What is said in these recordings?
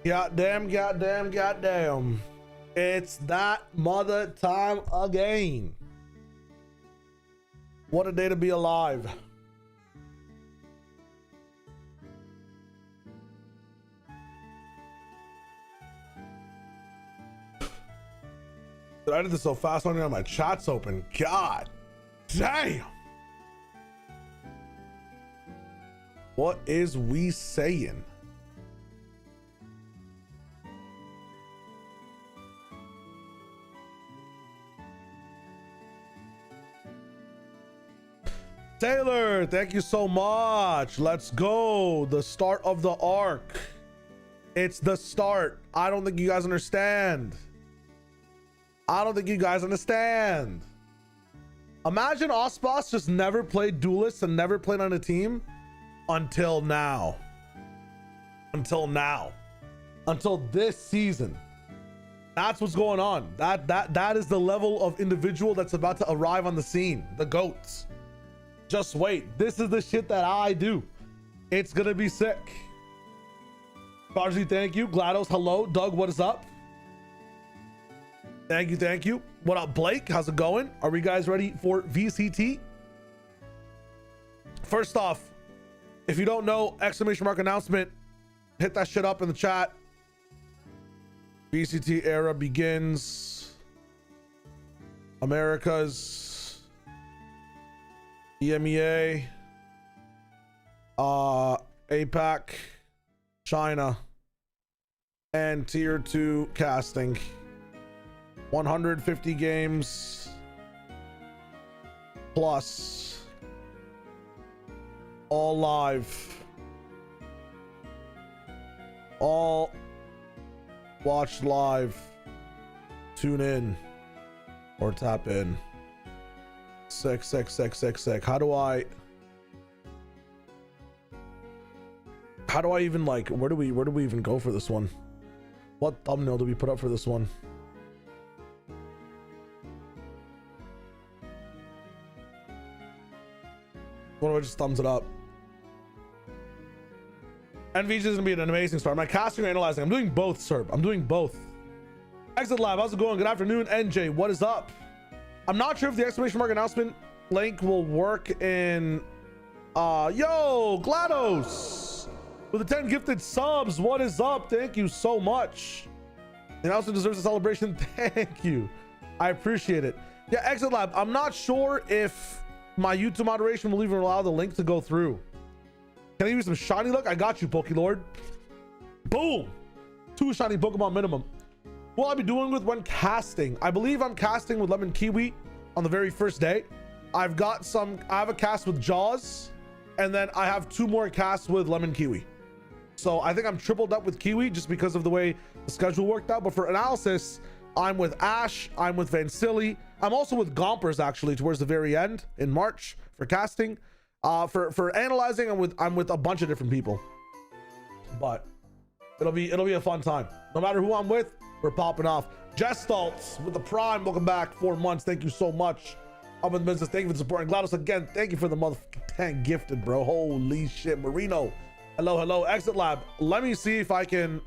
Goddamn, goddamn, goddamn. It's that mother time again. What a day to be alive. I did this so fast, I don't even have my chats open. God damn. What is we saying? Taylor, thank you so much. Let's go. The start of the arc. It's the start. I don't think you guys understand. I don't think you guys understand. Imagine Osboss just never played duelists and never played on a team until now. Until now. Until this season. That's what's going on. That is the level of individual that's about to arrive on the scene. The GOATs. Just wait. This is the shit that I do. It's gonna be sick. Barsley, thank you. GLaDOS, hello. Doug, what is up? Thank you, thank you. What up, Blake? How's it going? Are we guys ready for VCT? First off, if you don't know, exclamation mark announcement, hit that shit up in the chat. VCT era begins. Americas, EMEA, APAC, China, and tier 2 casting. 150 games plus, all live, all watch live, tune in or tap in. Sick. How do I even, like, where do we even go for this one? What thumbnail do we put up for this one? What if I just thumbs it up? NVG is gonna be an amazing start. Am I casting or analyzing? I'm doing both, sir. I'm doing both. Exit Lab, how's it going? Good afternoon, NJ. What is up? I'm not sure if the exclamation mark announcement link will work in yo, GLaDOS with the 10 gifted subs. What is up? Thank you so much. The announcement deserves a celebration. Thank you. I appreciate it. Yeah, Exit Lab, I'm not sure if my YouTube moderation will even allow the link to go through. Can I give you some shiny luck? I got you, Pokélord. Boom. 2 shiny Pokemon minimum. What will I be doing with when casting? I believe I'm casting with Lemon Kiwi on the very first day. I have a cast with Jaws, and then I have 2 more casts with Lemon Kiwi. So I think I'm tripled up with Kiwi just because of the way the schedule worked out. But for analysis, I'm with Ash, I'm with Vansili. I'm also with Gompers actually towards the very end in March for casting. For analyzing, I'm with a bunch of different people. But it'll be a fun time. No matter who I'm with, we're popping off. Jestaltz with the Prime, welcome back. 4 months, thank you so much. Up in the business, thank you for supporting. GLaDOS again, thank you for the motherfucking 10 gifted, bro. Holy shit. Marino, hello. Exit Lab, let me see if I can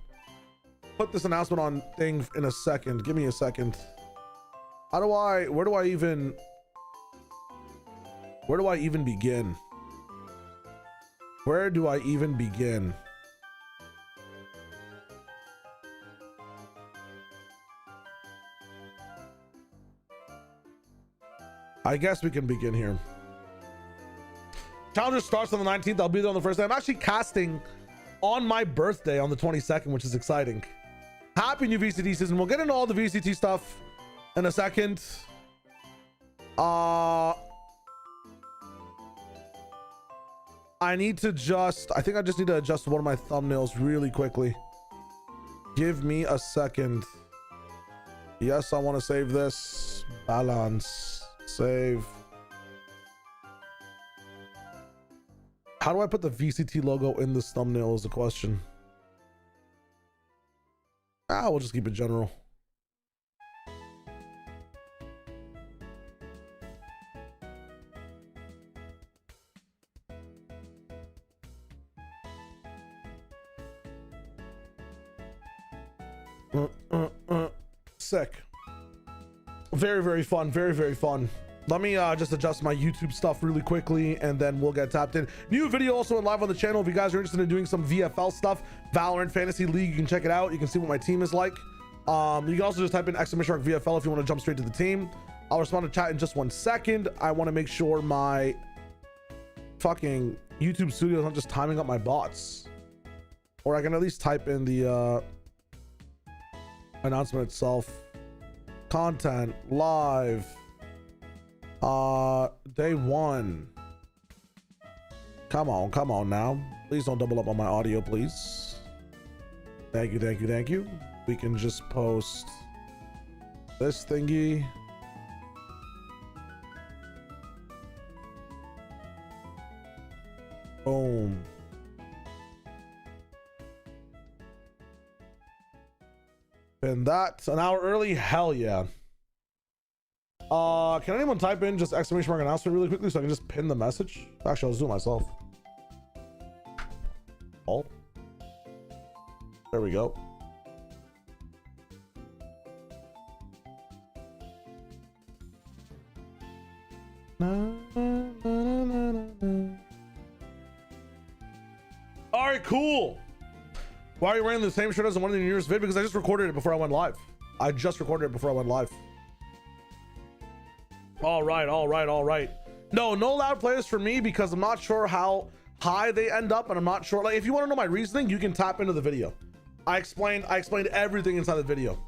put this announcement on thing in a second. Give me a second. Where do I even begin? Where do I even begin? I guess we can begin here. Challenger starts on the 19th. I'll be there on the first day. I'm actually casting on my birthday on the 22nd, which is exciting. Happy new VCT season. We'll get into all the VCT stuff in a second. I think I just need to adjust one of my thumbnails really quickly. Give me a second. Yes, I want to save this. Balance. Save. How do I put the VCT logo in this thumbnail is the question. We'll just keep it general. Sick. Very, very fun. Very, very fun. Let me just adjust my YouTube stuff really quickly, and then we'll get tapped in. New video also went live on the channel. If you guys are interested in doing some VFL stuff, Valorant Fantasy League, you can check it out. You can see what my team is like. You can also just type in ! VFL if you want to jump straight to the team. I'll respond to chat in just 1 second. I want to make sure my fucking YouTube studio is not just timing up my bots, or I can at least type in the announcement itself. Content live, day 1. Come on now, please don't double up on my audio, please. Thank you. We can just post this thingy. Boom. And that's an hour early. Hell yeah. Can anyone type in just ! Announcement really quickly so I can just pin the message? Actually, I'll do it myself. Oh, there we go. All right, cool. Why are you wearing the same shirt as the one in the New Year's vid? Because I just recorded it before I went live. All right. No loud players for me, because I'm not sure how high they end up, and I'm not sure. Like, if you want to know my reasoning, you can tap into the video. I explained everything inside the video.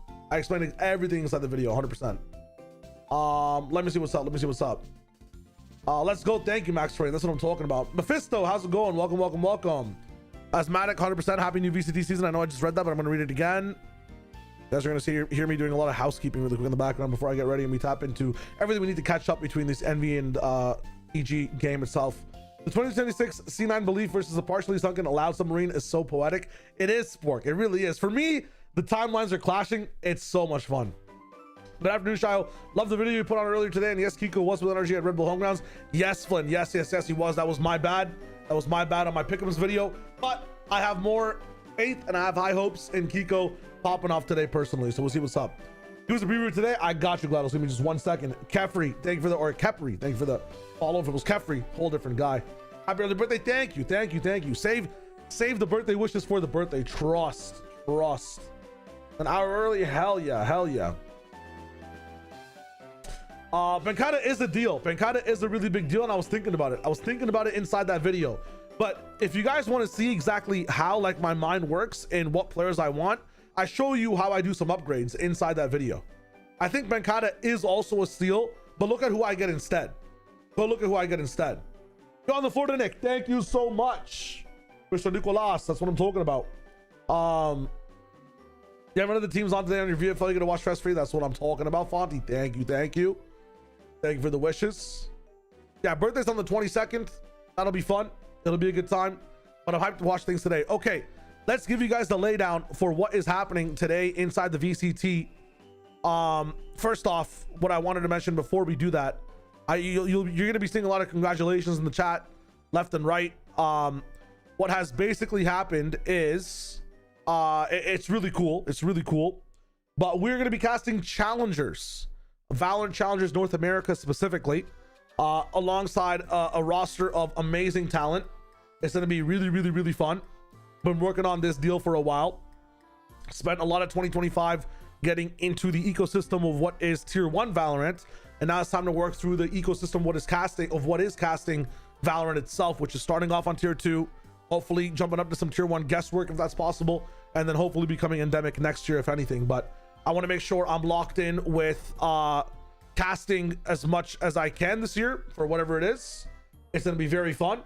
100%. Let me see what's up. Let's go. Thank you, Max Train. That's what I'm talking about. Mephisto, how's it going? Welcome. Asthmatic, 100%. Happy new VCT season. I know I just read that, but I'm going to read it again. You guys are going to hear me doing a lot of housekeeping really quick in the background before I get ready and we tap into everything we need to catch up between this Envy and EG game itself. The 2076 C9 Belief versus a partially sunken allowed submarine is so poetic. It is, Spork. It really is. For me, the timelines are clashing. It's so much fun. Good afternoon, Shio. Love the video you put on earlier today. And yes, Kiko was with energy at Red Bull Homegrounds. Yes, Flynn. Yes, he was. That was my bad. On my Pickems video. But I have more faith and I have high hopes in Kiko popping off today personally. So we'll see what's up. He was a preview today. I got you, GLaDOS. Give me just 1 second. Kefri, thank you for the, or Kepri, thank you for the follow. If it was Kefri, whole different guy. Happy early birthday. Thank you. Save the birthday wishes for the birthday. Trust. An hour early. Hell yeah. Benkata is a deal. Benkata is a really big deal, and I was thinking about it inside that video. But if you guys want to see exactly how like my mind works and what players I want, I show you how I do some upgrades inside that video. I think Benkata is also a steal, but look at who I get instead. You're on the floor to Nick. Thank you so much, Mr. Nicolas. That's what I'm talking about. Yeah, one of the teams on today on your VFL. You're gonna watch stress free. That's what I'm talking about, Fonty. Thank you for the wishes. Yeah, birthday's on the 22nd. That'll be fun. It'll be a good time, but I'm hyped to watch things today. Okay, let's give you guys the laydown for what is happening today inside the VCT. First off, what I wanted to mention before we do that, you're gonna be seeing a lot of congratulations in the chat left and right. What has basically happened is it's really cool, but we're gonna be casting challengers, Valorant challengers North America specifically, alongside a roster of amazing talent. It's gonna be really fun. Been working on this deal for a while. Spent a lot of 2025 getting into the ecosystem of what is tier 1 Valorant, and now it's time to work through the ecosystem what is casting Valorant itself, which is starting off on tier 2, hopefully jumping up to some tier 1 guesswork if that's possible, and then hopefully becoming endemic next year if anything. But I want to make sure I'm locked in with casting as much as I can this year for whatever it is. It's going to be very fun.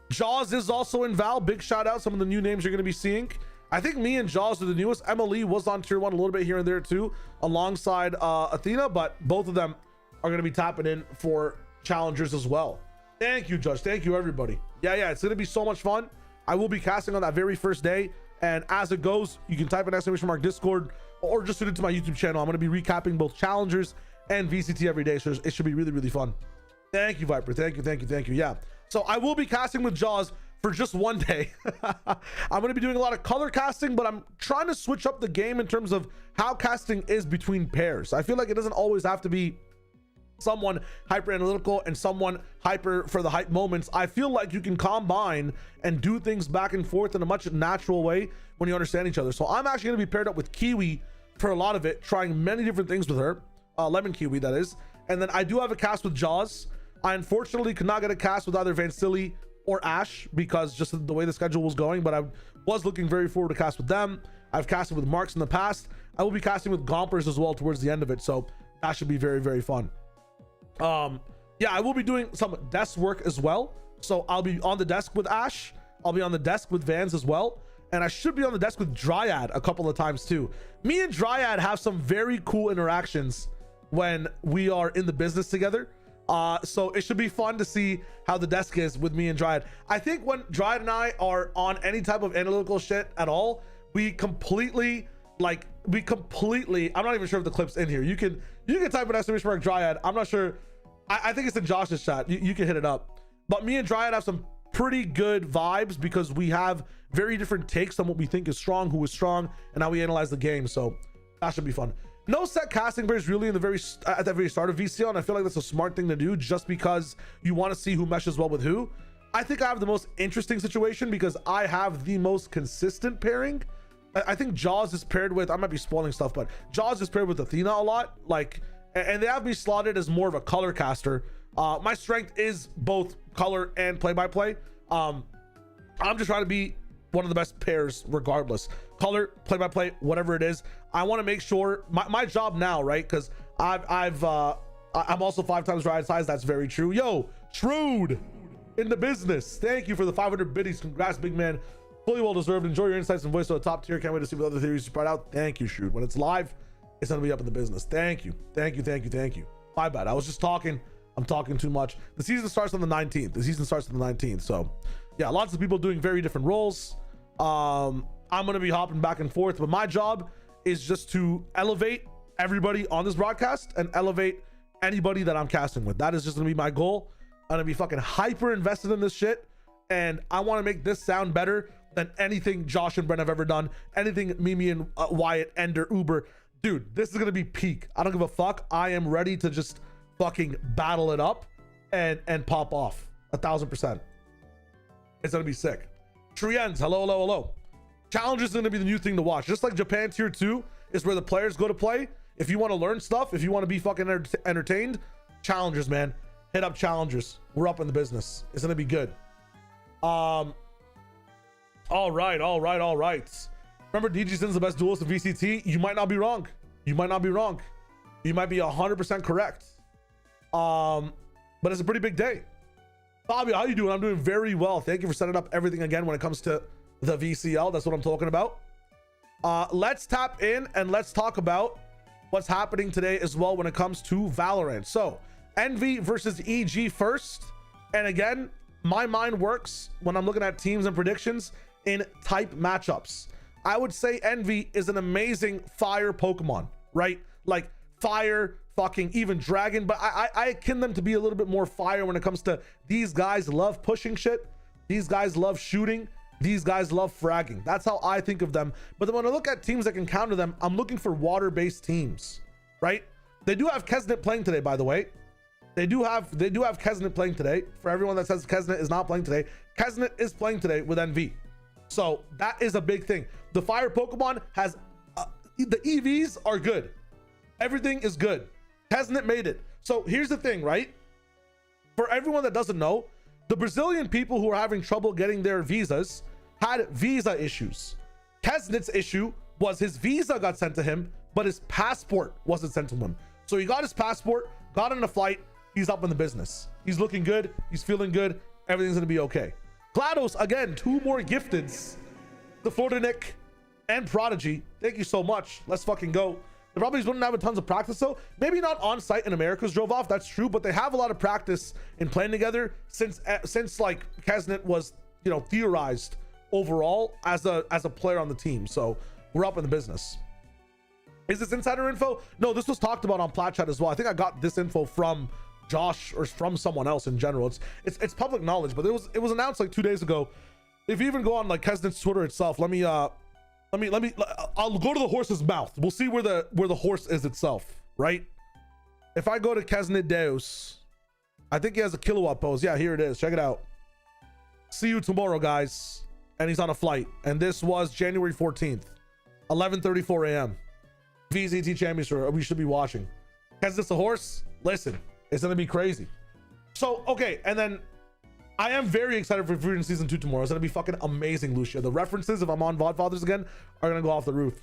Jaws is also in Val. Big shout out some of the new names you're going to be seeing. I think me and Jaws are the newest. Emily was on tier 1 a little bit here and there too, alongside Athena, but both of them are going to be tapping in for challengers as well. Thank you, Judge. Thank you, everybody. Yeah, it's going to be so much fun. I will be casting on that very first day, and as it goes, you can type in ! Discord or just tune into my YouTube channel. I'm going to be recapping both challengers and VCT every day, so it should be really fun. Thank you, Viper. Thank you. Yeah, so I will be casting with Jaws for just one day. I'm going to be doing a lot of color casting, but I'm trying to switch up the game in terms of how casting is between pairs. I feel like it doesn't always have to be someone hyper analytical and someone hyper for the hype moments. I feel like you can combine and do things back and forth in a much natural way when you understand each other. So I'm actually going to be paired up with Kiwi for a lot of it, trying many different things with her. Lemon Kiwi, that is. And then I do have a cast with Jaws. I unfortunately could not get a cast with either Vansili or Ash because just the way the schedule was going, but I was looking very forward to cast with them. I've casted with Marks in the past. I will be casting with Gompers as well towards the end of it, so that should be very, very fun. Yeah, I will be doing some desk work as well, so I'll be on the desk with Ash. I'll be on the desk with Vans as well, and I should be on the desk with Dryad a couple of times too. Me and Dryad have some very cool interactions when we are in the business together. So it should be fun to see how the desk is with me and Dryad. I think when Dryad and I are on any type of analytical shit at all, we completely, I'm not even sure if the clip's in here. You can type in exclamation mark Dryad. I'm not sure. I think it's in Josh's chat. You can hit it up. But me and Dryad have some pretty good vibes because we have very different takes on what we think is strong, who is strong, and how we analyze the game. So that should be fun. No set casting pairs really at the very start of VCL, and I feel like that's a smart thing to do just because you want to see who meshes well with who. I think I have the most interesting situation because I have the most consistent pairing. I think Jaws is paired with, I might be spoiling stuff, but Jaws is paired with Athena a lot, and they have me slotted as more of a color caster. My strength is both color and play-by-play. I'm just trying to be one of the best pairs regardless. Color, play-by-play, whatever it is. I want to make sure my job now, right? Because I'm also 5 times ride size. That's very true. Yo, Shrewd in the business. Thank you for the 500 biddies. Congrats, big man. Fully well deserved. Enjoy your insights and voice to the top tier. Can't wait to see what other theories you spread out. Thank you, Shrewd. When it's live, it's gonna be up in the business. Thank you. Thank you. Thank you. Thank you. My bad. I was just talking. I'm talking too much. The season starts on the 19th. So yeah, lots of people doing very different roles. I'm gonna be hopping back and forth, but my job is just to elevate everybody on this broadcast and elevate anybody that I'm casting with. That is just gonna be my goal. I'm gonna be fucking hyper invested in this shit, and I want to make this sound better than anything Josh and Brent have ever done, anything Mimi and Wyatt, Ender, Uber. Dude, this is gonna be peak. I don't give a fuck. I am ready to just fucking battle it up and pop off 1000%. It's gonna be sick. Triens, hello. Challenge is gonna be the new thing to watch. Just like Japan Tier 2 is where the players go to play. If you want to learn stuff, if you want to be fucking entertained, challengers, man. Hit up challengers. We're up in the business. It's gonna be good. All right. Remember, DGSin's the best duelist in VCT? You might not be wrong. You might be 100% correct. But it's a pretty big day. Fabio, how you doing? I'm doing very well. Thank you for setting up everything again when it comes to the VCL. That's what I'm talking about. Let's tap in and let's talk about what's happening today as well when it comes to Valorant. So Envy versus EG first. And again, my mind works when I'm looking at teams and predictions in type matchups. I would say Envy is an amazing fire Pokemon, right? Like fire, fucking even dragon, but I akin them to be a little bit more fire when it comes to these guys love pushing shit. These guys love shooting. These guys love fragging. That's how I think of them. But then when I look at teams that can counter them, I'm looking for water-based teams, right? They do have Kesnet playing today, by the way. They do have Kesnet playing today. For everyone that says Kesnet is not playing today, Kesnet is playing today with NV. So that is a big thing. The fire Pokemon has the EVs are good. Everything is good. Kesnet made it. So here's the thing, right? For everyone that doesn't know, the Brazilian people who are having trouble getting their visas had visa issues. Kesnet's issue was his visa got sent to him, but his passport wasn't sent to him. So he got his passport, got on a flight, he's up in the business. He's looking good, he's feeling good, everything's gonna be okay. GLaDOS, again, 2 more gifteds. The Florida Nick and Prodigy, thank you so much. Let's fucking go. They probably wouldn't have a tons of practice though. Maybe not on site in Americas drove off, that's true, but they have a lot of practice in playing together since like Kesnet was, you know, theorized overall as a player on the team. So we're up in the business. Is this insider info? No, this was talked about on Plat Chat as well. I think I got this info from Josh or from someone else in general. It's public knowledge, but it was announced like 2 days ago If you even go on like Kesnit's Twitter itself, let me I'll go to the horse's mouth. We'll see where the horse is itself, right? If I go to Kesnit Deus, I think he has a kilowatt pose. Yeah, here it is. Check it out. See you tomorrow, guys. And he's on a flight. And this was January 14th, 11:34 a.m. VCT Championship. We should be watching. Kesnit's a horse. Listen, it's gonna be crazy. So okay, and then I am very excited for Freedom Season 2 tomorrow. It's gonna be fucking amazing, Lucia. The references, if I'm on VODfathers again, are gonna go off the roof.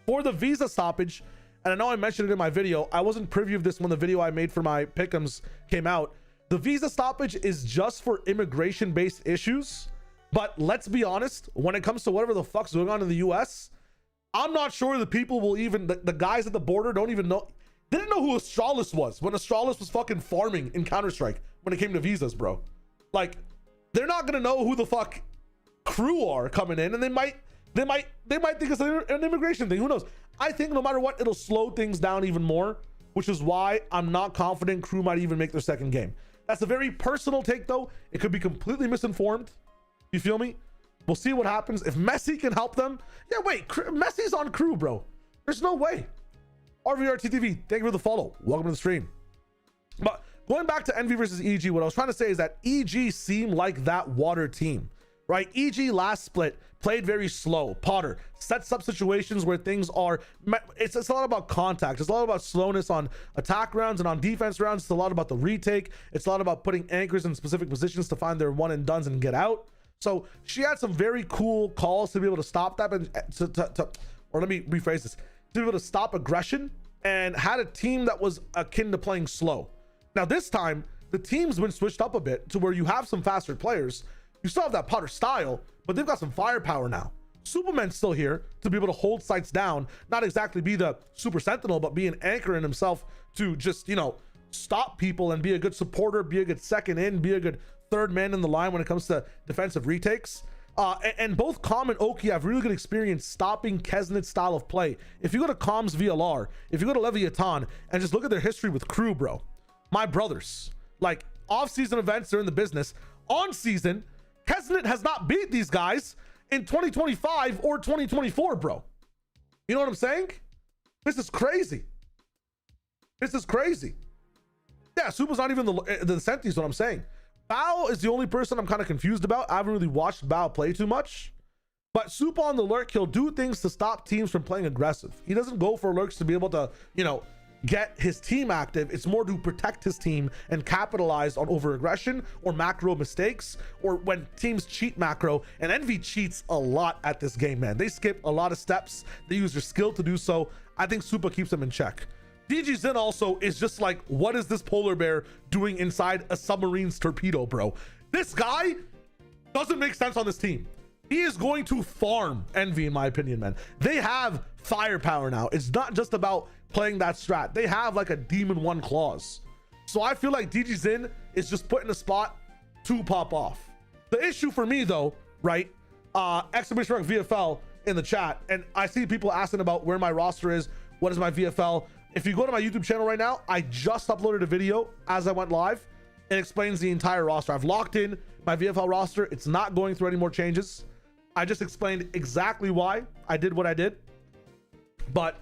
For the visa stoppage, and I know I mentioned it in my video, I wasn't privy of this when the video I made for my Pickems came out. The visa stoppage is just for immigration-based issues, but let's be honest, when it comes to whatever the fuck's going on in the US, I'm not sure the people will even, the guys at the border don't even know, didn't know who Astralis was when Astralis was fucking farming in Counter-Strike when it came to visas, bro. Like, they're not gonna know who the fuck crew are coming in, and they might think it's an immigration thing. Who knows? I think no matter what, it'll slow things down even more, which is why I'm not confident crew might even make their second game. That's a very personal take, though. It could be completely misinformed. You feel me? We'll see what happens. If Messi can help them. Yeah, wait, Messi's on crew, bro. There's no way. RVRTTV, thank you for the follow. Welcome to the stream. But going back to Envy versus EG, what I was trying to say is that EG seemed like that water team, right? EG last split played very slow. Potter sets up situations where things are, it's a lot about contact. It's a lot about slowness on attack rounds, and on defense rounds, it's a lot about the retake. It's a lot about putting anchors in specific positions to find their one and dones and get out. So she had some very cool calls to be able to stop that, or let me rephrase this, to be able to stop aggression, and had a team that was akin to playing slow. Now this time, the team's been switched up a bit to where you have some faster players. You still have that Potter style, but they've got some firepower now. Superman's still here to be able to hold sights down, not exactly be the super sentinel, but be an anchor in himself to just, you know, stop people and be a good supporter, be a good second in, be a good third man in the line when it comes to defensive retakes. And both Calm and Oki have really good experience stopping Kesnit's style of play. If you go to Calm's VLR, if you go to Leviathan, and just look at their history with crew, bro, my brothers, like off-season events, they're in the business. On season, Kesnit has not beat these guys in 2025 or 2024, bro. You know what I'm saying? This is crazy. This is crazy. Yeah, Supa's not even the Sentinel, is what I'm saying. Bao is the only person I'm kind of confused about. I haven't really watched Bao play too much. But Supa on the lurk, he'll do things to stop teams from playing aggressive. He doesn't go for lurks to be able to, you know, get his team active. It's more to protect his team and capitalize on over aggression or macro mistakes, or when teams cheat macro. And Envy cheats a lot at this game, man. They skip a lot of steps. They use their skill to do so. I think Supa keeps them in check. DG Zin also is just like, what is this polar bear doing inside a submarine's torpedo, bro? This guy doesn't make sense on this team. He is going to farm Envy, in my opinion, man. They have firepower now. It's not just about playing that strat. They have like a Demon 1 clause. So I feel like DG Zin is just put in a spot to pop off. The issue for me though, right? Exclamation mark VFL in the chat. And I see people asking about where my roster is. What is my VFL? If you go to my YouTube channel right now, I just uploaded a video as I went live. It explains the entire roster. I've locked in my VFL roster. It's not going through any more changes. I just explained exactly why I did what I did. But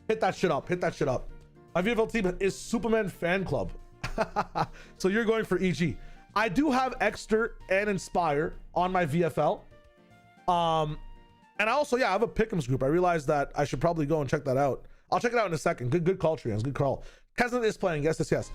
hit that shit up. Hit that shit up. My VFL team is Superman Fan Club. So you're going for EG. I do have Exter and Inspire on my VFL. And I also, yeah, I have a Pickems group. I realized that I should probably go and check that out. I'll check it out in a second. Good call, Trians. Good call. Kesnit is playing. Yes.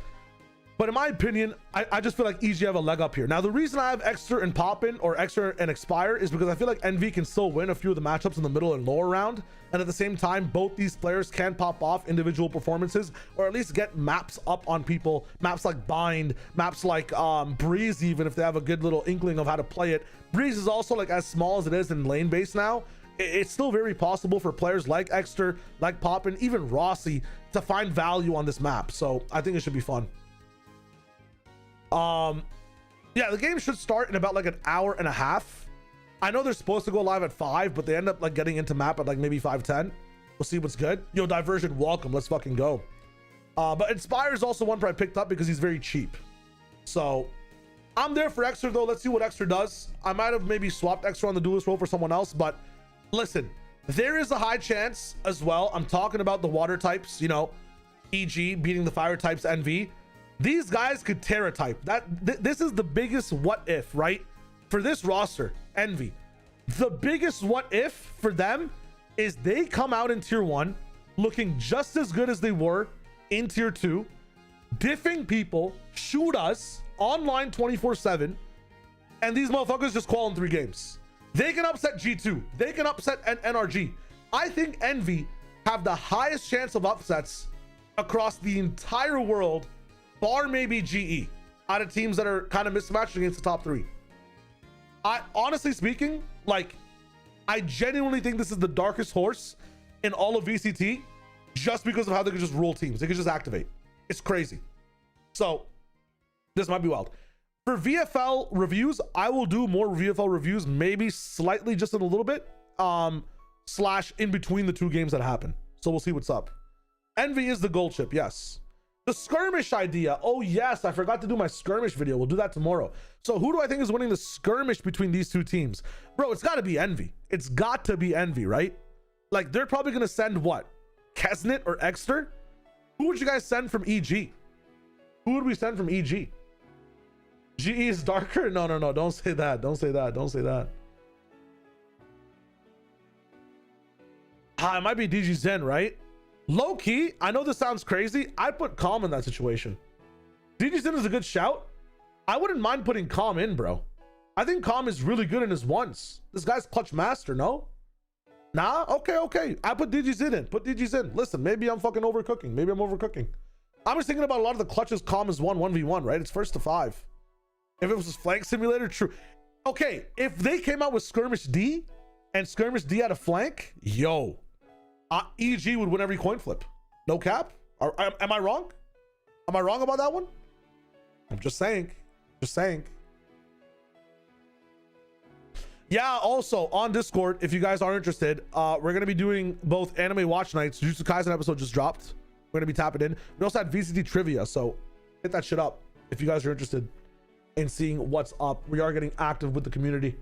But in my opinion, I just feel like EG have a leg up here. Now, the reason I have Exter and Poppin, or Exter and Expire, is because I feel like Envy can still win a few of the matchups in the middle and lower round. And at the same time, both these players can pop off individual performances, or at least get maps up on people. Maps like Bind, maps like Breeze, even if they have a good little inkling of how to play it. Breeze is also like as small as it is in lane base now. It's still very possible for players like Exter, like Poppin, even Rossi to find value on this map. So I think it should be fun. Yeah, the game should start in about like an hour and a half. I know they're supposed to go live at 5, but they end up like getting into map at like maybe 5:10. We'll see what's good. Yo, Diversion, welcome. Let's fucking go. But Inspire is also one I picked up because he's very cheap. So I'm there for Extra though. Let's see what Extra does. I might have maybe swapped Extra on the duelist role for someone else, but listen, there is a high chance as well. I'm talking about the water types, you know, EG beating the fire types, NV. These guys could Terra type. This is the biggest what if, right? For this roster, Envy. The biggest what if for them is they come out in tier 1 looking just as good as they were in tier 2, diffing people, shoot us online 24/7, and these motherfuckers just qual in 3 games. They can upset G2. They can upset NRG. I think Envy have the highest chance of upsets across the entire world, bar maybe GE, out of teams that are kind of mismatched against the top 3. I honestly speaking, like, I genuinely think this is the darkest horse in all of VCT, just because of how they could just rule teams. They could just activate. It's crazy. So this might be wild. For VFL reviews, I will do more VFL reviews, maybe slightly just in a little bit, slash in between the 2 games that happen. So we'll see what's up. Envy is the gold chip, yes. The skirmish idea. Oh yes, I forgot to do my skirmish video. We'll do that tomorrow. So who do I think is winning the skirmish between these 2 teams? Bro, it's got to be Envy. It's got to be Envy, right? Like, they're probably going to send what? Kesnit or Exter? Who would you guys send from EG? Who would we send from EG? GE is darker? No. Don't say that. Don't say that. Don't say that. It might be DG Zen, right? Low key, I know this sounds crazy. I put Calm in that situation. DG Zen is a good shout. I wouldn't mind putting Calm in, bro. I think Calm is really good in his ones. This guy's clutch master, no? Nah? Okay. I put DG Zen in. Put DG Zen. Listen, maybe I'm fucking overcooking. Maybe I'm overcooking. I'm just thinking about a lot of the clutches Calm is 1v1, right? It's first to 5. If it was a flank simulator, true. Okay, if they came out with Skirmish D and Skirmish D at a flank, yo. EG would win every coin flip. No cap. Am I wrong? Am I wrong about that one? I'm just saying. Yeah, also on Discord, if you guys are interested, we're going to be doing both anime watch nights. Jujutsu Kaisen episode just dropped. We're going to be tapping in. We also had VCT trivia, so hit that shit up if you guys are interested in seeing what's up. We are getting active with the community.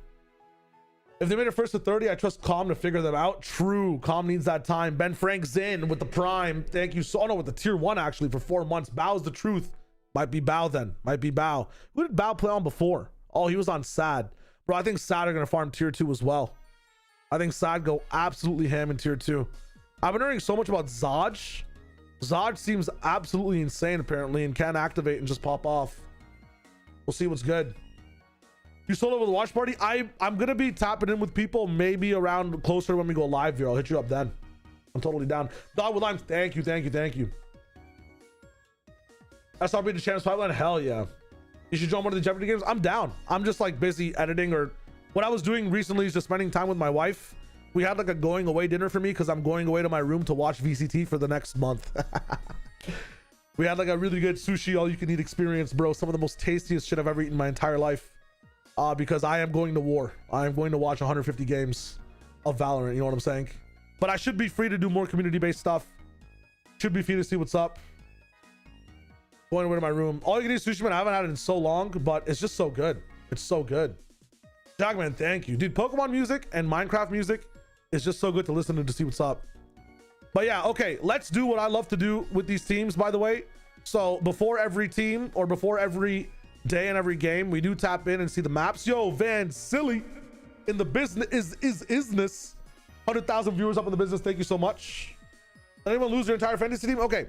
If they made it first to 30, I trust Calm to figure them out. True. Calm needs that time. Ben Frank's in with the prime. Thank you. So, oh no, with the tier 1 actually for 4 months. Bow's the truth. Might be Bow then. Might be Bow. Who did Bow play on before? Oh, he was on Sad. Bro, I think Sad are going to farm tier 2 as well. I think Sad go absolutely ham in tier 2. I've been hearing so much about Zodge. Zodge seems absolutely insane apparently and can activate and just pop off. We'll see what's good. You solo with the watch party? I'm gonna be tapping in with people maybe around closer when we go live here. I'll hit you up then. I'm totally down. Dog with Lime, thank you. SRB to Channels Pipeline, hell yeah. You should join one of the Jeopardy games. I'm down. I'm just like busy editing, or what I was doing recently is just spending time with my wife. We had like a going away dinner for me because I'm going away to my room to watch VCT for the next month. We had like a really good sushi all you can eat experience, bro. Some of the most tastiest shit I've ever eaten in my entire life. Because I am going to war. I am going to watch 150 games of Valorant, you know what I'm saying? But I should be free to do more community-based stuff. Should be free to see what's up. Going away to my room. All you can eat sushi, man. I haven't had it in so long, but it's just so good. It's so good. Jackman, thank you. Dude, Pokemon music and Minecraft music is just so good to listen to see what's up. But yeah, okay. Let's do what I love to do with these teams, by the way. So before every team or before every day and every game, we do tap in and see the maps. Yo, Van Silly in the business isness. 100,000 viewers up in the business. Thank you so much. Did anyone lose their entire fantasy team? Okay,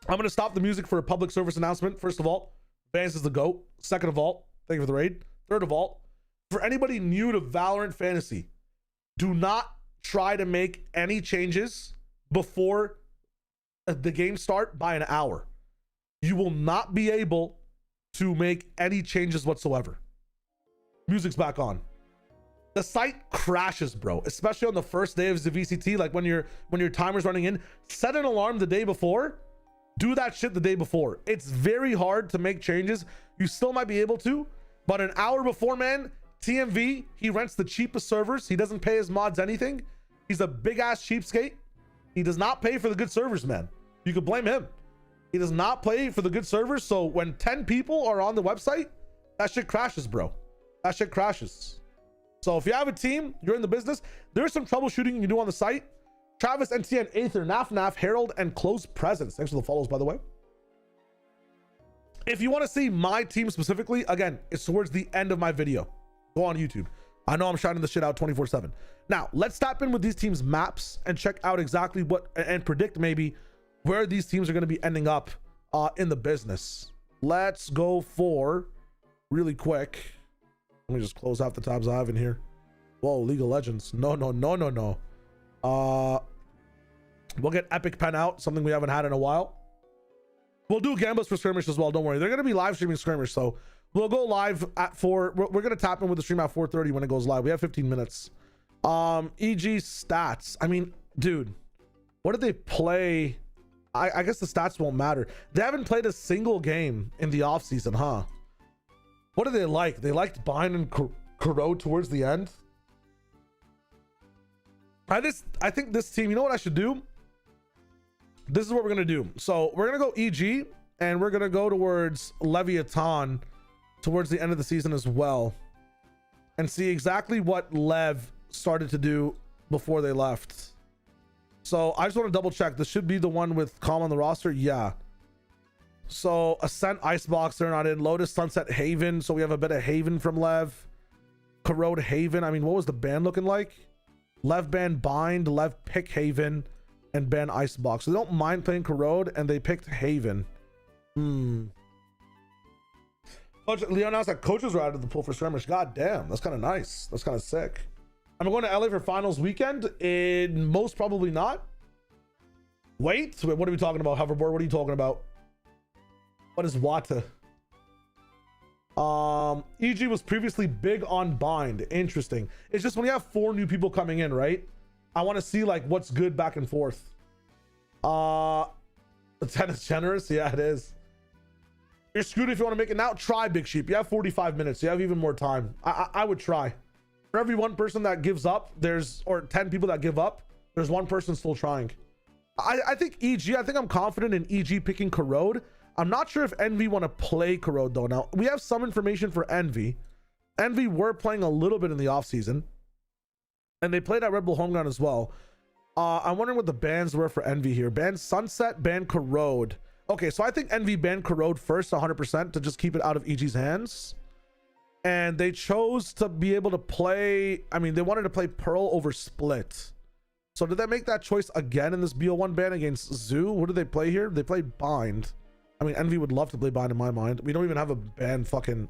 I'm gonna stop the music for a public service announcement. First of all, Vance is the GOAT. Second of all, thank you for the raid. Third of all, for anybody new to Valorant Fantasy, do not try to make any changes before the game start by an hour. You will not be able to make any changes whatsoever. Music's back on. The site crashes, bro, especially on the first day of the VCT. Like when your timer's running in, set an alarm the day before. Do that shit the day before. It's very hard to make changes. You still might be able to, but an hour before, man, TMV, he rents the cheapest servers. He doesn't pay his mods anything. He's a big ass cheapskate. He does not pay for the good servers, man. You could blame him. He does not pay for the good servers. So when 10 people are on the website That shit crashes, bro. That shit crashes. So if you have a team, you're in the business, there's some troubleshooting you can do on the site. Travis, NTN, Aether, Naf, Harold, and Close Presence. Thanks for the follows, by the way. If you want to see my team specifically, again, it's towards the end of my video. Go on YouTube. I know I'm shouting this shit out 24/7. Now, let's tap in with these teams' maps and check out exactly what, and predict maybe where these teams are going to be ending up in the business. Let's go for, really quick. Let me just close out the tabs I have in here. Whoa, League of Legends. No. We'll get Epic Pen out, something we haven't had in a while. We'll do Gambas for Skirmish as well. Don't worry. They're going to be live streaming Skirmish. So we'll go live at 4. We're going to tap in with the stream at 4:30 when it goes live. We have 15 minutes. EG stats. I mean, dude, what did they play? I guess the stats won't matter. They haven't played a single game in the off season, huh? What do they like? They liked Bind and corrode towards the end. I think this team, you know what I should do? This is what we're gonna do. So we're gonna go EG, and we're gonna go towards Leviathan towards the end of the season as well, and see exactly what Lev started to do before they left. So I just want to double check. This should be the one with Calm on the roster. Yeah. So Ascent, Icebox, they're not in. Lotus, Sunset, Haven. So we have a bit of Haven from Lev. Corrode, Haven. I mean, what was the ban looking like? Lev ban Bind, Lev pick Haven, and ban Icebox. So they don't mind playing Corrode, and they picked Haven. Coach Leon announced that coaches were out of the pool for Skirmish. God damn, that's kind of nice. That's kind of sick. I'm going to LA for finals weekend. Most probably not. Wait, what are we talking about? Hoverboard, what are you talking about? What is Wata? EG was previously big on Bind. Interesting. It's just when you have 4 new people coming in, right? I want to see like what's good back and forth. The 10 is generous. Yeah, it is. You're screwed if you want to make it now. Try, Big Sheep. You have 45 minutes. You have even more time. I would try. For every 1 person that gives up, or 10 people that give up, there's 1 person still trying. I think EG, I think I'm confident in EG picking Corrode. I'm not sure if Envy want to play Corrode though. Now, we have some information for Envy. Envy were playing a little bit in the offseason, and they played at Red Bull Homeground as well. I'm wondering what the bans were for Envy here. Ban Sunset, ban Corrode. Okay, so I think Envy banned Corrode first 100% to just keep it out of EG's hands. And they chose to be able to play, I mean, they wanted to play Pearl over Split. So did they make that choice again in this BO1 ban against Zoo? What did they play here? They played Bind. I mean, Envy would love to play Bind in my mind. We don't even have a ban fucking...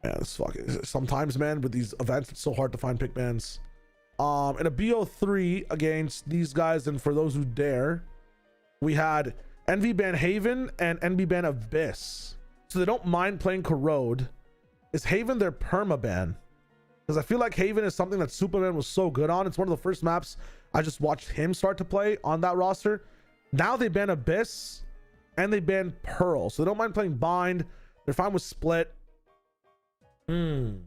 Man, it's fucking... Sometimes, man, with these events, it's so hard to find pick bans. In a BO3 against these guys, and for those who dare, we had Envy ban Haven and Envy ban Abyss. So they don't mind playing Corrode. Is Haven their perma ban? Because I feel like Haven is something that Superman was so good on. It's one of the first maps I just watched him start to play on that roster. Now they ban Abyss and they ban Pearl. So they don't mind playing Bind. They're fine with Split. Have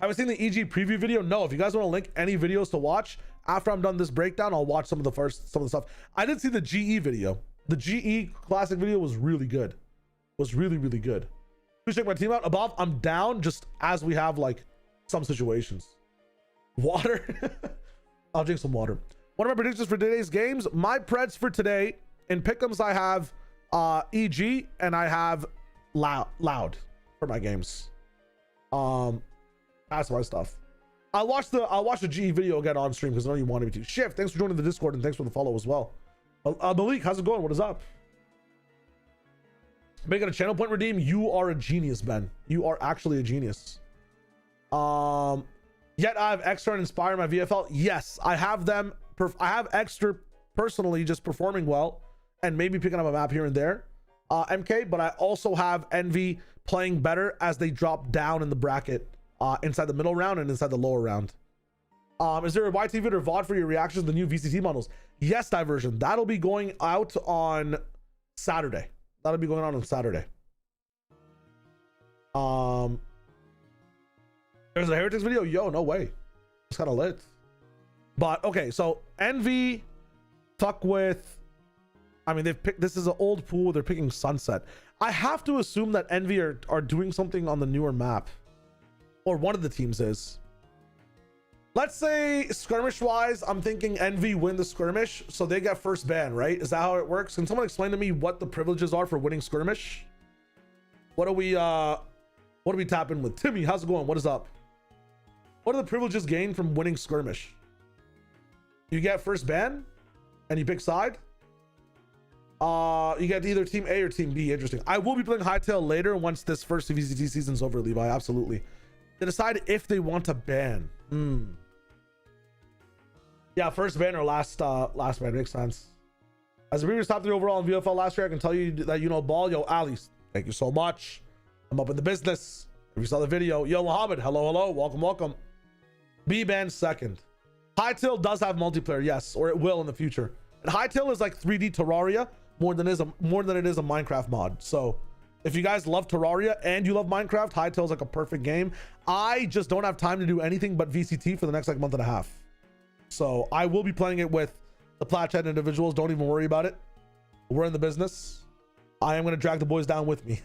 I seen the EG preview video? No. If you guys want to link any videos to watch after I'm done this breakdown, I'll watch some of the stuff. I did see the GE video. The GE classic video was really good. Was really, really good. Please check my team out. Above, I'm down just as we have like some situations. Water. I'll drink some water. One of my predictions for today's games. My Preds for today. In Pickems, I have EG and I have Loud for my games. That's my stuff. I'll watch the GE video again on stream because I know you wanted me to. Shift, thanks for joining the Discord and thanks for the follow as well. Malik, how's it going? What is up? Making a channel point redeem. You are a genius, Ben. You are actually a genius. Yet I have Extra and Inspire my VFL. Yes, I have them. I have Extra personally just performing well and maybe picking up a map here and there. MK, but I also have Envy playing better as they drop down in the bracket inside the middle round and inside the lower round. Is there a YT vid or VOD for your reactions to the new VCT models? Yes, Diversion. That'll be going out on Saturday. That'll be going on Saturday. There's a Heretics video. Yo, no way. It's kind of lit. But okay, so Envy fuck with I mean, they've picked, this is an old pool. They're picking Sunset. I have to assume that Envy are doing something on the newer map, or one of the teams is. Let's say skirmish wise, I'm thinking Envy win the skirmish, so they get first ban, right? Is that how it works? Can someone explain to me what the privileges are for winning skirmish? What do we tap in with? Timmy, how's it going? What is up? What are the privileges gained from winning skirmish? You get first ban and you pick side. You get either team A or team B. Interesting. I will be playing Hightail later once this first VCT season's over, Levi. Absolutely. They decide if they want to ban. Yeah, first ban or last ban makes sense. As a previous top 3 overall in VFL last year, I can tell you that you know ball. Yo, Ali, thank you so much. I'm up in the business. If you saw the video, yo, Mohammed, hello, welcome. B ban second. Hightail does have multiplayer, yes, or it will in the future. And Hightail is like 3D Terraria more than it is a Minecraft mod. So if you guys love Terraria and you love Minecraft, Hightail is like a perfect game. I just don't have time to do anything but VCT for the next like month and a half. So I will be playing it with the Platchat individuals. Don't even worry about it. We're in the business. I am going to drag the boys down with me.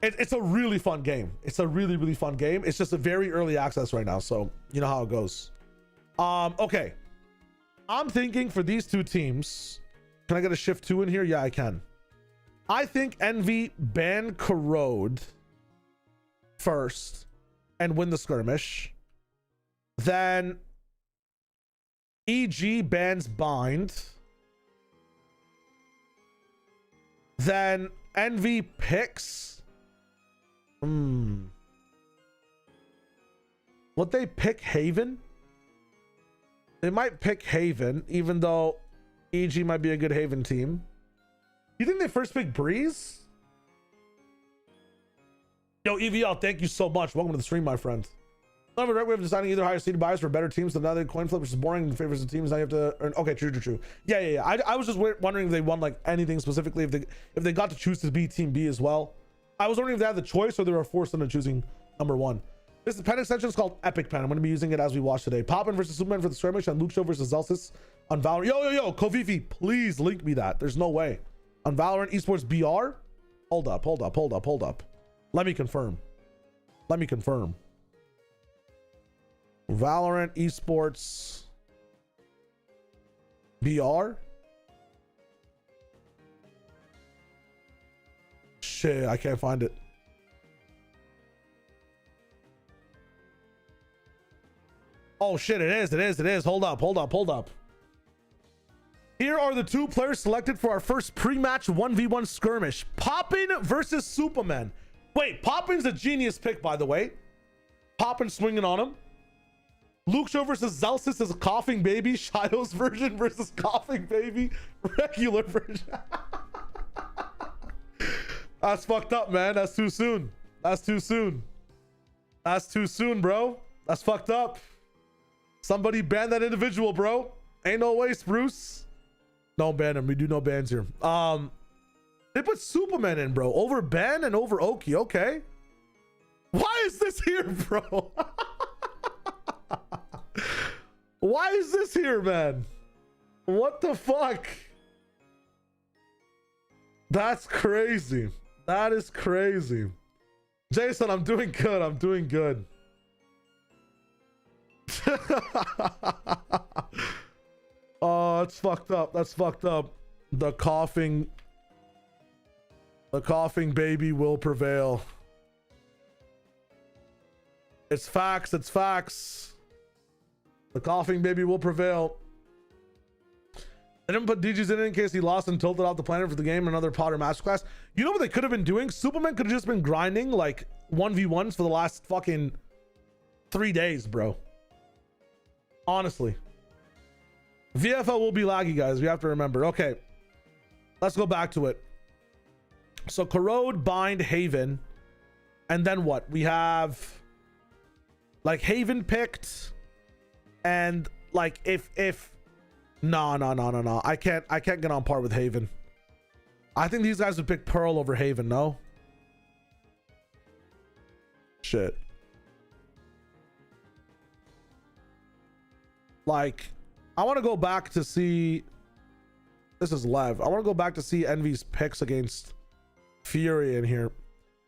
It's a really fun game. It's a really fun game. It's just a very early access right now, so you know how it goes. Okay, I'm thinking for these two teams, can I get a shift 2 in here? Yeah, I can. I think Envy ban Corrode first and win the skirmish. Then EG bans Bind. Then Envy picks. Would they pick Haven? They might pick Haven, even though EG might be a good Haven team. You think they first pick Breeze? Yo, EVL, thank you so much. Welcome to the stream, my friend. I have a right way of deciding either higher seeded bias for better teams than another coin flip, which is boring and favors the teams. Now you have to earn. Okay, true. Yeah. I was just wondering if they won like anything specifically, if they got to choose to be team B as well. I was wondering if they had the choice or they were forced into choosing number 1. This pen extension is called Epic Pen. I'm going to be using it as we watch today. Poppin versus Superman for the skirmish and Luke Show versus Zelsis on Valorant. Yo, Kofifi, please link me that. There's no way. On Valorant Esports BR? Hold up. Let me confirm. Valorant Esports BR? Shit, I can't find it. Oh shit, it is. Hold up. Here are the 2 players selected for our first pre-match 1v1 skirmish. Poppin versus Superman. Wait, Poppin's a genius pick, by the way. Poppin swinging on him. Luke Show versus Zelsis is a coughing baby. Shido's version versus coughing baby. Regular version. That's fucked up, man. That's too soon, bro. That's fucked up. Somebody ban that individual, bro. Ain't no way, Spruce. Don't ban him. We do no bans here. They put Superman in, bro. Over Ben and over Oki. Okay. Why is this here, bro? Why is this here, man? What the fuck? That's crazy. That is crazy. Jason, I'm doing good. Oh, it's fucked up. That's fucked up. The coughing baby will prevail. It's facts. The coughing baby will prevail. They didn't put DGs in case he lost and tilted off the planet for the game, another Potter masterclass. You know what they could have been doing? Superman could have just been grinding like 1v1s for the last fucking 3 days, bro. Honestly. VFL will be laggy, guys. We have to remember. Okay. Let's go back to it. So Corrode, Bind, Haven. And then what? We have like Haven picked. And like if no. I can't get on par with Haven. I think these guys would pick Pearl over Haven, no? Shit. Like, I want to go back to see This is Lev. I want to go back to see Envy's picks against Fury in here.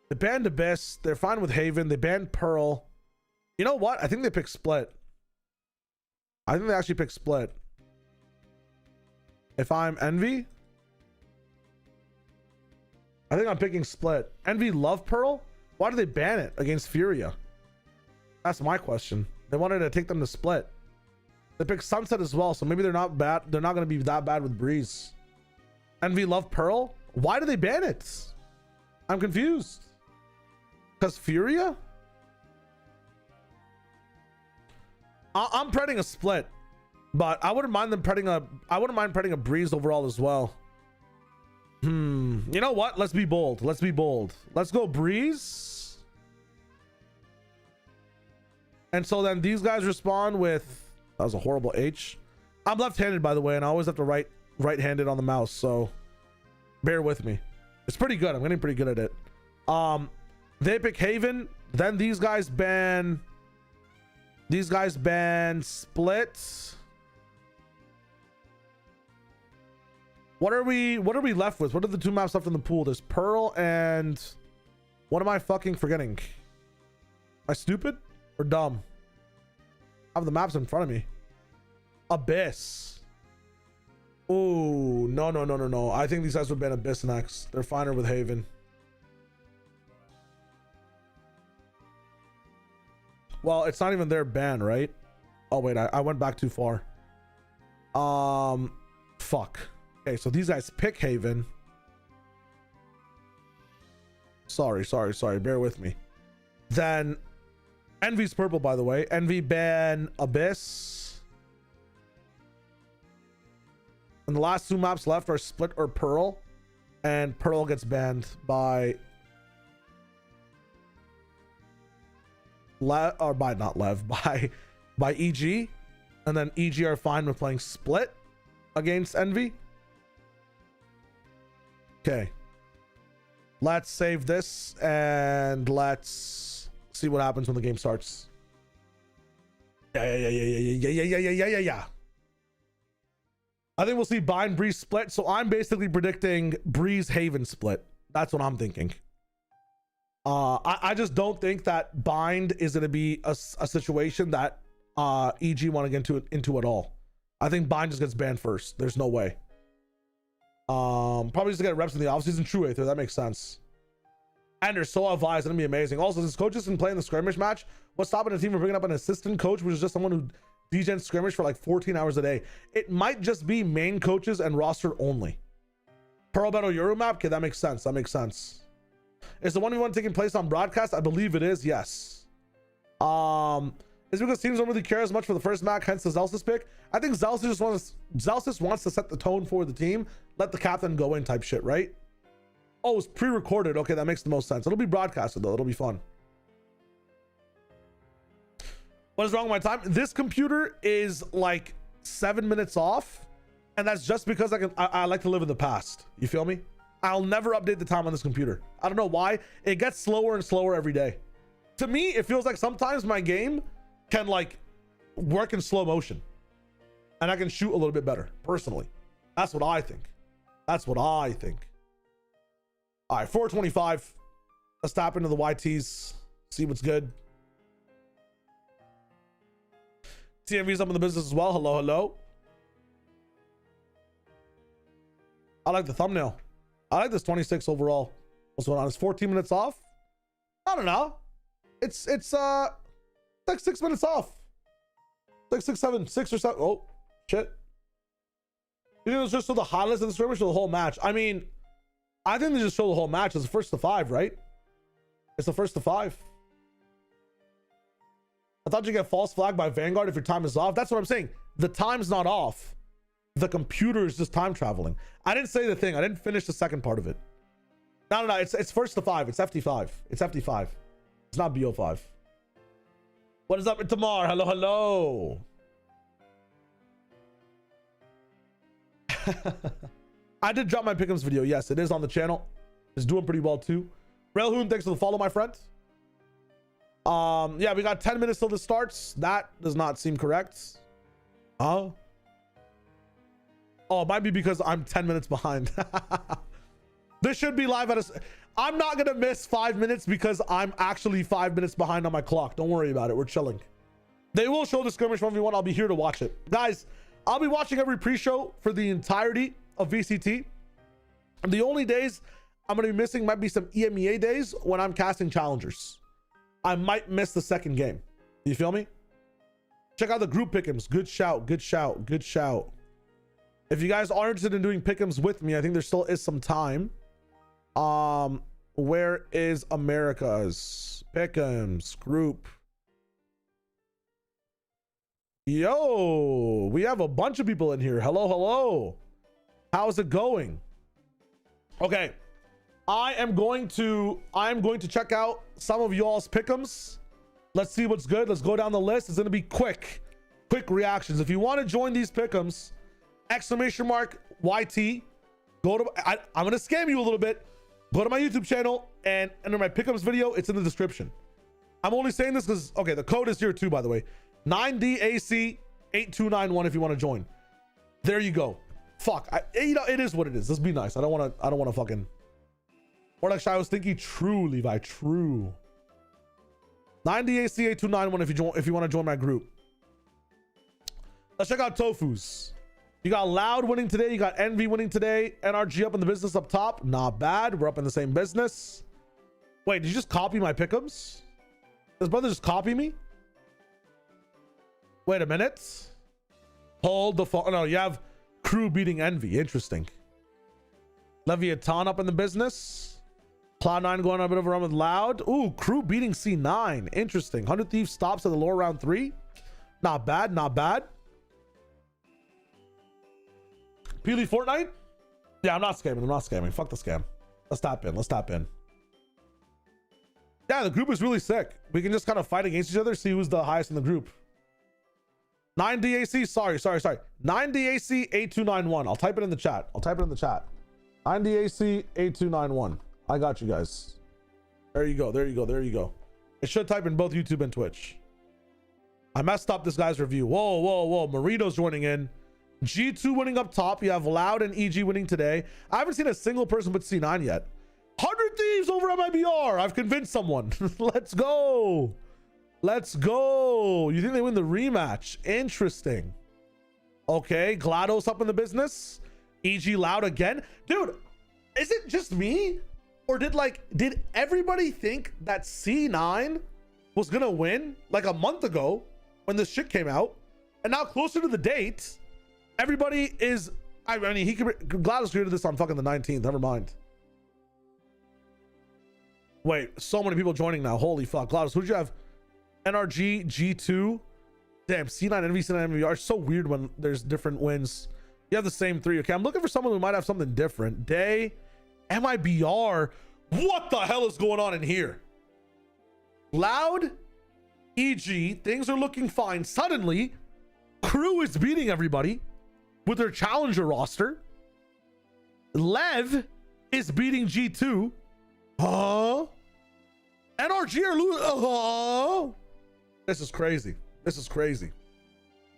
They banned Abyss. They're fine with Haven. They banned Pearl. You know what? I think they picked Split. I think they actually picked Split. If I'm Envy, I think I'm picking Split. Envy love Pearl? Why did they ban it against Furia? That's my question. They wanted to take them to Split. They picked Sunset as well, so maybe they're not bad. They're not going to be that bad with Breeze. Envy love Pearl? Why did they ban it? I'm confused. Because Furia? I'm pretting a Split, but I wouldn't mind them pretting a Breeze overall as well. You know what? Let's be bold. Let's be bold. Let's go Breeze. And so then these guys respond with, that was a horrible H. I'm left-handed, by the way, and I always have to right-handed on the mouse, so bear with me. It's pretty good. I'm getting pretty good at it. They pick Haven. Then these guys ban Split. What are we left with? What are the two maps left in the pool? There's Pearl and what am I fucking forgetting? Am I stupid or dumb? I have the maps in front of me. Abyss. Oh, no. I think these guys would ban Abyss next. They're finer with Haven. Well, it's not even their ban, right? Oh, wait, I went back too far. Fuck. Okay, so these guys pick Haven. Sorry. Bear with me. Then Envy's purple, by the way. Envy ban Abyss. And the last two maps left are Split or Pearl. And Pearl gets banned by by EG. And then EG are fine with playing Split against Envy. Okay. Let's save this and let's see what happens when the game starts. Yeah. I think we'll see Bind Breeze Split. So I'm basically predicting Breeze Haven Split. That's what I'm thinking. I just don't think that Bind is going to be a situation that EG want to get into at all. I think Bind just gets banned first. There's no way. Probably just to get reps in the offseason. True Aether, that makes sense. And they're so advised, gonna be amazing. Also, since coaches can play in the Skirmish match, what's stopping the team from bringing up an assistant coach, which is just someone who DJs Skirmish for like 14 hours a day? It might just be main coaches and roster only. Pearl Battle Euro map? Okay, that makes sense. Is the 1v1 taking place on broadcast? I believe it is, yes. It's because teams don't really care as much for the first match, hence the Zelsis pick. I think Zelsis wants to set the tone for the team, let the captain go in type shit, right? Oh, it's pre-recorded. Okay, that makes the most sense. It'll be broadcasted though. It'll be fun. What is wrong with my time? This computer is like 7 minutes off, and that's just because I like to live in the past. You feel me? I'll never update the time on this computer. I don't know why. It gets slower and slower every day. To me, it feels like sometimes my game can like work in slow motion and I can shoot a little bit better personally. That's what I think. All right, 425. Let's tap into the YTs, see what's good. TMV's up in the business as well. Hello. I like the thumbnail. I like this 26 overall. What's going on? It's 14 minutes off. I don't know. It's like 6 minutes off. Like 6 or 7. Oh shit. You think it was just show the highlights of the skirmish or the whole match? I mean, I think they just show the whole match. It's the first to 5, right? It's the first to 5. I thought you get false flag by Vanguard if your time is off. That's what I'm saying. The time's not off. The computer is just time traveling. I didn't say the thing. I didn't finish the second part of it. No. It's first to 5. It's FT5. It's FT5. It's not BO5. What is up with Tamar? Hello. I did drop my Pickems video. Yes, it is on the channel. It's doing pretty well too. Railhoon, thanks for the follow, my friend. Yeah, we got 10 minutes till this starts. That does not seem correct. Oh, Oh, it might be because I'm 10 minutes behind. This should be live at a... I'm not gonna miss 5 minutes because I'm actually 5 minutes behind on my clock. Don't worry about it. We're chilling. They will show the skirmish 1v1. I'll be here to watch it. Guys, I'll be watching every pre-show for the entirety of VCT. And the only days I'm going to be missing might be some EMEA days when I'm casting challengers. I might miss the second game. You feel me? Check out the group Pickems. Good shout. Good shout. Good shout. If you guys are interested in doing Pickems with me, I think there still is some time. Where is Americas? Pickems group. Yo, we have a bunch of people in here. Hello, hello. How's it going? Okay, I am going to check out some of y'all's Pickems. Let's see what's good. Let's go down the list. It's going to be quick reactions. If you want to join these Pickems, !YT, go to, I'm going to scam you a little bit. Go to my YouTube channel and under my Pickems video, it's in the description. I'm only saying this because, okay, the code is here too, by the way. 9DAC8291 if you want to join. There you go. Fuck, you know, it is what it is. Let's be nice. I don't want to fucking, or like I was thinking, true, Levi, true. 9DAC8291 if you want to join my group. Let's check out Tofu's. You got Loud winning today. You got Envy winning today. NRG up in the business up top. Not bad. We're up in the same business. Wait, did you just copy my Pickems? Does brother just copy me? Wait a minute. Hold the phone. No, you have Crew beating Envy. Interesting. Leviathan up in the business. Cloud9 going on a bit of a run with Loud. Ooh, Crew beating C9. Interesting. 100 Thieves stops at the lower round 3. Not bad. Not bad. Peely Fortnite? Yeah, I'm not scamming. I'm not scamming. Fuck the scam. Let's tap in. Let's tap in. Yeah, the group is really sick. We can just kind of fight against each other, see who's the highest in the group. 9DAC, sorry. 9DAC8291. I'll type it in the chat. 9DAC8291. I got you guys. There you go. It should type in both YouTube and Twitch. I messed up this guy's review. Whoa. Marito's joining in. G2 winning up top. You have Loud and EG winning today. I haven't seen a single person with C9 yet. 100 Thieves over at my BR. I've convinced someone. Let's go. You think they win the rematch? Interesting. Okay, GLaDOS up in the business. EG Loud again. Dude, is it just me? Or did everybody think that C9 was gonna win like a month ago when this shit came out? And now closer to the date, everybody is, I mean, GLaDOS created this on fucking the 19th. Never mind. Wait, so many people joining now. Holy fuck. GLaDOS, who'd you have? NRG, G2. Damn, C9, Envy, C9, MVR. It's so weird when there's different wins. You have the same 3. Okay, I'm looking for someone who might have something different. Day, MIBR. What the hell is going on in here? Loud, EG, things are looking fine. Suddenly, Crew is beating everybody with their challenger roster. Lev is beating G2. Huh? NRG are losing. This is crazy.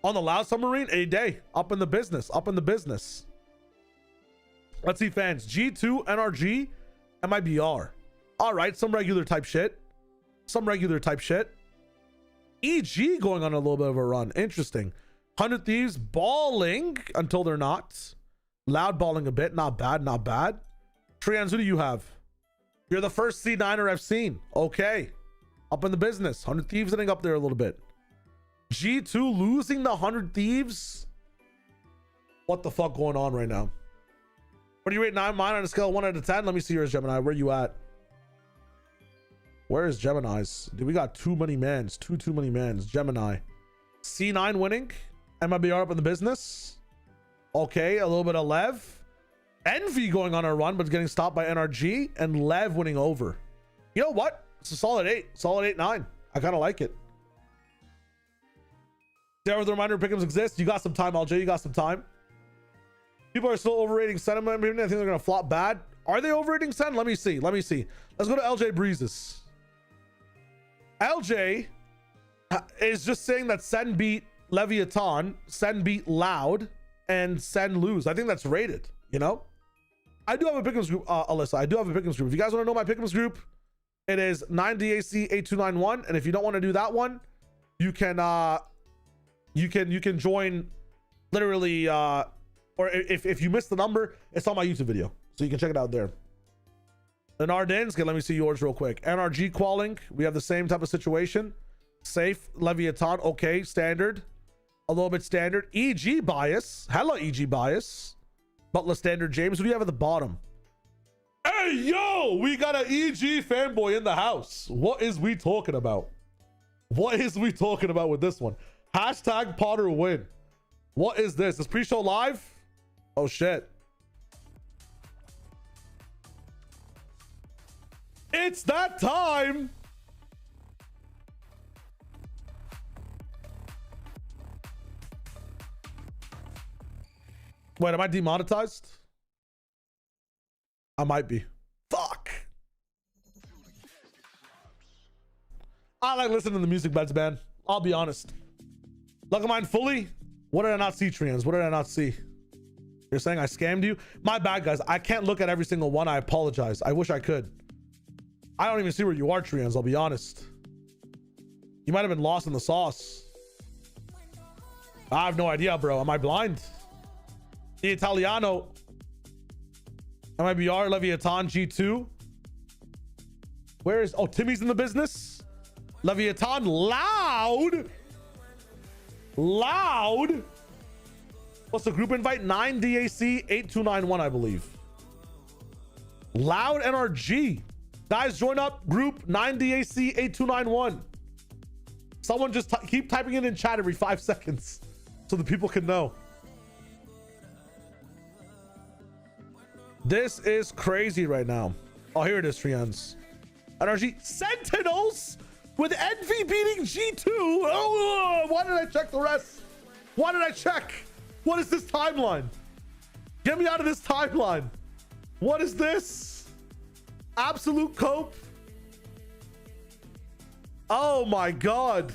On the Loud Submarine, a day up in the business. Let's see fans. G2, NRG, MIBR. All right, some regular type shit. EG going on a little bit of a run. Interesting. 100 Thieves balling until they're not. Loud balling a bit. Not bad. Trians, who do you have? You're the first C9er I've seen. Okay. Up in the business. 100 Thieves getting up there a little bit. G2 losing the 100 Thieves. What the fuck going on right now? What do you rate mine on a scale of 1 out of 10? Let me see yours, Gemini. Where you at? Where is Gemini's? Dude, we got too many mans. Too many mans. Gemini. C9 winning. MIBR up in the business. Okay, a little bit of Lev. Envy going on a run, but getting stopped by NRG. And Lev winning over. You know what? It's a solid 8. Solid 8-9. I kind of like it. There with the reminder Pickems exist. You got some time, LJ. You got some time. People are still overrating sentiment. I think they're going to flop bad. Are they overrating Sen? Let me see. Let's go to LJ Breezes. LJ is just saying that Sen beat Leviathan. Sen beat Loud. and send lose. I think that's rated, you know. I do have a Pickems group, Alyssa. I do have a Pickems group. If you guys want to know my Pickems group, it is 9DAC8291. And if you don't want to do that one, you can join literally, or if you missed the number, it's on my YouTube video, so you can check it out there. The Nardins, okay, let me see yours real quick. NRG qualing, we have the same type of situation. Safe, Leviathan, okay, standard, a little bit standard. EG bias, hello EG bias. Butler standard. James, what do you have at the bottom? Hey, yo, we got an EG fanboy in the house. What is we talking about? What is we talking about with this one? Hashtag Potter win. What is this? Is pre-show live? Oh, shit. It's that time. Wait, am I demonetized? I might be. Fuck. I like listening to the music beds, man. I'll be honest. Look at mine fully. What did I not see, Trians? What did I not see? You're saying I scammed you? My bad, guys. I can't look at every single one. I apologize. I wish I could. I don't even see where you are, Trians. I'll be honest. You might have been lost in the sauce. I have no idea, bro. Am I blind? The Italiano. MIBR, Leviathan, G2. Where is... Oh, Timmy's in the business. Leviathan, loud. Loud. What's the group invite? 9DAC8291, I believe. Loud NRG. Guys, join up group 9DAC8291. Someone just keep typing it in chat every 5 seconds so the people can know. This is crazy right now. Oh, here it is, friends. NRG Sentinels with Envy beating G2. Oh, why did I check the rest? Why did I check? What is this timeline? Get me out of this timeline. What is this? Absolute cope. Oh my God.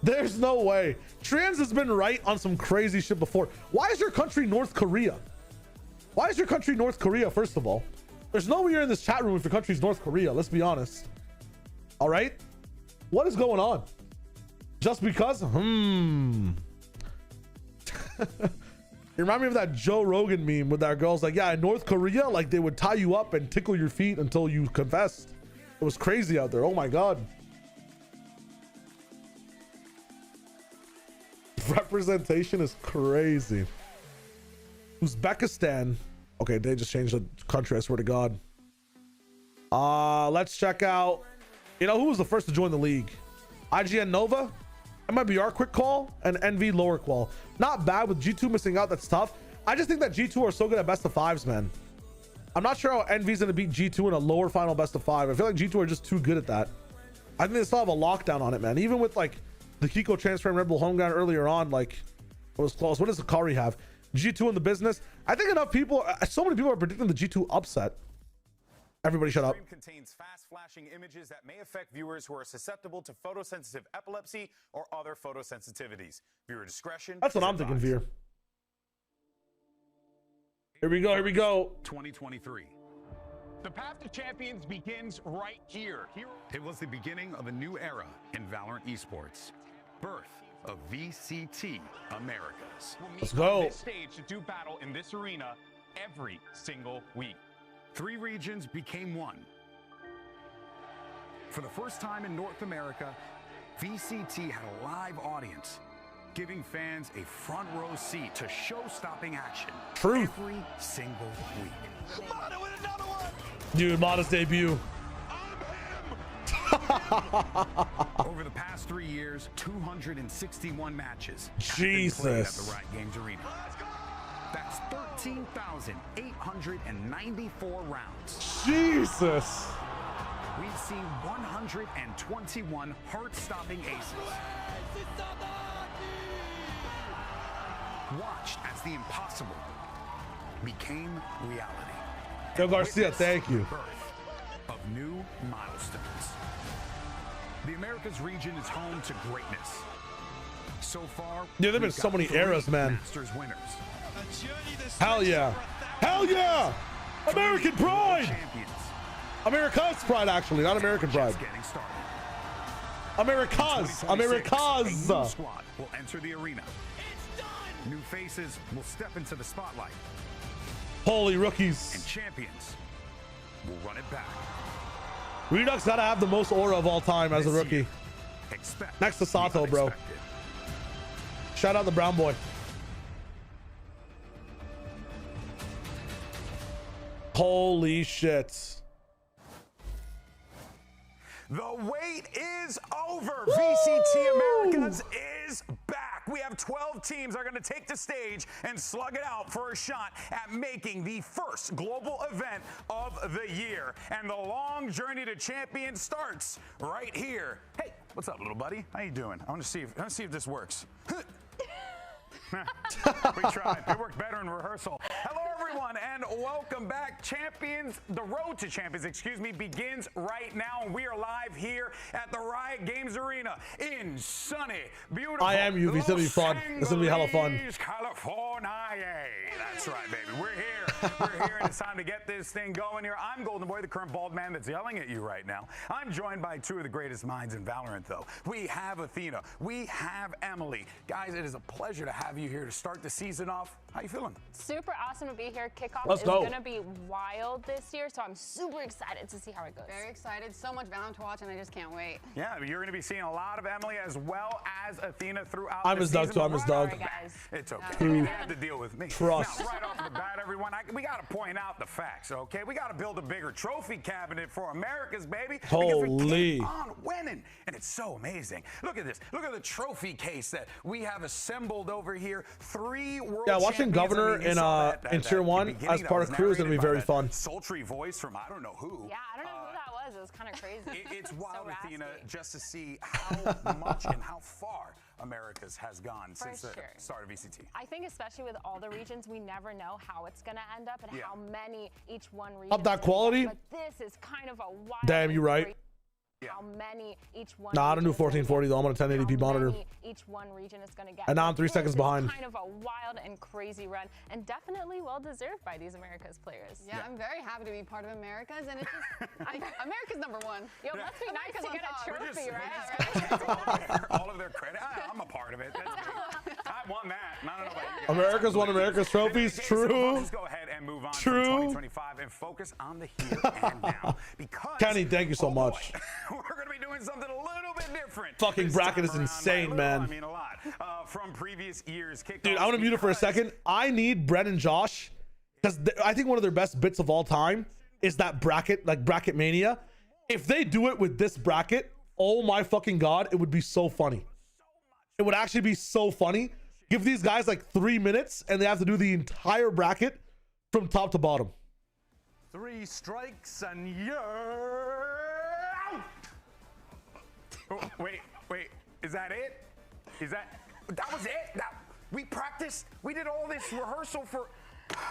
There's no way. Trans has been right on some crazy shit before. Why is your country North Korea? Why is your country North Korea, first of all? There's nowhere in this chat room if your country's North Korea. Let's be honest. All right? What is going on? Just because? You remind me of that Joe Rogan meme with that girl's like, yeah, in North Korea, like they would tie you up and tickle your feet until you confessed. It was crazy out there. Oh my God. Representation is crazy. Uzbekistan. Okay, they just changed the country, I swear to God. Let's check out, you know, who was the first to join the league? IGN Nova. It might be our quick call and NV lower qual. Not bad with G2 missing out. That's tough. I just think that G2 are so good at best of fives, man. I'm not sure how NV's gonna beat G2 in a lower final best of five. I feel like G2 are just too good at that. I think they still have a lockdown on it, man. Even with like the Kiko transfer and Red Bull home ground earlier on, like it was close. What does Akari have? G2 in the business. I think enough people, so many people are predicting the G2 upset. Everybody shut up. Contains fast flashing images that may affect viewers who are susceptible to photosensitive epilepsy or other photosensitivities. Viewer discretion. That's what I'm thinking, Veer. Here we go. Here we go. 2023. The path to champions begins right here. It was the beginning of a new era in Valorant esports. Birth of VCT Americas. Let's go. On this stage to do battle in this arena every single week. 3 regions became one. For the first time in North America, VCT had a live audience, giving fans a front row seat to show-stopping action. Truth. Every single week. Mata with another one. Dude, Mata's debut. Over the past 3 years, 261 matches. Jesus. At the Riot Games Arena. That's 13,894 rounds. Jesus. We've seen 121 heart-stopping aces. Watched as the impossible became reality. Yo, Garcia, thank you. Birth of new milestones. The Americas region is home to greatness. So far, yeah, there've been so many eras, man. Masters winners. Hell yeah. Hell yeah. American pride. Champions. America's pride, actually, not American pride. Just getting started. America's. 2026, America's. A new squad will enter the arena. New faces will step into the spotlight. Holy And rookies. champions will run it back. Redux gotta have the most aura of all time as a This rookie. year, expect Next to the Sato, bro. unexpected. Shout out the brown boy. Holy shit. The wait is over. VCT Americas is back. We have 12 teams that are going to take the stage and slug it out for a shot at making the first global event of the year. And the long journey to champion starts right here. Hey, what's up, little buddy? How you doing? I want to see if this works. We tried. It worked better in rehearsal. Hello, everyone, and welcome back. Champions, the road to champions, excuse me, begins right now. And we are live here at the Riot Games Arena in sunny, beautiful I am UV. It's gonna be fun. It's gonna be hella fun. California. That's right, baby. We're here. We're here, and it's time to get this thing going here. I'm Golden Boy, the current bald man that's yelling at you right now. I'm joined by two of the greatest minds in Valorant, though. We have Athena. We have Emily. Guys, it is a pleasure to have you here to start the season off. How you feeling? Super awesome to be here. Kickoff Let's is go. going to be wild this year, so I'm super excited to see how it goes. Very excited. So much Valorant to watch, and I just can't wait. Yeah, you're going to be seeing a lot of Emily as well as Athena throughout I'm the his dog, season. too. I'm his Right dog. off the bat, Guys. it's okay. You have to deal with me. Trust. Now, right off the bat, everyone, we got to point out the facts, okay? We got to build a bigger trophy cabinet for America's, baby. Because Holy. we keep on winning, and it's so amazing. Look at this. Look at the trophy case that we have assembled over here. 3 world Yeah, watching champions. Governor I mean, you in, saw in Tier 1 beginning as that part was of crew is gonna be narrated by very that fun. Sultry voice from I don't know who. Yeah, I don't know who that was. It was kind of crazy. It's So wild, raspy. Athena, just to see how much and how far America's has gone since the sure. start of VCT. I think especially with all the regions, we never know how it's going to end up and Yeah. how many each one region. Up that quality? But this is kind of a wild. Damn, you right. crazy How many each one. Nah, I don't do region is gonna 1440 though. I'm on a get, 1080p how monitor. many Each one region is going to get. And now I'm But 3 this seconds is behind. Kind of a wild and crazy run, and definitely well deserved by these Americas players. Yeah, I'm very happy to be part of Americas, and it's just, America's #1. Yo, must be nice America's to on get a top. trophy, We're right? just all of their credit. I'm a part of it. That's me. I won that. I don't know about you guys. America's won America's trophies. Okay, so True. let's go ahead and move on True. from 2025 and focus on the here and now. Because Kenny, thank you so oh boy, much. we're going to be doing something a little bit different. Fucking this bracket time is around. insane, By a little, man. I mean a lot. From previous years. Dude, I want to mute it for a second. I need Brett and Josh because I think one of their best bits of all time is that bracket, like bracket mania. If they do it with this bracket, oh my fucking god, it would be so funny. It would actually be so funny. Give these guys like 3 minutes and they have to do the entire bracket from top to bottom. 3 strikes and you're out. Oh, wait. Is that it? That was it? We practiced. We did all this rehearsal for.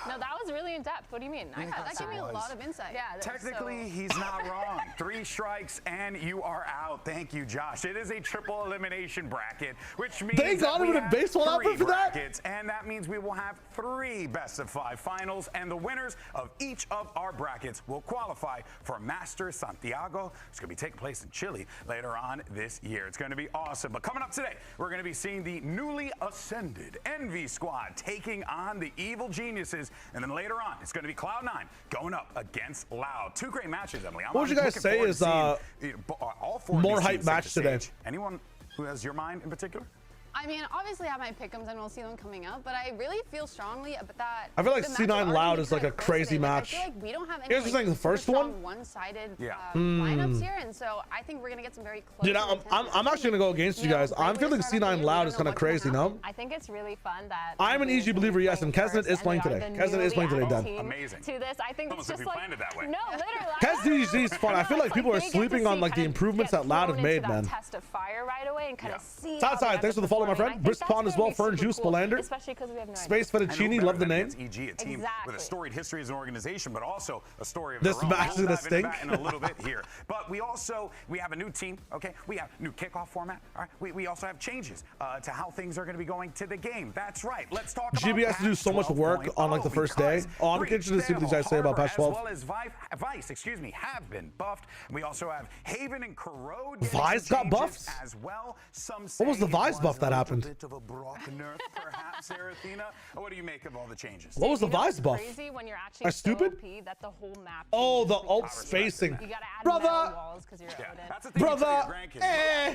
No, that was really in depth. What do you mean? Yeah, that gave me a lot of insight. Yeah, Technically, so- he's not wrong. 3 strikes and you are out. Thank you, Josh. It is a triple elimination bracket, which means They got that him we in a have baseball 3 outfit for that? brackets, and that means we will have 3 best-of-5 finals, and the winners of each of our brackets will qualify for Masters Santiago. It's going to be taking place in Chile later on this year. It's going to be awesome. But coming up today, we're going to be seeing the newly ascended Envy squad taking on the Evil Geniuses, and then later on, it's going to be Cloud9 going up against Loud. 2 great matches, Emily. What would you guys looking say forward to is, seeing, all 4 of more these hype teams take match the today? stage. Anyone who has your mind in particular? I mean, obviously I have my Pickems and we'll see them coming up, but I really feel strongly about that. I feel like the C9 matches are Loud gonna is be like kinda a close crazy today. Like, match. I feel like we don't have any Here's the thing, the super first strong one? one-sided Yeah. lineups here, and so I think we're gonna get some very close. Dude, and intense I'm actually gonna go against you guys. I'm feeling C9 Loud is kind of crazy, no? I think it's really fun that I'm an EG believer, yes, and Kesnet is playing today. Kesnet is playing today, Dan. Amazing. To this, I think Almost it's like just we like planned it that way. No, literally. Kes is fun. I feel like people are sleeping on like the improvements that Loud have made, man. Test of fire right away and kind of see. Outside, thanks for the follow. follow, my friend. Brisk Pond as well. Fern Juice, Belander. Especially because we have no Space idea. Fettuccine, love the name. EG, a team with a storied history as an organization, but also a story of This their own. match is We'll gonna dive into stink. that in a little bit here. But we have a new team, okay? We have new kickoff format, all right? We also have changes to how things are going to be going to the game. That's right. Let's talk about GB has to do so much work on like the first day. Oh, I'm interested to see what these guys say about patch 12. As well as Vice, have been buffed. We also have Haven and Corrode. Vice got buffed? As well. Some What was the say Vice it buff that a happened? bit of a Brock nerf, perhaps, Seraphina. What do you make of all the changes? What was the You know Vice what's buff? crazy when you're Am actually I stupid? so OP that the whole map Oh, the changes alt with you. spacing. You gotta add Brother. metal walls because you're Odin. That's the thing you tell Brother. your grandkids.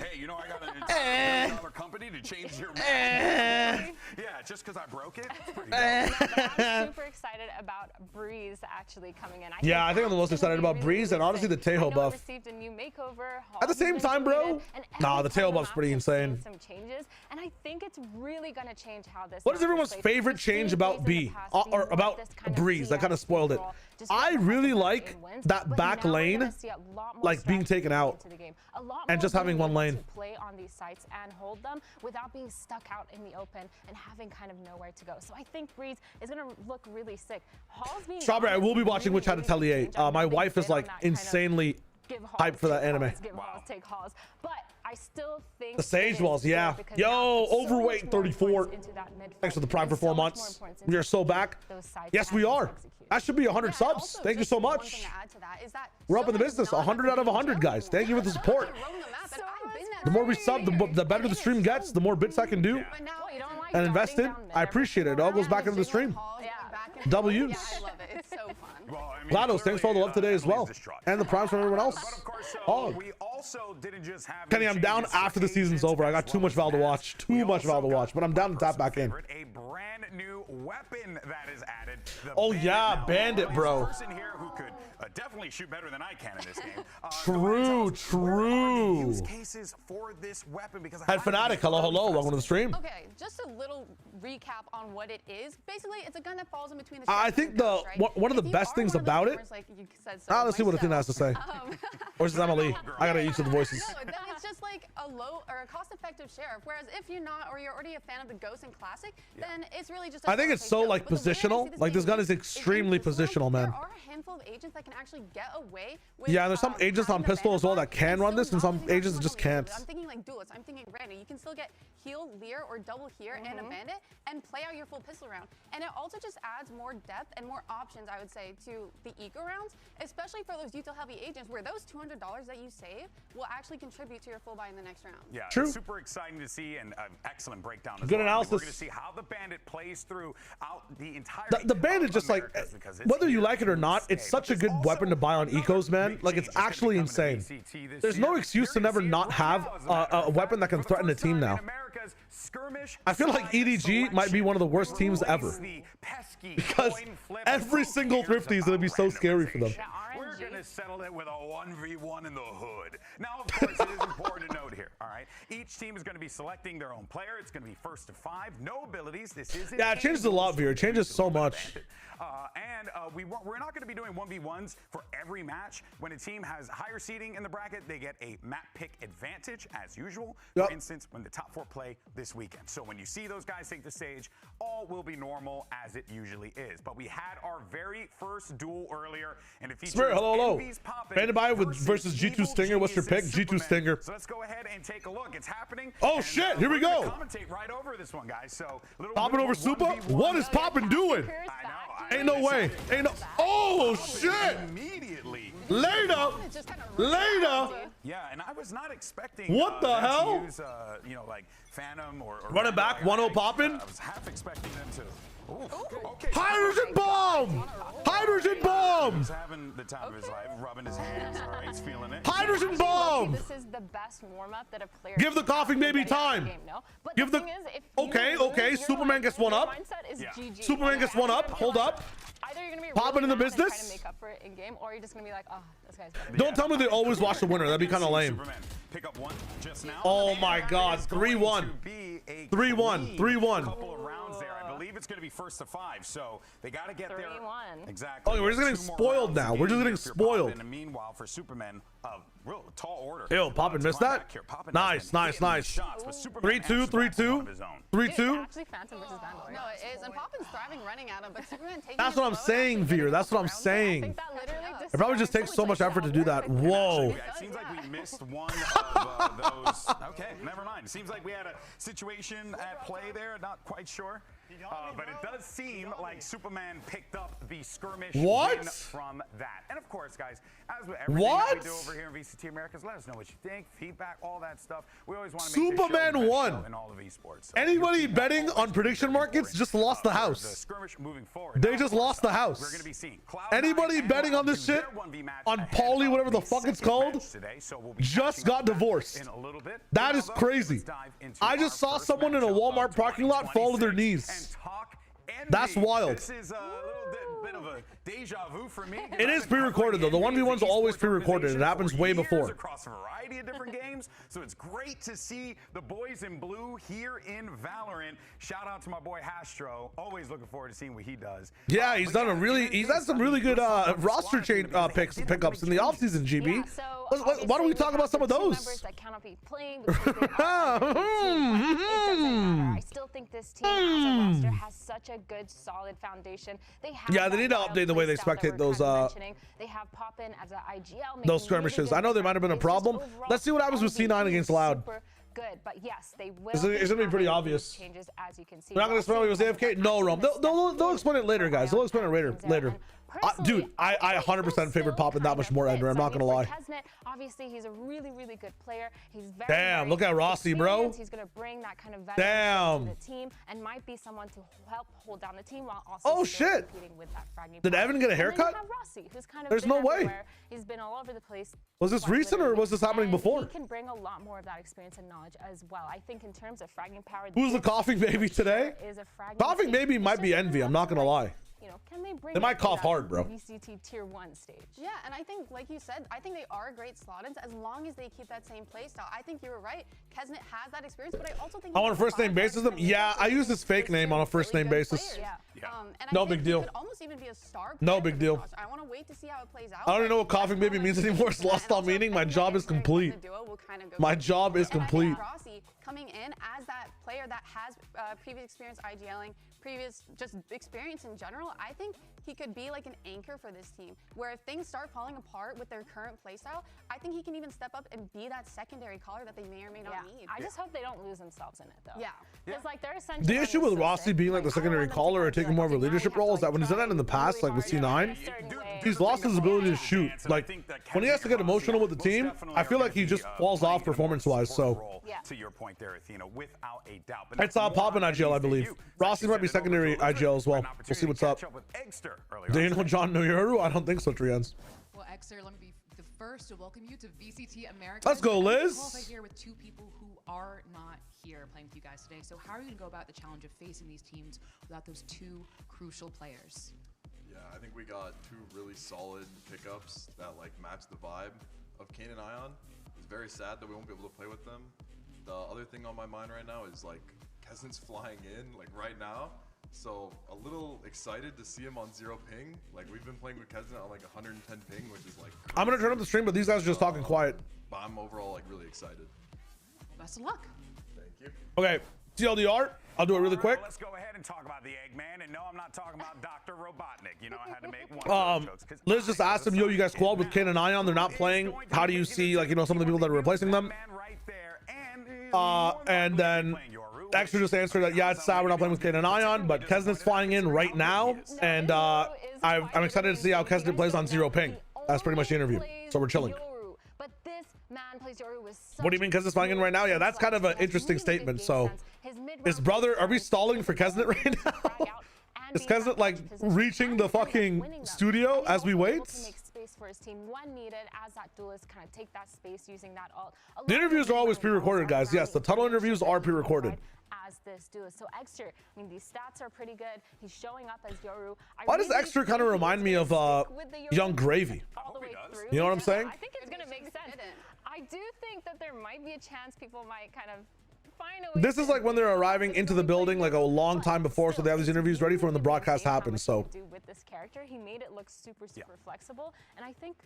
Hey, you know I got an entire $1 million company to change your map. Yeah, just because I broke it. It's pretty dope. I'm super excited about Breeze actually coming in. Yeah, I think I'm the most that's gonna excited be about Breeze and honestly the sick. Tejo I know it buff. received a new makeover. At the same time, bro, nah, the Tejo buff's pretty insane. Some changes, and I think it's really gonna change how this. What is map everyone's plays. favorite We've seen change about Breeze in B the past or be more about this kind of Breeze? That kind of DI spoiled it. control, just I really really hustle like and wins, that but back now we're lane, gonna see a lot more like being strategy taken out into the game. A lot and more just having being one able lane. to play on these sites and hold them without being stuck out in the open and having kind of nowhere to go. So I think Breeze is gonna look really sick. Hall's being Strawberry, I will be watching Witch Hat Atelier. My wife is like insanely hyped for that anime. Give Halls, take Halls. But I still think The Sage it is Walls, good yeah. because Yo, now there's so overweight much more 34. points into that midfield Thanks for the Prime and for 4 so much more months. points We are into so back. those sites Yes, and we those are. executions. That should be 100 Yeah, subs. also, Thank you just so one much. thing to add to that is that We're up in the Someone business. not 100 out of 100, guys. Thank you for the support. The more we sub, the better the stream gets, the more bits I can do But now You don't like and invest in. darting down mid I every appreciate it. It single all goes round? back into the stream. W's. Yeah, I love it. It's so fun. Well, I mean, GLaDOS, thanks for all the love today as Emily's well. distraught. And the primes from everyone else. But of course, Oh. we also didn't just have Kenny, I'm down changes after for the season's agents over. I got as too well much as Val to Mavs. watch. We Too much also Val to got watch. But I'm down to tap back in. a brand new weapon that is added. The Oh, Bandit yeah, now. Bandit, There's bro. a person here who could definitely shoot better than I can in this game. True, true. Use cases for this weapon because Had Fnatic. Hello, hello. Welcome to the stream. Okay, just a little recap on what it is. Basically, it's a gun that falls in between the I strikes think and the the ghost, right? one of the If you best are things one of those about it. gamers, like you said so, Let's see what Athena has to say. Or is it Emily? I gotta use the voices. No, then it's just like a low or a cost-effective sheriff. Whereas if you're not, or you're already a fan of the Ghost and Classic, then it's really just. I think it's so like positional. Like this gun is extremely positional, man. There are a handful of agents that can actually get away with. Yeah, there's some agents on having a pistol as well that bandit can buff run this, and still some not being agents just level can't. I'm thinking like duelists. I'm thinking Randy. You can still get heal, leer, or double here and a bandit, and play out your full pistol round. And it also just adds more depth and more options, I would say, to the eco rounds, especially for those util-heavy agents, where those $200 that you save will actually contribute to your full buy in the next round. Yeah, True. It's super exciting to see and excellent breakdown. As Good well. analysis. We're going to see how the Bandit plays throughout the entire. The Bandit just like, whether you like it or not, it's such a good weapon to buy on ecos, man. Like it's actually insane. There's no excuse to never not have a weapon that can threaten a team now. I feel like EDG might be one of the worst teams ever. Because every single thrifty is going to be so scary for them. We're going to settle it with a 1v1 in the hood. Now, of course, it is important to note here, all right? Each team is going to be selecting their own player. It's going to be first to 5, no abilities. This is Yeah, it changes a lot, Veer. It changes so much. We're not going to be doing 1v1s for every match. When a team has higher seeding in the bracket, they get a map pick advantage, as usual. Yep. For instance, when the top 4 play this weekend. So when you see those guys take the stage, all will be normal as it usually is. But we had our very first duel earlier, and it featured Spirit, hello. Envy's Poppin' Bandit Buy versus G2 Evil Stinger. What's your pick? Genius G2 Superman. Stinger. So let's go ahead and take a look. It's happening. Oh, and, shit, here we we're gonna go. Commentate right over this one, guys. So Poppin' over Super? What is Poppin' doing? Ain't no way. Ain't no. Oh, shit. Immediately. Later. Later. Yeah, and I was not expecting. What the them to hell? Use, like Phantom or Running back, 1-0 Poppin'. I was half expecting them to. Okay. Hydrogen bomb! Hydrogen bomb! He's having the time of his life, rubbing his hands. All right, he's feeling it. Hydrogen bomb! This is the best warm-up that a player. Give the coughing baby time. Give the. Okay. Superman gets one up. Superman gets one up. Hold up. Either you're gonna be Popping in the really mad and try business. to make up for it in game, or you're just gonna be like, oh, this guy's better. Don't tell me they always watch the winner. That'd be kind of lame. Superman pick up one just now. Oh my God, 3-1. 3-1. 3-1. Couple of rounds there. I believe believe it's going to be first to 5, so they got to get there. 3-1. Exactly. Oh, we're just getting spoiled now. We're just getting spoiled. And meanwhile, for Superman, real tall order. Ew, Poppin missed that. Nice, nice, nice. 3-2, 3-2, 3-2. Actually, Phantom versus Vandal. No, it is. And Poppin's thriving running at him, but Superman taking That's it what I'm slow and saying, actually Veer. That's what I'm I saying. think that literally It probably just takes so much effort to do that. Whoa. Yeah, it seems like we missed one of those. Okay, never mind. It seems like we had a situation at play there. Not quite sure. But it does seem like Superman picked up the skirmish win from that. And of course, guys, as with everything that we do over here in VCT Americas, let us know what you think, feedback, all that stuff. We always want to make Superman won. in all of esports. So anybody betting on prediction markets just lost the house. The skirmish moving forward. They just lost the house. We're going to be seeing anybody betting on this shit on Pauly, whatever the fuck it's called, just got divorced. In a little bit. That is crazy. I just saw someone in a Walmart parking lot fall to their knees. That's wild. This is a little bit of a deja vu for me. It is pre-recorded though. The 1v1's always pre-recorded. It happens way before. Across a variety of different games, so it's great to see the boys in blue here in Valorant. Shout out to my boy Hastro. Always looking forward to seeing what he does. Yeah, he's done a really. He's had some really good roster chain pickups in the offseason. GB. Yeah, so why don't we talk about some of those? That cannot be playing because they are on the team, but it doesn't matter. I still think this team as a roster has such a good, solid foundation. They have they need to update the way they spectate those they have Poppin as an IGL. Those skirmishes. I know they might have been a problem. Let's see what happens with C9 against Loud. Good, but yes, they will. It's gonna be pretty obvious. Changes, as you can see. We're not gonna explain why he was AFK. No, Rome. They'll explain it later, guys. They'll explain it later. Dude, I 100% favored Poppin that much more, Edgar. I'm not gonna lie. Obviously, he's a really, really good player. He's very, damn, look at Rossi, bro. He's gonna bring that kind of damn to the team and might be someone to help hold down the team while also competing with that fragging. Did Evan get a haircut? Rossi, who's kind of there's no way. He's been all over the place. Was this recent or was this happening before? He can bring a lot more of that experience and knowledge as well. I think in terms of fragging power. Who's the coughing baby today? Coughing baby might be Envy. I'm not gonna lie. You know, can they bring? They might cough hard, bro. VCT tier 1 stage. Yeah, and I think, like you said, I think they are great slot-ins as long as they keep that same play style. I think you were right. Kesnet has that experience, but I also think. I want a first name basis them. Yeah, I use his fake name on a first name basis. Yeah. And no I big deal. Could almost even be a star. No big deal. I want to wait to see how it plays out. I don't even know what coughing baby means anymore. It's lost all meaning. My job is complete. My job is complete. Rossi coming in as that player that has previous experience IGLing, previous just experience in general, I think he could be like an anchor for this team, where if things start falling apart with their current playstyle, I think he can even step up and be that secondary caller that they may or may not need. I just hope they don't lose themselves in it, though. Yeah. Because like they're essentially. The issue with Rossi being like the secondary caller or taking more of a leadership role is that when he's done that in the past, like with C9, he's lost his ability to shoot. Like when he has to get emotional with the team, I feel like he just falls off performance-wise. So. To your point there, Athena, without a doubt. It's Poppin IGL, I believe. Rossi might be secondary IGL as well. We'll see what's up. Do you know John Noyoru? I don't think so, Trians. Well, Exter, let me be the first to welcome you to VCT Americas. Let's go, Liz. I'm here with two people who are not here playing with you guys today. So how are you going to go about the challenge of facing these teams without those two crucial players? Yeah, I think we got two really solid pickups that like match the vibe of Kane and Ion. It's very sad that we won't be able to play with them. The other thing on my mind right now is like Kesnet's flying in like right now. So a little excited to see him on 0 ping. Like we've been playing with Kesnet on like 110 ping, which is like crazy. I'm gonna turn up the stream, but these guys are just talking quiet. But I'm overall like really excited. Best of luck. Thank you. Okay, TLDR. I'll do it really quick. Let's go ahead and talk about the Eggman. And no, I'm not talking about Dr. Robotnik. You know, I had to make one. Liz just asked him, yo, you guys squad with Kane and Ion. They're not playing. How do you see, like, you know, some of the people that are replacing them? And then Extra just answered that, yeah, it's sad we're not playing with Kane and Ion, but Kesnet's flying in right now. And I'm excited to see how Kesnet plays on 0 ping. That's pretty much the interview. So we're chilling. What do you mean Kesnet's flying in right now? Yeah, that's kind of an interesting statement. So his brother, are we stalling for Kesnet right now? Is Kesnet like reaching the fucking studio as we wait? For his team, one needed as that duelist kind of take that space using that ult. The interviews are always pre-recorded, guys. Yes, the tunnel interviews are pre-recorded. As this duelist, so Extra, I mean, these stats are pretty good. He's showing up as Yoru. Why does Extra kind of remind me of Young Gravy? You know what I'm saying? I think it's gonna make sense. I do think that there might be a chance people might kind of find a way This is to like when they're arriving into the building like a long time before, so they have these interviews ready for when the broadcast happens. So do with this character, he made it look super flexible, and I think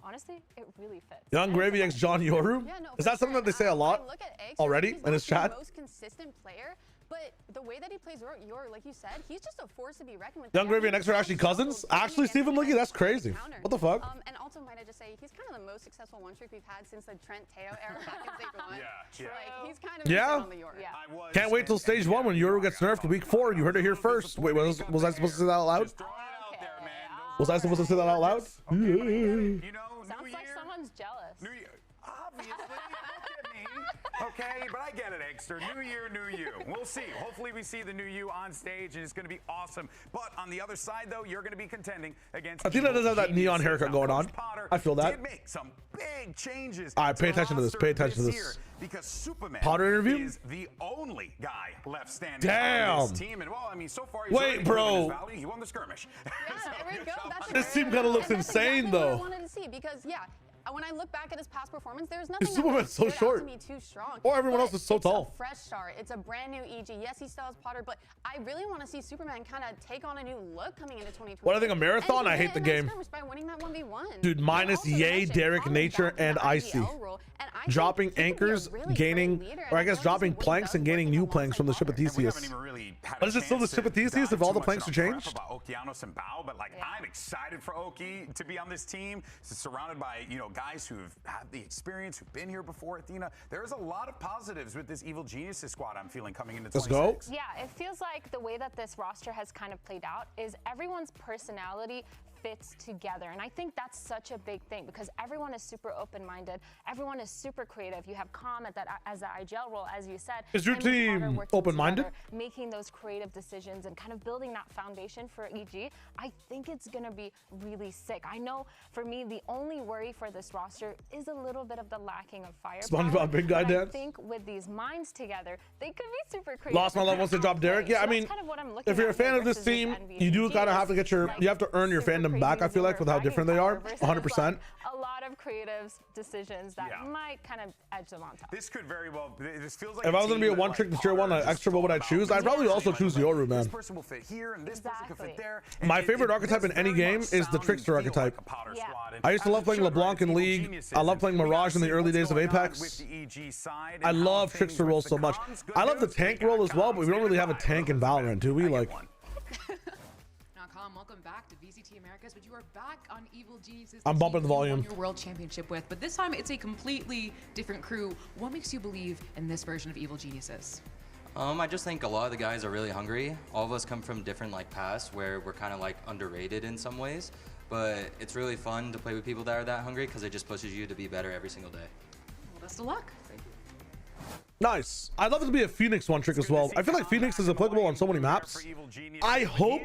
honestly it really fits. Young Gravy X John Yoru. Yeah, no, Is for that something sure. that they say a lot I look at Eggs, already he's in his not chat? the most consistent player, but the way that he plays Yor, like you said, he's just a force to be reckoned with. Young Gravy and X are actually cousins? Actually, Stephen Licky, that's crazy. What the fuck? And also, might I just say, he's kind of the most successful one trick we've had since the Trent Teo era back in Stage 1. Yeah. Like, he's kind of Yeah. on the Yor. Yeah. Can't wait till stage 1 when Yoru gets nerfed week 4. You heard it here first. Wait, was I supposed to say that out loud? Just throwing it out there, man. Was I supposed to say that out loud? Okay, you know, Sounds New like Year. someone's jealous. New Year. Obviously, look at me. Okay, but I get it, Eggster. New year, new you. We'll see. Hopefully, we see the new you on stage, and it's going to be awesome. But on the other side, though, you're going to be contending against. I think that does have that neon haircut going on. I feel that. Did make some big changes. All right, pay to the attention to this. roster Pay attention to this. year because Superman Potter interview? is the only guy left standing Damn. on this team. And well, I mean, so far, he's Wait, already bro. proven his value. He won the skirmish. Yeah, there we go. That's This great. team kinda looks And that's insane, exactly what though. I wanted to see because, yeah, when I look back at his past performance, there's nothing Superman's so that stood out short. to me too strong. Or everyone But else is so it's tall. a fresh start. It's a brand new EG. Yes, he still has Potter, but I really want to see Superman kind of take on a new look coming into 2020. What, I think a marathon? I hate the game. By winning that 1v1. Dude, minus Ye, Derek, Nature, and Icy. Dropping anchors, gaining, or I guess dropping planks and gaining new planks from the ship of Theseus. But is it still the ship of Theseus if all the planks are changed? About Okeanos and Bao, but like I'm excited for Oki to be on this team, surrounded by guys who've had the experience, who've been here before. Athena, there's a lot of positives with this Evil Geniuses squad. I'm feeling coming into 26. Let's go. Yeah, it feels like the way that this roster has kind of played out is everyone's personality fits together. And I think that's such a big thing because everyone is super open-minded. Everyone is super creative. You have Calm as the IGL role, as you said. Is your and with Potter team working open-minded? together, making those creative decisions and kind of building that foundation for EG. I think it's going to be really sick. I know for me, the only worry for this roster is a little bit of the lacking of firepower. SpongeBob Big Guy but I Dance? think with these minds together, they could be super creative. Lost my love once they drop Derek. Yeah, I mean, if you're a fan of this team, you do kind of have to get you have to earn your fandom back, I feel like, with how different they are. 100%. A lot of creative decisions that might kind of edge them on top. This could very well. This feels like If I was gonna be a one trick to tier 1 extra, what would I choose? I'd probably also choose Yoru, man. This person will fit here, and this person could fit there. My favorite archetype in any game is the Trickster archetype. I used to love playing LeBlanc in League. I love playing Mirage in the early days of Apex. I love Trickster roles so much. I love the tank role as well, but we don't really have a tank in Valorant, do we? Like, Now, Colin, welcome back to VCT Americas, but you are back on Evil Geniuses. I'm bumping the team you volume. won your world championship with, but this time it's a completely different crew. What makes you believe in this version of Evil Geniuses? I just think a lot of the guys are really hungry. All of us come from different pasts where we're kind of underrated in some ways, but it's really fun to play with people that are that hungry because it just pushes you to be better every single day. Well, best of luck. Thank you. nice. I'd love it to be a Phoenix one trick as well. I feel like Phoenix is applicable on so many maps. I hope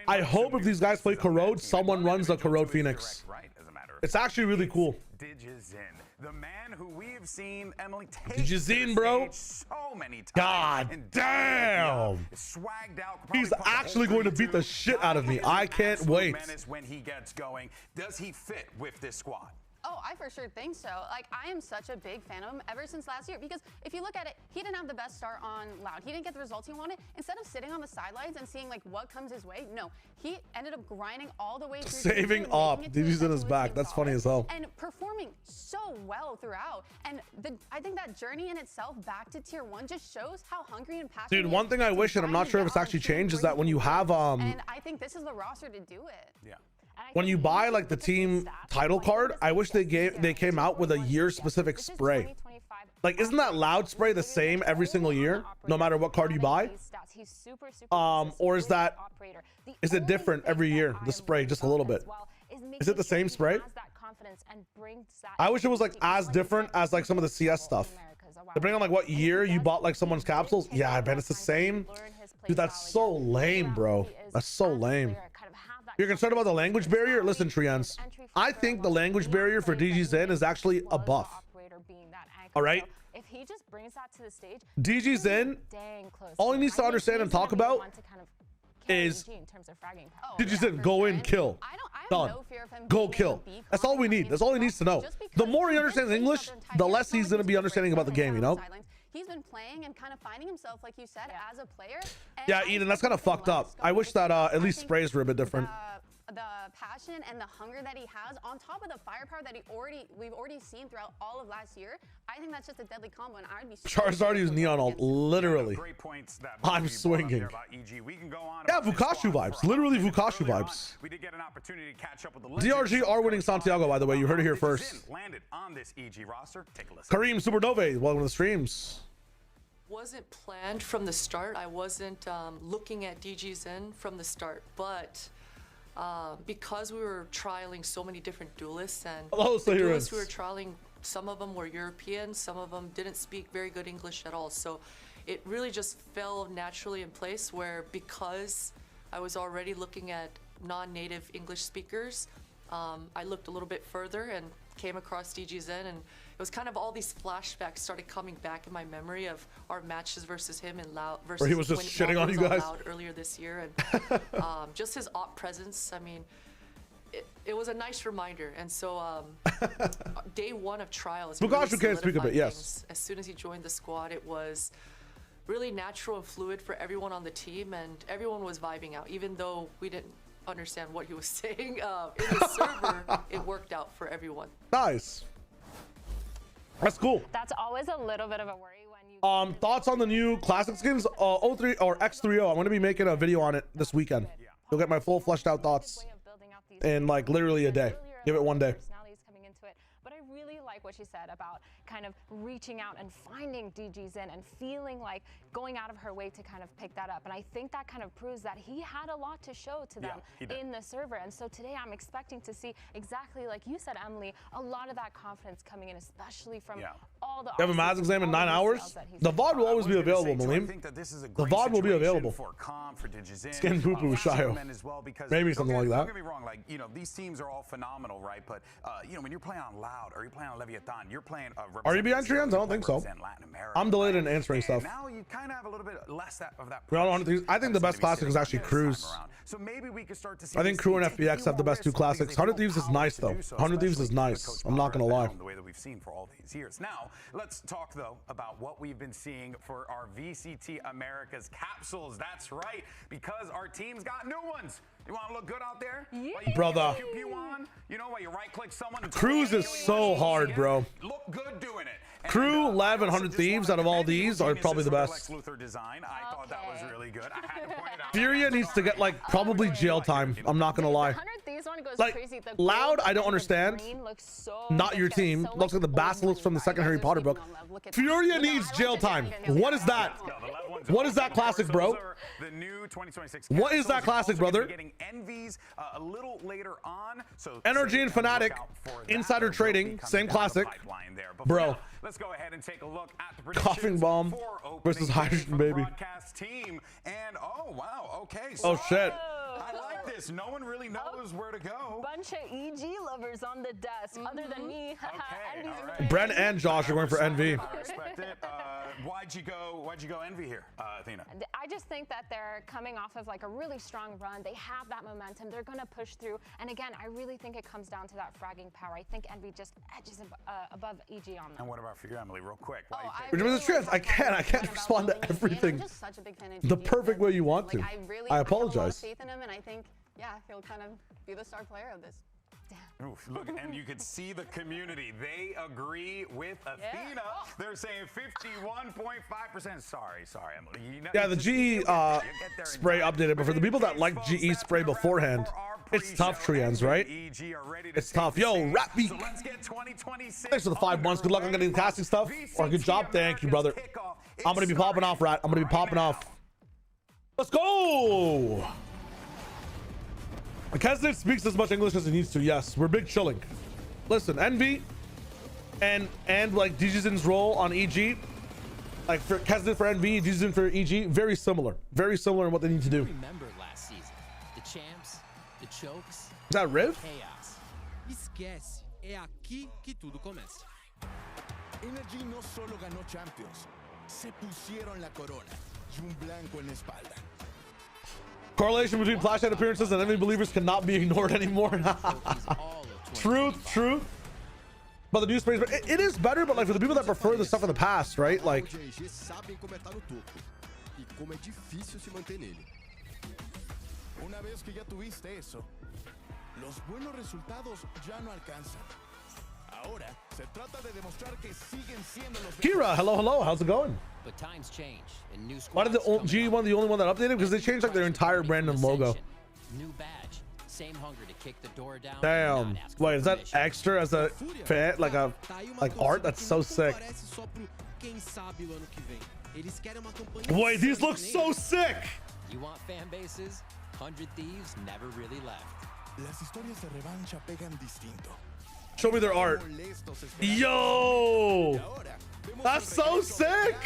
if these guys play Corrode, someone runs the Corrode Phoenix. It's actually really cool. The man who we've seen Emily take Digizine, bro. so many times. God damn. Swagged out. He's actually going to beat the shit out of me. I can't wait. When he gets going, does he fit with this squad? Oh, I for sure think so. I am such a big fan of him ever since last year because if you look at it, he didn't have the best start on Loud. He didn't get the results he wanted. Instead of sitting on the sidelines and seeing what comes his way, no, he ended up grinding all the way through. Saving up. DG's in his back. That's funny as hell. And performing so well throughout. And I think that journey in itself back to tier 1 just shows how hungry and passionate. Dude, one thing I wish, and I'm not sure if it's actually changed, is that when you have and I think this is the roster to do it. Yeah. when you buy the team title card, I wish they came out with a year specific spray. Isn't that Loud spray the same every single year, no matter what card you buy? Or is it different every year, the spray, just a little bit? Is it the same spray? I wish it was as different as some of the CS stuff. Depending on what year you bought someone's capsules. Yeah, I bet it's the same. Dude, that's so lame, bro. That's so lame. You're concerned about the language barrier? Listen, Trians, I think the language barrier for DG Zen is actually a buff. All right? If he just brings that to the stage, DG Zen, all he needs to understand and talk about is DG Zen, go in, kill. Done. Go kill. That's all we need. That's all he needs to know. The more he understands English, the less he's going to be understanding about the game, you know? he's been playing and kind of finding himself, like you said, as a player. And Yeah, Eden, that's kind of fucked up. I wish that at least sprays were a bit different. The passion and the hunger that he has, on top of the firepower that we've already seen throughout all of last year, I think that's just a deadly combo. And I'd be Charizard used Neon all literally. Great points that I'm swinging. We can go on Yeah, Vukashu vibes. Literally Vukashu vibes. We did get an opportunity to catch up with the DRG are winning Santiago, by the way. You heard it here first. Landed on this EG roster. Take a listen. Kareem Supernove, welcome to the streams. Wasn't planned from the start. I wasn't looking at DG's in from the start, but because we were trialing so many different duelists and the duelists we were trialing, some of them were European, some of them didn't speak very good English at all. So it really just fell naturally in place where, because I was already looking at non-native English speakers, I looked a little bit further and came across DG Zen, and it was kind of all these flashbacks started coming back in my memory of our matches versus him and Loud versus where he was just shitting on you guys earlier this year, and just his op presence. I mean, it was a nice reminder. And so day one of trials, Vukashu can't speak a bit, yes. As soon as he joined the squad, it was really natural and fluid for everyone on the team, and everyone was vibing out, even though we didn't understand what he was saying. In the server, it worked out for everyone. Nice. That's cool. That's always a little bit of a worry when you thoughts on the new classic skins, 03 or X30. I'm going to be making a video on it this weekend. You'll get my full fleshed out thoughts in like literally a day. Give it one day. But I really like what she said about kind of reaching out and finding DG's in and feeling like going out of her way to kind of pick that up. And I think that kind of proves that he had a lot to show to them in the server. And so today I'm expecting to see exactly like you said, Emily, a lot of that confidence coming in, especially from all the. You have a maths exam in 9 hours? The VOD will always be available, Malim. The VOD will be available. Skin poo poo, Shio. Maybe something like that. Don't get me wrong, like, you know, these teams are all phenomenal, right? But, you know, when you're playing on Loud or you're playing on Leviathan, you're playing Are you behind Trians? I don't think so. I'm delayed in answering stuff. Now you kind of have a little bit less of that. I think the best classic is actually Cruise. So maybe we could start to see. I think Crew and FBX have the best two classics. 100 Thieves is nice though. 100 Thieves is nice. I'm not gonna lie. The way that we've seen for all these years. Now let's talk though about what we've been seeing for our VCT Americas capsules. That's right, because our team's got new ones. You want to look good out there? Yeah. Brother. You know, while you right-click someone. Cruise is so hard, bro. Look good doing it. Crew, Lev, and 100 Thieves out of all these are probably the best. Design. I thought that was really good. I had to point it out. Furia needs to get like probably jail time. I'm not gonna lie. Like Loud, I don't understand. Not your team. Looks like the basilisk from the second Harry Potter book. Furia needs jail time. What is that? What is that classic, bro? The new 2026. What is that classic, brother? Getting envies a little later on. So Energy and Fnatic, Insider Trading, same classic, bro. Let's go ahead and take a look at the Coughing Bomb versus Hydrogen Baby. Team. And oh wow, okay. So, oh shit. I like this. No one really knows where to go. Bunch of EG lovers on the desk, other than me. Okay, all right. Bren and Josh are going for Envy. I respect it. Why'd you go Envy here, Athena? I just think that they're coming off of like a really strong run. They have that momentum. They're going to push through. And again, I really think it comes down to that fragging power. I think Envy just edges above EG on them. And what about for you, Emily, real quick? I can't respond to everything the perfect way you want to. I apologize. Faith in him, and I think, yeah, he'll kind of be the star player of this. Oof, look, and you can see the community. They agree with Athena. They're saying 51.5%. Sorry, Emily. Yeah, the GE spray updated, but for the people that like GE spray beforehand, it's tough, Trians, right? It's tough. Yo, Rappy. Thanks for the 5 months. Good luck on getting the casting stuff. Or good job. Thank you, brother. I'm going to be popping off, Rat. I'm going to be popping off. Let's go. Kesnet speaks as much English as he needs to. Yes, we're big chilling. Listen, Envy and like DGZin's role on EG, like for Kesnet for Envy, DGZin for EG, very similar in what they need to do. Remember last season, the champs, the chokes. Is that Riv? Chaos. Esquece, é aqui que tudo começa. Energy no solo ganó Champions, se pusieron la corona y un blanco en la espalda. Correlation between flashlight appearances and enemy believers cannot be ignored anymore. Truth. But the new space, it is better, but like for the people that prefer the stuff in the past, right? Like, Una vez que ya tuviste eso, los buenos resultados ya no alcanzan. Ahora se trata de demostrar que siguen siendo los Kira, hello, how's it going? But times change and new Why did the G1 the only one that updated? Because they changed like their entire brand and logo. New badge, same hunger to kick the door down. Damn. Wait, is that extra as a fan, like art? That's so sick. Wait, these look so sick. You want fan bases? 100 Thieves never really left. Las historias de revancha pegan distinto. Show me their art. Yo, that's so sick.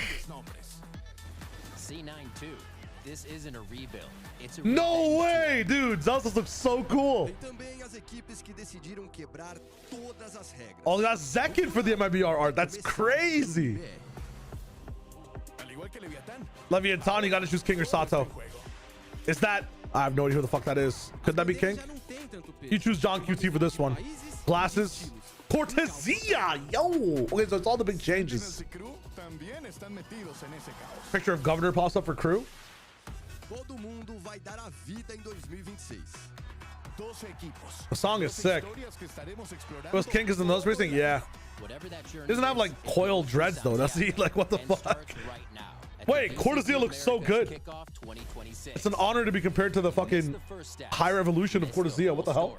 C92. This isn't a rebuild. It's a no way, dude. Zelda looks so cool. Oh, they got Zekin for the MIBR art. That's crazy. Leviathan, you gotta choose King or Sato. Is that? I have no idea who the fuck that is. Could that be King? You choose John QT for this one. Glasses. Cortesia. Yo. Okay, so it's all the big changes. Picture of Governor pops up for crew. The song is sick. Was King is in those racing? Yeah. He doesn't have like coil dreads though, does he? Like what the fuck? Wait, Cortesia looks so good. It's an honor to be compared to the fucking high revolution of Cortesia. What the hell?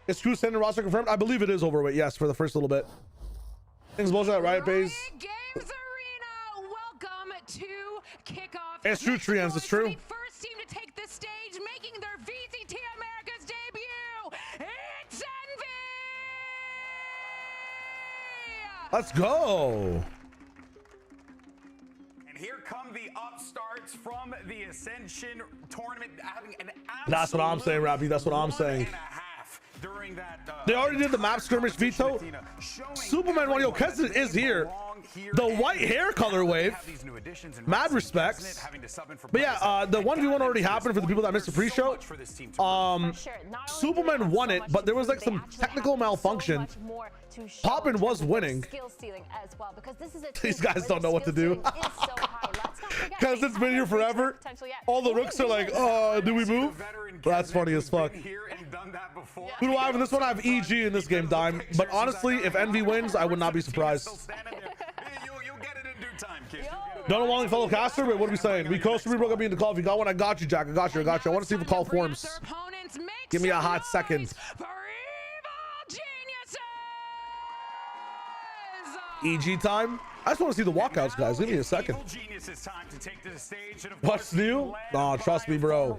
Is True Standard roster confirmed? I believe it is overweight. Yes, for the first little bit. Things bullshit at Riot Pays. Games Arena, welcome to kickoff. It's true, Trians. It's true. First team to take the stage, making their VCT Americas debut. It's Envy. Let's go. Here come the upstarts from the Ascension tournament, having an That's what I'm saying, Rappy. That's what I'm saying. during that. They already did the map skirmish veto. Superman 1, yo, Keston is here. The white hair color wave. Mad respects. But yeah, the 1v1 already happened for the people that missed the pre-show. Superman won it, but there was like some technical malfunction. Poppin was winning. These guys don't know what to do. Because it's been here forever. All the rooks are like, oh, do we move? That's funny as fuck. Who do I have in this one? I have EG in this game, Dime. But honestly, if Envy wins, I would not be surprised. Don't know Walling fellow caster, but what are we saying? We coast, we broke up being the call. If you got one, I got you, Jack. I got you. I want to see if the call forms. Give me a hot second. EG time. I just want to see the walkouts, guys. Give me a second. What's new? Oh, trust me, bro.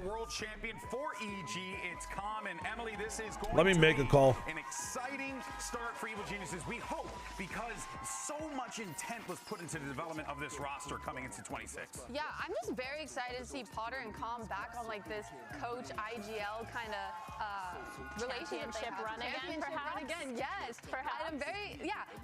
Let me make a call. An exciting start for Evil Geniuses, we hope, because so much intent was put into the development of this roster coming into 26. Yeah, I'm just very excited to see Potter and Calm back on like this coach IGL kind of relationship run again, perhaps. Yes, perhaps. I'm very,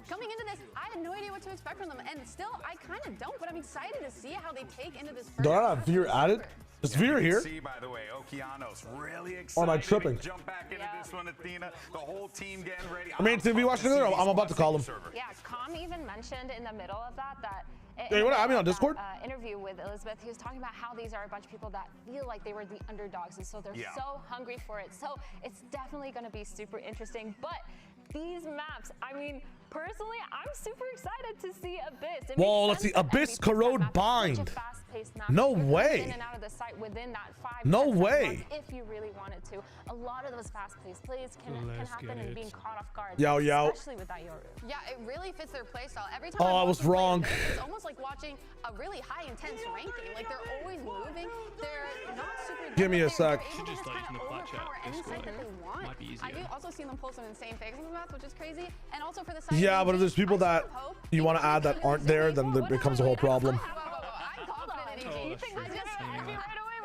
coming into this, I had no idea what to expect from them, and still, I kind of don't, but I'm excited to see how they take into this first. Do I have Veer added? Is Veer here? See, by the way, Okeanos really excited. Or am I tripping? Jump back into this one, Athena. The whole team getting ready. I mean, TV watching it, I'm about to call him. Yeah, Calm even mentioned in the middle of that Hey, what? I mean on Discord? Interview with Elizabeth, he was talking about how these are a bunch of people that feel like they were the underdogs, and so they're so hungry for it. So it's definitely going to be super interesting. But these maps, I mean, personally, I'm super excited to see Abyss. Whoa, let's see. Abyss Corrode Bind. No way. In and out of the site within that 5 no way. If you really wanted to. A lot of those fast-paced plays can happen in being caught off guard. Yo. Especially with that Yoru. Yeah, it really fits their playstyle. Every time I was wrong. It's almost like watching a really high intense ranking. Like they're always moving. They're not super. Give me a sec. Just like in the flat chat. Any site that they want. I do also see them pull some insane fakes on the maps, which is crazy. And also for the site. Yeah, but if there's people that you want to add that aren't there, then it becomes a whole problem.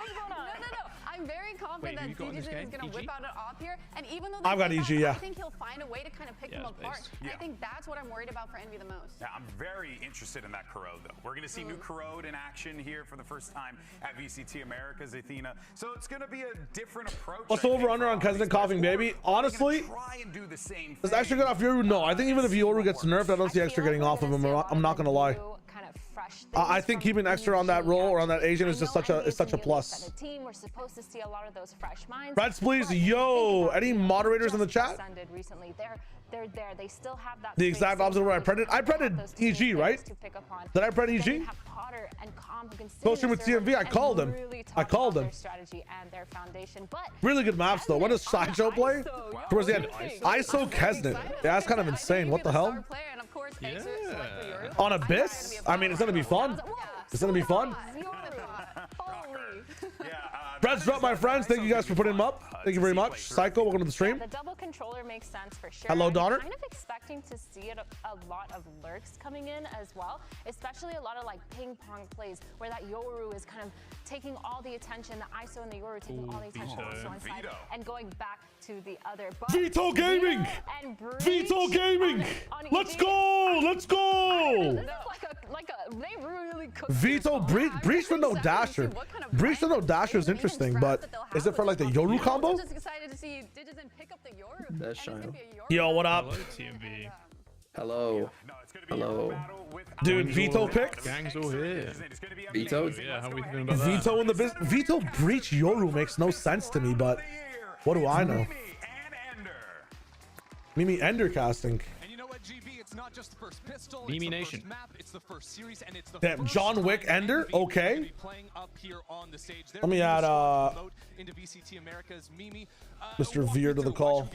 What's going on? No. I'm very confident that DJZ is going to whip out an op here. And even though I've got EG, yeah. I think he'll find a way to kind of pick them apart. Yeah. I think that's what I'm worried about for Envy the most. Yeah, I'm very interested in that Corrode, though. We're going to see new Corrode in action here for the first time at VCT Americas, Athena. So it's going to be a different approach. What's the over-under on Cousin Coughing Baby? Honestly, is extra good off Yoru? No, I think even if Yoru gets nerfed, I don't see extra getting off of him. I'm not going to lie. I think keeping extra on that role or on that agent is just such a plus. We're supposed to see a lot of those fresh minds. Reds, please. Yo, any moderators in the chat? Recently. They're there. They still have that. The exact opposite of where I printed. I printed EG, right? Did I print EG? Go stream with CMV. I called him. I called him. Really good maps though. What does Sideshow play? Towards the end. ISO Kesnet. Yeah, that's kind of insane. What the hell? On Abyss? I mean, it's gonna be fun. It's gonna be fun. Breads drop, my friends. Thank you guys for putting them up. Thank you very much. Psycho, welcome to the stream. The double controller makes sense for sure. Hello, Donner. I'm kind of expecting to see a lot of lurks coming in as well, especially a lot of like ping pong plays where that Yoru is kind of taking all the attention, the ISO and the Yoru taking all the attention on one side and going back to the other. But Vito Gaming! Vito Gaming! Let's go! Let's go! They really cooked Vito Breach with no dasher. Breach with no dasher is interesting, but is it for like the Yoru combo? Just excited to see DJZ pick up the Yoru. That's shiny. Yo, what up? Hello. Hello. Dude, Vito pick? Gang's all here. Vito? Yeah, how are we feeling about that? Vito in the business. Vito Breach Yoru makes no sense to me, but what do I know? Mimi Ender casting. It's not just the first pistol, Mimi it's the Nation. first map, it's the first series, and it's the Damn, first John Wick Ender? Okay. Let me add into VCT Americas. Mimi, Mr. Veer to the call.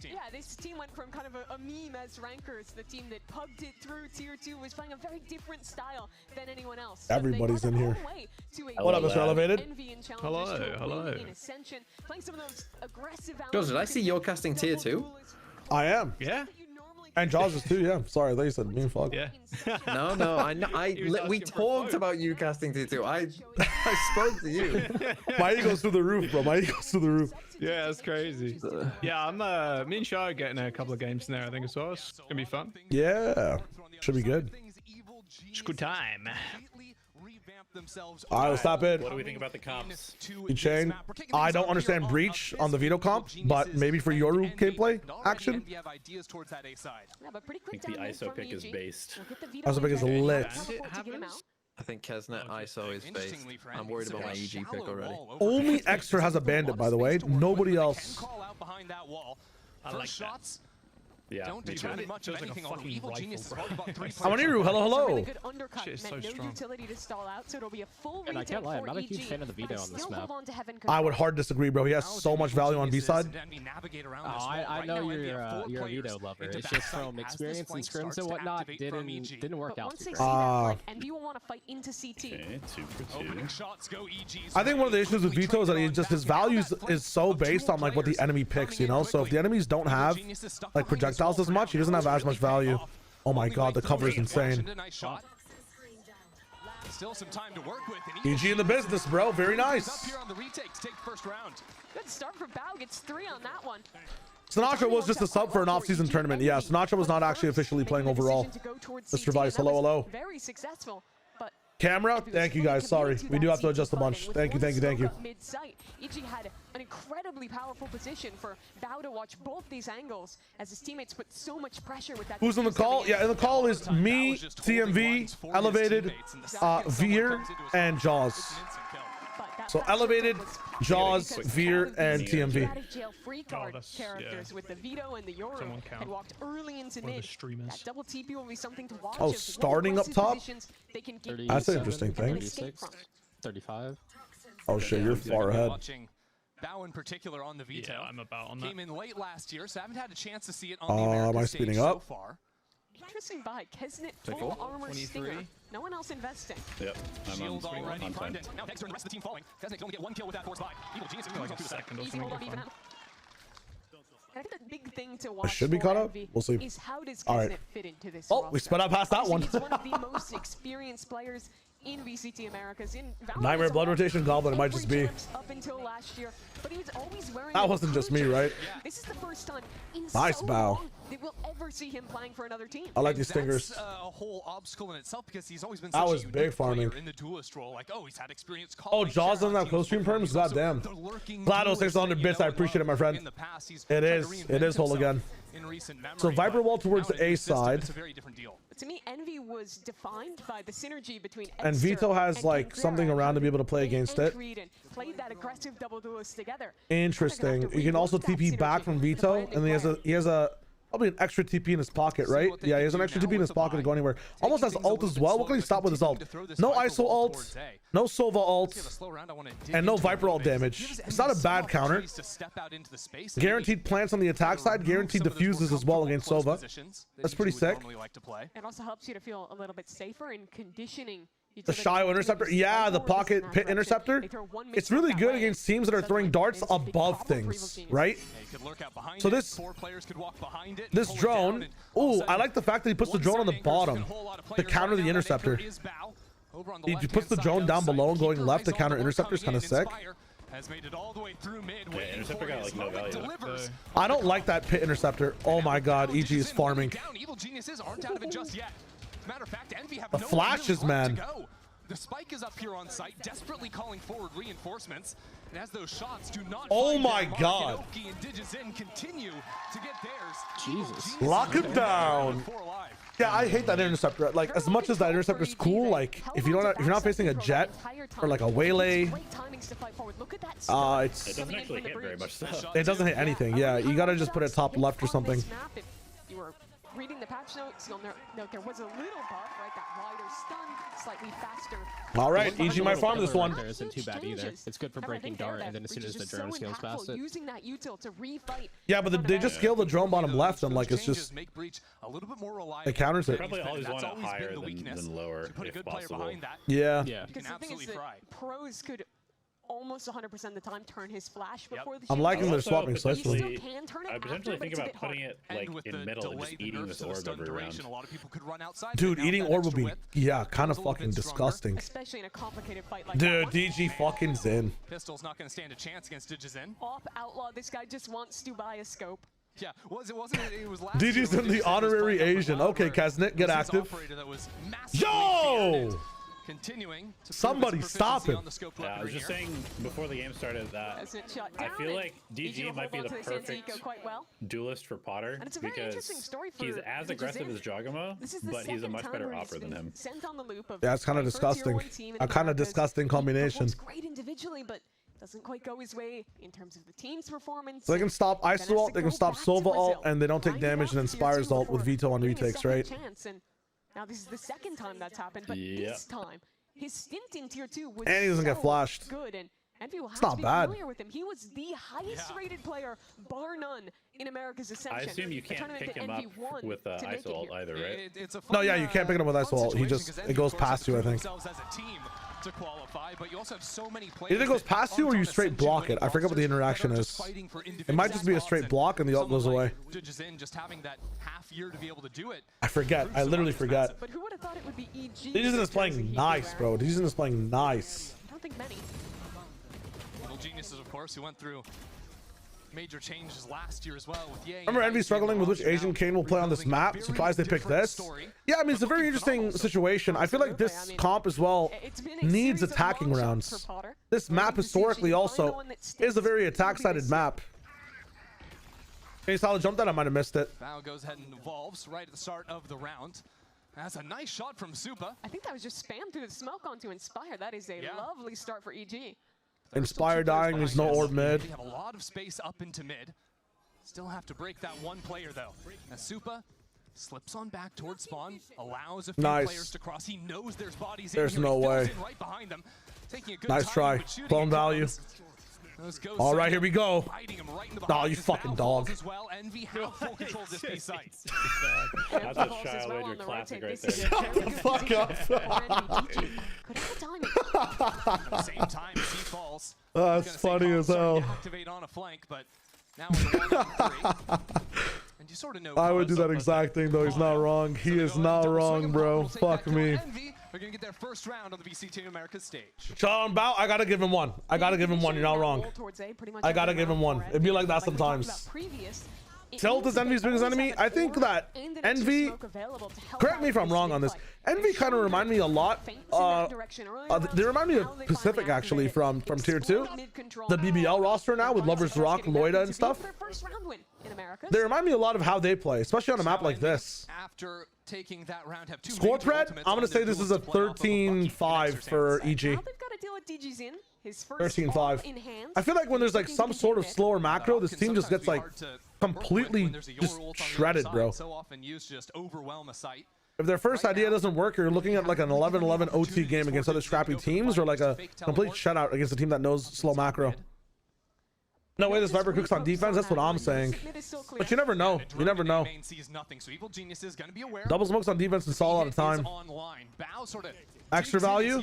Yeah, this team went from kind of a meme as rankers. The team that pugged it through tier 2 was playing a very different style than anyone else. Everybody's in here. What up, Mr. Elevated? Hello. In Ascension, playing some of those aggressive George, did I see you're casting tier 2? I am. Yeah. And Jaws is too, yeah. Sorry, I thought you said mean fuck. Yeah. No, we talked about you casting tier 2. I spoke to you. My ego's through the roof, bro. My ego's through the roof. Yeah, that's crazy. Yeah, I'm me and Shah are getting a couple of games in there, I think, as well. It's gonna be fun. Yeah. Should be good. It's good time. All right, let's stop it. What do we think about the comps? Chain. I don't understand Breach on the Vito comp, but maybe for Yoru gameplay action. Yeah, but pretty quick I think the ISO pick is based. ISO pick is lit. I think Kesnet ISO is based. I'm worried about my EG pick already. Only Extra has a bandit, by the way. Nobody else. I like that. Yeah, don't do much of anything on Evil Genius. Amaniru, hello. Shit is so strong. Utility to stall out, so it'll be a full And I can't lie, I'm not a huge EG, fan of the Vito on this map. I would hard disagree, bro. He has so much value on B side. I know you're a Vito lover. It's just from experience and scrims and whatnot, didn't work out too great. And you will want to fight into CT. Okay, 2 for 2. I think one of the issues with Vito is that his values is so based on like what the enemy picks, you know. So if the enemies don't have like projectiles as much, he doesn't have as much value. Oh my god, the cover is insane. Still some time to work with. EG in the business, bro. Very nice. Good start for Bao. Gets 3 on that one. Sinatra was just a sub for an off-season tournament. Yeah, Sinatra was not actually officially playing overall. Mr. Vice, hello. Very successful. But camera, thank you guys. Sorry, we do have to adjust a bunch. Thank you. Mid-sight, EG had an incredibly powerful position for Bao to watch both these angles as his teammates put so much pressure with that. Who's on the call? Yeah, in the call is me, TMV, Elevated, Veer, and Jaws. So Elevated, Jaws, Veer, and TMV. Free card characters with the Vito and the Yoru had walked early into mid. That double TP will be something to watch. Oh, starting up top? That's an interesting thing. 36, 35. Oh shit, you're far ahead. Bao in particular on the Vito. Yeah, I'm about on that. Came in late last year, so I haven't had a chance to see it on the American am I stage speeding so up? far. Interesting buy. Kesnet full armor Stinger. No one else investing. Yep. Shield already primed it. Now Dexter and the rest of the team falling. Kesnet can only get 1 kill with that force buy. Evil Genius is like a second or something. I think the big thing to watch should be caught up. We'll see. Is how does All Kesnet right. fit into this Oh, roster? we sped up past that one. He's one of the most experienced players in VCT Americas. In Valorant Nightmare as a blood whole, rotation goblin. It might every just be. champs up until last year, but he was always wearing That the wasn't just me, crew right? jersey. This is the first time in Nice so bow. long that we'll ever see him playing for another team. I like these stingers. That's a whole obstacle in itself because he's always been That such was a big unique farming. player in the duelist role. Like, oh, he's had experience. Oh, Jaws doesn't have co-stream perms? Goddamn. GLaDOS 600 bits. I appreciate it, my friend. It is whole again. So Viper wall towards the A side. To me, Envy was defined by the synergy between And Esther Vito has and like Kendra something around to be able to play and against it. Creed and played that aggressive double duelist together. Interesting. You can also TP back from Vito, and he has a probably an extra TP in his pocket, right? Yeah, he has an extra TP in his pocket to go anywhere. Almost has ult as well. What can he stop with his ult? No ISO ult, no Sova ult, and no Viper ult damage. It's not a bad counter. Guaranteed plants on the attack side, guaranteed diffuses as well against Sova. That's pretty sick. It also helps you to feel a little bit safer in conditioning. The Shio interceptor, yeah, the pocket pit intercepter. It's really good against teams that are throwing darts above things, right? So this drone, ooh, I like the fact that he puts the drone on the bottom to counter the interceptor. He puts the drone down below and going left to counter interceptor is kind of sick. Interceptor got like no value. I don't like that pit interceptor. Oh my god, EG is farming. Evil geniuses aren't out of it just yet. As a matter of fact, Envy have The no flashes, man. The spike is up here on site, desperately calling forward reinforcements. And as those shots do not Oh my god. and DigiZen continue to get theirs. Jesus. Lock him down. Yeah, I hate that interceptor. Like, as much as that interceptor is cool, like if you're not facing a jet or like a waylay, It doesn't actually hit very much stuff. it doesn't hit anything. Yeah, you gotta just put it top left or something. If you were reading the patch notes, you'll note there was a little buff, right? That wider stun, slightly faster. All right, EG might farm this one. There isn't too bad either. It's good for breaking dart, and then as soon as the drone scales past it. Using that util to refight. Yeah, but they just scale the drone bottom left, and like it's just it counters it. Probably always want it higher than lower if possible. Yeah. Because the thing is that pros could almost 100% of the time turn his flash before the I'm liking their swapping Potentially, slightly. I potentially think about putting it like in middle and just eating this orb every round. Dude, eating orb would be, yeah, kind of fucking disgusting. Especially in a complicated fight like Dude, that. DG fucking Zen. Pistol's not going to stand a chance against DigiZen. Off outlaw, this guy just wants to buy a scope. Yeah, it was last DG's in the honorary Asian. Okay, Kaznit, get active. Yo! Continuing Somebody stop him. Yeah, I was just saying before the game started that I feel like DG might be the perfect duelist for Potter because he's as aggressive as Jogamo, but he's a much better opper than him. Yeah, it's kind of disgusting. A kind of disgusting combination. Great individually, but doesn't quite go his way in terms of the team's performance. So they can stop ISO ult, they can stop Sova ult, and they don't take damage and Inspires ult with Vito on retakes, right? Now this is the second time that's happened, but this time his stint in tier 2 was And he doesn't get flashed. Good, and Envy will have It's to not be bad. familiar with him. He was the highest rated player, bar none, in America's Ascension. I assume you can't pick him up with ISO ult either, right? No, yeah, you can't pick it up with ISO ult. He just, it goes past you, I think. To qualify, but you also have so many players. Either it goes past you or you straight block it. I forget what the interaction is. It might just be a straight block and the ult goes away. Just having that half year to be able to do it. I forget. I literally forget. But who would have thought it would be EG? DGZen is playing nice, bro. DGZen is playing nice. I don't think many. Little geniuses, of course, who went through major changes last year as well with Ye. Remember Envy struggling with which Asian Kane will play on this map? Surprised they picked this. Yeah, I mean, it's a very interesting situation. I feel like this comp as well needs attacking rounds. This map historically also is a very attack-sided map. Hey, solid jump that, I might have missed it. Val goes ahead and evolves right at the start of the round. That's a nice shot from Supa. I think that was just spam through the smoke onto Inspire. That is a lovely start for EG. Inspire dying, there's no orb mid. They have a lot of space up into mid. Still have to break that one player though. As Supa slips on back towards spawn, allows a few players to cross. He knows there's bodies in here. There's no way. Right behind them. Taking a good Nice try. Clone value. All right, here we go. Oh, you fucking dog. As well. Envy have full control of this B site. That's a Shia Wager classic right there. Shut the fuck up. At the same time as he falls. That's funny as hell. Activate on a flank, but now with the 1-on-3. And you sort of know I would do that exact thing though. He's not wrong. He is not wrong, bro. Fuck me. Envy are gonna get their first round on the VCT Americas stage. Sean Bow, I gotta give him one. I gotta give him one. You're not wrong. I gotta give him one. It'd be like that sometimes. Tilt is Envy's biggest enemy. I think that Envy, correct me if I'm wrong on this, Envy kind of remind me a lot, they remind me of Pacific actually from tier 2, the BBL roster now with Lovers Rock, Loida and stuff. They remind me a lot of how they play, especially on a map like this. After taking that round, have 2 Score spread, I'm gonna say this is a 13-5 for EG. 13-5. I feel like when there's like some sort of slower macro, this team just gets like completely just shredded, bro. So often used just overwhelm a site. If their first idea doesn't work, you're looking at like an 11-11 OT game against other scrappy teams, or like a complete shutout against a team that knows slow macro. No way this Viper cooks on defense, that's what I'm saying. But you never know. You never know. Double smokes on defense is all out of time. Extra value.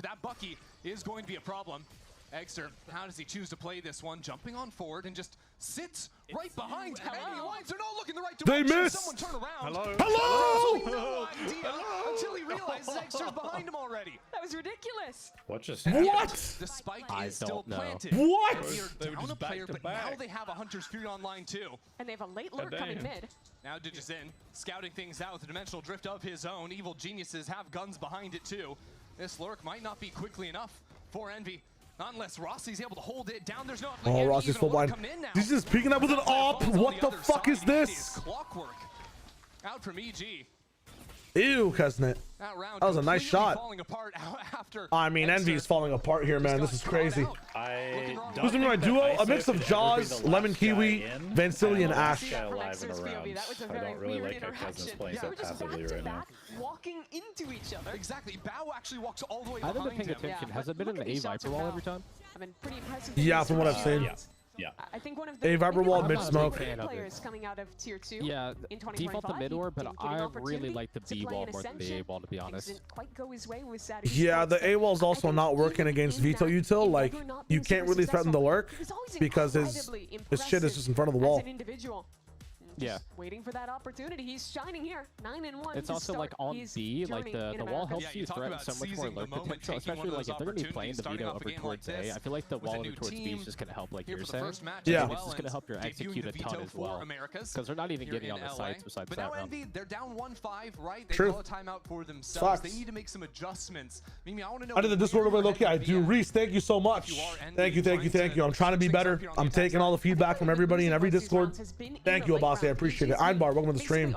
That Bucky is going to be a problem. Exter, how does he choose to play this one? Jumping on forward and just sits right behind. Enemy lines are not looking the right direction. They missed. Someone turn around. Hello. No idea until he realizes Exter's behind him already. That was ridiculous. What just happened? What? The spike is still planted. What? They're down a player, but now they have a Hunter's Fury online too. And they have a late lurk coming mid. Now Digis in, scouting things out with a dimensional drift of his own. Evil geniuses have guns behind it too. This lurk might not be quickly enough for Envy. Not unless Rossi's able to hold it down. There's no. Oh, Rossi's full blind. He's just peeking up with an op. What the fuck is this? Clockwork out from EG. Ew, Kesnet. That was a nice shot. I mean, Envy is falling apart here, man. This is crazy. Who's gonna be my duo? A mix of Jaws, Lemon Kiwi, Vancilli, and Ash. I don't really like how Kesnet's playing so passively right now. Walking into each other. Exactly. Bao actually walks all the way I behind haven't been paying attention. Has it been in the A Viper wall every time? I've been pretty impressive. Yeah, from what I've seen. Yeah. I think one of the A Viper wall mid smoke. players coming out of tier 2 yeah, in default the mid orb, but I really like the B wall more than the A wall, to be honest. Didn't quite go his way with Yeah, the A wall's also not working against Veto Util. Like, you can't really threaten the lurk because his shit is just in front of the wall. Yeah. Waiting for that opportunity. He's shining here. 9-1. It's also like on B, like the wall helps you threaten so much more lurk potential, especially like if they're gonna be playing the Veto over towards A. I feel like the wall over towards B is just gonna help, like you're saying. Yeah. It's just gonna help your execute a ton as well, because they're not even getting on the sites besides that round. They're down 1-5, right? They True. call a timeout for themselves. They need to make some adjustments. Mimi, I want to know. I did the Discord over low-key. I do. Reese, thank you so much. Thank you. I'm trying to be better. I'm taking all the feedback from everybody in every Discord. Thank you, Abasi. I appreciate it. Einbar, welcome to the stream.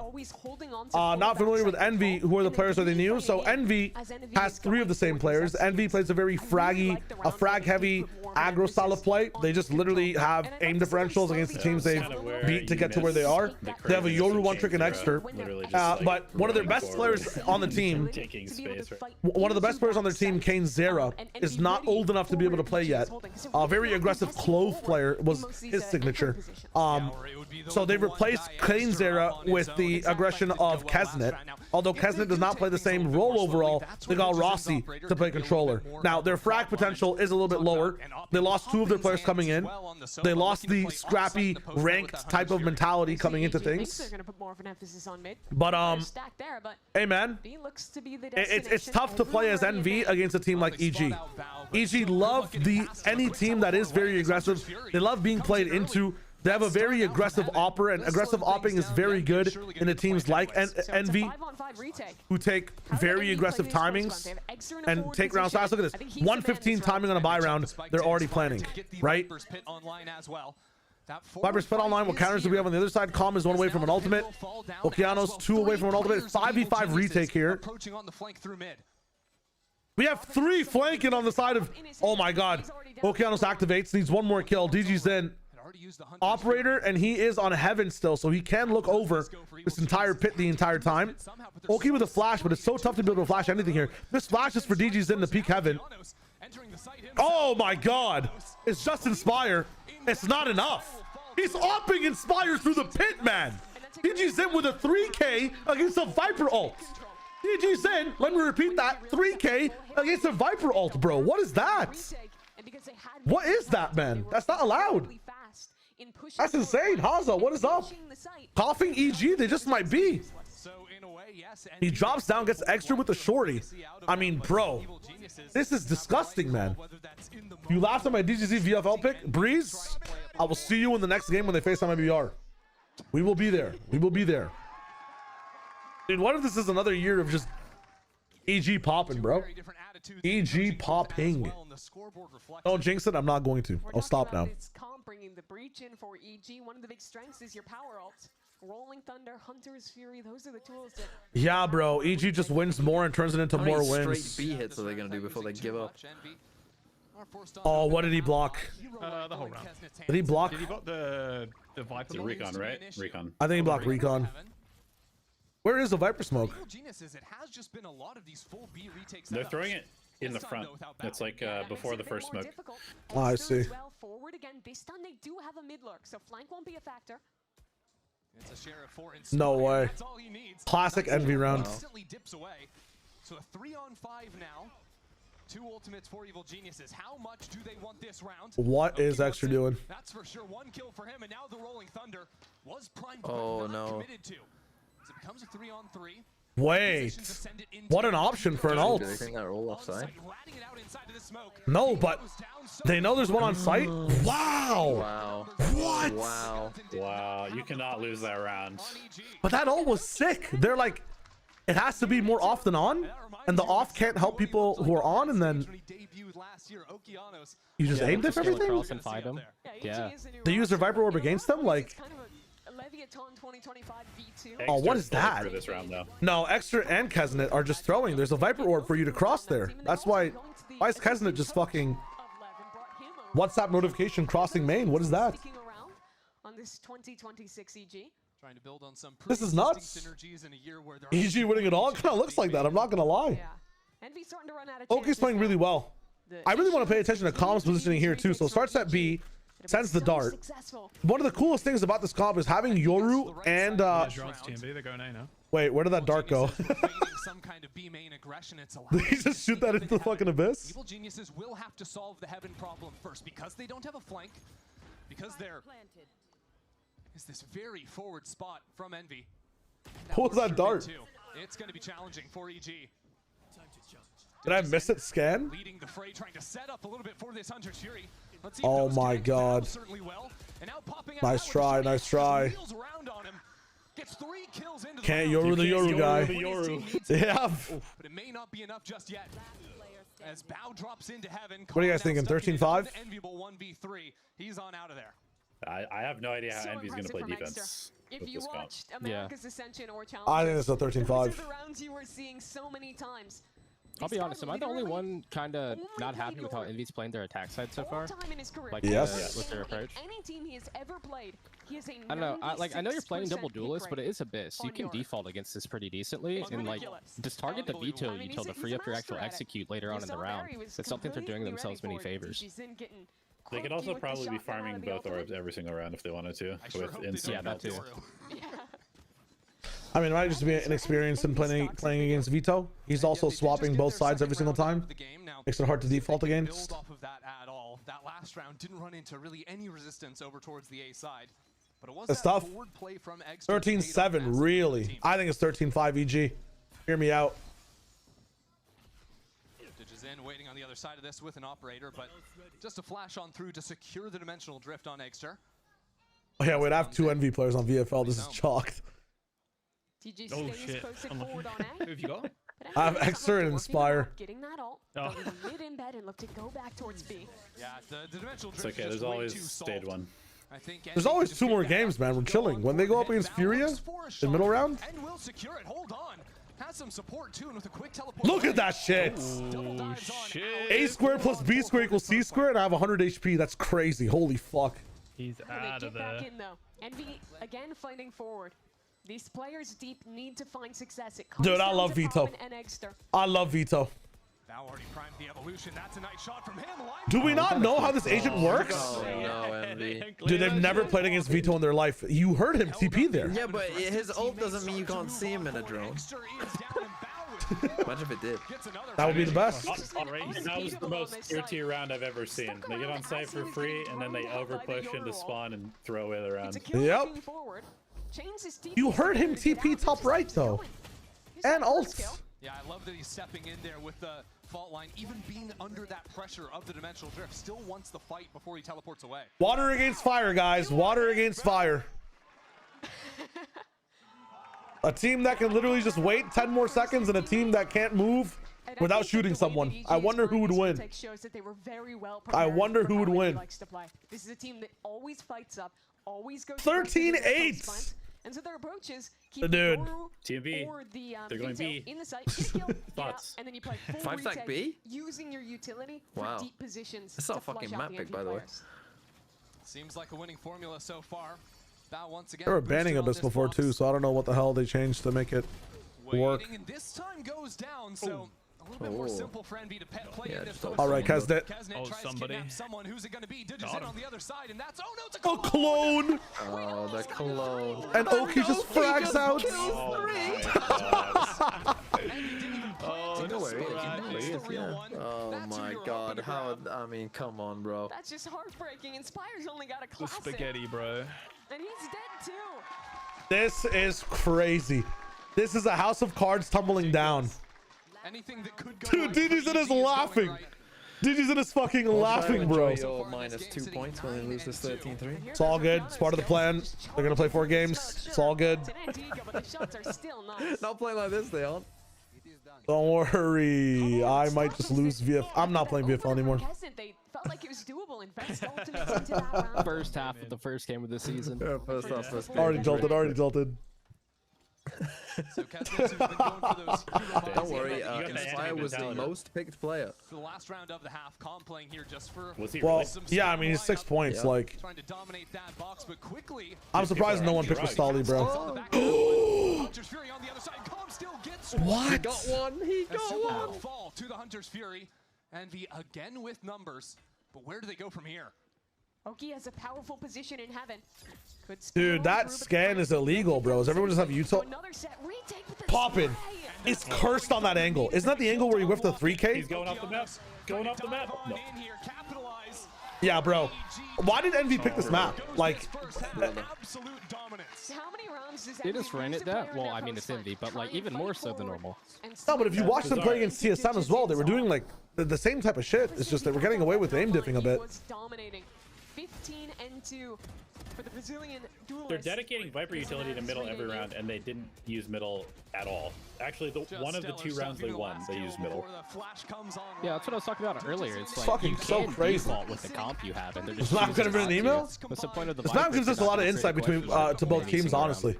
Not familiar with Envy. Who are the players that they knew? So Envy has 3 of the same players. Envy plays a very frag-heavy aggro style of play. They just literally have aim differentials against the teams they've beat to get to where they are. They have a Yoru one trick and Exter. But one of their best players on the team, one of the best players on their team, Kane Zera, is not old enough to be able to play yet. A very aggressive clove player was his signature. So they replaced Kane Zera with the aggression of Kesnet. Although Kesnet does not play the same role overall, they got Rossi to play controller. Now, their frag potential is a little bit lower. They lost 2 of their players coming in. They lost the scrappy, ranked type of mentality coming into things. But, hey, man, it's tough to play as NV against a team like EG. EG love any team that is very aggressive. They love being played into. They have a very aggressive opper, and aggressive opping is very good in the teams like Envy, who take very aggressive timings and take rounds fast. Look at this, 115 timing on a buy round. They're already planning, right? Viper's Pit Online, what counters do we have on the other side? Calm is 1 away from an ultimate. Okeanos 2 away from an ultimate. 5v5 retake here. We have 3 flanking on the side of, oh my god. Okeanos activates, needs 1 more kill. DG's in. Operator, and he is on heaven still, so he can look over this entire pit the entire time. Okay with a flash, but it's so tough to be able to flash anything here. This flash is for DG's in to peek heaven. Oh my god, it's just Inspire. It's not enough. He's opping Inspire through the pit, man. DG's in with a 3k against a Viper ult. DG's in, let me repeat that, 3k against a Viper ult, bro. What is that? What is that, man? That's not allowed. in pushing. That's insane. Haza, what is up? Coughing EG, they just might be. He drops down, gets extra with the shorty. I mean, bro, this is disgusting, man. You laughed at my DGZ VFL pick, Breeze. I will see you in the next game when they face on IBR. We will be there. We will be there. Dude, what if this is another year of just EG popping, bro? EG popping. Don't jinx it. I'm not going to. I'll stop now. Bringing the breach in for EG. One of the big strengths is your power ult. Rolling Thunder, Hunter's Fury. Those are the tools that. Yeah, bro. EG just wins more and turns it into more wins. Straight B hits are they gonna do before they give up? Oh, what did he block? The whole round. Did he block? Did he block the Viper? The Recon, right? Recon. I think he blocked Recon. Where is the Viper smoke? They're throwing it in the front. It's like before the first smoke. Oh, I see. Forward again. This time they do have a mid lurk, so flank won't be a factor. No way. Classic Envy round. So a 3-on-5 now. 2 ultimates for Evil Geniuses. How much do they want this round? What is Extra doing? That's for sure. 1 kill for him, and now the Rolling Thunder was primed. Oh no. Committed to. So it becomes a 3-on-3. Wait, what an option for an ult. Do they think that roll offside? No, but they know there's one on site. Wow. Wow. What? Wow. Wow. You cannot lose that round. But that ult was sick. They're like, it has to be more off than on, and the off can't help people who are on, and then you just aimed it for everything. Yeah. They use their Viper Orb against them, like. Leviathan 2025 V2. Oh, what is that? For this round, though. No, Extra and Kesnet are just throwing. There's a Viper Orb for you to cross there. That's why is Kesnet just fucking WhatsApp notification crossing main? What is that? On this 2026 EG. Trying to build on some this is nuts. EG winning it all kind of looks like that. I'm not gonna lie. Envy's starting to run out of Oki's playing really well. I really want to pay attention to comms positioning here too. So starts at B. Sends the dart. One of the coolest things about this comp is having Yoru and wait, where did that dart go? Did he just shoot that into the fucking abyss? Evil Geniuses will have to solve the heaven problem first because they don't have a flank. Because there is this very forward spot from Envy. What was that dart? It's going to be challenging for EG. Did I miss it? Scan? Leading the fray, trying to set up a little bit for this Hunter's Fury. Oh my god. Nice try, nice try. Can't Yoru the Yoru guy. Yeah. But it may not be enough just yet. As Bow drops into heaven. What are you guys thinking? 13-5? Enviable 1v3. He's on out of there. I have no idea how Envy's going to play defense. If you watched America's Ascension or Challenge, I think it's a 13-5. These are the rounds you were seeing so many times. I'll be honest, am I the only one kind of not happy with how Envy's playing their attack side so far? Like, yes. With their approach? Any team he has ever played, he has a I don't know, I know you're playing double duelist, but it is Abyss. You can default against this pretty decently, and like, just target the veto util to free up your actual execute later on in the round. It's something they're doing themselves many favors. They could also probably be farming both orbs every single round if they wanted to. With instant yeah, that too. I mean, it might just be inexperienced in playing against Vito. He's also swapping both sides every single time. Makes it hard to default against. Off of that at all. That last round didn't run into really any resistance over towards the A side. But it was That's tough. 13-7, really. I think it's 13-5 EG. Hear me out. Ditches in, waiting on the other side of this with an operator, but just a flash on through to secure the dimensional drift on Eggster. Oh yeah, wait, I have 2 NV players on VFL. This is chalked. Oh shit. Who have you got? I have Exter and Inspire. Getting that ult. Mid in bed and look to go back towards B. Yeah, the dimensional drift. It's okay. There's always stage 1. There's always 2 more games, man. We're chilling. When they go up against Furia in middle round. And will secure it. Hold on. Has some support too, and with a quick teleport. Look at that shit. Oh shit. A squared plus B squared equals C squared, and I have 100 HP. That's crazy. Holy fuck. He's out of there. Back in, though. Envy again fighting forward. These players deep need to find success. Dude, I love Vito. I love Vito. Now already primed the evolution. That's a nice shot from him. Do we not know how this agent works? Oh no, Envy. Dude, they've never played against Vito in their life. You heard him TP there. Yeah, but his ult doesn't mean you can't see him in a drone. Imagine if it did. That would be the best. That was the most tier 2 round I've ever seen. They get on site for free, and then they overpush into spawn and throw away the round. Yep. You heard him TP top right though, and ults. Yeah, I love that he's stepping in there with the fault line, even being under that pressure of the dimensional drift. Still wants the fight before he teleports away. Water against fire, guys. Water against fire. A team that can literally just wait 10 more seconds and a team that can't move without shooting someone. I wonder who would win. I wonder who would win. This is a team that always fights up, always goes 13-8. And so their approach is keep dude. TMV. or the They're going B. in the site, get a kill, get out, Thoughts? and then you play full 5-stack retake B? using your utility Wow. for deep positions. That's not to flush fucking out map the pick, NV by the way. players. Seems like a winning formula so far. That once again. They were banning Abyss before too, so I don't know what the hell they changed to make it work. And this time goes down, so a little bit more simple for Envy to play in this. All right, Kesnet. Kesnet tries to kidnap someone. Who's it going to be? Digits in on the other side, and that's no, it's a Oh, clone! Oh, the clone. And Oki just frags out. No worries. Oh my god. How? I mean, come on, bro. That's just heartbreaking. Inspire's only got a The classic. spaghetti, bro. And he's dead too. This is crazy. This is a house of cards tumbling down. Anything that could go Dude, DD's in his laughing. DD's in his fucking laughing, bro. Minus 2 points when they lose this 13-3. It's all good. It's part of the plan. They're gonna play 4 games. It's all good. Not playing like this, they aren't. Don't worry. I might just lose VF. I'm not playing VFL anymore. They felt like it was doable. Invest ultimates into that round. First half of the first game of the season. First half, first game. Already tilted. Already tilted. So Kesnet's been going for those Don't worry, Inspire was the most picked player. For the last round of the half, Calm playing here just for Well, yeah, I mean, he's 6 points. Like, trying to dominate that box, but quickly. I'm surprised no one picked Rastali, bro. Hunter's Fury on the other side. Calm still gets What? He got one. He got one. Fall to the Hunter's Fury. Envy again with numbers, but where do they go from here? Oki has a powerful position in heaven. Dude, that scan is illegal, bro. Does everyone just have Utah? Poppin'. It's cursed on that angle. Isn't that the angle where you whiff the 3K? He's going off the map. Going off the map. No. Yeah, bro. Why did Envy pick this map? Like, Absolute dominance. How many rounds does They just ran it that. Well, I mean, it's Envy, but like even more so than normal. no, but if you watch them play against TSM as well, they were doing like the same type of shit. It's just they were getting away with aim dipping a bit. Was dominating. 15 and 2 for the Brazilian duelists. They're dedicating Viper utility to middle every round, and they didn't use middle at all. Actually, one of the 2 rounds they won, they used middle. Yeah, that's what I was talking about earlier. It's like fucking you so can crazy. default with the comp you have, and they're just. This map could have been an email. What's the point of the? This map gives us a lot of insight between to both teams, honestly.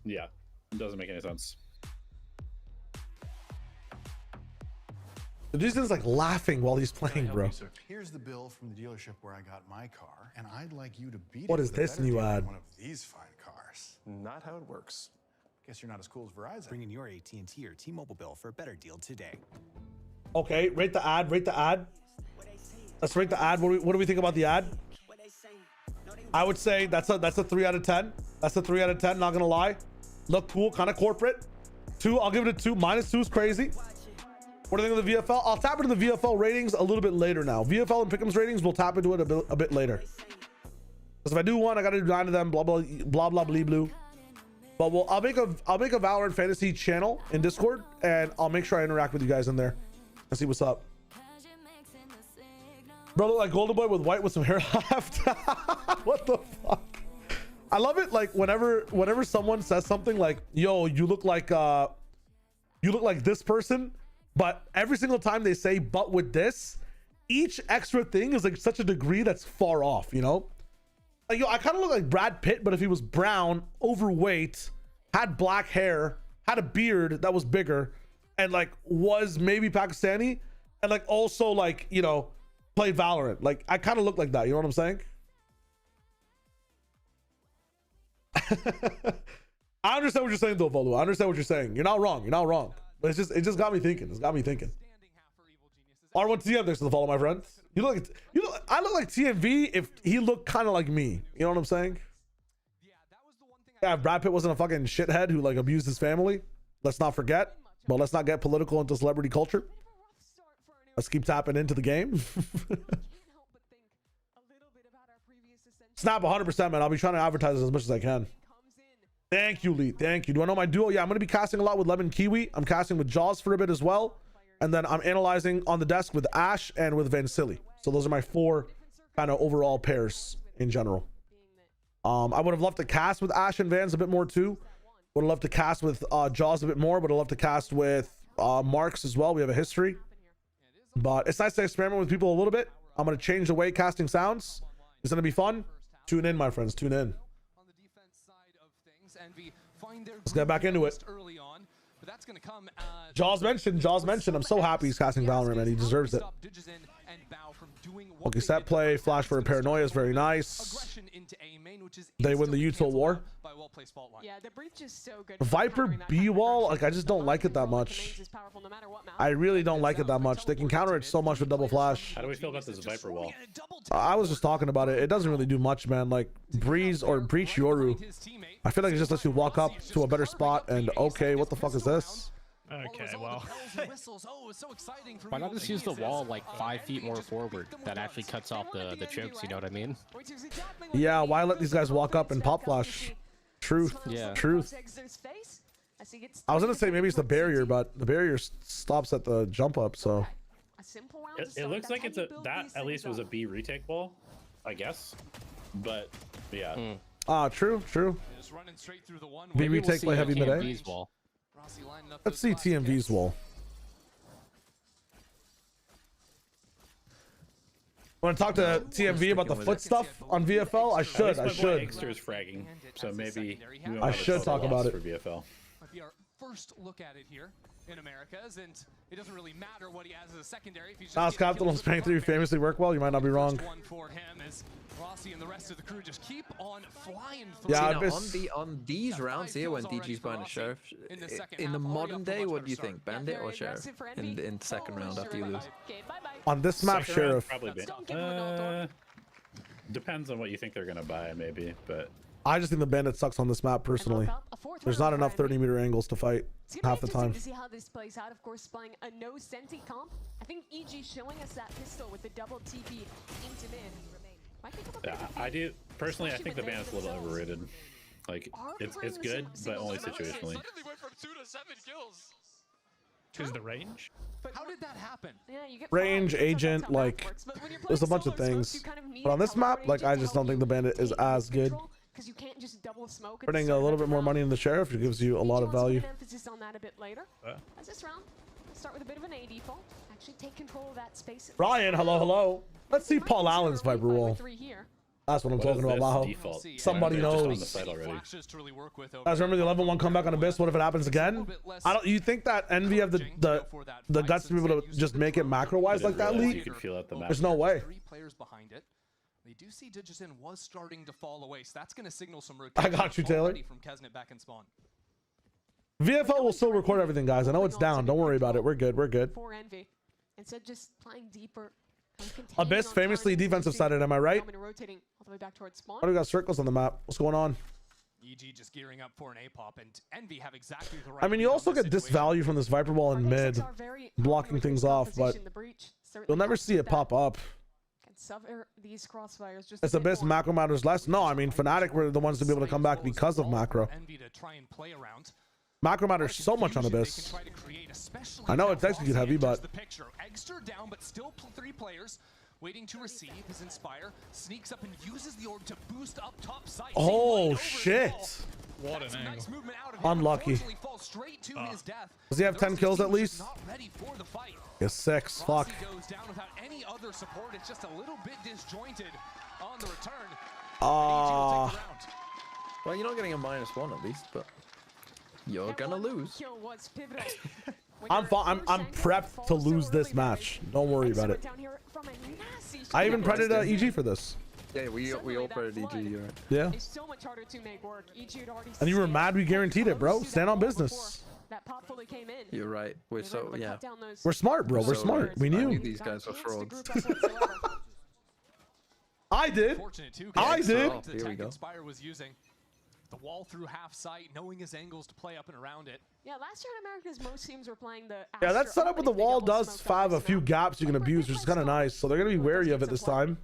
Yeah, it doesn't make any sense. The dude's like laughing while he's playing, bro. Here's the bill from the dealership where I got my car, and I'd like you to beat What it is with a this better new deal than ad? one of these fine cars. Not how it works. Guess you're not as cool as Verizon. Bring in your AT&T or T-Mobile bill for a better deal today. Okay, rate the ad. Rate the ad. Let's rate the ad. What do we think about the ad? I would say that's a 3 out of 10. That's a 3 out of 10. Not gonna lie. Look cool, kind of corporate. 2. I'll give it a 2. -2 is crazy. What do you think of the VFL? I'll tap into the VFL ratings a little bit later now. VFL and Pickems ratings, we'll tap into it a bit later. Because if I do one, I gotta do 9 of them. Blah blah blah blah blah blue. But I'll make a Valorant fantasy channel in Discord, and I'll make sure I interact with you guys in there and see what's up. Bro, look like Golden Boy with white with some hair left. What the fuck? I love it. Like whenever someone says something like, "Yo, you look like this person." But every single time they say, but with this, each extra thing is like such a degree that's far off, you know? Like, yo, I kind of look like Brad Pitt, but if he was brown, overweight, had black hair, had a beard that was bigger, and like was maybe Pakistani, and like also like, you know, played Valorant. Like, I kind of look like that, you know what I'm saying? I understand what you're saying though, Volu. I understand what you're saying. You're not wrong. You're not wrong. But it just got me thinking. It's got me thinking. R1TM, thanks for the follow, my friend. I look like TMV if he looked kind of like me. You know what I'm saying? Yeah, if Brad Pitt wasn't a fucking shithead who like abused his family. Let's not forget. But let's not get political into celebrity culture. Let's keep tapping into the game. Snap 100%, man. I'll be trying to advertise as much as I can. Thank you, Lee. Thank you. Do I know my duo? Yeah, I'm going to be casting a lot with Lemon Kiwi. I'm casting with Jaws for a bit as well. And then I'm analyzing on the desk with Ash and with Van Silly. So those are my 4 kind of overall pairs in general. I would have loved to cast with Ash and Vans a bit more too. Would have loved to cast with Jaws a bit more. Would have loved to cast with Marks as well. We have a history. But it's nice to experiment with people a little bit. I'm going to change the way casting sounds. It's going to be fun. Tune in, my friends. Tune in. Let's get back into it. Jaws mentioned. I'm so happy he's casting Valorant, man. He deserves it. Okay, set play. Flash for a Paranoia is very nice. They win the util war. Yeah, the breach is so good. Viper B-wall, like I just don't like it that much. I really don't like it that much. They can counter it so much with double flash. How do we feel about this Viper wall? I was just talking about it. It doesn't really do much, man. Like Breeze or Breach Yoru, I feel like it just lets you walk up to a better spot and okay, what the fuck is this? Okay, well. Why not just use the wall like 5 feet more forward? That actually cuts off the chokes, you know what I mean? Yeah, why let these guys walk up and pop flash? Truth. Yeah. Truth. I was gonna say maybe it's the barrier, but the barrier stops at the jump up, so. It looks like it's that at least was a B retake wall, I guess. But yeah. True. B retake play heavy mid A. Let's see TMV's wall. Want to talk to TMV about the foot stuff on VFL? I should. Inkster's fragging, so maybe I should talk about it for VFL. Might be our first look at it here in Americas, and it doesn't really matter what he has as a secondary. If he's just Capital's paying 3 famously work well. You might not be wrong. One for him as Rossi and the rest of the crew just keep on flying through. Yeah, on these rounds here, when DG's buying a sheriff, in the modern day, what do you think, bandit or sheriff? In second round after you lose. On this map, sheriff. Probably depends on what you think they're gonna buy, maybe, but. I just think the bandit sucks on this map personally. There's not enough 30-meter angles to fight half the time. To see how this plays out, of course, playing a no senti comp. I think EG showing us that pistol with the double TP into mid. Yeah, I do personally. I think the bandit's a little overrated. Like it's good, but only situationally. Suddenly went from 2 to 7 kills. Choose the range. But how did that happen? Yeah, you get Range, agent, like there's a bunch of things. But on this map, like I just don't think the bandit is as good. You can't just double smoke. Putting a little bit more money in the sheriff, it gives you a lot of value. Emphasis on that a bit later. As this round, start with a bit of an A default. Actually take control of that space. Ryan, hello. Let's see Paul Allen's Viper wall. That's what I'm talking about, Maho. Somebody knows. Guys, remember the 11-1 comeback on Abyss? What if it happens again? You think that Envy have the guts to be able to just make it macro-wise like that, Lee? There's no way. 3 players behind it. They do see Digison was starting to fall away, so that's going to signal some I got you, Taylor. From Kesnet back in spawn. VFL will still record everything, guys. I know it's down. Don't worry about it. We're good. For Envy, instead just playing deeper. Abyss famously defensive sided. Am I right? Rotating all the way back towards spawn. Oh, we got circles on the map. What's going on? EG just gearing up for an A-pop, and Envy have exactly the right. I mean, you also get this value from this Viper wall in mid, blocking things off, but you'll never see it pop up. These crossfires just it's Abyss, macro matters less. No, I mean Fnatic were the ones to be able to come back because of macro. Macro matters so much on Abyss. I know it's execute heavy, but Eggster down, but still 3 players waiting to receive. His Inspire sneaks up and uses the orb to boost up top side. Oh shit! What an angle. Unlucky. Does he have 10 kills at least? Yes, 6. Fuck. Goes down without any other support. It's just a little bit disjointed on the return. Well, you're not getting a -1 at least, but you're gonna lose. I'm prepped to lose this match. Don't worry about it. I even prepped EG for this. Yeah, we all prepped EG. Right? Yeah. It's so much harder to make work. EG had already and you were mad we guaranteed it, bro. Stand on business. That pop fully came in. You're right. We're so We're smart, bro. We're smart. We knew. I knew these guys were frauds. I did. I did. Here we go. Inspire was using the wall through half sight, knowing his angles to play up and around it. Yeah, last year in Americas, most teams were playing the. Yeah, that setup with the wall does have a few gaps you can abuse, which is kind of nice. So they're gonna be wary of it this time.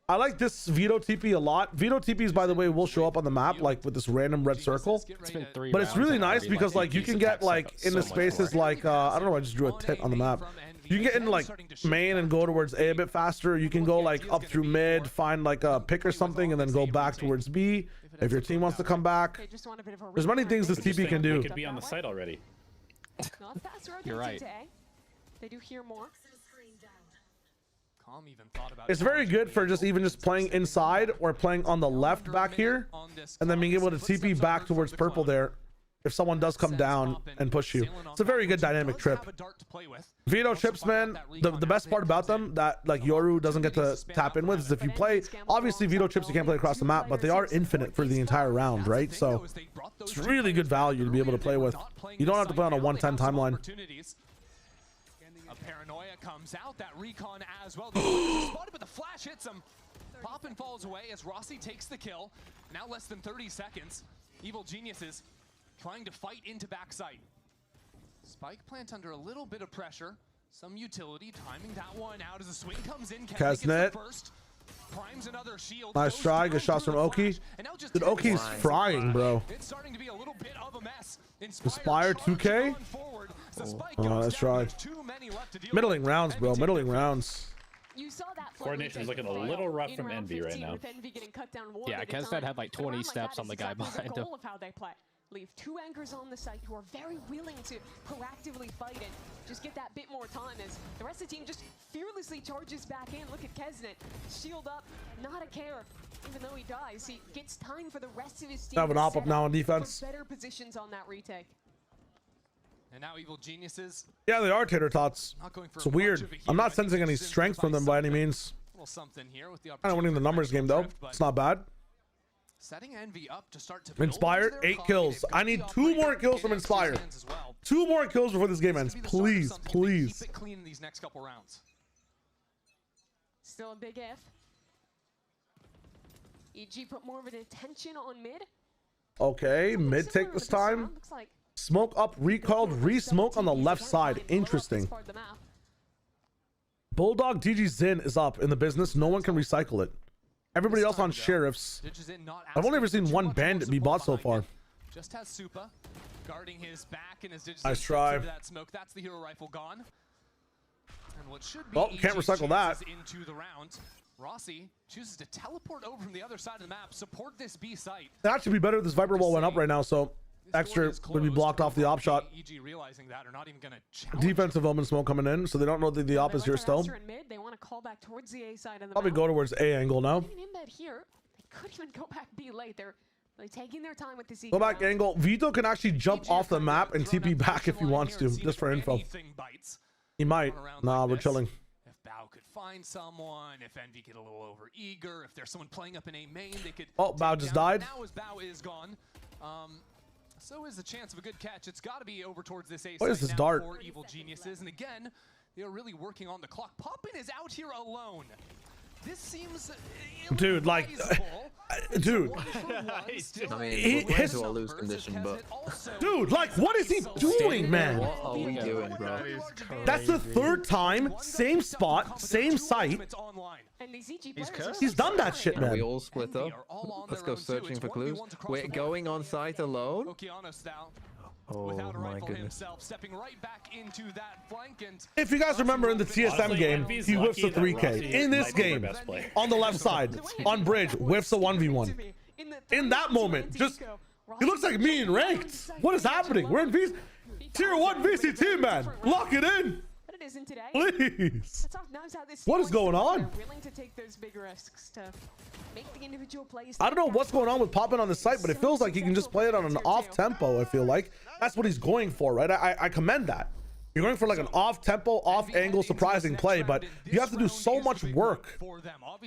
I like this Veto TP a lot. Veto TPs, by the way, will show up on the map like with this random red circle. It's been 3 But it's really rounds nice because like you can get like in the spaces like I don't know, I just drew a tit on the map. You can get into like main and go towards A bit faster. You can go like up through mid, find like a pick or something, and then go back towards B if your team wants to come back. There's many things this TP can do. We could be on the site already. You're right. They do hear more. It's very good for just playing inside or playing on the left back here, and then being able to TP back towards purple there if someone does come down and push you. It's a very good dynamic trip. Veto chips, man, the best part about them that like Yoru doesn't get to tap in with is if you play, obviously veto chips you can't play across the map, but they are infinite for the entire round, right? So it's really good value to be able to play with. You don't have to play on a 110 timeline. A paranoia comes out, that recon as well. Spotted, but the flash hits him. Poppin falls away as Rossi takes the kill. Now less than 30 seconds. Evil Geniuses trying to fight into backside. Spike plant under a little bit of pressure. Some utility, timing that one out as the swing comes in. Casnet. Primes another shield. Nice try, good shots from Oki. Dude, Oki's frying, bro. It's starting to be a little bit of a mess. Inspire 2K. Oh, let's try. Middling rounds, bro. Middling rounds. Coordination is looking a little rough from Envy right now. Yeah, Kesnet had like 20 steps on the guy behind him. Leave 2 anchors on the site who are very willing to proactively fight and just get that bit more time as the rest of the team just fearlessly charges back in. Look at Kesnet, shield up, not a care. Even though he dies, he gets time for the rest of his team. Have an op up now on defense. Better positions on that retake. And now Evil Geniuses. Yeah, they are tater tots. It's weird. I'm not sensing any strength from them by any means. Kind of winning the numbers game though. It's not bad. Setting Envy up to start to Inspire, 8 kills. I need 2 more kills from Inspire. 2 more kills before this game ends. Please, please. Keep it clean in these next couple rounds. Still a big F. EG put more of an attention on mid. Okay, mid take this time. Smoke up, recalled, re-smoke on the left side. Interesting. Bulldog DG Zin is up in the business. No one can recycle it. Everybody else on sheriffs. I've only ever seen one bandit be bought so far. Just has Supa guarding his back and his nice try. That smoke. That's the hero rifle gone. And what should be can't recycle that. Into the round. Rossi chooses to teleport over from the other side of the map. Support this B site. That should be better if this Viper wall went up right now, so extra would be blocked off the op shot. EG realizing that are not even gonna defensive omen smoke coming in, so they don't know that the op is here still. They want to call back towards the A side of the probably go towards A angle now. In bed here, they could even go back B late. They're taking their time with this. Go back angle. Vito can actually jump off the map and TP back if he wants to, just for info. He might. Nah, we're chilling. If Bao could find someone, if Envy get a little over eager, if there's someone playing up in A main, they could. Oh, Bao just died. Now as Bao is gone. So is the chance of a good catch. It's got to be over towards this A what is this now dart? for Evil Geniuses. And again, they are really working on the clock. Poppin is out here alone. This seems dude, like, dude. I mean, we're into a lose condition, but dude, like, what is he doing, man? What are we doing, bro? That's the 3rd time, same spot, same site. He's done that shit, man. We all split up. Let's go searching for clues. We're going on site alone. Oh my goodness. Stepping right back into that flank, and if you guys remember in the TSM game, he whiffs a 3K. In this game, on the left side, on bridge, whiffs a 1v1. In that moment, just, he looks like me in ranked. What is happening? We're in Tier 1 VCT, man. Lock it in. Please. What is going on? I don't know what's going on with Poppin on the site, but it feels like he can just play it on an off tempo. I feel like that's what he's going for, right? I commend that. You're going for like an off tempo, off angle, surprising play, but you have to do so much work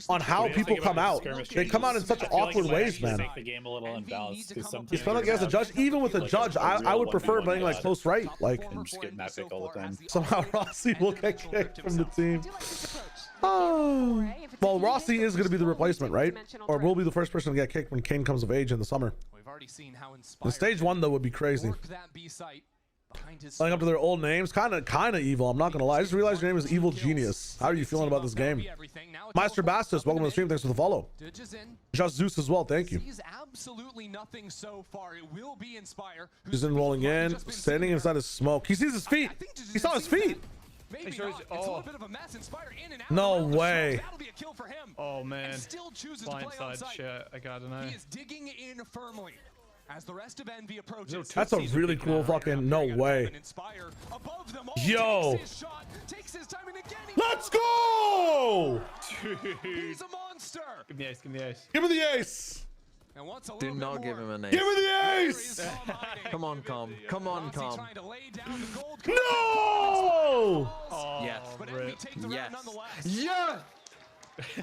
on how people come out. They come out in such awkward ways, man. You feel like as a judge, even with a judge, I would prefer playing like close right, like just get map pick all the time. Somehow Rossi will get kicked from the team. Oh. Well, Rossi is going to be the replacement, right? Or will be the first person to get kicked when Kane comes of age in the summer. We've already seen how The inspired stage 1 though would be crazy. that B site behind his Playing up to their old names, kind of evil. I'm not gonna lie. I just realized your name is Evil Genius. How are you feeling about this game? Meister Bastos, welcome to the stream. Thanks for the follow. Just Zeus as well. Thank you. He's absolutely nothing so far. It will be Inspire. He's in rolling in, standing inside his smoke. He sees his feet. He saw his feet. Maybe not. It's a little bit of a mess. Inspire in and out. No way. That'll be a kill for him. Oh man. And still chooses to play on Blindside site. shit. I gotta know. He is digging in firmly as the rest of Envy approaches. That's a really cool fucking no way. Yo. Let's go. He's a monster. Give me the ace. Give me the ace. Give me the ace. And once a Do not give him an ace. Give me the ace. Come on, Calm. Come on, Calm. No. Yes. Yes. Yeah.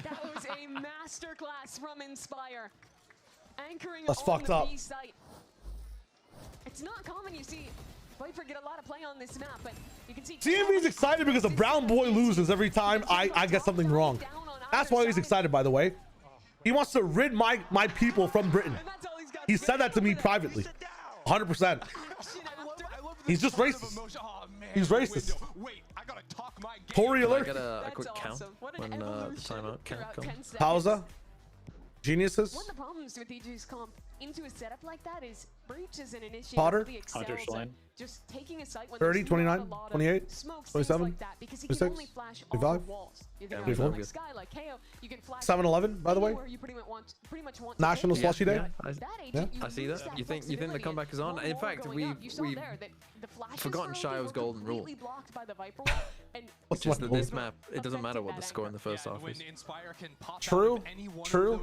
That was a masterclass from Inspire. Anchoring That's on fucked the up. B site. It's not common you see Viper get a lot of play on this map, but you can see CMV's excited because the brown boy loses every time I get something wrong. That's why he's excited, by the way. He wants to rid my people from Britain. He said that to me privately. 100%. He's just racist. He's racist. Tory alert. Can I get a quick count when the timeout count comes? Pausa. Geniuses. One of the problems with EG's comp into a setup like that is Breach is an initiative Potter. really excels Hunter at Schlein. just taking a site when 30, there's 29, not a lot of 28, smokes, 27, things like that, because he can 26, only flash off 25. the walls. You Yeah, can we have good. like Sky, like KO, you can flash 7-11, by the way. anywhere you pretty much want to National take. Slushy Day. I see that. You think the comeback is on? In fact, we've forgotten Shio's golden rule. What's Just my that this map, it doesn't matter what the score in the first half is. True. True.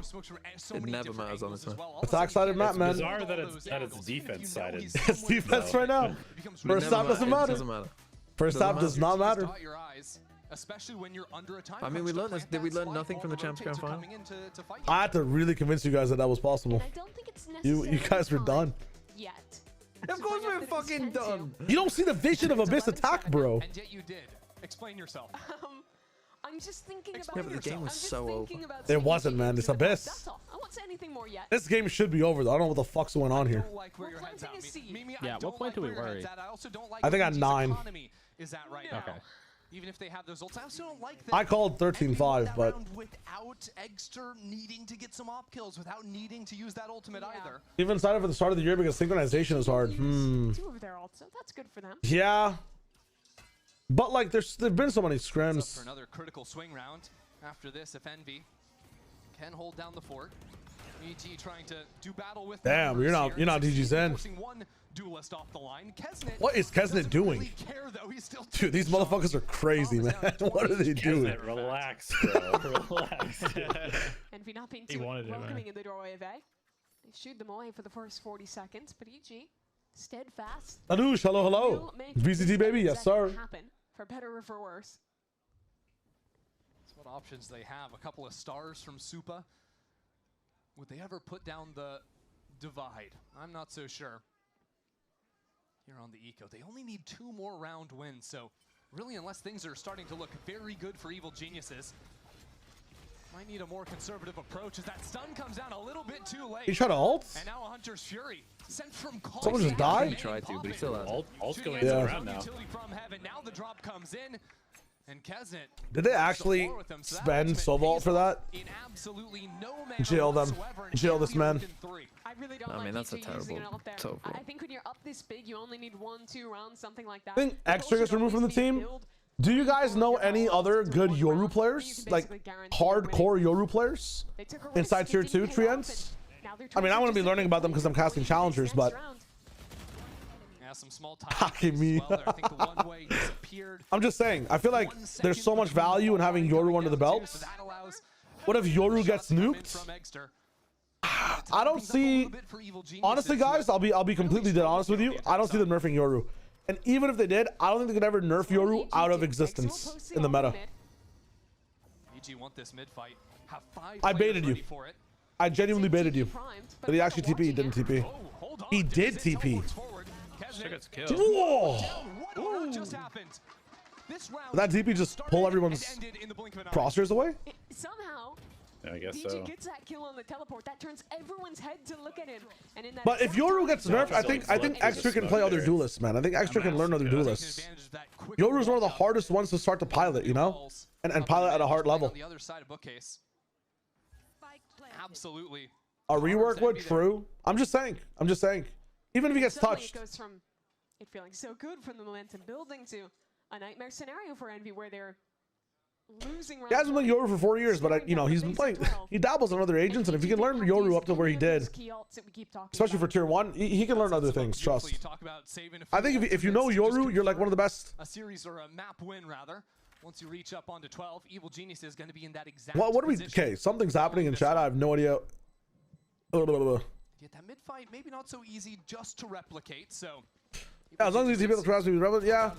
It never matters on this map. Attack-sided map, man. Bizarre that it's defense-sided. It's defense right now. First half doesn't matter. First half does not matter. Especially when you're under a time. I mean, we learned this. Did we learn nothing from the Champs Grand Final? I had to really convince you guys that that was possible. You guys were done. Yet. Of course we're fucking done. You don't see the vision of Abyss attack, bro. And yet you did. Explain yourself. I'm just thinking about Yeah, but the game was so over. It wasn't, man. It's Abyss. That's all. I won't say anything more yet. This game should be over, though. I don't know what the fuck's going on here. Yeah, what point do we worry? I think at 9. Is that right? Okay. Even if they have those ults, I also don't like that. I called 13-5, but without Egster needing to get some op kills, without needing to use that ultimate either. even decided for the start of the year because synchronization is hard. 2 of their ults, so that's good for them. Yeah. But like there've been so many Up scrims. for another critical swing round after this, if Envy can hold down the fort. EG trying to do battle with. Damn, you're not DG's in. Forcing one duelist off the line. Kesnet What is Kesnet doing? really care, though. He's still Dude, these motherfuckers are crazy, man. What are they doing? Relax, bro. Relax. Envy not being He too wanted it, welcoming man. in the doorway of A. They shoot them away for the first 40 seconds, but EG steadfast. Anush, hello, hello. Will make VCT this baby, yes sir. happen, for better or for worse. That's what options they have. A couple of stars from Supa. Would they ever put down the divide? I'm not so sure. Here on the Eco, they only need 2 more round wins, so really unless things are starting to look very good for Evil Geniuses, might need a more conservative approach as that stun comes down a little bit too late. He tried to ult? And now a Hunter's Fury sent from Call. Someone just died? He tried to, but he still has. Ult's going Yeah. around now. Utility from heaven. Now the drop comes in. And Kesnet Did they actually spend Sobalt for that? in absolutely no manner Jail them. whatsoever, and Jail here this we man. look in 3. I really don't I like mean, that's a EG using terrible- an ult there. terrible. I think when you're up this big, you only need 1-2 rounds, something like that. I think Extra gets removed from the team. Do you guys know any other good Yoru players? Like hardcore Yoru players? Inside tier 2 Trients? I mean, I want to be learning about them because I'm casting challengers, but Yeah, some small me. as well there. I think the one-way disappeared. I'm just saying, I feel like there's so much value in having Yoru under the belt. So that allows What if Yoru gets from nuked? Egster. I don't see. Honestly, guys, I'll be completely dead honest with you. I don't see them nerfing Yoru. And even if they did, I don't think they could ever nerf Yoru out of existence in the meta. EG want this mid fight. Have 5 I players baited you. ready for it. I genuinely baited you. But he actually TP, he didn't TP. He did TP. Kesnet gets killed. Whoa! what on earth just happened? Did that DP just pull everyone's crosshairs away? Somehow, I guess DG so. gets that kill on the teleport. That turns everyone's head to look at him. And in that But if Yoru gets nerfed, I think Extra can play other duelists, man. I think Extra can learn other duelists. Yoru's one of the hardest ones to start to pilot, you know, and pilot at a hard level. On the other side of bookcase. Absolutely. A rework would, true. I'm just saying. Even if he gets suddenly touched. It goes from it feeling so good from the momentum building to a nightmare scenario for Envy where they're losing. He hasn't been Yoru for 4 years, but you know, he's been playing. He dabbles on other agents, and if he can learn Yoru up to where he did, especially for tier 1, he can learn other things. Trust. I think if you know Yoru, you're like one of the best. A series or a map win rather. Once you reach up onto 12, Evil Genius is going to be in that exact. What are we? Okay, something's happening in chat. I have no idea. Get that mid fight, maybe not so easy just to replicate. So. Yeah, as long as these people cross me, yeah.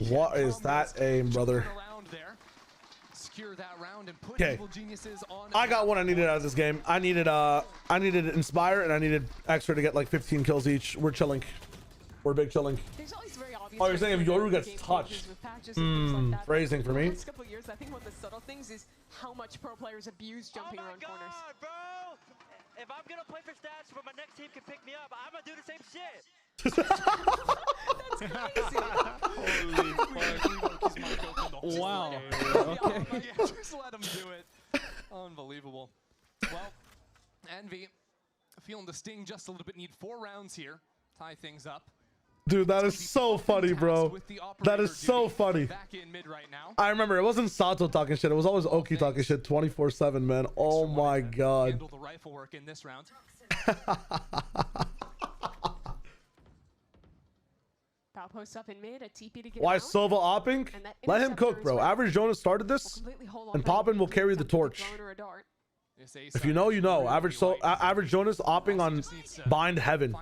What is that aim, brother? Okay, I got what I needed out of this game. I needed Inspire and I needed Extra to get like 15 kills each. We're chilling. We're big chilling. Oh, you're saying if Yoru gets touched? Phrasing for me. Last couple years, I think one of the subtle things is how much pro players abuse jumping around corners. Bro, if I'm gonna play for stats, but my next team can pick me up, I'm gonna do the same shit. Wow. Okay. Yeah, just let him do it. Unbelievable. Well, Envy feeling the sting just a little bit. Need 4 rounds here. Tie things up. Dude, that is so funny, bro. That is so funny. I remember it wasn't Sato talking shit. It was always Oki talking shit 24/7, man. Oh my god. Handle the rifle work in this round. Pow post up in mid, a TP to get Why out. Sova opping? Let him cook, bro. Average Jonas started this, and Poppin will carry the torch. If you know, you know. Average Jonas opping on Bind Heaven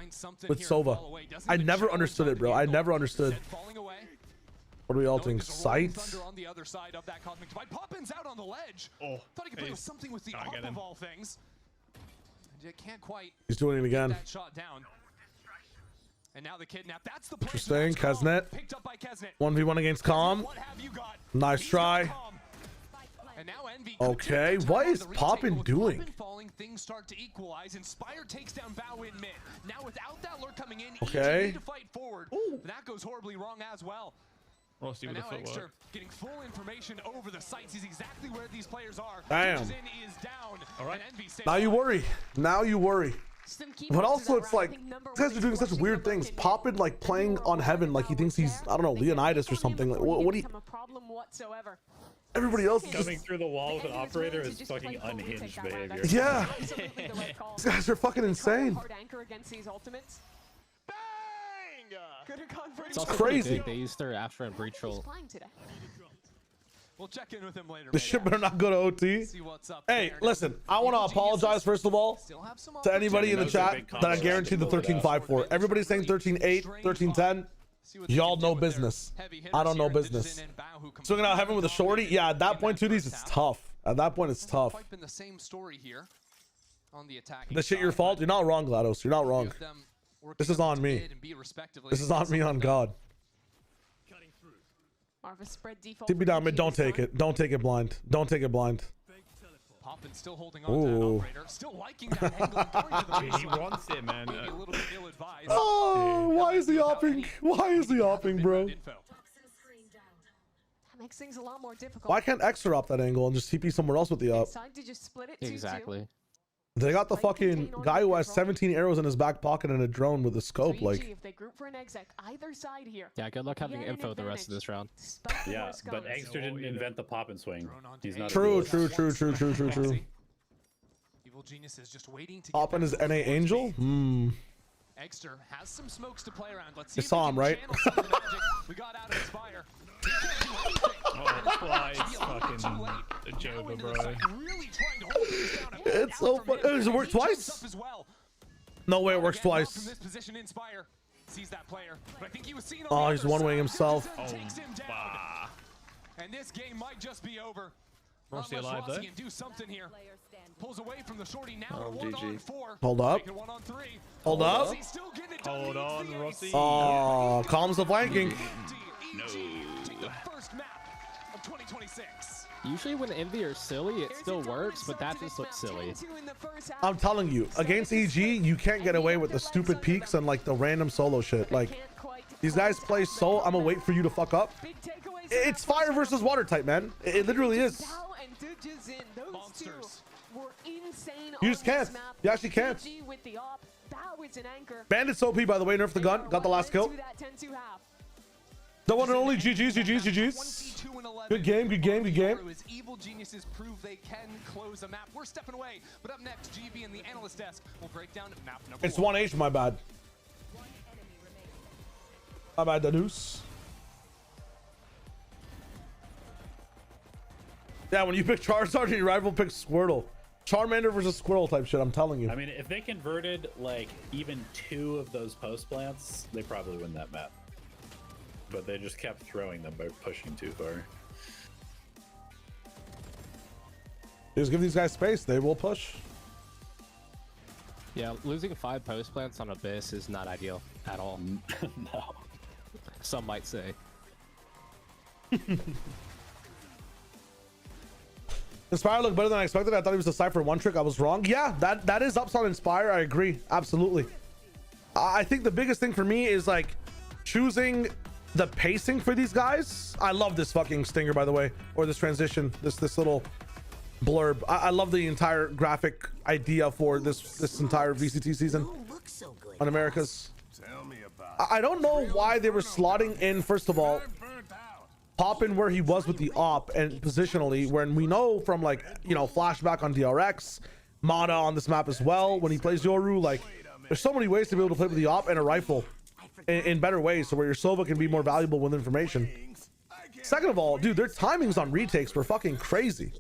with Sova. I never understood it, bro. I never understood. What are we ulting? Sight? On the other side of that cosmic divide. Poppin's out on the ledge. Thought he could play with something with the up of all things. You can't quite. He's doing it again. That shot down. And now the kidnap. That's the Interesting. Kesnet. Picked up by Kesnet. 1v1 against Calm. Nice try. And now Envy okay, what is Poppin doing? Falling, things start to equalize. Inspire takes down Bao in mid. Now without that lurk coming in, okay. need to fight forward. That goes horribly wrong as well. Rossi with and the now footwork. Extra getting full information over the sites. Sees exactly where these players are. Damn. Is down. All right. Now you worry. Now you worry. But also, it's like, these guys are doing such weird things. Poppin, like, playing on Heaven like he thinks he's, I don't know, Leonidas or something. Like, what do you... Everybody else is coming through the wall with an operator is fucking unhinged behavior. Yeah. These guys are fucking insane. It's crazy. They used their After and Breach roll. We'll check in with him later. The shit better not go to OT. Hey, listen, I want to apologize, first of all, to anybody in the chat that I guaranteed the 13-5 for. Everybody's saying 13-8, 13-10. Y'all know business. I don't know business. Swinging out Heaven with a shorty. Yeah, at that point, 2Ds, it's tough. At that point, it's tough. The same story here on the attack. This shit your fault? You're not wrong, GLaDOS. You're not wrong. This is on me. This is on me, on God. TP down mid, don't take it. Don't take it blind. Don't take it blind. Poppin still holding on to that operator. Still liking that angle. He wants it, man. Maybe a little bit ill-advised. Oh, why is he opping? Why is he opping, bro? That makes things a lot more difficult. Why can't Extra up that angle and just TP somewhere else with the up? Exactly. They got the fucking guy who has 17 arrows in his back pocket and a drone with a scope. Like, if they group for an exec either side here. Yeah, good luck having info the rest of this round. Yeah, but Extra didn't invent the pop and swing. He's not true. Evil Genius is just waiting to Poppin is NA Angel? Extra has some smokes to play around. Let's see. You saw him, right? We got out of Inspire. It's fucking a Jova, bro. It's so funny. Does it work twice? No way it works twice. From this position, Inspire sees that player, but I think he was seen on Oh, the he's other one-waying side. himself. Takes him down. And this game might just be over. Rossi alive Rossi there. can do something here. Pulls away from the shorty now. Oh, GG. Hold up. Hold up. Hold on, Rossi. Oh, calms the flanking. Take the first map of 2026. Usually when Envy are silly, it still works, but that just looks silly. I'm telling you, against EG, you can't get away with the stupid peaks and like the random solo shit. Like, these guys play so, I'm gonna wait for you to fuck up. It's fire versus water type, man. It literally is. You just can't. You actually can't. Bandit's OP, by the way. Nerf the gun. Got the last kill. The one and only GG's. Good game. Good game. Good game. Evil geniuses prove they can close a map. We're stepping away, but up next, GB and the analyst desk will break down map number It's 1H. My bad. My bad, the noose. Yeah, when you pick Charizard and your rival picks Squirtle. Charmander versus Squirrel type shit, I'm telling you. I mean, if they converted like even 2 of those post plants, they probably win that map. But they just kept throwing them by pushing too far. Just give these guys space, they will push. Yeah, losing 5 post plants on Abyss is not ideal at all. No. Some might say. Inspire looked better than I expected. I thought he was a Cypher one trick. I was wrong. Yeah, that is ups on Inspire. I agree. Absolutely. I think the biggest thing for me is like choosing the pacing for these guys. I love this fucking stinger, by the way, or this transition, this little blurb. I love the entire graphic idea for this entire VCT season on Americas. I don't know why they were slotting in, first of all, Pop in where he was with the op and positionally, when we know from like, you know, flashback on DRX, Mana on this map as well, when he plays Yoru, like there's so many ways to be able to play with the op and a rifle in better ways, so where your Sova can be more valuable with information. Second of all, dude, their timings on retakes were fucking crazy.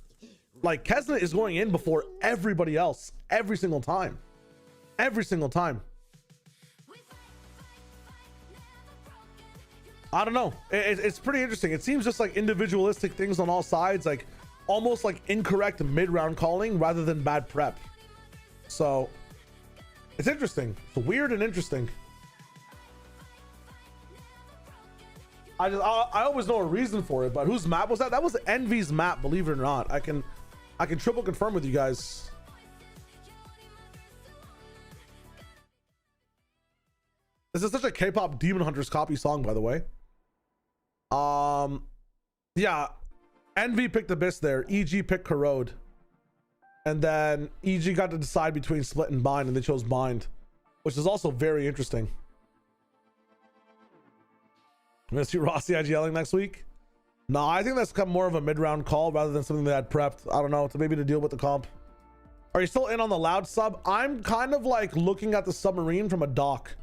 Like Kesna is going in before everybody else every single time. Every single time. I don't know. It's pretty interesting. It seems just like individualistic things on all sides, like almost like incorrect mid-round calling rather than bad prep. So it's interesting. It's weird and interesting. I always know a reason for it, but whose map was that? That was Envy's map, believe it or not. I can triple confirm with you guys. This is such a K-pop Demon Hunters copy song, by the way. Yeah, Envy picked Abyss there. EG picked Corrode, and then EG got to decide between Split and Bind, and they chose Bind, which is also very interesting. I'm gonna see Rossi IGLing next week. No, I think that's become more of a mid-round call rather than something they had prepped. I don't know, to maybe to deal with the comp. Are you still in on the Loud sub? I'm kind of like looking at the submarine from a dock.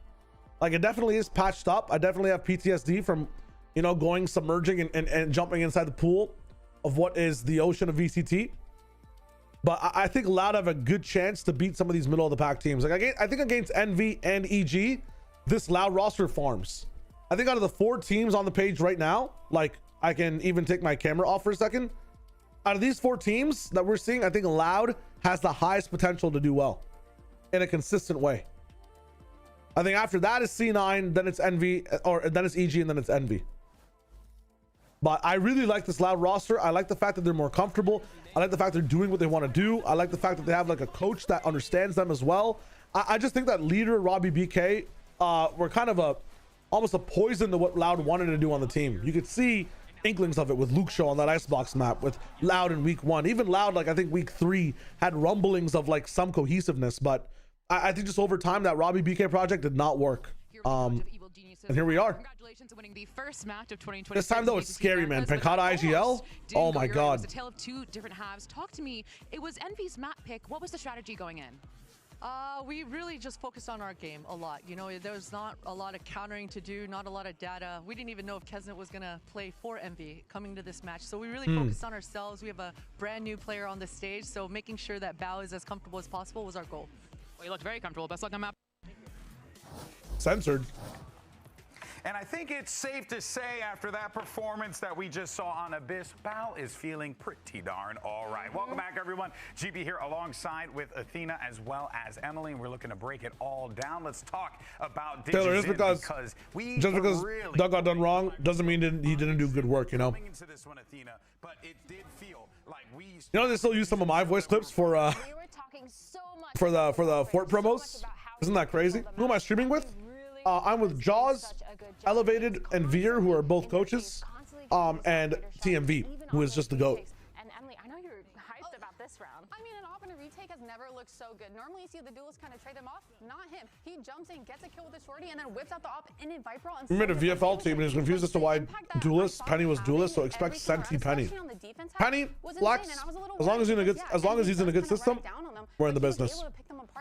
Like it definitely is patched up. I definitely have PTSD from, you know, going submerging and jumping inside the pool of what is the ocean of VCT. But I think Loud have a good chance to beat some of these middle of the pack teams. Like I think against Envy and EG, this Loud roster farms. I think out of the 4 teams on the page right now, like I can even take my camera off for a second. Out of these 4 teams that we're seeing, I think Loud has the highest potential to do well in a consistent way. I think after that is C9, then it's Envy, or then it's EG, and then it's Envy. But I really like this Loud roster. I like the fact that they're more comfortable. I like the fact they're doing what they want to do. I like the fact that they have like a coach that understands them as well. I just think that leader Robbie BK were kind of almost a poison to what Loud wanted to do on the team. You could see inklings of it with Luke Show on that Icebox map, with Loud in week 1. Even Loud, like I think week 3 had rumblings of like some cohesiveness, but I think just over time that Robbie BK project did not work. And here we are. Congratulations on winning the first match of 2020. This time though, it's scary, man. Pancata IGL. Oh my god. It was a tale of 2 different halves. Talk to me. It was Envy's map pick. What was the strategy going in? We really just focused on our game a lot. You know, there was not a lot of countering to do, not a lot of data. We didn't even know if Kesnet was going to play for Envy coming to this match. So we really focused on ourselves. We have a brand new player on the stage, so making sure that Bao is as comfortable as possible was our goal. Well, you looked very comfortable. Best luck on map. Censored. And I think it's safe to say after that performance that we just saw on Abyss, Bao is feeling pretty darn all right. Welcome back, everyone. GB here alongside with Athena as well as Emily, and we're looking to break it all down. Let's talk about Taylor, just because Doug got done wrong doesn't mean he didn't do good work, you know. You know, they still use some of my voice clips for the Fort promos. Isn't that crazy? Who am I streaming with? I'm with Jaws, Elevated, and Veer, who are both coaches, and TMV, who is just the GOAT. And Emily, I know you're hyped about this round. I mean, an op and a retake has never looked so good. Normally, you see the duelist kind of trade them off. Not him. He jumps in, gets a kill with the shorty, and then whips out the op in Viper. We made a VFL team and is confused as to why duelist Penny was duelist, so expect Senti Penny. Penny, flex. As long as he's in a good system, we're in the business.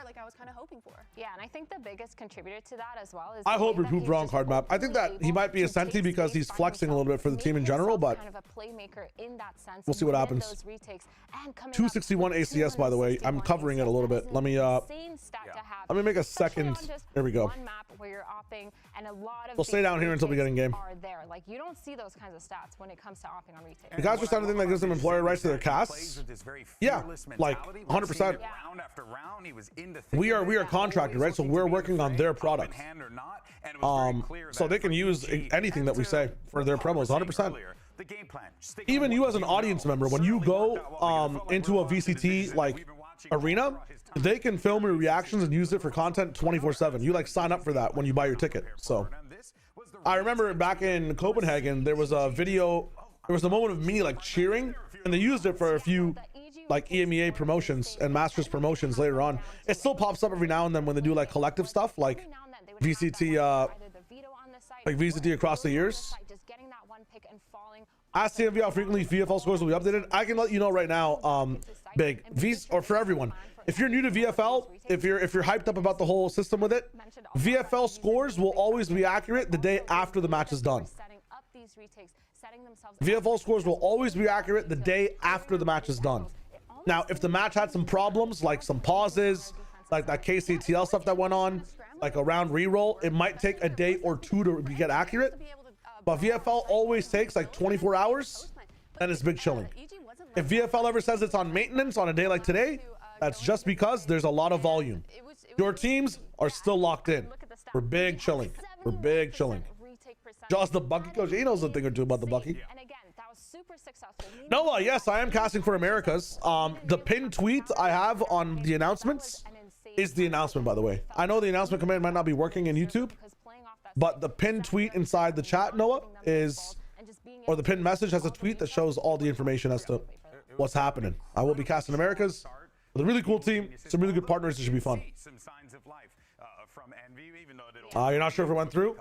Like I was kind of hoping for. Yeah, and I think the biggest contributor to that as well is I hope we proved wrong card map. I think that he might be a Senti because he's flexing a little bit for the team in general, but kind of a playmaker in that sense. We'll see what happens. 261 ACS, by the way. I'm covering it a little bit. Let me make a second. There we go. We'll stay down here until we get in game. Like you don't see those kinds of stats when it comes to opping on retake. The guys are something that gives them employer rights to their casts. Yeah, like 100%. We are contracted, right? So we're working on their product. So they can use anything that we say for their promos, 100%. Even you as an audience member, when you go into a VCT like arena, they can film your reactions and use it for content 24/7. You like sign up for that when you buy your ticket. So I remember back in Copenhagen, there was a video, there was a moment of me like cheering, and they used it for a few like EMEA promotions and Masters promotions later on. It still pops up every now and then when they do like collective stuff, like VCT, like VCT across the years. Ask TMV how frequently VFL scores will be updated. I can let you know right now, Big or for everyone. If you're new to VFL, if you're hyped up about the whole system with it, VFL scores will always be accurate the day after the match is done. VFL scores will always be accurate the day after the match is done. Now, if the match had some problems, like some pauses, like that KCTL stuff that went on, like a round reroll, it might take a day or two to get accurate. But VFL always takes like 24 hours, and it's big chilling. If VFL ever says it's on maintenance on a day like today, that's just because there's a lot of volume. Your teams are still locked in. We're big chilling. We're big chilling. Jaws the Bucky coach. He knows a thing or two about the Bucky. Noah, yes, I am casting for Americas. The pinned tweet I have on the announcements is the announcement, by the way. I know the announcement command might not be working in YouTube, but the pinned tweet inside the chat, Noah, is, or the pinned message has a tweet that shows all the information as to what's happening. I will be casting Americas with a really cool team, some really good partners. It should be fun. You're not sure if it went through?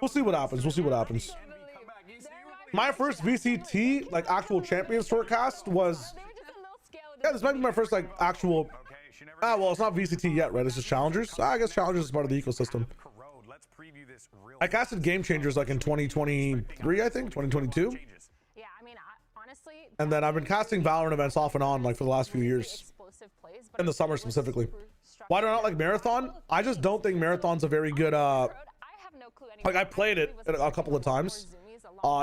We'll see what happens. We'll see what happens. My first VCT, like actual Champions Tour cast was, yeah, this might be my first like actual, well, it's not VCT yet, right? It's just Challengers. I guess Challengers is part of the ecosystem. I casted Game Changers like in 2023, I think, 2022. Yeah, I mean, honestly. And then I've been casting Valorant events off and on like for the last few years. In the summer specifically. Why do I not like Marathon? I just don't think Marathon's a very good, like I played it a couple of times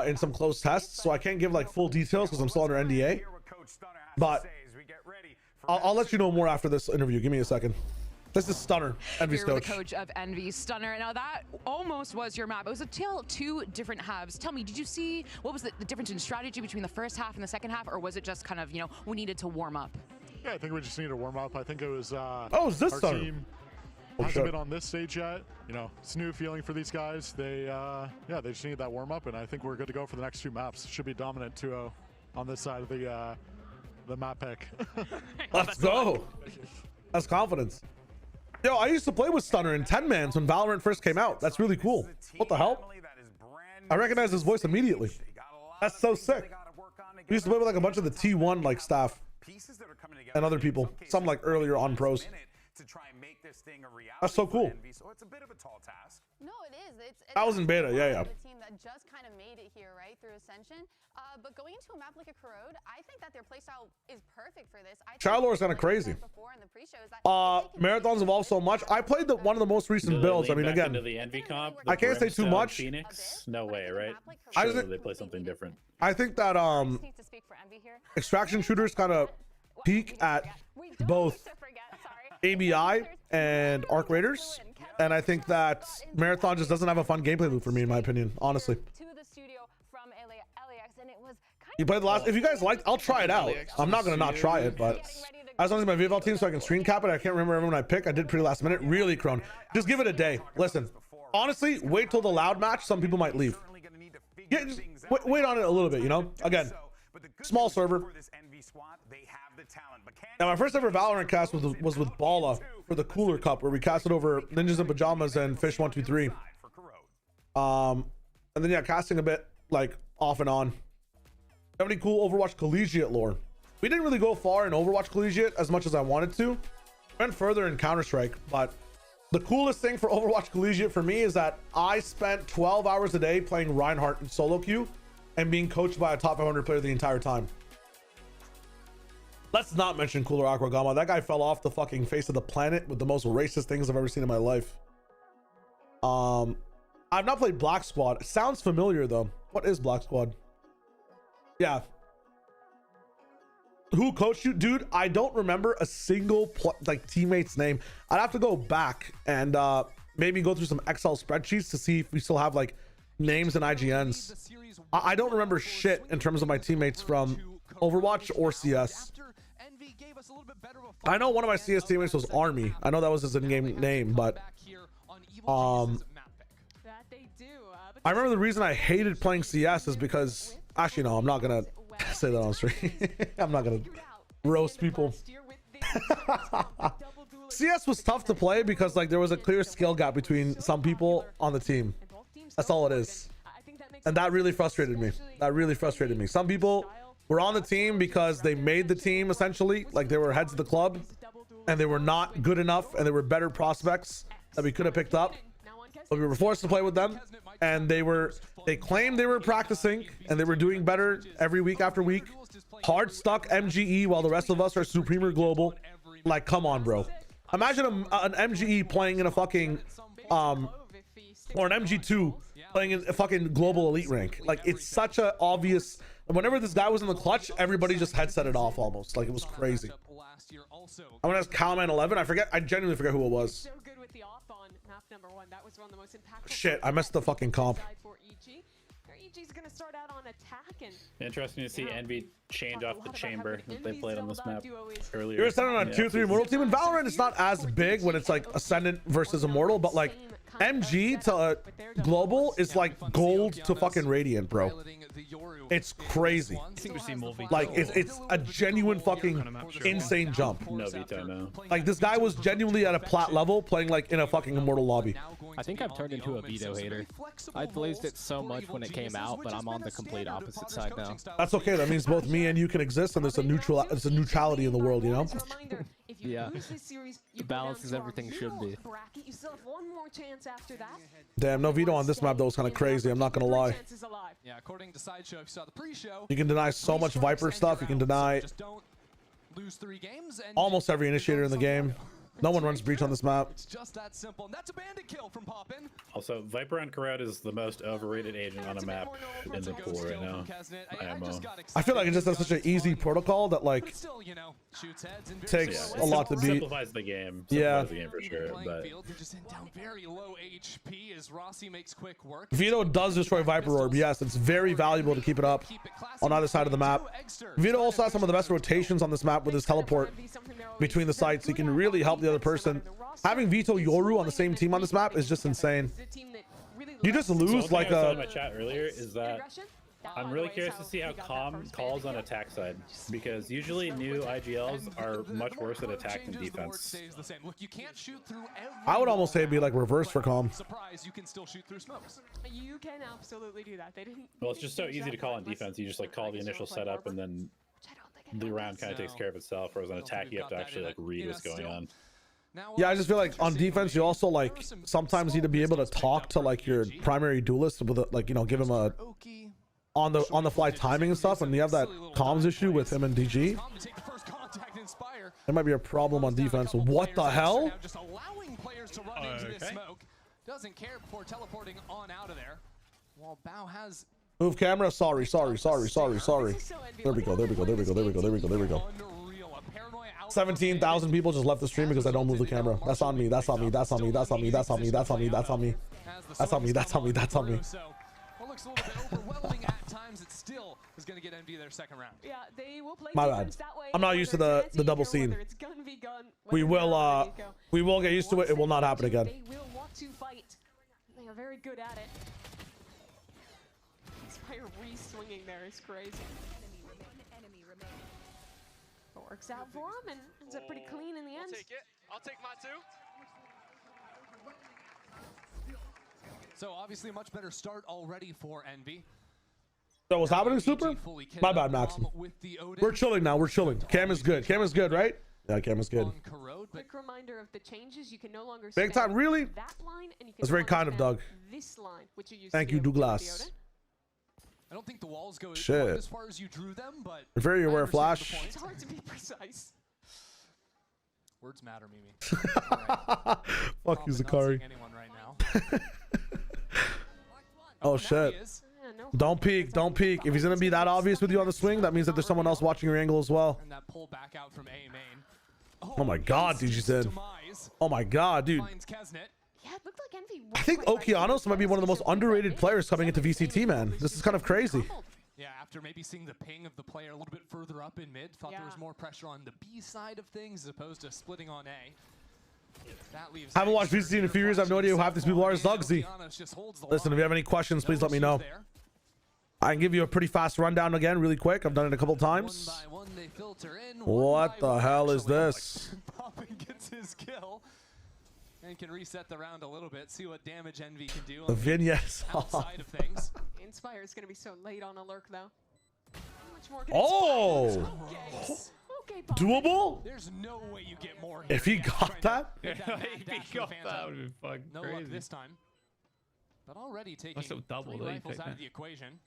in some closed tests, so I can't give like full details because I'm still under NDA. But I'll let you know more after this interview. Give me a second. This is Stunner, Envy's You're coach. the coach of Envy, Stunner. Now that almost was your map. It was a tale of two different halves. Tell me, did you see what was the difference in strategy between the first half and the second half, or was it just kind of, you know, we needed to warm up? Yeah, I think we just needed to warm up. I think it was is this our Stunner? team hasn't been on this stage yet. You know, it's a new feeling for these guys. They yeah, they just need that warm up, and I think we're good to go for the next two maps. Should be dominant 2-0 on this side of the map pick. Let's go. That's confidence. Yo, I used to play with Stunner in 10-mans when Valorant first came out. That's really cool. What the hell? I recognize his voice immediately. That's so sick. We used to play with like a bunch of the T1 like staff and other people. Some like earlier on pros. That's so cool. No, it is. That was in beta, yeah. The team that just kind of made it here, right, through Ascension. But going into a map like a Corrode, I think that their playstyle is perfect for this. Childlore is kind of crazy. Before in the Marathons evolved so much. I played one of the most recent builds. I mean, again, into the Envy comp, I can't say too much. Phoenix, no way, right? Surely They play something different. I think that extraction shooters kind of peak at both ABI and Arc Raiders, and I think that Marathon just doesn't have a fun gameplay loop for me, in my opinion, honestly. You played the last. If you guys liked, I'll try it out. I'm not gonna not try it, but I was on my VFL team so I can screen cap it. I can't remember everyone I picked. I did pretty last minute. Really, Crone. Just give it a day. Listen, honestly, wait till the loud match. Some people might leave. Yeah, just wait on it a little bit, you know? Again, small server. Now, my first ever Valorant cast was with Bala for the Cooler Cup, where we casted over Ninjas in Pajamas and Fish 123. And then yeah, casting a bit like off and on. Have any cool Overwatch collegiate lore? We didn't really go far in Overwatch collegiate as much as I wanted to. Went further in Counter-Strike, but the coolest thing for Overwatch collegiate for me is that I spent 12 hours a day playing Reinhardt in solo queue and being coached by a top 500 player the entire time. Let's not mention Cooler Aquagama. That guy fell off the fucking face of the planet with the most racist things I've ever seen in my life. I've not played Black Squad. It sounds familiar though. What is Black Squad? Yeah. Who coached you? Dude, I don't remember a single teammate's name. I'd have to go back and maybe go through some Excel spreadsheets to see if we still have like names and IGNs. I don't remember shit in terms of my teammates from Overwatch or CS. I know one of my CS teammates was Army. I know that was his in-game name, but I remember the reason I hated playing CS is because actually no, I'm not gonna say that on stream. I'm not gonna roast people. CS was tough to play because like there was a clear skill gap between some people on the team. That's all it is. And that really frustrated me. Some people were on the team because they made the team essentially, like they were heads of the club and they were not good enough and they were better prospects that we could have picked up, but we were forced to play with them. And they claimed they were practicing and they were doing better every week after week. Hard stuck MGE while the rest of us are Supremer Global. Like, come on, bro. Imagine an MGE playing in a fucking or an MG2 playing in a fucking global elite rank. Like, it's such a obvious. Whenever this guy was in the clutch, everybody just headset it off almost. Like, it was crazy. I'm gonna ask Calman 11. I genuinely forget who it was. Shit, I missed the fucking comp. Interesting to see Envy change off the chamber that they played on this map earlier. You're ascendant on a tier 3 Immortal team. In Valorant, it's not as big when it's like Ascendant versus Immortal, but like MG to Global is like gold to fucking Radiant, bro. It's crazy. Like it's a genuine fucking insane jump. No veto, no. Like this guy was genuinely at a plat level playing like in a fucking Immortal lobby. I think I've turned into a veto hater. I blazed it so much when it came out, but I'm on the complete opposite side now. That's okay. That means both me and you can exist, and there's a neutrality in the world, you know? Yeah. The balance is everything should be. Damn, no veto on this map though is kind of crazy. I'm not gonna lie. Yeah, according to Sideshow, if you saw the pre-show, you can deny so much Viper stuff. You can deny almost every initiator in the game. No one runs breach on this map. It's just that simple. And that's a bandit kill from Poppin. Also, Viper on Corrode is the most overrated agent on a map in the pool right now. I feel like it just has such an easy protocol that like takes a lot to beat. Simplifies the game. Yeah. Simplifies the game for sure. But down very low HP as Rossi makes quick work. Vito does destroy Viper Orb. Yes, it's very valuable to keep it up on either side of the map. Vito also has some of the best rotations on this map with his teleport between the sites. He can really help the other person. Having Vito Yoru on the same team on this map is just insane. You just lose like a. In my chat earlier is that I'm really curious to see how Calm calls on attack side, because usually new IGLs are much worse at attack than defense. I would almost say it'd be like reverse for Calm. You can still shoot through smokes. You can absolutely do that. They didn't. Well, it's just so easy to call on defense. You just like call the initial setup and then the round kind of takes care of itself. Whereas on attack, you have to actually like read what's going on. Yeah, I just feel like on defense, you also like sometimes need to be able to talk to like your primary duelist with a, like, you know, give him a on the fly timing and stuff. And you have that comms issue with him and DG. There might be a problem on defense. What the hell? Just allowing players to run into this smoke. Doesn't care before teleporting on out of there. While Bao has Move camera. Sorry. There we go. 17,000 people just left the stream because I don't move the camera. That's on me. That's on me. What looks a little bit overwhelming at times, it still is going to get MD their second round. Yeah, they will play My bad. I'm not used to the double scene. We will get used to it. It will not happen again. They will want to fight. They are very good at it. Inspire re-swinging there is crazy. It works out for him and ends up pretty clean in the end. I'll take my two. So obviously a much better start already for Envy. So what's happening, Super? My bad, Maxim. We're chilling now. We're chilling. Cam is good. Cam is good, right? Yeah, Cam is good. Quick reminder of the changes. You can no longer big time, really? That line, and you can That's very kind of Doug. This line, which you thank you, Douglas. I don't think the walls go Shit. as far as you drew them, but you're very aware of Flash. It's hard to be precise. Words matter, Mimi. Fuck you, Zakari. Anyone right now. Oh shit. Don't peek. Don't peek. If he's gonna be that obvious with you on the swing, that means that there's someone else watching your angle as well. And that pull back out from A main. Oh my god, DG said. Oh my god, dude. Yeah, it looked like Envy. I think Okeanos might be one of the most underrated players coming into VCT, man. This is kind of crazy. Yeah, after maybe seeing the ping of the player a little bit further up in mid, thought there was more pressure on the B side of things as opposed to splitting on A. That leaves Haven't watched VCT in a few years. I have no idea who half these people are. Zugsy. Listen, if you have any questions, please let me know. I can give you a pretty fast rundown again, really quick. I've done it a couple times. What the hell is this? Poppin gets his kill and can reset the round a little bit, see what damage Envy can do. The vignettes. Outside of things. Inspire is going to be so late on a lurk, though. How much more Oh! Okay, doable? There's no way you get more. If he got that? If he got that, would be fucking no crazy. luck this time. But already taking Must have doubled three it, rifles out man. of the equation.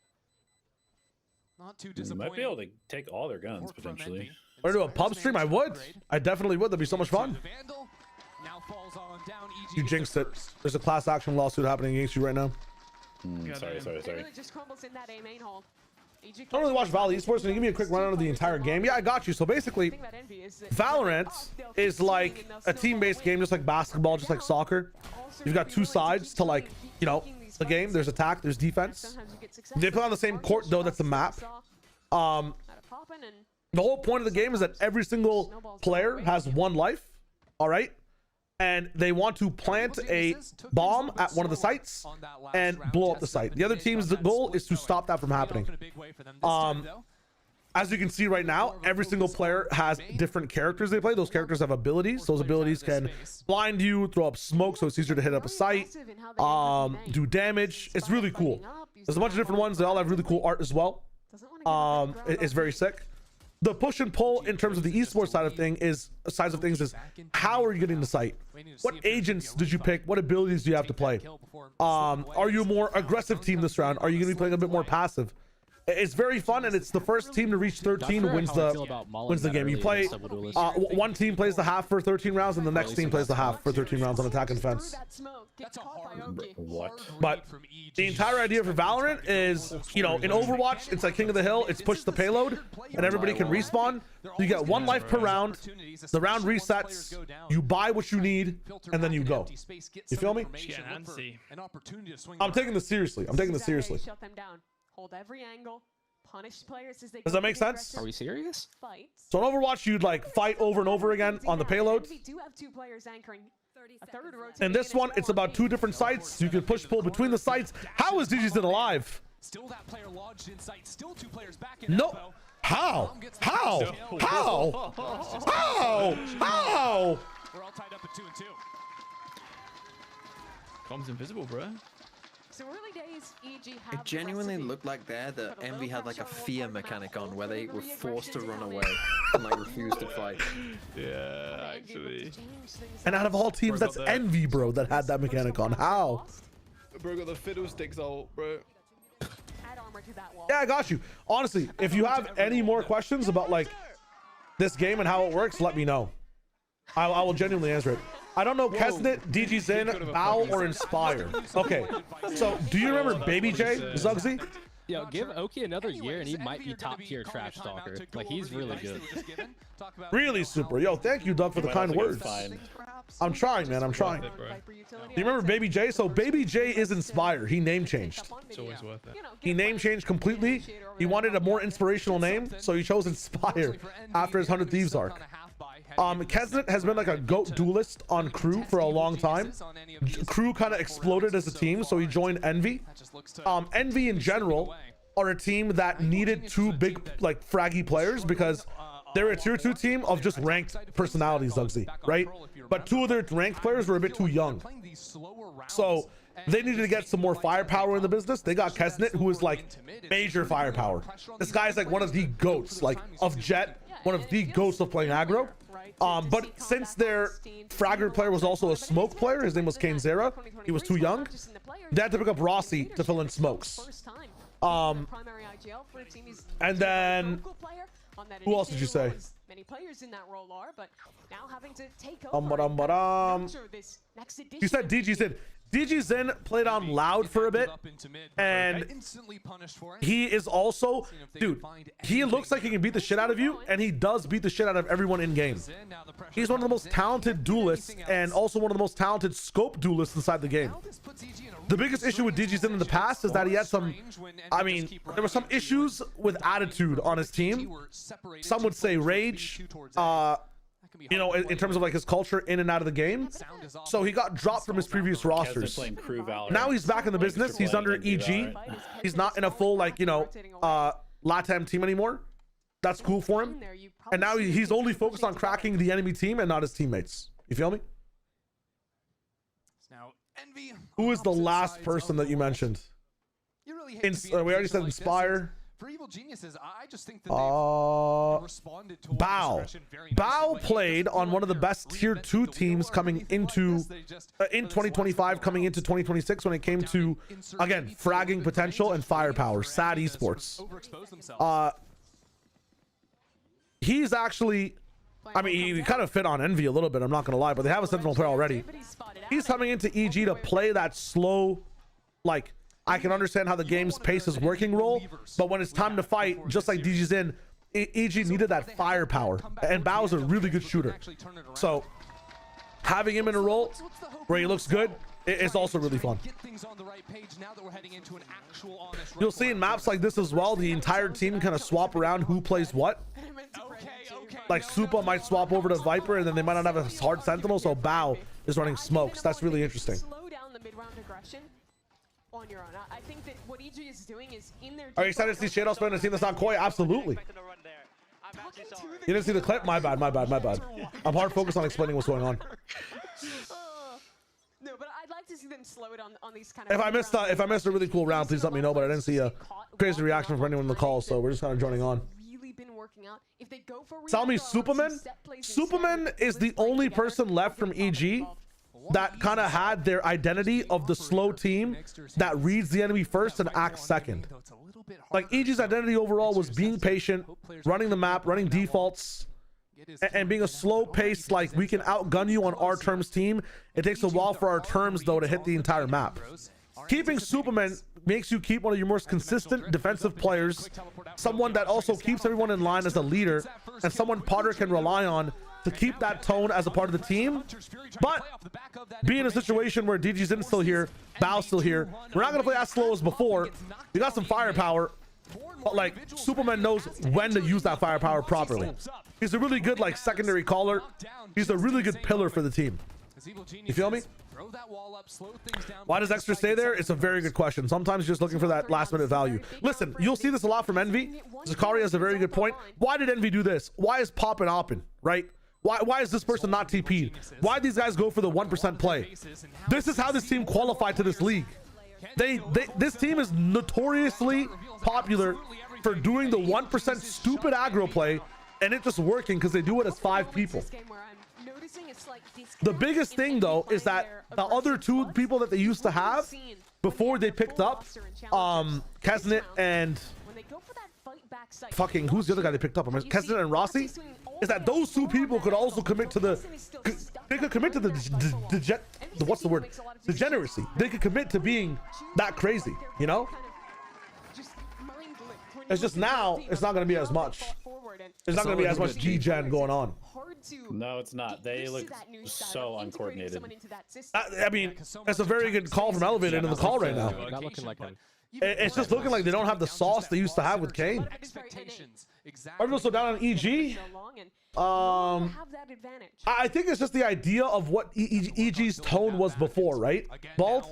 Not too They disappointing. might be able to take all their guns potentially. Or do a pub stream? I would. I definitely would. That'd be so much fun. Now falls on down. You jinxed it. There's a class action lawsuit happening against you right now. Sorry. It really just crumbles in that A main hold. I don't really watch Valley Esports. Can you give me a quick rundown of the entire game? Yeah, I got you. So basically, Valorant is like a team-based game, just like basketball, just like soccer. You've got two sides to, like, you know, the game. There's attack, there's defense. They play on the same court, though. That's the map. The whole point of the game is that every single player has one life. All right. And they want to plant a bomb at one of the sites and blow up the site. The other team's goal is to stop that from happening. As you can see right now, every single player has different characters they play. Those characters have abilities. Those abilities can blind you, throw up smoke, so it's easier to hit up a site, do damage. It's really cool. There's a bunch of different ones. They all have really cool art as well. It's very sick. The push and pull in terms of the esports side of things is how are you getting the site? What agents did you pick? What abilities do you have to play? Are you a more aggressive team this round? Are you going to be playing a bit more passive? It's very fun, and it's the first team to reach 13 wins the game. You play one team plays the half for 13 rounds, and the next team plays the half for 13 rounds on attack and defense. What? But the entire idea for Valorant is, you know, in Overwatch, it's like King of the Hill. It's push the payload, and everybody can respawn. You get one life per round. The round resets. You buy what you need, and then you go. You feel me? I'm taking this seriously. Shut them down. Hold every angle. Punish players as they Does that make sense? Are we serious? So in Overwatch, you'd like fight over and over again on the payload. We do have two players anchoring. A third rotating. And this one, it's about two different sites. You can push pull between the sites. How is DG's alive? Still that player lodged in sight. Still two players back in. No. How? How? How? How? How? We're all tied up at 2 and 2. Com's invisible, bro. So early days, EG have It genuinely looked like there that Envy had like a fear mechanic on where they were forced to run away and like refuse to fight. Yeah, actually. And out of all teams, that's Envy, bro, that had that mechanic on. How? Bro got the fiddlesticks out, bro. Add armor to that wall. Yeah, I got you. Honestly, if you have any more questions about like this game and how it works, let me know. I will genuinely answer it. I don't know Kesnet, DG Zin, Bow, or Inspire. Okay, so do you remember Baby J, Zugsy? Yo, give Oki another year and he might be top tier trash talker. Like, he's really good. Really super. Yo, thank you, Doug, for the kind words. I'm trying, man. I'm trying. Do you remember Baby J? So Baby J is Inspire. He name changed. It's always worth it. He name changed completely. He wanted a more inspirational name, so he chose Inspire after his 100 Thieves arc. Kesnet has been like a GOAT duelist on Crew for a long time. Crew kind of exploded as a team, so he joined Envy. Envy in general are a team that needed two big like fraggy players because they're a tier 2 team of just ranked personalities, Zugsy, right? But two of their ranked players were a bit too young. So they needed to get some more firepower in the business. They got Kesnet, who is like major firepower. This guy is like one of the GOATs, like of Jet, one of the GOATs of playing aggro. But since their fragger player was also a smoke player, his name was Kane Zera, he was too young, they had to pick up Rossi to fill in smokes. And then who else did you say? Many players in that role are, but now having to take you said DG Zin. DG Zin played on Loud for a bit, and he is also, dude, he looks like he can beat the shit out of you, and he does beat the shit out of everyone in game. He's one of the most talented duelists and also one of the most talented scope duelists inside the game. The biggest issue with DG Zin in the past is that he had some, I mean, there were some issues with attitude on his team. Some would say rage, you know, in terms of like his culture in and out of the game. So he got dropped from his previous rosters. Now he's back in the business. He's under EG. He's not in a full, like, you know, LATAM team anymore. That's cool for him. And now he's only focused on cracking the enemy team and not his teammates. You feel me? Who is the last person that you mentioned? We already said Inspire. For Evil Geniuses, I just think that they responded to Bow played on one of the best tier 2 teams coming into in 2025, coming into 2026 when it came to, again, fragging potential and firepower. Sad esports. He's actually, I mean, he kind of fit on Envy a little bit, I'm not gonna lie, but they have a Sentinel player already. He's coming into EG to play that slow, like, I can understand how the game's pace is working role, but when it's time to fight, just like DG Zin, EG needed that firepower, and Bao's a really good shooter. So having him in a role where he looks good is also really fun. You'll see in maps like this as well, the entire team kind of swap around who plays what. Like Supa might swap over to Viper, and then they might not have a hard Sentinel, so Bao is running smokes. That's really interesting. On your own. I think that what EG is doing is in their. Are you excited to see Shadow spend a team that's not Koi? Absolutely. You didn't see the clip? My bad. I'm hard focused on explaining what's going on. No, but I'd like to see them slow it on these kind of. If I missed a really cool round, please let me know. But I didn't see a crazy reaction from anyone in the call, so we're just kind of joining on. Really been working out. If they go for tell me, Superman. Superman is the only person left from EG that kind of had their identity of the slow team that reads the enemy first and acts second. Like EG's identity overall was being patient, running the map, running defaults, and being a slow pace, like we can outgun you on our terms team. It takes a while for our terms though to hit the entire map. Keeping Superman makes you keep one of your most consistent defensive players, someone that also keeps everyone in line as a leader, and someone Potter can rely on to keep that tone as a part of the team. But be in a situation where DG Zin's still here, Bao's still here, we're not gonna play as slow as before. We got some firepower, but like Superman knows when to use that firepower properly. He's a really good like secondary caller. He's a really good pillar for the team. You feel me? Why does Extra stay there? It's a very good question. Sometimes you're just looking for that last minute value. Listen, you'll see this a lot from Envy. Zakari has a very good point. Why did Envy do this? Why is Poppin' Oppin', right? Why is this person not TP'd? Why these guys go for the 1% play? This is how this team qualified to this league. This team is notoriously popular for doing the 1% stupid aggro play, and it just working because they do it as 5 people. The biggest thing though is that the other 2 people that they used to have before they picked up Kesnet and they go for that fight back side. fucking, who's the other guy they picked up? Keston and Rossi? Is that those two people could also commit to the, they could commit to the what's the word? Degeneracy. They could commit to being that crazy, you know? It's just now, it's not going to be as much. There's not going to be as much degen going on. No, it's not. They look so uncoordinated. I mean, that's a very good call from Elevated in the call right now. Not looking like him. It's just looking like they don't have the sauce they used to have with Kane. Everyone's so down on EG. I think it's just the idea of what EG's tone was before, right? Bald,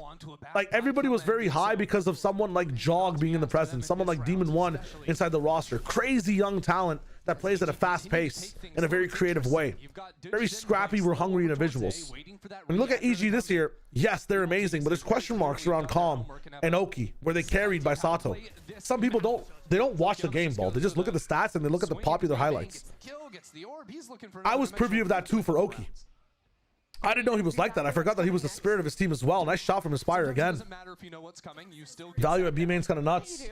like everybody was very high because of someone like Jog being in the presence, someone like Demon One inside the roster. Crazy young talent that plays at a fast pace in a very creative way. Very scrappy, we're hungry individuals. When you look at EG this year, yes, they're amazing, but there's question marks around Calm and Oki, where they carried by Sato. Some people don't watch the game, Ball. They just look at the stats and they look at the popular highlights. I was privy of that too for Oki. I didn't know he was like that. I forgot that he was the spirit of his team as well. Nice shot from Inspire again. Value at B main's kind of nuts.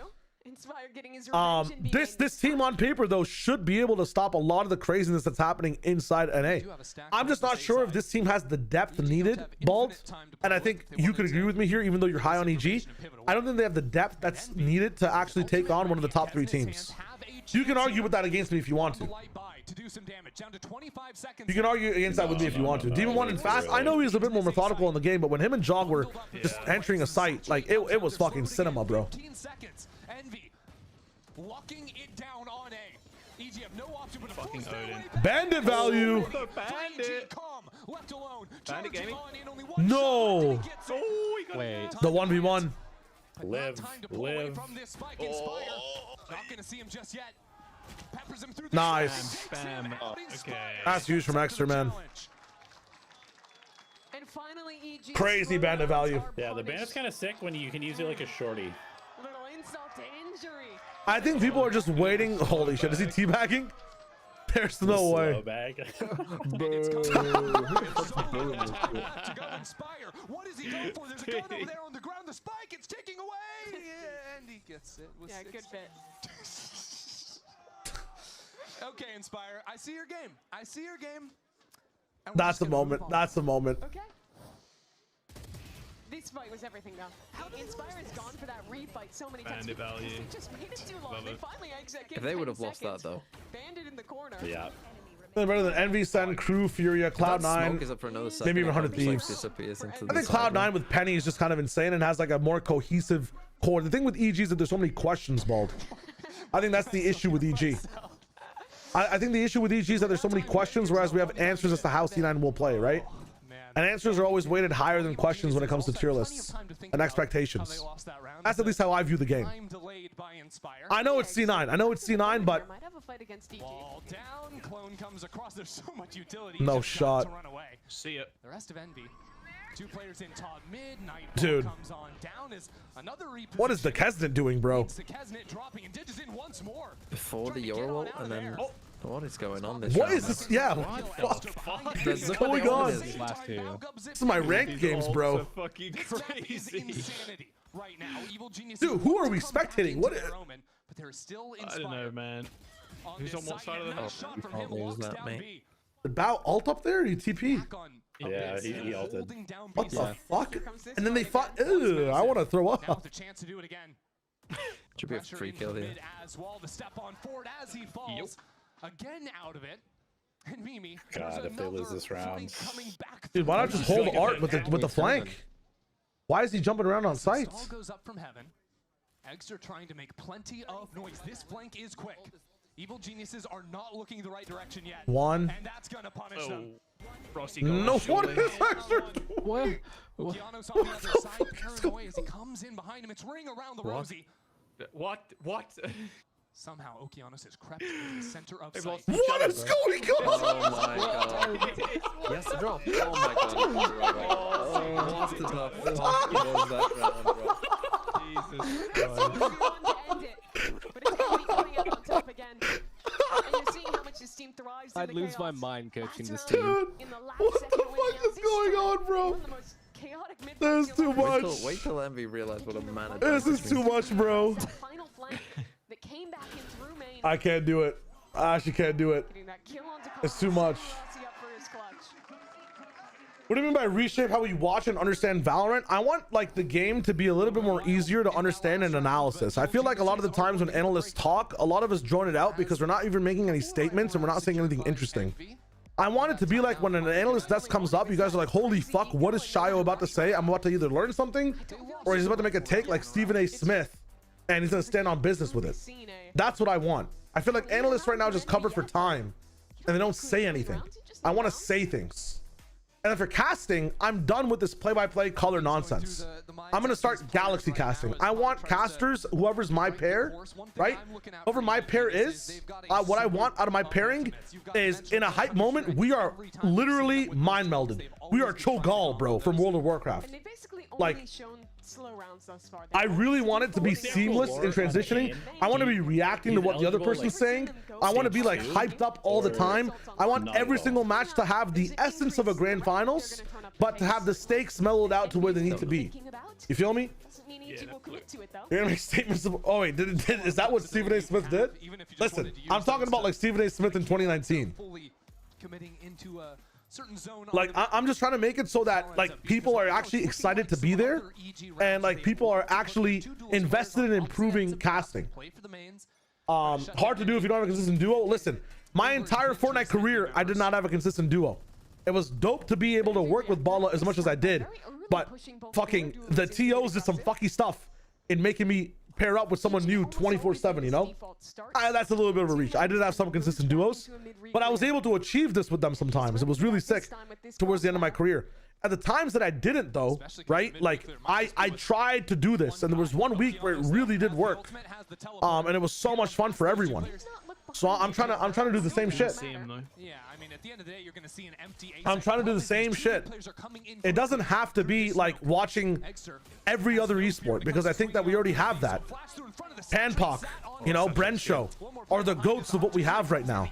This team on paper though should be able to stop a lot of the craziness that's happening inside NA. I'm just not sure if this team has the depth needed, Bald, and I think you could agree with me here, even though you're high on EG. I don't think they have the depth that's needed to actually take on one of the top 3 teams. You can argue with that against me if you want to. You can argue against that with me if you want to. Demon One and Fast, I know he's a bit more methodical in the game, but when him and Jog were just entering a site, like it was fucking cinema, bro. Locking it down on A. EG have no option but fucking Odin. Bandit value. Bandit. Left alone. Bandit gaming. No. Wait. The 1v1. Live. Not gonna see him just yet. Peppers him through the Nice. Bam. Okay. That's huge from Extra, man. And finally, EG Crazy bandit value. Yeah, the bandit's kind of sick when you can use it like a shorty. Little insult to injury. I think people are just waiting. Holy shit, is he teabagging? There's no way. Bag. What is he going for? There's a gun over there on the ground. The spike, it's ticking away. And he gets it. Yeah, good bit. Okay, Inspire. I see your game. That's the moment. That's the moment. Okay. This fight was everything though. Inspire has gone for that refight so many times. Bandit value. They just waited too long. They finally exit. If they would have lost that though. Bandit in the corner. Yeah. They're better than Envy, Sen, Crew, Furia, Cloud9. Is up for another maybe even 100 Thieves. I think Cloud9 with Penny is just kind of insane and has like a more cohesive core. The thing with EG is that there's so many questions, Bald. I think that's the issue with EG. I think the issue with EG is that there's so many questions, whereas we have answers as to how C9 will play, right? And answers are always weighted higher than questions when it comes to tier lists and expectations. That's at least how I view the game. I know it's C9. I know it's C9, but Wall down, clone comes across. There's so much utility. no shot. To run away. See it. The rest of Envy. 2 players in top mid. Dude. Comes on down as another What is the Kesnet doing, bro? Kesnet dropping and Digis in once more. Before the Euro and then what is going on this What round? is this? Yeah, what the fuck is going on? This is my ranked games, bro. So fucking crazy. Right now, Evil Genius. Dude, who are we spectating? What? But they're still I don't know, man. Who's on what side of the house? Did Bao ult up there? He TP. Yeah, he ulted. What the fuck? And then they fought. Ew, I want to throw up. The chance to do it again. Should be a free kill here. As well, the step on forward as he falls. Again out of it. And Mimi. God, if they lose this round. Dude, why not just hold Art with the flank? Why is he jumping around on sight? All goes up from heaven. Eggs are trying to make plenty of noise. This flank is quick. Evil Geniuses are not looking the right direction yet. One. And that's gonna punish them. No, what is extra? What? Okeanos on the other side, paranoid as he comes in behind him. It's ring around the Rosie. What? Somehow Okeanos has crept into the center of sight. What is going on? Oh my god. Yes, the drop. Oh my god. Oh, lost the top. Jesus Christ. I'd lose my mind coaching this team. What the fuck is going on, bro? There's too much. Wait till Envy realize what a man. This is too much, bro. came back in through main. I can't do it. I actually can't do it. It's too much. What do you mean by reshape how we watch and understand Valorant? I want like the game to be a little bit more easier to understand and analysis. I feel like a lot of the times when analysts talk, a lot of us drone it out because we're not even making any statements and we're not saying anything interesting. I want it to be like when an analyst desk comes up, you guys are like, holy fuck, what is Shio about to say? I'm about to either learn something or he's about to make a take like Stephen A. Smith and he's gonna stand on business with it. That's what I want. I feel like analysts right now just cover for time and they don't say anything. I want to say things. And then for casting, I'm done with this play-by-play color nonsense. I'm gonna start galaxy casting. I want casters, whoever's my pair, right? Whoever my pair is, what I want out of my pairing is in a hype moment, we are literally mind melded. We are Cho'Gall, bro, from World of Warcraft. Like, I really want it to be seamless in transitioning. I want to be reacting to what the other person's saying. I want to be like hyped up all the time. I want every single match to have the essence of a grand finals, but to have the stakes mellowed out to where they need to be. You feel me? You're gonna make statements of, oh wait, is that what Stephen A. Smith did? Listen, I'm talking about like Stephen A. Smith in 2019. Like I'm just trying to make it so that like people are actually excited to be there and like people are actually invested in improving casting. Hard to do if you don't have a consistent duo. Listen, my entire Fortnite career I did not have a consistent duo. It was dope to be able to work with Bala as much as I did, but fucking the TOs did some fucky stuff in making me pair up with someone new 24/7, you know? That's a little bit of a reach. I did have some consistent duos, but I was able to achieve this with them sometimes. It was really sick towards the end of my career. At the times that I didn't though, right? Like I tried to do this and there was 1 week where it really did work. And it was so much fun for everyone. So I'm trying to do the same shit. I'm trying to do the same shit. It doesn't have to be like watching every other esport because I think that we already have that. Panpoc, you know, Bren Show are the goats of what we have right now.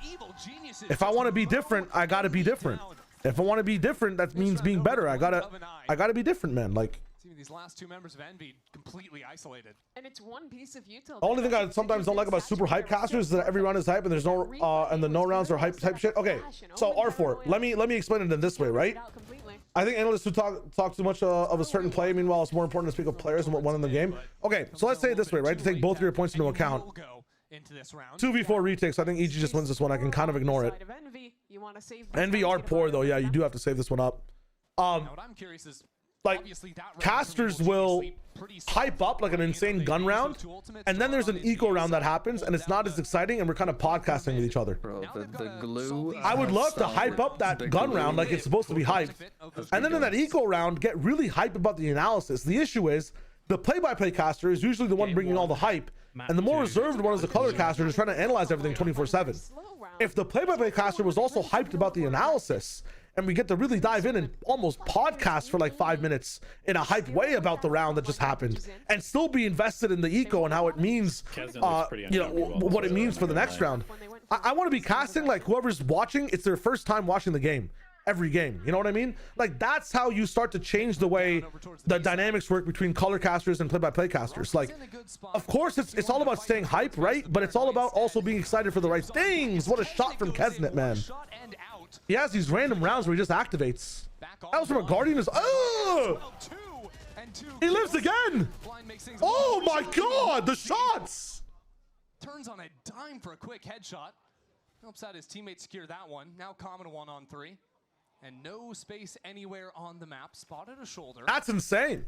If I want to be different, I gotta be different. If I want to be different, that means being better. I gotta be different, man. Like these last two members of Envy completely isolated. And it's one piece of Utah. The only thing I sometimes don't like about super hype casters is that every round is hype and there's no and the no rounds are hype type shit. Okay, so R4, let me explain it in this way, right? I think analysts who talk too much of a certain play. Meanwhile, it's more important to speak of players and what won in the game. Okay, so let's say it this way, right? To take both of your points into account. 2v4 retakes. I think EG just wins this one. I can kind of ignore it. Envy are poor though. Yeah, you do have to save this one up. Like casters will hype up like an insane gun round and then there's an eco round that happens and it's not as exciting and we're kind of podcasting with each other. Bro, the glue. I would love to hype up that gun round like it's supposed to be hyped and then in that eco round get really hyped about the analysis. The issue is the play-by-play caster is usually the one bringing all the hype and the more reserved one is the color caster just trying to analyze everything 24/7. If the play-by-play caster was also hyped about the analysis and we get to really dive in and almost podcast for like 5 minutes in a hype way about the round that just happened and still be invested in the eco and how it means, you know, what it means for the next round. I want to be casting like whoever's watching, it's their first time watching the game. Every game, you know what I mean? Like that's how you start to change the way the dynamics work between color casters and play-by-play casters. Like, of course, it's all about staying hype, right? But it's all about also being excited for the right things. What a shot from Kesnet, man. He has these random rounds where he just activates. That was from a Guardian. Oh! He lives again. Oh my God, the shots. Turns on a dime for a quick headshot. Helps out his teammate secure that one. Now Common 1-on-3. And no space anywhere on the map. Spotted a shoulder. That's insane.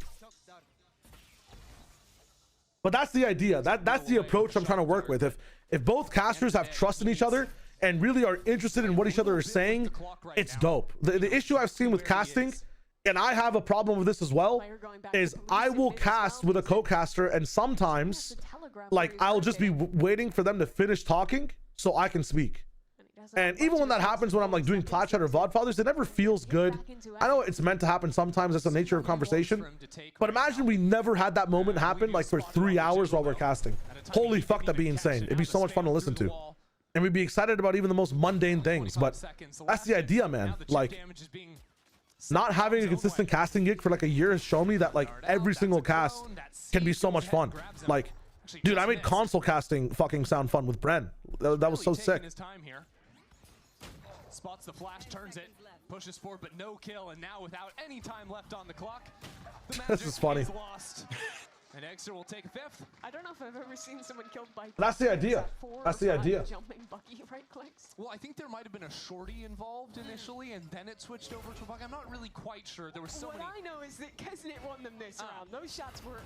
But that's the idea. That's the approach I'm trying to work with. If both casters have trust in each other and really are interested in what each other is saying, it's dope. The issue I've seen with casting, and I have a problem with this as well, is I will cast with a co-caster and sometimes like I'll just be waiting for them to finish talking so I can speak. And even when that happens, when I'm like doing plat chat or VODfathers, it never feels good. I know it's meant to happen sometimes. That's the nature of conversation. But imagine we never had that moment happen like for 3 hours while we're casting. Holy fuck, that'd be insane. It'd be so much fun to listen to. And we'd be excited about even the most mundane things. But that's the idea, man. Like, not having a consistent casting gig for like a year has shown me that like every single cast can be so much fun. Like, Dude, I made console casting fucking sound fun with Bren. That was so sick. His time here. Spots the flash, turns it, pushes forward, but no kill. And now, without any time left on the clock, the This is funny. is lost. And Exeter will take 5th. I don't know if I've ever seen someone killed by. That's the idea. That's the idea. Jumping Bucky right clicks. Well, I think there might have been a shorty involved initially, and then it switched over to a Bucky. I'm not really quite sure. There was so many. What I know is that Kesnet won them this round. Those shots were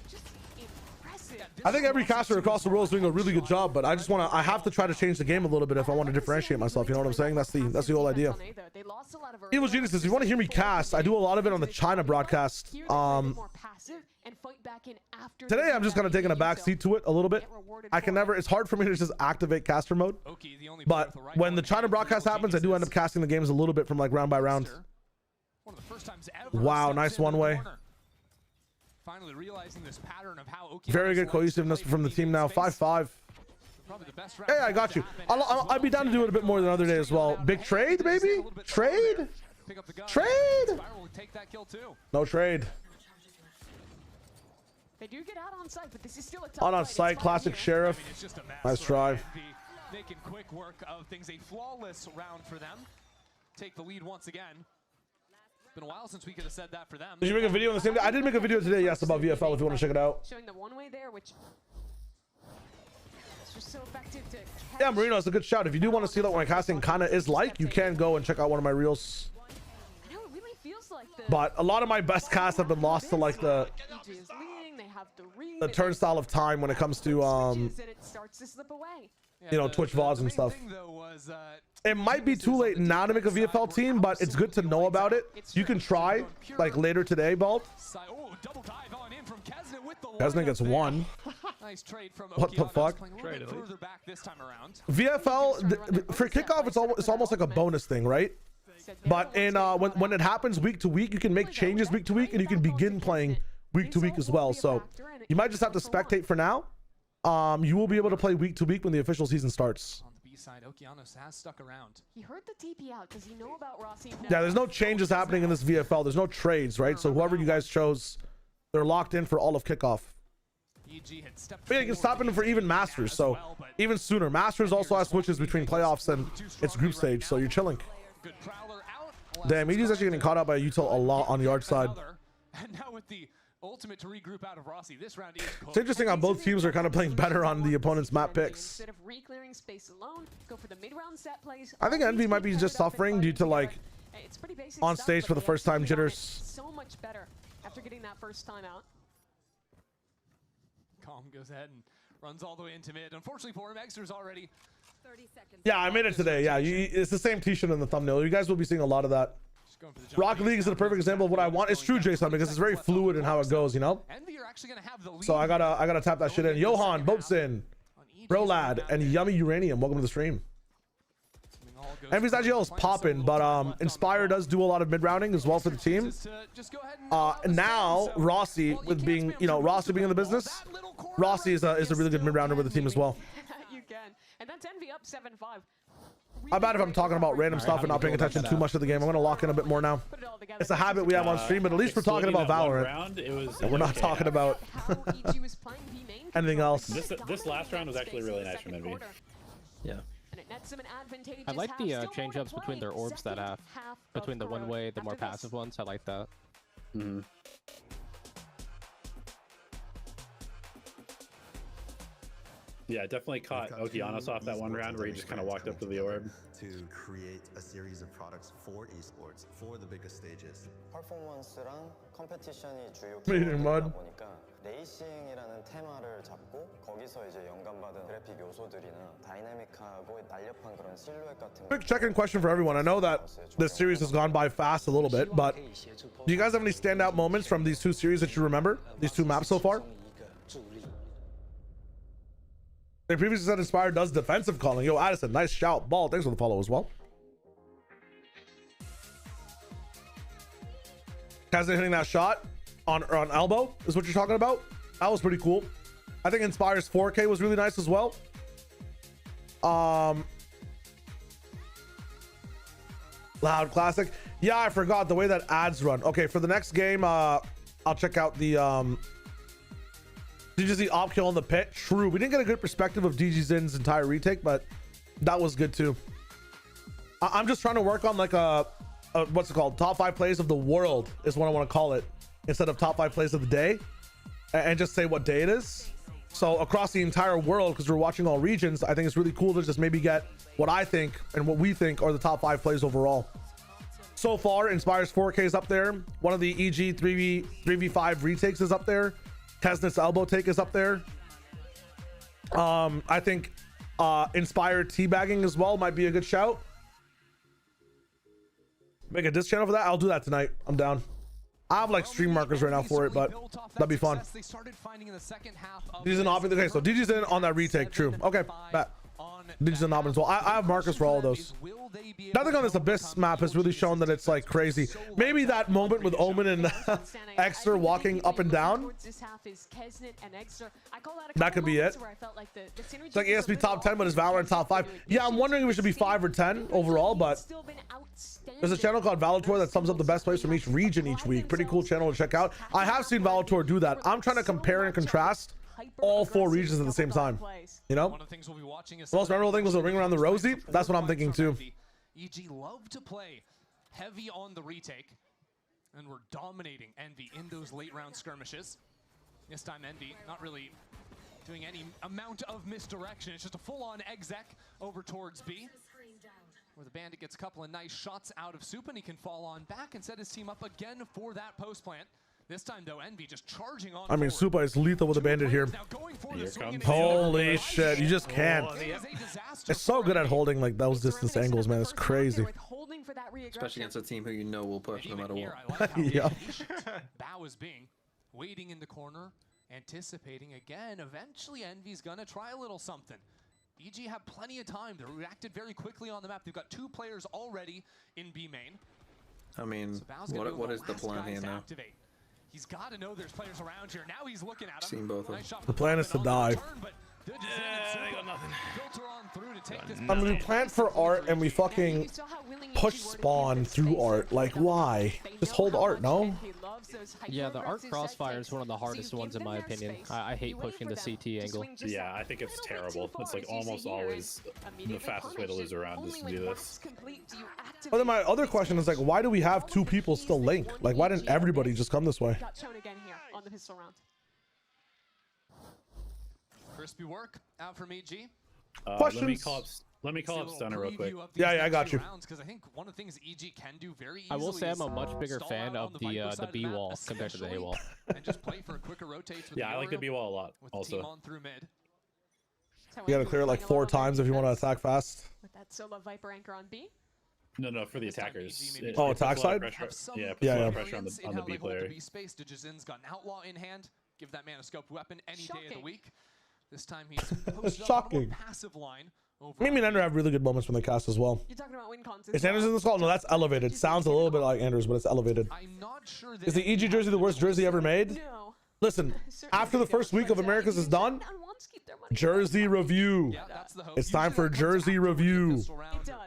just impressive. I think every caster across the world is doing a really good job, but I have to try to change the game a little bit if I want to differentiate myself. You know what I'm saying? That's the whole idea. Evil Geniuses, if you want to hear me cast, I do a lot of it on the China broadcast. Today I'm just kind of taking a back seat to it a little bit. I can never, it's hard for me to just activate caster mode. But when the China broadcast happens, I do end up casting the games a little bit from like round by round. Wow, nice one way. Finally realizing this pattern of how Very good cohesiveness from the team now. 5-5. Hey, I got you. I'd be down to do it a bit more than the other day as well. Big trade, baby. Trade. Trade. No trade. They do get out on site, but this is still a tough On site, classic sheriff. Nice try. Making quick work of things. A flawless round for them. Take the lead once again. Been a while since we could have said that for them. Did you make a video on the same day? I did make a video today, yes, about VFL if you want to check it out. Showing the one way there, which is just so effective to catch. Yeah, Marino, it's a good shout. If you do want to see what my casting kind of is like, you can go and check out one of my reels. I know, it really feels like But a lot of my best casts have been lost to like the turnstile of time when it comes to you know, Twitch VODs and stuff. It might be too late now to make a VFL team, but it's good to know about it. You can try like later today, Bolt. Kesnet gets one. What the fuck? VFL for kickoff, it's almost like a bonus thing, right? But in when it happens week to week, you can make changes week to week, and you can begin playing week to week as well. So you might just have to spectate for now. You will be able to play week to week when the official season starts. On the B side, Okeanos has stuck around. He heard the TP out. Does he know about Rossi? Yeah, there's no changes happening in this VFL. There's no trades, right? So whoever you guys chose, they're locked in for all of kickoff. But yeah, you can stop in for even Masters, so even sooner. Masters also has switches between playoffs and its group stage, so you're chilling. Damn, EG's actually getting caught out by Util a lot on the yard side. And now with the ultimate to regroup out of Rossi, this round is It's interesting how both teams are kind of playing better on the opponent's map picks. Instead of re-clearing space alone, go for the mid-round set plays. I think Envy might be just suffering due to like on stage for the first time jitters. So much better after getting that first time out. Calm goes ahead and runs all the way into mid. Unfortunately for him, Exeter's already 30 seconds. Yeah, I made it today. Yeah, it's the same t-shirt in the thumbnail. You guys will be seeing a lot of that. Rocket League is a perfect example of what I want. It's true, Jason, because it's very fluid in how it goes, you know? So I gotta tap that shit in. Johan, Boatsin, Brolad, and Yummy Uranium. Welcome to the stream. Envy's IGL is popping, but Inspire does do a lot of mid-rounding as well for the team. Now Rossi, with being, you know, Rossi being in the business, Rossi is a really good mid-rounder with the team as well. You can. And that's Envy up 7-5. How about if I'm talking about random stuff and not paying attention too much to the game? I'm gonna lock in a bit more now. It's a habit we have on stream, but at least we're talking about Valorant. And we're not talking about anything else. This last round was actually really nice from Envy. Yeah. I like the change-ups between their orbs that half. Between the one-way, the more passive ones. I like that. Mm-hmm. Yeah, definitely caught Okeanos off that one round where he just kind of walked up to the orb. To create a series of products for esports, for the biggest stages. 퍼포먼스랑 컴피티션이 주요 키워드다 보니까 레이싱이라는 테마를 잡고 거기서 이제 영감받은 그래픽 요소들이나 다이나믹하고 날렵한 그런 실루엣 같은 Quick check-in question for everyone. I know that this series has gone by fast a little bit, but do you guys have any standout moments from these two series that you remember? These two maps so far? They previously said Inspire does defensive calling. Yo, Addison, nice shout. Ball, thanks for the follow as well. Kesnet hitting that shot on elbow is what you're talking about. That was pretty cool. I think Inspire's 4K was really nice as well. Loud classic. Yeah, I forgot the way that ads run. Okay, for the next game, I'll check out the DGZ op kill on the pit. True. We didn't get a good perspective of DGZin's entire retake, but that was good too. I'm just trying to work on like a what's it called? Top 5 plays of the world is what I want to call it, instead of top 5 plays of the day, and just say what day it is. So across the entire world, because we're watching all regions, I think it's really cool to just maybe get what I think and what we think are the top 5 plays overall. So far, Inspire's 4K is up there. One of the EG 3v5 retakes is up there. Kesnet's elbow take is up there. I think Inspire teabagging as well might be a good shout. Make a disc channel for that. I'll do that tonight. I'm down. I have like stream markers right now for it, but that'd be fun. DG's an option. Okay, so DG's in on that retake. True. Okay, bet. DG's an option as well. I have markers for all of those. Nothing on this Abyss map has really shown that it's like crazy. Maybe that moment with Omen and Exter walking up and down. That could be it. It's like ESP top 10, but it's Valorant top 5. Yeah, I'm wondering if it should be 5 or 10 overall, but there's a channel called Valator that sums up the best plays from each region each week. Pretty cool channel to check out. I have seen Valator do that. I'm trying to compare and contrast all 4 regions at the same time. You know? The most memorable thing was the ring around the Rosie. That's what I'm thinking too. EG love to play heavy on the retake, and we're dominating Envy in those late round skirmishes. This time Envy not really doing any amount of misdirection. It's just a full-on exec over towards B, where the Bandit gets a couple of nice shots out of Soup, and he can fall on back and set his team up again for that post plant. This time though, Envy just charging on. I mean, Supa is lethal with a Bandit here. Holy shit, you just can't. It's so good at holding like those distance angles, man. It's crazy. Especially against a team who you know will push no matter what. Like yeah. That was Bing waiting in the corner, anticipating again. Eventually, Envy's gonna try a little something. EG have plenty of time. They reacted very quickly on the map. They've got 2 players already in B main. I mean, what is the plan here now? He's got to know there's players around here. Now he's looking at him. Seen both of them. The plan is to die. They got nothing. I mean, we plant for art and we fucking push spawn through art. Like, why? Just hold art, no? Yeah, the art crossfire is one of the hardest ones in my opinion. I hate pushing the CT angle. Yeah, I think it's terrible. It's like almost always the fastest way to lose a round is to do this. But then my other question is like, why do we have 2 people still link? Like, why didn't everybody just come this way? Crispy work out from EG. Let me call up Stunner real quick. Yeah, I got you. Because I think one of the things EG can do very easily. I will say I'm a much bigger fan of the B wall compared to the A wall. And just play for quicker rotates with yeah, I like the B wall a lot. Also, on through mid. You gotta clear it like 4 times if you want to attack fast. With that solo Viper anchor on B. No, for the attackers. Oh, attack side? Yeah, puts a lot of pressure on the B player. DGZin's got an outlaw in hand. Give that man a scope weapon any day of the week. This time he's posted up on a passive line. Mimi and Ender have really good moments when they cast as well. You're talking about win cons. Is Anders in this call? No, that's elevated. Sounds a little bit like Anders, but it's elevated. I'm not sure that is the EG jersey the worst jersey ever made? No. Listen, after the first week of Americas is done, jersey review. It's time for jersey review.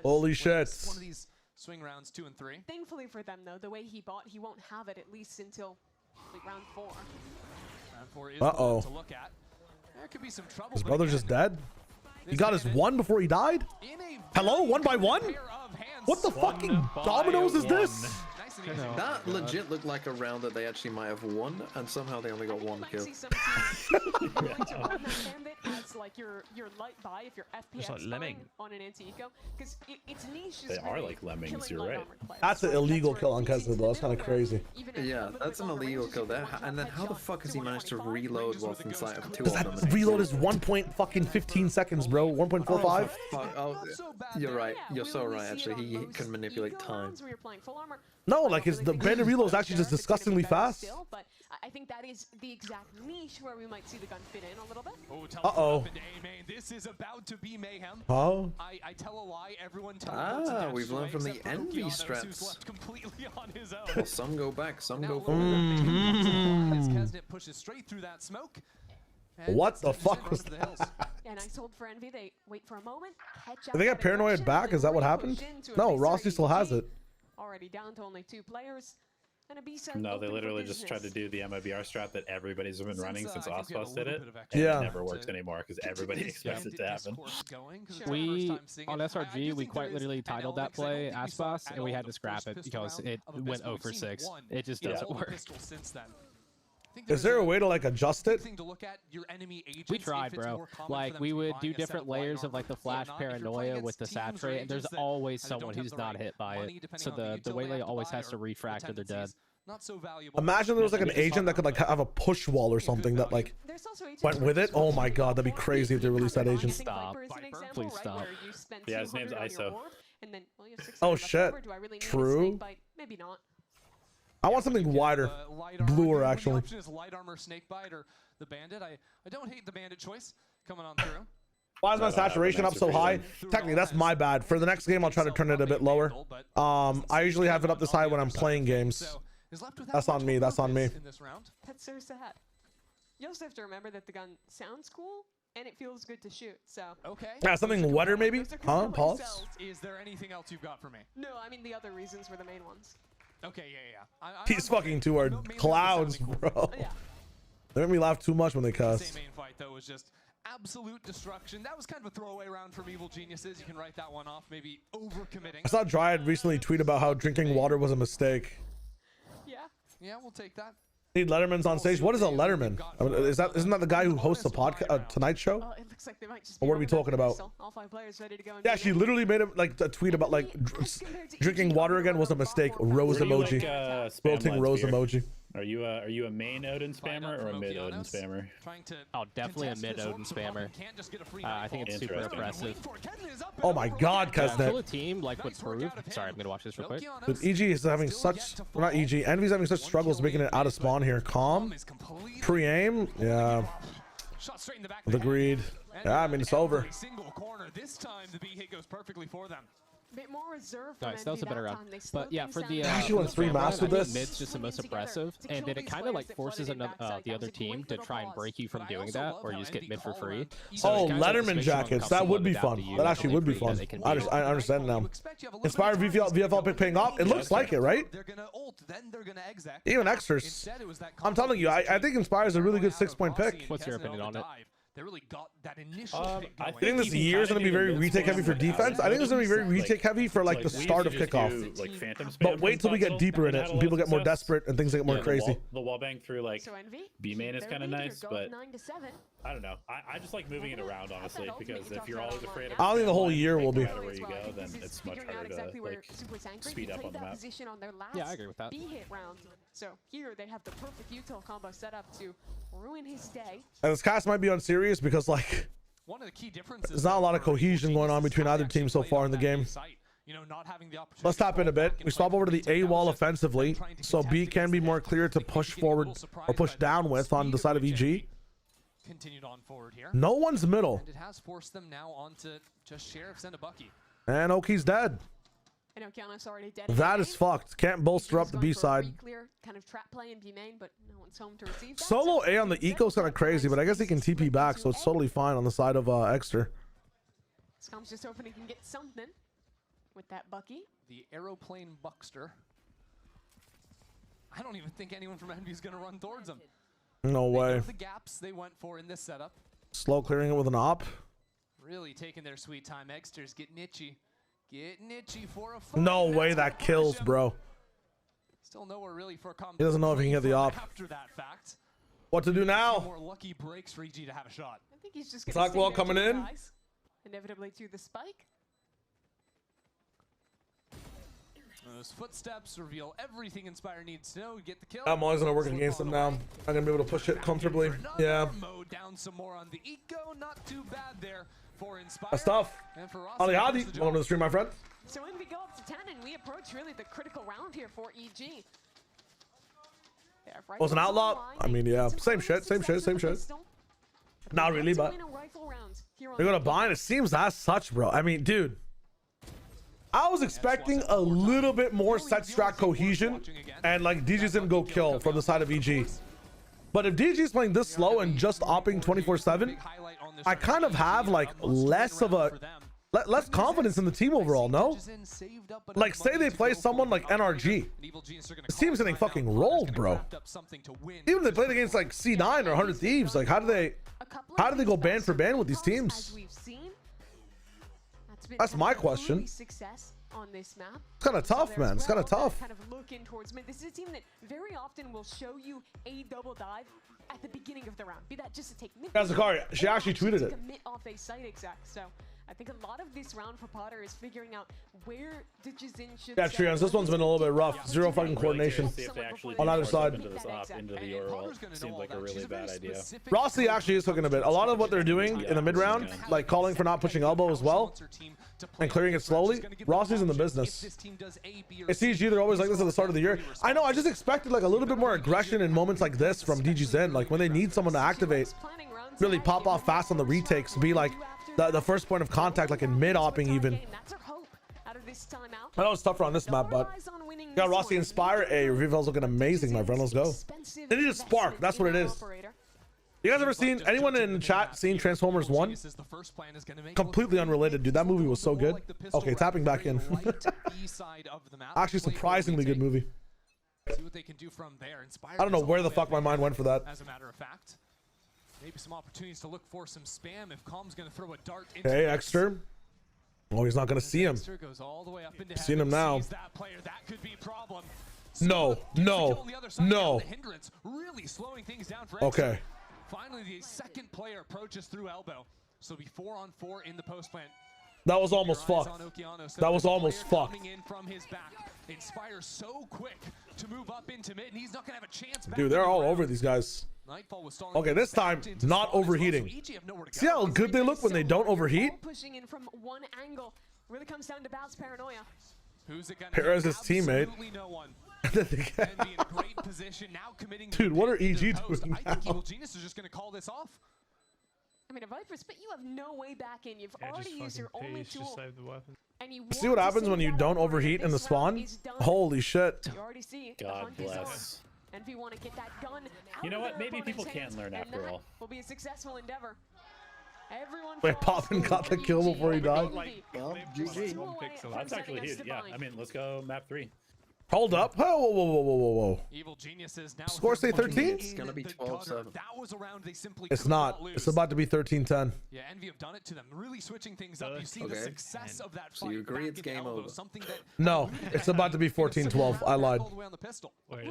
Holy shit. One of these swing rounds 2 and 3. Thankfully for them, though, the way he bought, he won't have it at least until like round 4. Round 4 is uh-oh. to look at. There could be some trouble. His brother's just dead? He got his 1 before he died? Hello, 1 by 1? What the fucking dominoes is this? That legit looked like a round that they actually might have won, and somehow they only got 1 kill. As like your light buy if you're FPS like lemming on an anti-eco, because it's niche. They are like lemmings. You're right. That's an illegal kill on Kesney though. That's kind of crazy. Yeah, that's an illegal kill there. And then how the fuck has he managed to reload whilst inside of 2 of them? That reload is 1.15 seconds, bro. 1.45. Oh, you're right. You're so right. Actually, he can manipulate time. No, like the Bandit reload is actually just disgustingly fast. But I think that is the exact niche where we might see the gun fit in a little bit. Uh-oh. This is about to be mayhem. Oh. I tell a lie. Everyone we've learned from the envy straps. Completely on his own. Well, some go back, some go forward. As Kesnet pushes straight through that smoke. What the fuck was that? And I told for Envy, they wait for a moment, catch up. Did they get paranoid back? Is that what happened? No, Rossi still has it. Already down to only 2 players. And a B-side No, they open for literally just tried to business. do the MIBR strat that everybody's been running since I think we have Ospas a did little it. bit of And extra it never works anymore because everybody expects it to happen. We, on SRG, we quite literally titled that play Aspas, and we had to scrap it because it went 0 for 6. It just doesn't work. Is there a way to like adjust it? We tried, bro. Like, we would do different layers of like the flash paranoia with the saturate, and there's always someone who's not hit by it. So the waylay always has to refract or they're dead. Imagine there was like an agent that could like have a push wall or something that like went with it. Oh my god, that'd be crazy if they released that agent. Stop. Please stop. Yeah, his name's ISO. Oh shit. True. Maybe not. I want something wider, bluer actually. Option is light armor, snake bite, or the bandit. I don't hate the bandit choice coming on through. Why is my saturation up so high? Technically, that's my bad. For the next game, I'll try to turn it a bit lower. I usually have it up this high when I'm playing games. That's on me. That's on me. That's so sad. You also have to remember that the gun sounds cool and it feels good to shoot. So Yeah, something wetter maybe. Huh? Pause. Is there anything else you've got for me? No, I mean the other reasons were the main ones. Okay, yeah. These fucking two are clouds, bro. They make me laugh too much when they cuss. Same main fight though was just absolute destruction. That was kind of a throwaway round from Evil Geniuses. You can write that one off. Maybe overcommitting. I saw Dryad recently tweet about how drinking water was a mistake. Yeah, we'll take that. Need Letterman's on stage. What is a Letterman? I mean, isn't that the guy who hosts the podcast Tonight Show? It looks like they might just Or what are we talking about? All 5 players ready to go. Yeah, she literally made a tweet about like drinking water again was a mistake. Rose emoji. Floating rose emoji. Are you a main Odin spammer or a mid Odin spammer? Oh, definitely a mid Odin spammer. I think it's super impressive. Oh my god, Until Kaznet. a team like would prove. Sorry, I'm gonna watch this real quick. Dude, EG is having such, well, not EG, Envy's having such struggles making it out of spawn here. Calm, pre-aim, yeah. Agreed. Yeah, I mean it's over. This time the B hit goes perfectly for them. Bit more reserved. Nice, that was a better round. But yeah, for the She went 3 maps with this. mid's just the most oppressive, and then it kind of like forces another, the other team to try and break you from doing that, or you just get mid for free. So Oh, it's kind of Letterman like jackets. That would be down fun. to you, That actually would be believe fun. that they can I beat I understand now. Inspired VFL pick paying off. It looks like it, right? Even extras. I'm telling you, I think Inspire is a really good 6-point pick. What's your opinion on it? They really got that initial I think this year is going to be very retake heavy for defense. I think it's going to be very retake heavy for like the start of kickoff. But wait till we get deeper in it and people get more desperate and things get more crazy. The wall bang through like B main is kind of nice, but I don't know. I just like moving it around honestly because if you're always afraid of I don't think the whole year will be. no matter where you go, then it's much harder to like speed up on the map. Yeah, I agree with that. B-hit round. So here they have the perfect util combo set up to ruin his day. And this cast might be on serious because like one of the key differences there's not a lot of cohesion going on between either team so far in the game. Let's tap in a bit. We swap over to the A wall offensively, so B can be more clear to push forward or push down with on the side of EG. Continued on forward here. No one's middle. And it has forced them now onto just Sheriffs and a Bucky. And Oki's dead. I know Kiana's already dead. That is fucked. Can't bolster up the B side. Clear kind of trap play in B main, but no one's home to receive that. Solo A on the eco's kind of crazy, but I guess he can TP back, so it's totally fine on the side of Exter. Scum's just hoping he can get something with that Bucky. The aeroplane Buckster. I don't even think anyone from Envy is going to run towards him. No way. The gaps they went for in this setup. Slow clearing it with an op. Really taking their sweet time. Exter's getting itchy. Getting itchy for a fight. No way that kills, bro. Still nowhere really for a He doesn't know if he can get the op. After that fact. What to do now? More lucky breaks for EG to have a shot. I think he's just Blackwell coming in. Inevitably to the spike. Those footsteps reveal everything Inspire needs to know. Get the kill. I'm always gonna work against him now. I'm gonna be able to push it comfortably. Yeah. Mode down some more on the eco. Not too bad there for Inspire. That's tough. And for Ali Hadi, welcome to the stream, my friend. So when we go up to 10 and we approach really the critical round here for EG. Was an outlaw? I mean, yeah, same shit, same shit, same shit. Not really, but they're gonna bind. It seems as such, bro. I mean, dude, I was expecting a little bit more set strat cohesion, and like DG's didn't go kill from the side of EG. But if DG is playing this slow and just opping 24/7, I kind of have like less of a less confidence in the team overall, no? Like, say they play someone like NRG. This team's getting fucking rolled, bro. Even if they played against like C9 or 100 Thieves, like how do they go band for band with these teams? That's my question. On this map. It's kind of tough, man. It's kind of tough. Kind of looking towards mid. This is a team that very often will show you a double dive at the beginning of the round. Be that just to take mid. Zakari, she actually tweeted it. Commit off a site exact. So I think a lot of this round for Potter is figuring out where the Jizin should. Yeah, Trions, this one's been a little bit rough. Zero fucking coordination on either side. Into the URL seems like a really bad idea. Rossi actually is cooking a bit. A lot of what they're doing in the mid round, like calling for not pushing elbow as well, and clearing it slowly. Rossi's in the business. It's CG, they're always like this at the start of the year. I know, I just expected like a little bit more aggression in moments like this from DG Zen. Like when they need someone to activate, really pop off fast on the retakes, be like the first point of contact, like in mid-opping even. I know it's tougher on this map, but yeah, Rossi Inspire. Hey, Revival's looking amazing, my friend. Let's go. They need a spark. That's what it is. You guys ever seen, anyone in the chat seen Transformers 1? Completely unrelated, dude. That movie was so good. Okay, tapping back in. Actually, surprisingly good movie. See what they can do from there. I don't know where the fuck my mind went for that. As a matter of fact, maybe some opportunities to look for some spam if Calm's going to throw a dart into Hey, Exter. Oh, he's not going to see him. Seen him now. No, no, no. Really slowing things down for okay. Finally, the second player approaches through elbow. So it'll be 4-on-4 in the post plant. That was almost fucked. That was almost fucked. In from his back. Inspire so quick to move up into mid, and he's not gonna have a chance. Dude, they're all over these guys. Okay, this time not overheating. See how good they look when they don't overheat? Pushing in from one angle really comes down to Bow's paranoia. Who's it gonna Para's his teammate. No one. Dude, what are EG doing I think Evil Genius is just gonna call this off. I mean, a Viper spit, you have no way back in. You've already used your only tool. And you see what happens when you don't overheat in the spawn? Holy shit. You already see God bless. Envy want to get that gun out. You know what? Maybe people can learn after all. Will be a successful endeavor. Everyone. Wait, Poppin got the kill before he died. Well, GG. That's actually huge. Yeah, I mean, let's go map 3. Hold up. Whoa, whoa, whoa, whoa, whoa, whoa. Evil Geniuses now. Score say 13? It's gonna be 12-7. That was a round they simply It's not. It's about to be 13-10. Yeah, Envy have done it to them. Really switching things up. You see the success of that fight. So you agree it's game over? No, it's about to be 14-12. I lied. Well, the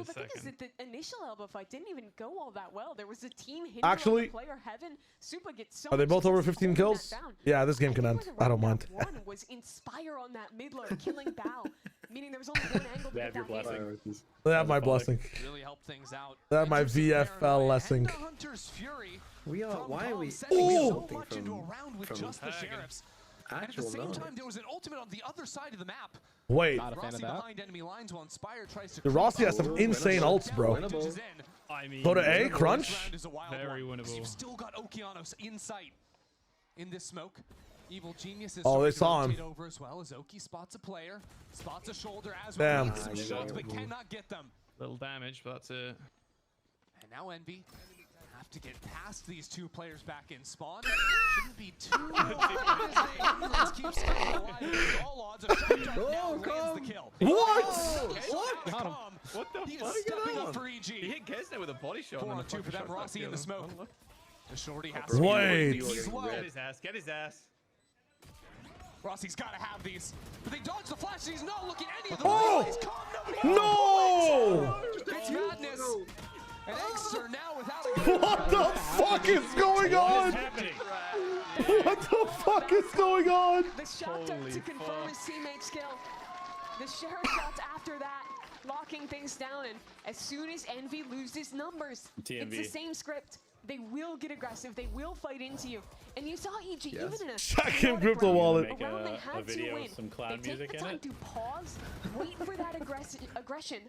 thing is that the initial elbow fight didn't even go all that well. There was a team hit actually, player Heaven. Super gets so are they both over 15 kills? Yeah, this game can end. I don't mind. One was Inspire on that mid low, killing Bow. Meaning there was only one angle. They have your blessing. They have my blessing. Really help things out. They have my VFL blessing. We are. Why are we? So much into a round with just the sheriffs. And at the Actual same time, there was an ultimate on the other side of the map. Wait. Not a fan of that. Behind enemy lines while Inspire tries to. The Rossi has some insane ults, bro. I mean, go to A, crunch. Very winnable. You've still got Okeanos in sight in this smoke. Evil Geniuses. Oh, they saw him. Over as well as Oki spots a player, spots a shoulder as well. Some shots, but cannot get them. Little damage, but that's it. And now Envy have to get past these two players back in spawn. Shouldn't be too Let's keep staying alive. All odds of now lands the kill. What? What the He fuck? is stepping up for EG. He hit Kesner with a body shot. 4-on-2 for them. Rossi in the smoke. The shorty has to wait. He's low. Get his ass. Get his ass. Rossi's got to have these. But they dodge the flash. He's not looking any of the No! It's madness. And Exter now without a what the fuck is going on? What the fuck is going on? The shot to confirm his teammate's kill. The sheriff shots after that, locking things down. And as soon as Envy loses numbers, it's the same script. They will get aggressive. They will fight into you. And you saw EG even in a second crypto wallet. Make a video with some cloud music in it. To pause, wait for that aggression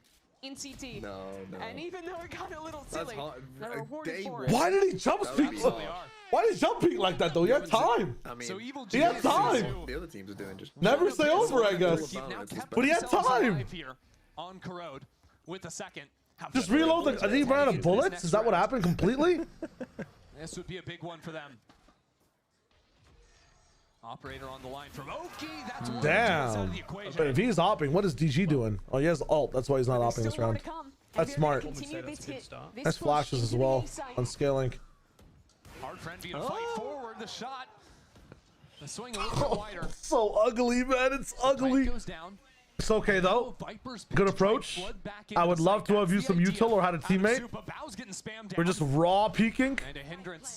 in CT. No. And even though it got a little silly, they're rewarded for it. Why did he jump peek? Why did he jump peek like that though? He had time. I mean, he had time. The other teams are doing just never say over, I guess. But he had time. On Corrode with a second. Just reload the. Did he run out of bullets? Is that what happened completely? This would be a big one for them. Operator on the line from Oki. That's one Damn. out of the equation. But if he's hopping, what is DG doing? Oh, he has ult. That's why he's not hopping this round. That's smart. Nice flashes as well on scaling. Hard for Envy to fight forward. The shot. The swing a little bit wider. So ugly, man. It's ugly. Goes down. It's okay though. Good approach. I would love to have used some util or had a teammate. We're just raw peeking.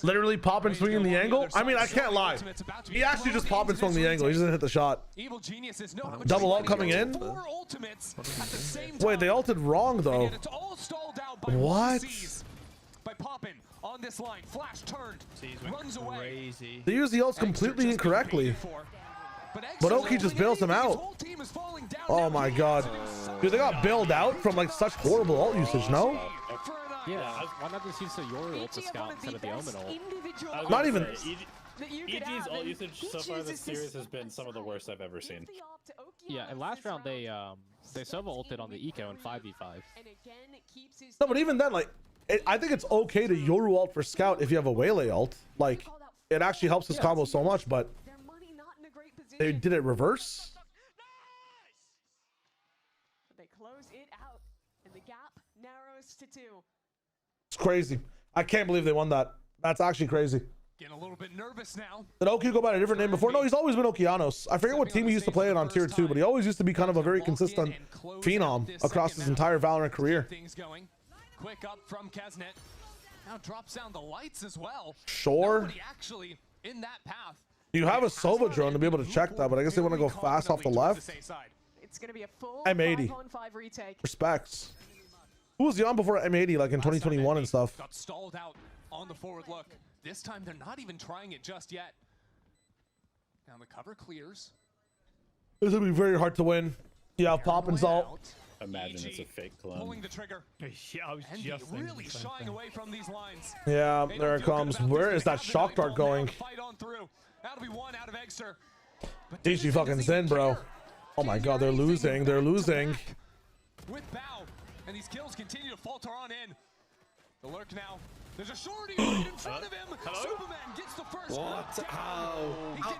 Literally pop and swinging the angle. I mean, I can't lie. He actually just pop and swung the angle. He doesn't hit the shot. Double ult coming in. Wait, they ulted wrong though. What? By popping on this line, flash turned, runs away. They use the ults completely incorrectly. But Oki just bails him out. Oh my god. Dude, they got bailed out from like such horrible ult usage, no? Yeah, why not just use the Yoru ult to scout instead of the Omen ult? Not even... EG's ult usage so far this series has been some of the worst I've ever seen. Yeah, and last round they Sova ulted on the eco in 5v5. No, but even then, like, I think it's okay to Yoru ult for scout if you have a Waylay ult. Like, it actually helps his combo so much, but they did it reverse. They close it out, and the gap narrows to 2. It's crazy. I can't believe they won that. That's actually crazy. Getting a little bit nervous now. Did Oki go by a different name before? No, he's always been Okeanos. I forget what team he used to play it on tier 2, but he always used to be kind of a very consistent phenom across his entire Valorant career. Things going. Quick up from Kesnet. Now drops down the lights as well. Sure. Nobody actually in that path. You have a Sova drone to be able to check that, but I guess they want to go fast off the left. It's going to be a full M80. 5-on-5 retake. Respects. Who was he on before M80, like in 2021 and stuff? Got stalled out on the forward look. This time they're not even trying it just yet. Now the cover clears. This will be very hard to win. Yeah, pop and salt. Imagine it's a fake clone. Pulling the trigger. Yeah, I was just really shying away from these lines. Yeah, there it comes. Where is that shock dart going? Fight on through. That'll be one out of Exeter. DG fucking Zen, bro. Oh my god, they're losing. They're losing. With Bow, and these kills continue to falter on in. The lurk now. There's a shorty right in front of him. Superman gets the first. What? How?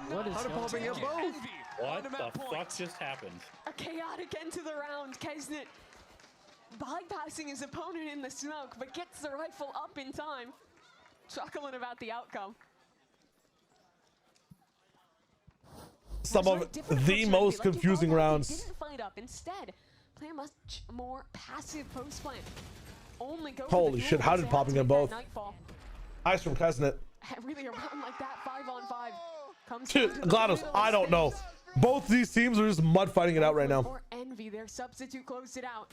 What is happening at both? What the fuck just happened? A chaotic end to the round. Kesnet bypassing his opponent in the smoke, but gets the rifle up in time. Chuckling about the outcome. Some of the most confusing rounds. Didn't fight up. Instead, play a much more passive post plan. Only go Holy shit, how did popping in both? Ice from Kesnet. Really around like that 5-on-5 comes Dude, GLaDOS, I don't know. Both these teams are just mud fighting it out right now. Envy, their substitute closed it out.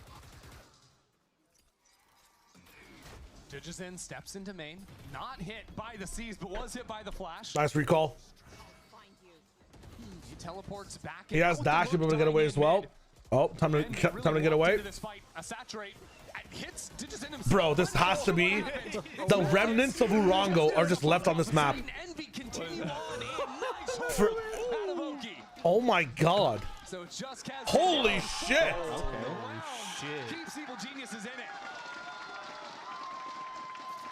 Digizen steps into main. Not hit by the C's, but was hit by the flash. Nice recall. He teleports back. He has dash, able to get away as well. Oh, time to get away. Bro, this has to be the remnants of Urango are just left on this map. Oh my god. Holy shit.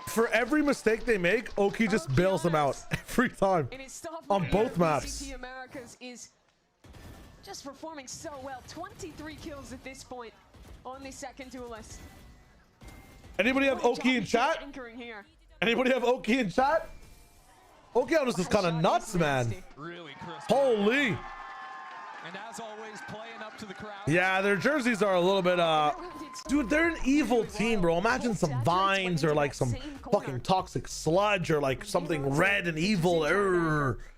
For every mistake they make, Oki just bails them out every time on both maps. VCT Americas is just performing so well. 23 kills at this point on the second duelist. Anybody have Oki in chat? Anybody have Oki in chat? Okeanos is kind of nuts, man. Holy. And as always, playing up to the crowd. Yeah, their jerseys are a little bit, dude, they're an evil team, bro. Imagine some vines or like some fucking toxic sludge or like something red and evil.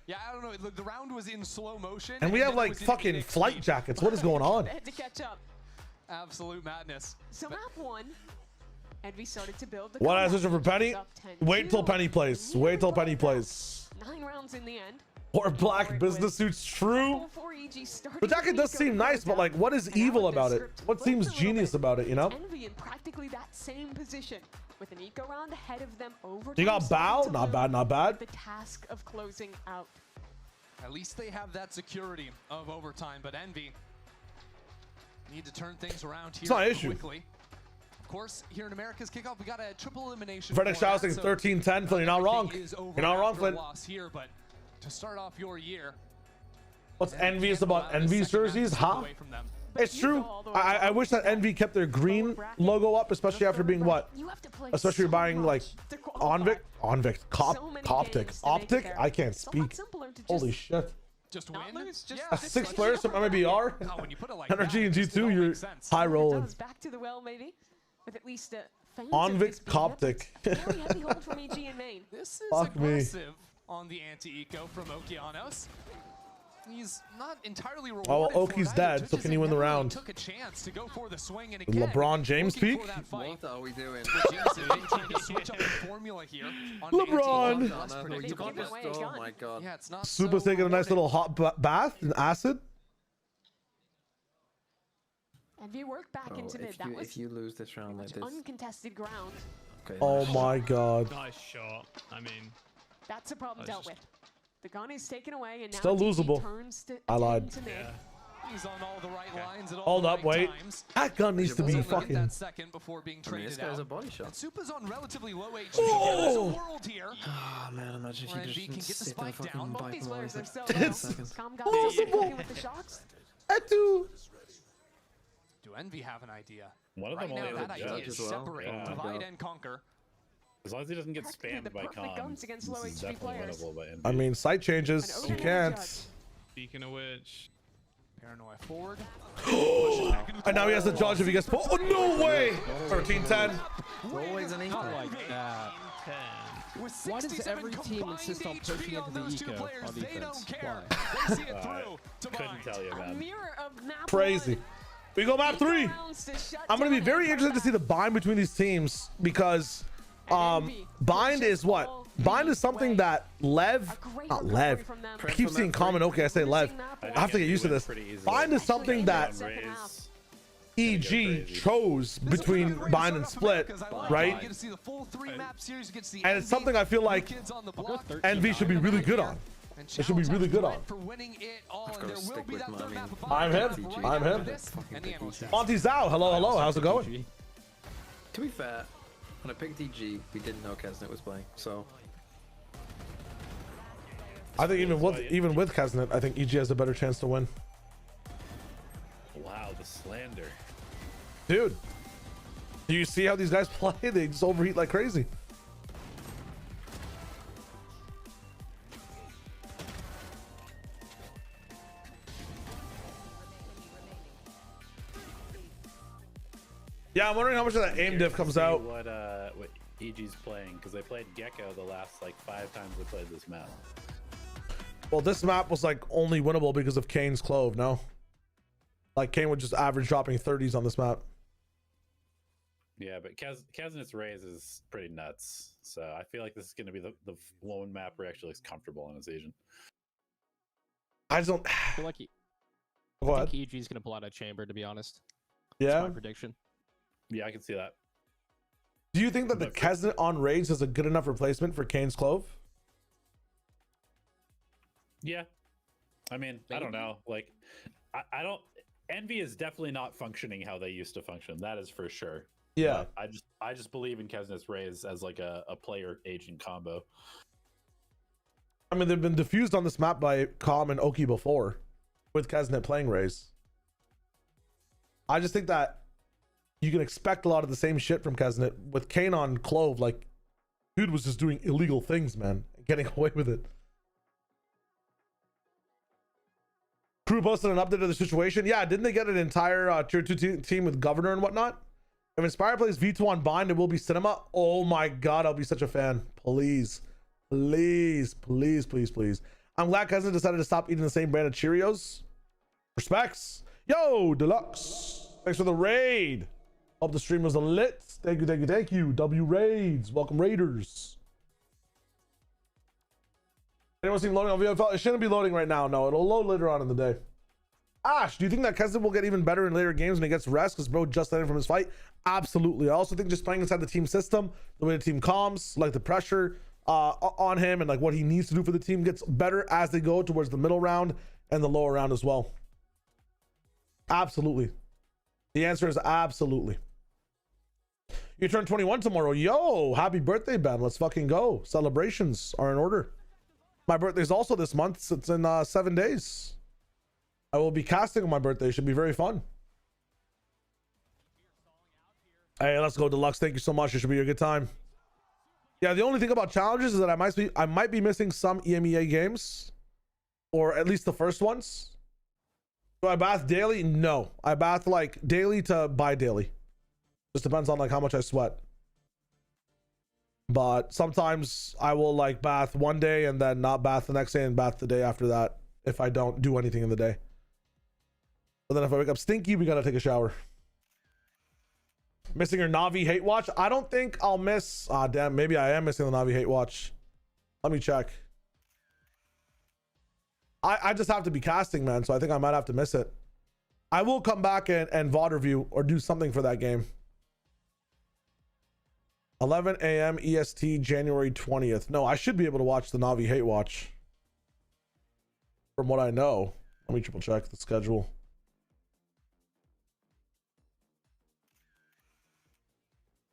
Yeah, I don't know. The round was in slow motion. And we have like fucking flight jackets. What is going on? Had to catch up. Absolute madness. So map 1, Envy started to build the What I switch for Penny? Wait till Penny plays. Wait till Penny plays. 9 rounds in the end. Or black business suits, true. The jacket does seem nice, but like, what is evil about it? What seems genius about it, you know? Envy in practically that same position with an eco round ahead of them over. You got Bow? Not bad, not bad. The task of closing out. At least they have that security of overtime, but Envy need to turn things around here quickly. Of course, here in America's kickoff, we got a triple elimination. Frederick Shouting 13-10, Flynn, you're not wrong. You're not wrong, Flynn. Here, but to start off your year, What's envious about Envy's jerseys? Huh? It's true. I wish that Envy kept their green logo up, especially after being what? Especially buying like Onvic, Coptic, Optic. I can't speak. Holy shit. Just win. A 6 players from MMBR. Energy and G2, you're high rolling. Back to the well, maybe, with at least Onvic, Coptic. This is aggressive on the anti-eco from Okeanos. He's not entirely rewarded. Oh, well, Oki's dead, so can he win the round? Took a chance to go for the swing and again, LeBron James peak? What are we doing? Trying to switch up the formula here on LeBron! Oh my god. Yeah, it's not Supa's taking a nice little hot bath in acid. And we work back into mid. If you lose this round like this, uncontested ground. Okay. Oh my god. Nice shot. I mean, that's a problem dealt with. The gun is taken away and now still losable. I lied. He's on all the right lines at all Hold the up, right wait. times. That gun needs to be That fucking. second before being this traded guy's a out. body shot. And Supa's on relatively low HP. Oh! There's a world here. Oh man, imagine if Envy you can just get the sit there spike down. fucking These players are so It's calm guys with the shocks. Etu. Do Envy have an idea? One of Right them only now, has that a idea judge is as well. separate, Yeah. divide and conquer. As long as he doesn't get spammed by perfect guns comms, against this low is HP definitely players. winnable by Envy. I mean, sight changes. You can't. speaking of which, Paranoia forward. And now he has to judge if he gets. Oh, no way! 13-10. Always an Not like that. Why does every team insist on pushing into the eco on defense? Why? Couldn't tell you, man. Crazy. We go map 3. I'm gonna be very interested to see the bind between these teams because bind is what? Bind is something that Lev, not Lev. I keep seeing common. Okay, I say Lev. I have to get used to this. Bind is something that EG chose between bind and split, right? And it's something I feel like Envy should be really good on. It should be really good on. I'm him. I'm him. Monty Zhao, hello, hello. How's it going? To be fair, when I picked EG, we didn't know Kesnet was playing, so. I think even with Kesnet, I think EG has a better chance to win. Wow, the slander. Dude, do you see how these guys play? They just overheat like crazy. Yeah, I'm wondering how much of that aim diff comes out. What EG's playing, because they played Gecko the last like 5 times they played this map. Well, this map was like only winnable because of Kane's Clove, no? Like Kane would just average dropping 30s on this map. Yeah, but Kesnet's raise is pretty nuts. So I feel like this is going to be the lone map where he actually looks comfortable on his agent. I don't feel like I think EG's going to pull out a chamber, to be honest. Yeah. That's my prediction. Yeah, I can see that. Do you think that the Kesnet on raids is a good enough replacement for Kane's Clove? Yeah. I mean, I don't know. Like, I don't. Envy is definitely not functioning how they used to function. That is for sure. Yeah. But I just believe in Kesnet's raise as like a player agent combo. I mean, they've been diffused on this map by Calm and Oki before with Kesnet playing raise. I just think that you can expect a lot of the same shit from Kesnet with Kane on Clove. Like, dude was just doing illegal things, man, getting away with it. Crew posted an update of the situation. Yeah, didn't they get an entire tier 2 team with Governor and whatnot? If Inspire plays V2 on Bind, it will be Cinema. Oh my god, I'll be such a fan. Please, please, please, please, please. I'm glad Kesnet decided to stop eating the same brand of Cheerios. Respects. Yo, Deluxe. Thanks for the raid. Hope the stream was a lit. Thank you, thank you, thank you. W Raids. Welcome, Raiders. Anyone seen loading on VFL? It shouldn't be loading right now. No, it'll load later on in the day. Ash, do you think that Kesnet will get even better in later games when he gets rest because bro just ended from his fight? Absolutely. I also think just playing inside the team system, the way the team comms, like the pressure on him and like what he needs to do for the team gets better as they go towards the middle round and the lower round as well. Absolutely. The answer is absolutely. You turn 21 tomorrow. Yo, happy birthday, Ben. Let's fucking go. Celebrations are in order. My birthday's also this month. It's in 7 days. I will be casting on my birthday. It should be very fun. Hey, let's go, Deluxe. Thank you so much. It should be a good time. Yeah, the only thing about challenges is that I might be missing some EMEA games, or at least the first ones. Do I bath daily? No, I bath like daily to bi-daily. Just depends on like how much I sweat. But sometimes I will like bath one day and then not bath the next day and bath the day after that if I don't do anything in the day. But then if I wake up stinky, we gotta take a shower. Missing your Navi hate watch? I don't think I'll miss. Ah, damn. Maybe I am missing the Navi hate watch. Let me check. I just have to be casting, man. So I think I might have to miss it. I will come back and VOD review or do something for that game. 11 a.m. EST, January 20th. No, I should be able to watch the Navi hate watch. From what I know. Let me triple check the schedule.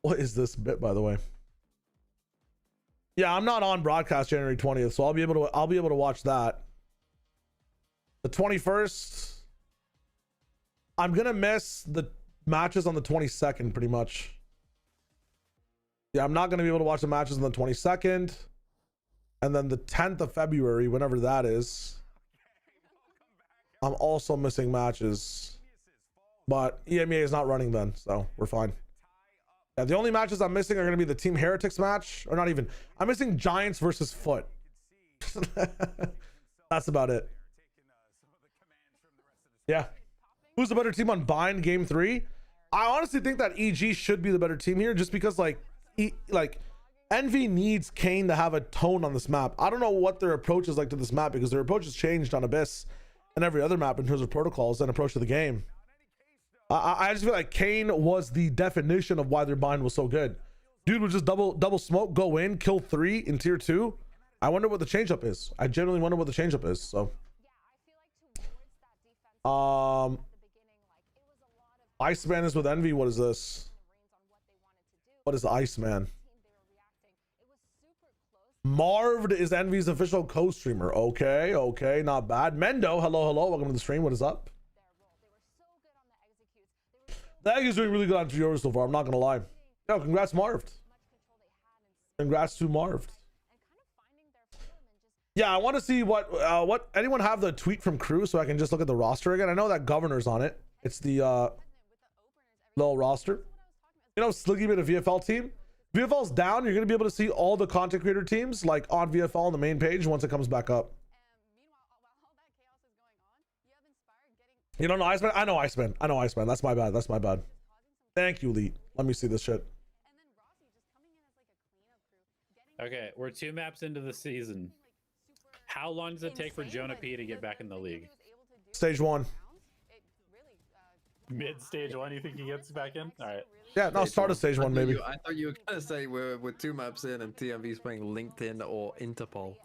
What is this bit, by the way? Yeah, I'm not on broadcast January 20th, so I'll be able to watch that. The 21st, I'm gonna miss the matches on the 22nd pretty much. Yeah, I'm not gonna be able to watch the matches on the 22nd, and then the 10th of February, whenever that is, I'm also missing matches. But EMEA is not running then, so we're fine. Yeah, the only matches I'm missing are going to be the Team Heretics match, or not even. I'm missing Giants versus Foot. That's about it. Yeah. Who's the better team on Bind Game 3? I honestly think that EG should be the better team here, just because like Envy needs Kane to have a tone on this map. I don't know what their approach is like to this map, because their approach has changed on Abyss and every other map in terms of protocols and approach to the game. I just feel like Kane was the definition of why their bind was so good. Dude would just double smoke, go in, kill 3 in tier 2. I wonder what the changeup is. I genuinely wonder what the changeup is. So, Iceman is with Envy. What is this? What is Iceman? Marved is Envy's official co-streamer. Okay, not bad. Mendo, hello, welcome to the stream. What is up? The egg is doing really good on viewers so far. I'm not gonna lie. Yo, congrats, Marved. Congrats to Marved. Yeah, I want to see what anyone have the tweet from Crew so I can just look at the roster again. I know that Governor's on it. It's the little roster. You know, Sliggy made a VFL team. VFL's down. You're gonna be able to see all the content creator teams like on VFL on the main page once it comes back up. You don't know Iceman? I know Iceman. That's my bad. Thank you, Elite. Let me see this shit. Okay, we're 2 maps into the season. How long does it take for Jonah P to get back in the league? Stage 1. Mid stage 1, you think he gets back in? All right. Yeah, no, start of stage 1 maybe. I thought you were gonna say we're 2 maps in and TMV's playing LinkedIn or Interpol.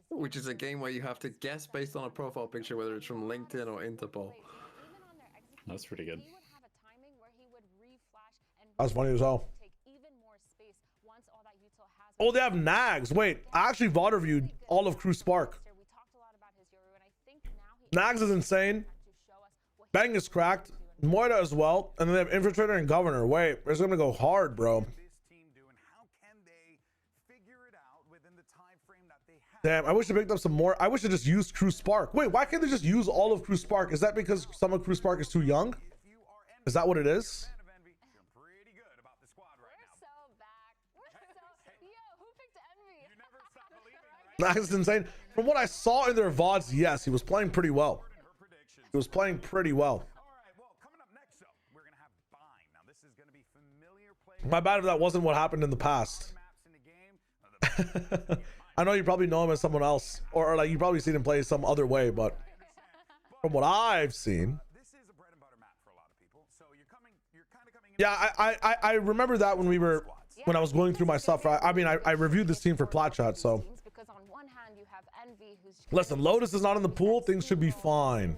Which is a game where you have to guess based on a profile picture whether it's from LinkedIn or Interpol. That's pretty good. That's funny as hell. Oh, they have Nags. Wait, I actually VOD reviewed all of Crew Spark. Nags is insane. Bang is cracked. Moira as well. And then they have Infiltrator and Governor. Wait, it's gonna go hard, bro. Damn, I wish they picked up some more. I wish they just used Crew Spark. Wait, why can't they just use all of Crew Spark? Is that because some of Crew Spark is too young? Is that what it is? That's insane. From what I saw in their VODs, yes, he was playing pretty well. My bad if that wasn't what happened in the past. I know you probably know him as someone else, or like you probably seen him play some other way, but from what I've seen, yeah, I remember that when I was going through my stuff. I mean, I reviewed this team for Platchat, so listen, Lotus is not in the pool. Things should be fine.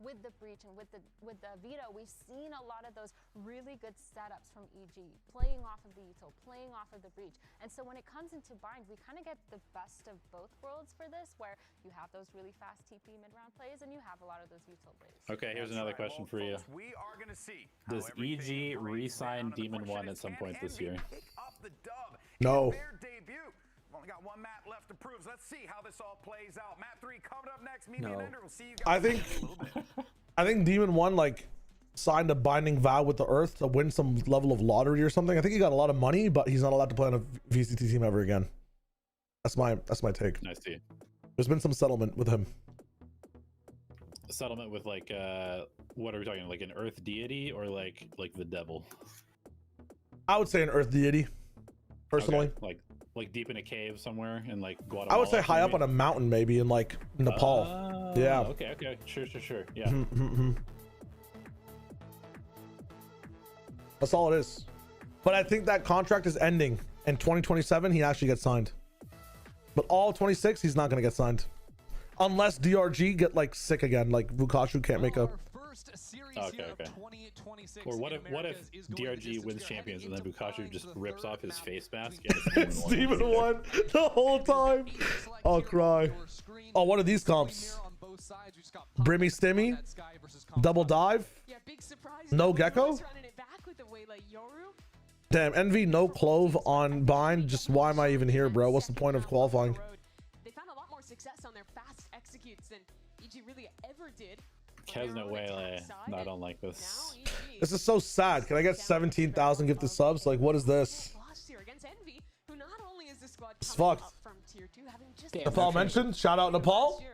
with the breach and with the veto, we've seen a lot of those really good setups from EG, playing off of the util, playing off of the breach. And so when it comes into bind, we kind of get the best of both worlds for this, where you have those really fast TP mid-round plays and you have a lot of those util plays. Okay, here's another question for you. We are going to see. Does EG re-sign Demon 1 at some point this year? No. Their debut. We've only got one map left to prove. Let's see how this all plays out. Map 3 coming up next. We'll see you guys. I think Demon 1 like signed a binding vow with the Earth to win some level of lottery or something. I think he got a lot of money, but he's not allowed to play on a VCT team ever again. That's my take. I see. There's been some settlement with him. A settlement with like what are we talking, like an Earth deity or like the devil? I would say an Earth deity, personally. Okay. Like deep in a cave somewhere in like Guatemala. I would say high up on a mountain, maybe in like Nepal. Yeah. Okay. Sure. Yeah. That's all it is. But I think that contract is ending in 2027. He actually gets signed. But all 26, he's not going to get signed. Unless DRG get like sick again, like Vukashu can't make a... Okay. Or what if DRG wins champions and then Vukashu just rips off his face mask and it's Demon 1 the whole time? I'll cry. Oh, what are these comps? Brimmy Stimmy? Double dive? No gecko? Damn, Envy, no clove on bind. Just why am I even here, bro? What's the point of qualifying? They found a lot more success on their fast executes than EG really ever did. Kez, no way. No, I don't like this. This is so sad. Can I get 17,000 gifted subs? Like, what is this? It's fucked. Nepal mentioned. Shout out Nepal.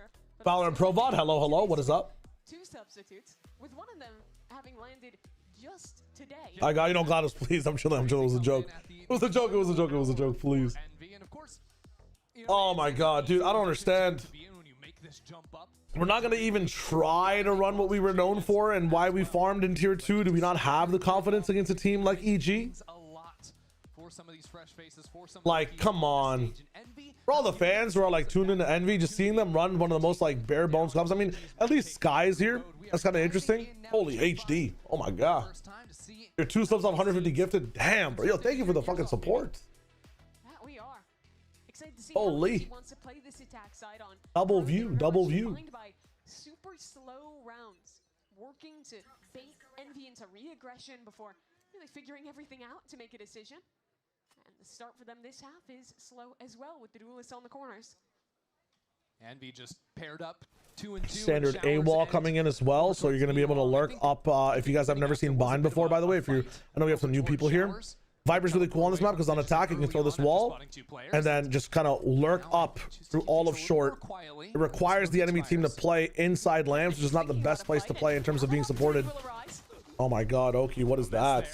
Valorant Provod. Hello. What is up? 2 substitutes, with one of them having landed just today. I got, GLaDOS, please. I'm chilling. It was a joke. It was a joke, please. Oh my god, dude, I don't understand. We're not gonna even try to run what we were known for and why we farmed in tier 2. Do we not have the confidence against a team like EG? Like, come on. For all the fans who are like tuned into Envy, just seeing them run one of the most like bare bones comps. I mean, at least Sky is here. That's kind of interesting. Holy HD. Oh my god. Your 2 subs off 150 gifted. Damn, bro. Yo, thank you for the fucking support. We are excited to see holy. He wants to play this attack side on double view. By super slow rounds, working to bait Envy into re-aggression before really figuring everything out to make a decision. And the start for them this half is slow as well, with the duelists on the corners. Envy just paired up 2 and 2. Standard AWOL coming in as well, so you're going to be able to lurk up. If you guys have never seen bind before, by the way, I know we have some new people here. Viper's really cool on this map because on attack you can throw this wall and then just kind of lurk up through all of short. It requires the enemy team to play inside lamps, which is not the best place to play in terms of being supported. Oh my god, Oki, what is that?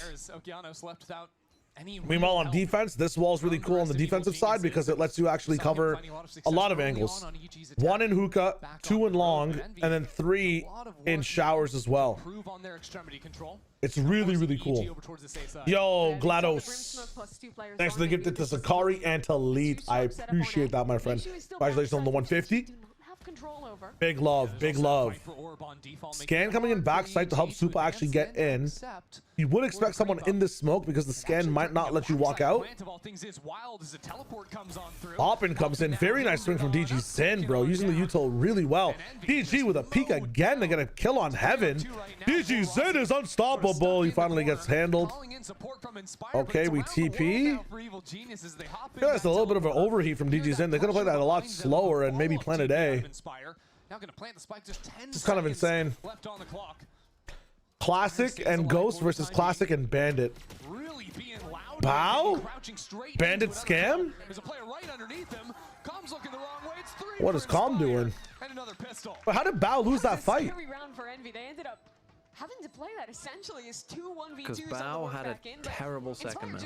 Meanwhile, on defense, this wall is really cool on the defensive side because it lets you actually cover a lot of angles. 1 in hookah, 2 in long, and then 3 in showers as well. It's really cool. Yo, GLaDOS. Thanks for the gift to Sakari and to Lead. I appreciate that, my friend. Congratulations on the 150. Big love. Scan coming in backside to help Supa actually get in. You would expect someone in this smoke because the scan might not let you walk out. Hoppin comes in. Very nice swing from DG Sin, bro. Using the util really well. DG with a peek again to get a kill on Heaven. DG Sin is unstoppable. He finally gets handled. Okay, we TP. I feel that's a little bit of an overheat from DG Sin. They could have played that a lot slower and maybe Planet A. It's kind of insane. Classic and Ghost versus Classic and Bandit. Bow? Bandit scam? What is Calm doing? But how did Bow lose that fight? They ended up having to play that essentially as 2 1v2s. Because Bow had a terrible second map.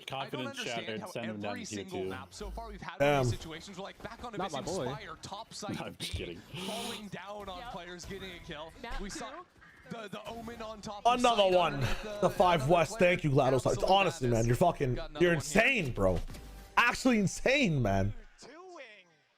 Confidence shattered, send him down to tier 2. So far we've had many situations where, like, back on a Not my boy. Inspire, top side, I'm just kidding. falling down on players getting a kill. We saw the Omen on top. Another one. The 5 West. Thank you, GLaDOS. Honestly, man, you're insane, bro. Actually insane, man.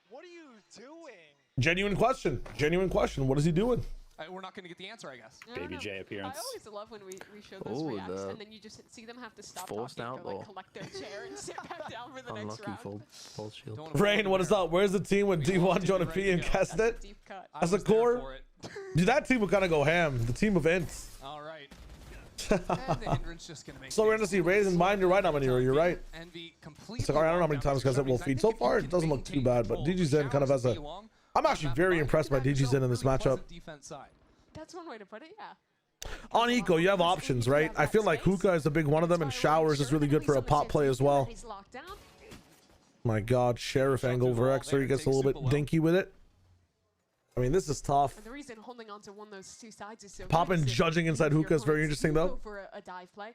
What are you doing? Genuine question. Genuine question. What is he doing? We're not going to get the answer, I guess. Baby J appearance. I always love when we show those reacts, and then you just see them have to stop forced talking, outlaw. like collect their chair and sit back down for the next Unlucky round. full shield. Rain, what is up? Where's the team with D1, Jonah P, and Kesnet? As a core? Dude, that team would kind of go ham. The team of ints. All right. And the hindrance just going to make So we're going to see Raise and Mind. You're right, Amaniro. You're right. Envy It's completely like, all right, I don't know how many times Kesnet will feed. So far, it doesn't look too bad, but DG Zen kind of has a... I'm actually very impressed by DG Zen in this matchup. defense side. That's one way to put it, yeah. On Eco, you have options, right? I feel like Hookah is a big one of them, and Showers is really good for a pop play as well. My God, Sheriff angle over Xer, he gets a little bit dinky with it. I mean, this is tough. And the reason holding on to one of those two sides is so Pop and judging inside Hookah is very interesting, though. For a dive play.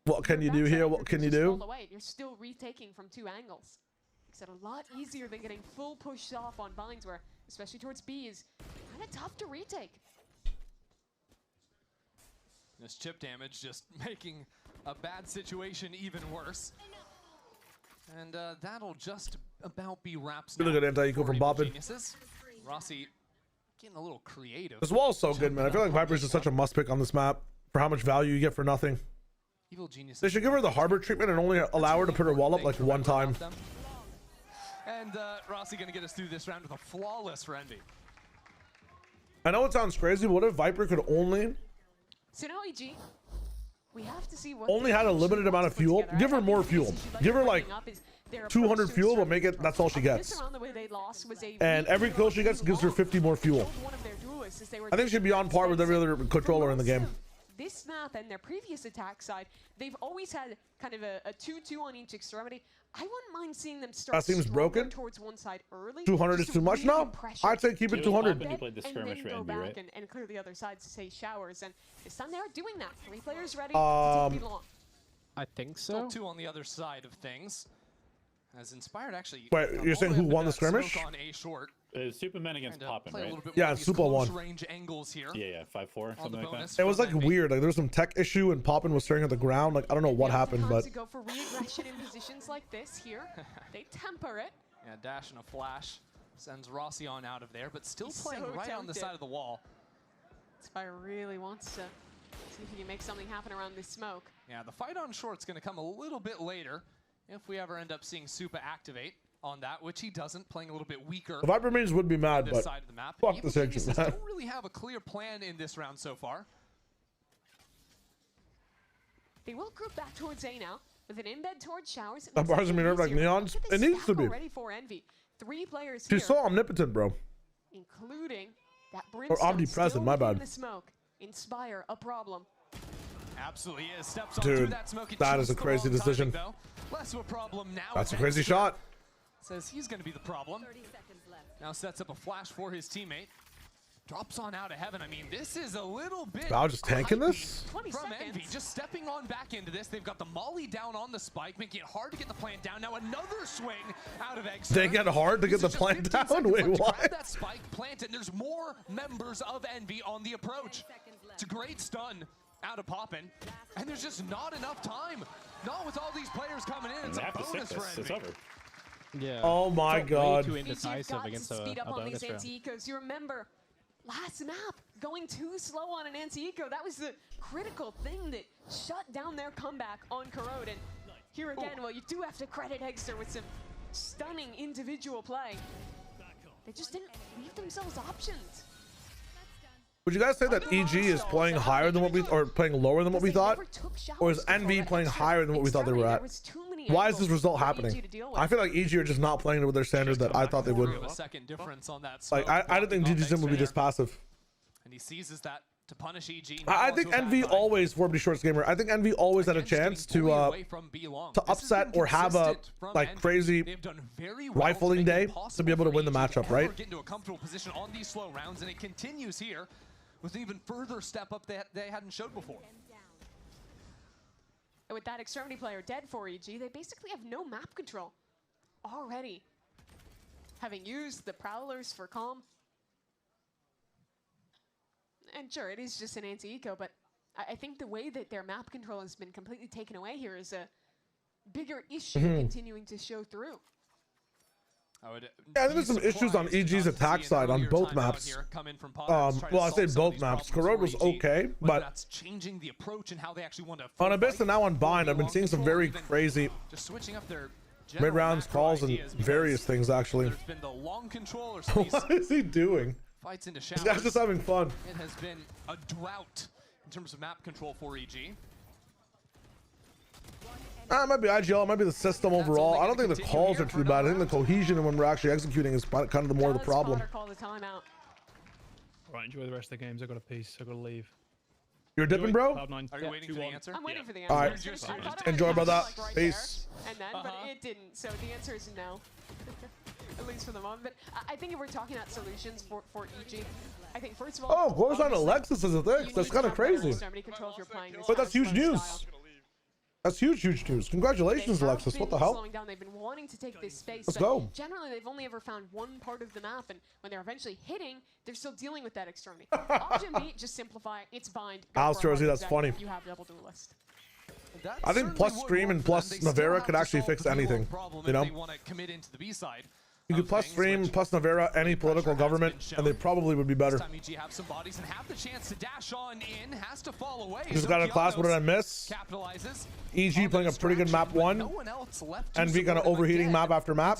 What can you do here? What can you do? You're still retaking from two angles. Makes it a lot easier than getting full push off on binds, where, especially towards B, is kind of tough to retake. This chip damage just making a bad situation even worse. And that'll just about be wraps now. Really good anti-eco from Boppin. Rossi getting a little creative. This wall is so good, man. I feel like Viper's is such a must pick on this map for how much value you get for nothing. Evil Genius. They should give her the harbor treatment and only allow her to put her wall up like one time. And Rossi gonna get us through this round with a flawless Rendy. I know it sounds crazy, but what if Viper could only... So now EG, we have to see what only had a limited amount of fuel? Give her more fuel. Give her like 200 fuel, but make it, that's all she gets. And every kill she gets gives her 50 more fuel. I think she'd be on par with every other controller in the game. This map and their previous attack side, they've always had kind of a 2-2 on each extremity. I wouldn't mind seeing them start That seems broken. Towards one side early. 200 is too much now? I'd say keep it 200. He played the skirmish for Envy, right? And clear the other side to say Showers. And this time they are doing that. 3 players ready to take long. I think so. Still 2 on the other side of things. As Inspired actually. Wait, you're saying who won the skirmish? On A short. Superman against Poppin, right? Yeah, Super won. Yeah, 5-4, something like that. It was like weird. Like there was some tech issue and Poppin was staring at the ground. Like I don't know what happened, but. To go for re-aggression in positions like this here. They temper it. Yeah, dash and a flash sends Rossi on out of there, but still playing right on the side of the wall. Spire really wants to see if he can make something happen around this smoke. Yeah, the fight on short's going to come a little bit later if we ever end up seeing Supa activate on that, which he doesn't, playing a little bit weaker. The Viper mains would be mad, but side of the map. Fuck this engine, man. Don't really have a clear plan in this round so far. They will group back towards A now with an embed towards Showers. That bars me nerve like Neons. It needs to be. Ready for Envy. 3 players She's here, so omnipotent, bro. including that Or Brimstone omnipresent, still my bad. in the smoke. Inspire a problem. Absolutely is. Steps on Dude, through that smoke. that is a crazy decision. Timing, less of a problem now. That's a crazy shot. Says he's going to be the problem. Now sets up a flash for his teammate. Drops on out of heaven. I mean, this is a little bit. Val just tanking this? From Envy, just stepping on back into this. They've got the molly down on the spike, making it hard to get the plant down. Now another swing out of Extra. They get hard to get the plant down? Wait, what? Grab that spike, plant it, and there's more members of Envy on the approach. It's a great stun out of Poppin, and there's just not enough time. Not with all these players coming in. It's a bonus for Envy. It's over. Yeah. Oh my God. Way too indecisive against a speed up on bonus these round. anti-ecos. You remember last map going too slow on an anti-eco. That was the critical thing that shut down their comeback on Corrode. And here again, well, you do have to credit Hegster with some stunning individual play. They just didn't leave themselves options. Would you guys say that EG is playing higher than what we, or playing lower than what we thought? Or is Envy playing higher than what we thought they were at? Why is this result happening? I feel like EG are just not playing it with their standard that I thought they would. Like, I didn't think DG Sim would be this passive. And he seizes that to punish EG. I think Envy always, 4B Shorts gamer, I think Envy always had a chance to upset or have a like crazy rifling day to be able to win the matchup, right? Get into a comfortable position on these slow rounds, and it continues here with an even further step up that they hadn't showed before. And with that extremity player dead for EG, they basically have no map control already. Having used the Prowlers for calm. And sure, it is just an anti-eco, but I think the way that their map control has been completely taken away here is a bigger issue continuing to show through. Yeah, I think there's some issues on EG's attack side on both maps. Well, I say both maps. Corrode was okay, but that's changing the approach and how they actually want to on Abyss and now on Bind, I've been seeing some very crazy just switching up their mid rounds calls and various things actually. There's been the long control or What is he doing? Fights into This guy's just having fun. It has been a drought in terms of map control for EG. It might be IGL, it might be the system overall. I don't think the calls are too bad. I think the cohesion when we're actually executing is kind of the more the problem. Right, enjoy the rest of the games. I got a piece. I got to leave. You're dipping, bro? Are you waiting for the answer? I'm waiting for the answer. All right. Enjoy, brother. Peace. And then, but it didn't. So the answer is no. At least for the moment. But I think if we're talking about solutions for EG, I think first of all. Oh, goes on Alexis as a thing. That's kind of crazy. But that's huge news. That's huge news. Congratulations, Alexis. What the hell? Slowing down. They've been wanting to take this space. Let's but go. Generally, they've only ever found one part of the map, and when they're eventually hitting, they're still dealing with that extremity. Option B, just simplify. It's bind. Alice Rosie, that's funny. You have double duelist. I think plus Stream and plus Navera could actually fix anything. You know? You could plus Stream, plus Navera, any political government, and they probably would be better. Just got a class, what did I miss? EG playing a pretty good map 1. NV kind of overheating map after map.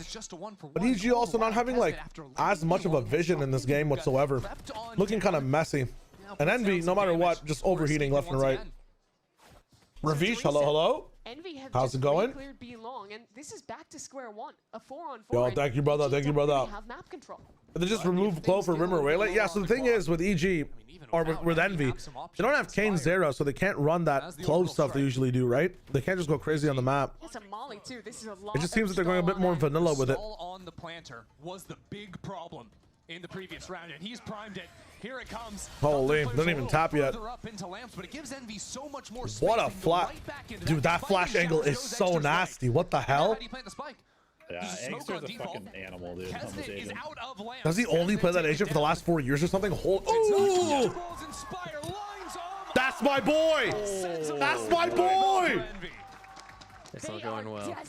But EG also not having like as much of a vision in this game whatsoever. Looking kind of messy. And NV, no matter what, just overheating left and right. Ravish, hello. How's it going? Cleared B long, and this is back to square one. A 4-on-4. Yo, thank you, brother. Thank you, brother. Have map control. They just remove Clo for Rimmer Waylay. Yeah, so the thing is with EG, or with Envy, they don't have Kane Zero, so they can't run that Clo stuff they usually do, right? They can't just go crazy on the map. It's a molly too. This is a lot. It just seems that they're going a bit more vanilla with it. On the planter was the big problem in the previous round, and he's primed it. Here it comes. Holy, doesn't even tap yet. What a flash. Dude, that flash angle is so nasty. What the hell? Yeah, Angster's a fucking animal, dude. On this agent. Does he only play that agent for the last 4 years or something? Ooh! That's my boy! That's my boy! It's not going well. Are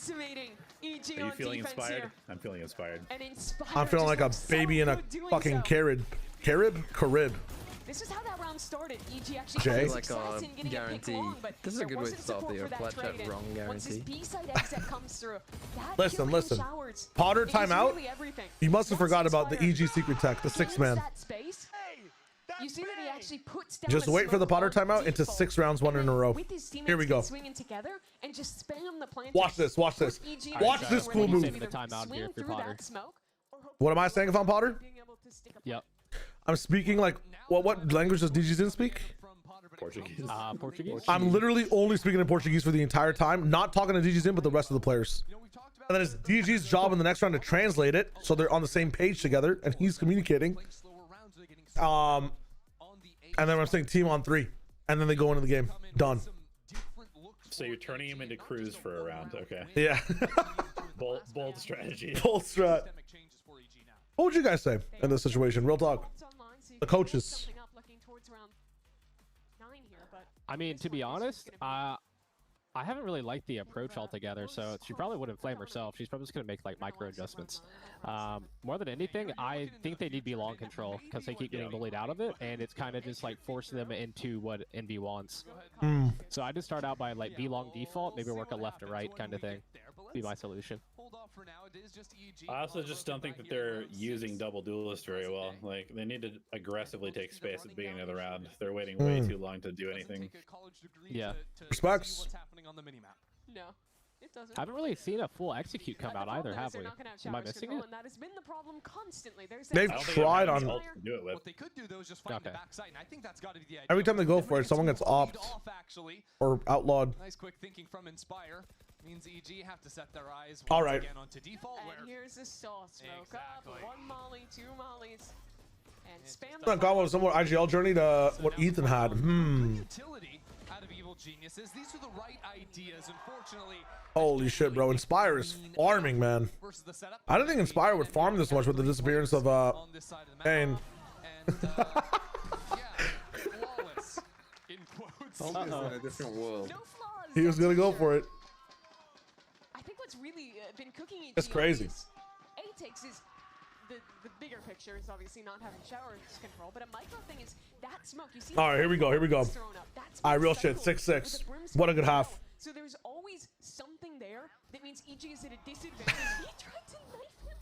you feeling inspired? I'm feeling inspired. I'm feeling like a baby in a fucking Carib. This is how that round started. EG actually Jay? like a guarantee. This is a good way to start the flat chat wrong guarantee. Listen. Potter timeout? You must have forgot about the EG secret tech, the 6-man. You see that he actually puts down Just wait for the Potter timeout into 6 rounds, 1 in a row. Here we go. And just spam the Watch this. Watch this cool move. What am I saying if I'm Potter? Yep. I'm speaking like, what language does DG Zin speak? Portuguese. Portuguese. I'm literally only speaking in Portuguese for the entire time, not talking to DG Zin, but the rest of the players. And then it's DG's job in the next round to translate it, so they're on the same page together, and he's communicating. And then I'm saying team on 3, and then they go into the game. Done. So you're turning him into Cruz for a round, okay? Yeah. bold strategy. Bold strat. What would you guys say in this situation? Real talk. The coaches. I mean, to be honest, I haven't really liked the approach altogether, so she probably wouldn't flame herself. She's probably just going to make like micro adjustments. More than anything, I think they need B-long control because they keep getting bullied out of it, and it's kind of just like forcing them into what NV wants. So I just start out by like B-long default, maybe work a left to right kind of thing. Be my solution. I also just don't think that they're using double duelist very well. Like, they need to aggressively take space at the beginning of the round. They're waiting way too long to do anything. Yeah. Respects. No, it doesn't. I haven't really seen a full execute come out either, have we? Am I missing it? And that has been the problem constantly. They've tried on. What they could do though is just find the backside, and I think that's got to be the idea. Every time they go for it, someone gets opt or outlawed. Nice quick thinking from Inspire. Means EG have to set their eyes all right again onto default. And here's the stall smoke up. 1 molly, 2 mollies. And spam Not got one somewhat IGL journey to what Ethan had. Utility out of Evil Geniuses. These are the right ideas. Unfortunately, holy shit, bro. Inspire is farming, man. I didn't think Inspire would farm this much with the disappearance of Kane. flawless in quotes. In a different world. He was gonna go for it. I think what's really been cooking EG it's crazy. antics is the bigger picture is obviously not having shower control, but a micro thing is that smoke. You see. All right, here we go. Here we go. All right, real shit. 6-6. What a good half. So there's always something there that means EG is at a disadvantage. He tried to knife him.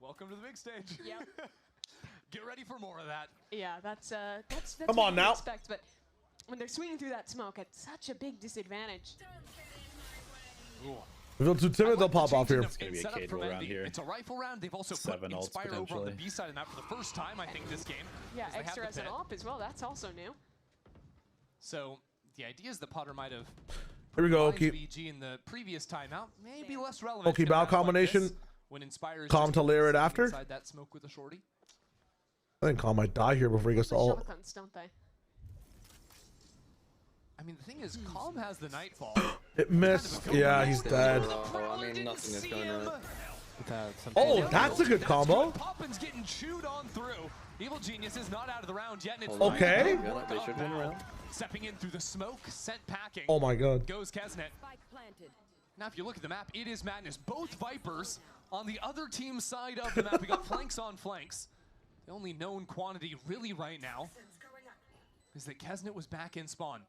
Welcome to the big stage. Yep. Get ready for more of that. Yeah, that's Come what on you now. expect, but when they're swinging through that smoke at such a big disadvantage. Ooh. If you feel too timid, they'll pop off here. It's gonna be a cable round here. It's a rifle round. They've also put Inspire over on the B side of the map for the first time, I think, this game. Yeah, extra as an op as well. That's also new. So the idea is that Potter might have. Here we go. VG in the previous timeout, maybe less relevant. Okay, bow combination. When Inspire is Calm to layer it after. Inside that smoke with a shorty. I think Calm might die here before he gets to ult. Shotguns, don't they? I mean, the thing is, Calm has the Nightfall. It missed. Yeah, he's dead. I mean, nothing is going right. Oh, that's a good combo. Poppin's getting chewed on through. Evil Genius is not out of the round yet. And it's Okay. They should win around. Stepping in through the smoke, sent packing. Oh my god. Goes Kesnet. Now, if you look at the map, it is madness. Both Vipers on the other team's side of the map. We got flanks on flanks. The only known quantity really right now is that Kesnet was back in spawn.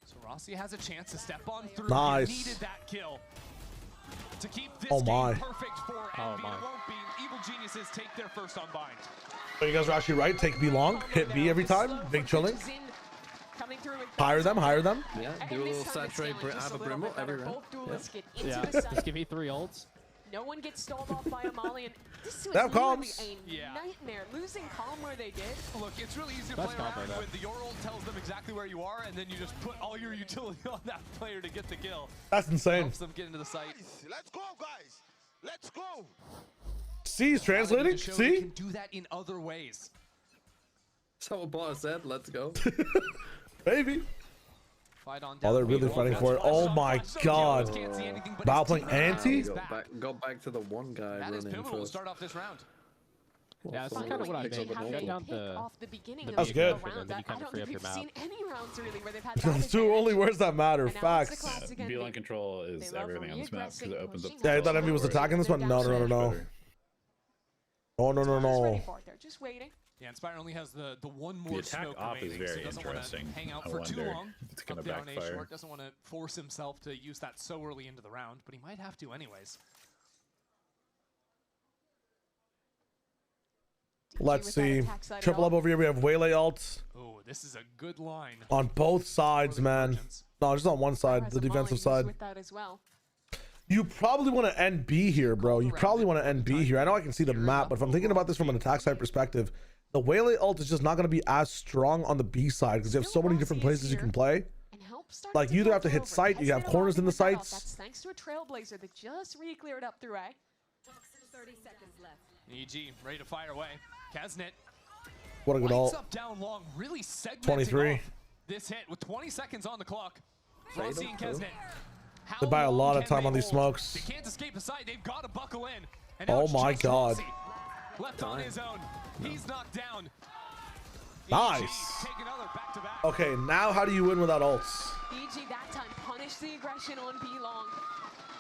So Rossi has a chance to step on through. Nice. He needed that kill to keep this Oh my. game perfect for Envy. It won't be. Evil Geniuses take their first on bind. So you guys are actually right. Take B long. Hit B every time. Big chilling. Hire them. Hire them. Yeah, do a little saturate, have a brimble every round. Yeah, just give me 3 ults. No one gets stalled off by a Molly, and this was That literally comms. a nightmare. Losing Calm where they did. Look, it's really easy to play around when the your ult tells them exactly where you are, and then you just put all your utility on that player to get the kill. That's insane. Helps them get into the site. Let's go, guys. Let's go. C is translating. They See? can do that in other ways. That's what Boss said. Let's go. Maybe. Fight on Oh, they're really fighting for it. Oh my god. Bow playing anti? Go back to the one guy That is running pivotal to first. start off this round. Yeah, that's kind of what I mean. Shut down the That's good. and then you kind of free up your map. Seen any rounds really where they've had That's too only. Where's that matter? Facts. B-line control is everything on this map because it opens up. Yeah, I thought Envy was attacking this one. No, no, no, no. Oh, no, no, no. They're just waiting. Yeah, Inspire only has the one The more attack smoke off is remaining, so very doesn't want to interesting. hang out I for too wonder long. if it's gonna Up there on A backfire. short, doesn't want to force himself to use that so early into the round, but he might have to anyways. Let's see. Triple up over here. We have Waylay ult Oh, this is a good line. on both sides, man. No, just on one side, the defensive side. With that as well. You probably want to end B here, bro. You probably want to end B here. I know I can see the map, but if I'm thinking about this from an attack side perspective, the Waylay ult is just not going to be as strong on the B side because you have so many different places you can play. Like, you either have to hit sight, you have corners in the sights. That's thanks to a Trailblazer that just re-cleared up through A. 30 seconds left. EG ready to fire away. Kesnet. What a good ult. Up, down long, really segmenting 23. off this hit with 20 seconds on the clock. Rossi and Kesnet. They buy a lot of time on these smokes. They can't escape the side. They've got to buckle in. And Oh my god. Left on his own. He's knocked down. Nice. Take another back-to-back. Okay, now how do you win without ults? EG that time punish the aggression on B long.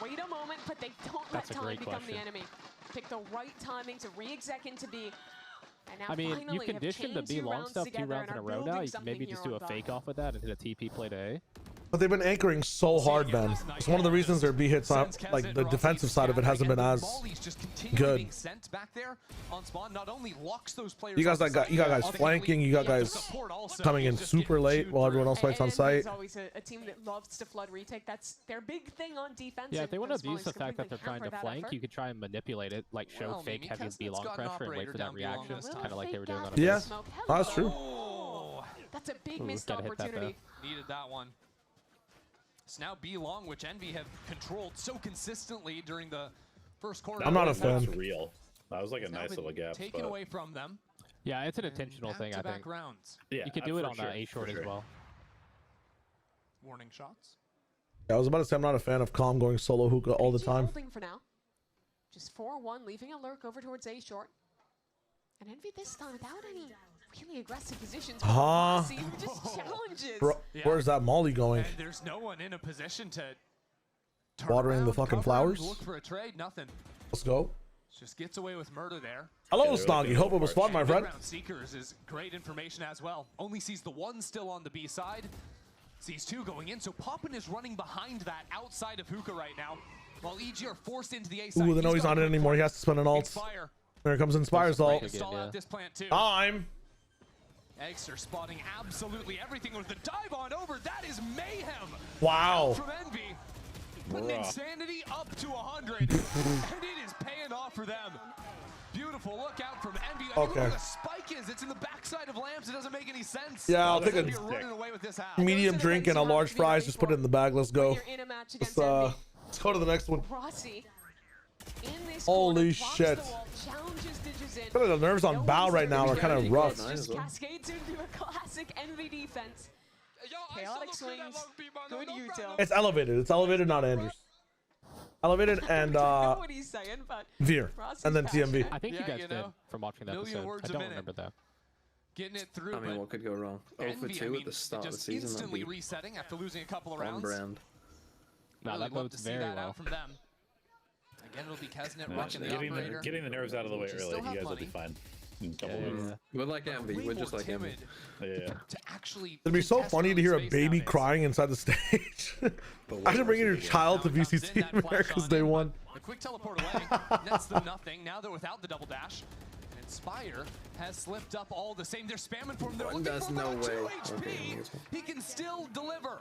Wait a moment, but they don't That's a let time great become question. the enemy. Pick the right timing to re-exec into B. And now I mean, finally you have condition the chained B 2 long rounds stuff 2 together rounds and in a are row now. building You can something maybe just here do a on fake top. off with that and hit a TP play to A. But they've been anchoring so hard, man. It's one of the reasons their B hits on, like, the defensive side of it hasn't been as good. Sent back there on spawn not only locks those players. You guys got guys flanking, you got guys coming in super late while everyone else fights on site. There's always a team that loves to flood retake. That's their big thing on defense. Yeah, if they want to and abuse the Smalley's fact that they're trying to completely hampered that flank, effort. you could try and manipulate it, like show Well, fake maybe heavy Kesnet's B long got an pressure and wait operator for down that B long reaction, this kind time. of like they were doing on a Yeah, base. that's true. That's a big Ooh, missed gotta hit that, though. opportunity. Needed that one. It's now B long, which Envy have controlled so consistently during the first quarter. I'm not a That's fan. real. That was like a It's now nice been little gap. taken but- away from them. Yeah, it's an intentional thing, I Back-to-back think. rounds. Yeah, You could do it for on sure, A short for as sure. well. Warning shots. Yeah, I was about to say I'm not a fan of Calm going solo hookah all the time. Holding for now. Just 4-1, leaving a lurk over towards A short. And Envy this time without any really aggressive positions. Huh? See, just challenges. Bro, where's that Molly going? And there's no one in a position to turn Watering the around, fucking cover, flowers? Look for a trade, nothing. Let's go. Just gets away with murder there. Hello, Snoggy. Hope it was fun, my friend. Seekers is great information as well. Only sees the one still on the B side. Sees two going in, so Poppin is running behind that outside of Hookah right now. While EG are forced into the A side. Ooh, they know he's not in anymore. He has to spend an ult. There comes Inspire's ult. Time. Eggster spotting absolutely everything with the dive on over. That is mayhem. Wow. From Envy. Putting insanity up to 100. And it is paying off for them. Beautiful look out from Envy. I mean, where the spike is, it's in the backside of Lamps. It doesn't make any sense. Yeah, I'll take a medium drink and a large fries. Just put it in the bag. Let's go. Let's go to the next one. Holy shit. The nerves on Bow right now are kind of rough. Cascades into a classic Envy defense. Chaotic swings, good util. It's elevated. It's elevated, not Andrews. Elevated and Veer, and then TMV. I think you guys did from watching that episode. I don't remember that. Getting it through. I mean, what could go wrong? 0 for 2 at the start of the season. Instantly resetting after losing a couple of rounds. On brand. No, that bodes very well. From them. Again, it'll be Kesnet rocking the operator. Getting the nerves out of the way early. You guys will be fine. We're like Envy. We're just like Envy. Yeah. It'd be so funny to hear a baby crying inside the stage. I should bring in your child to VCT Americas Day 1. The quick teleport away. Nets them nothing. Now they're without the double dash. And Inspire has slipped up all the same. They're spamming for him. They're looking for no way. 2 HP. He can still deliver.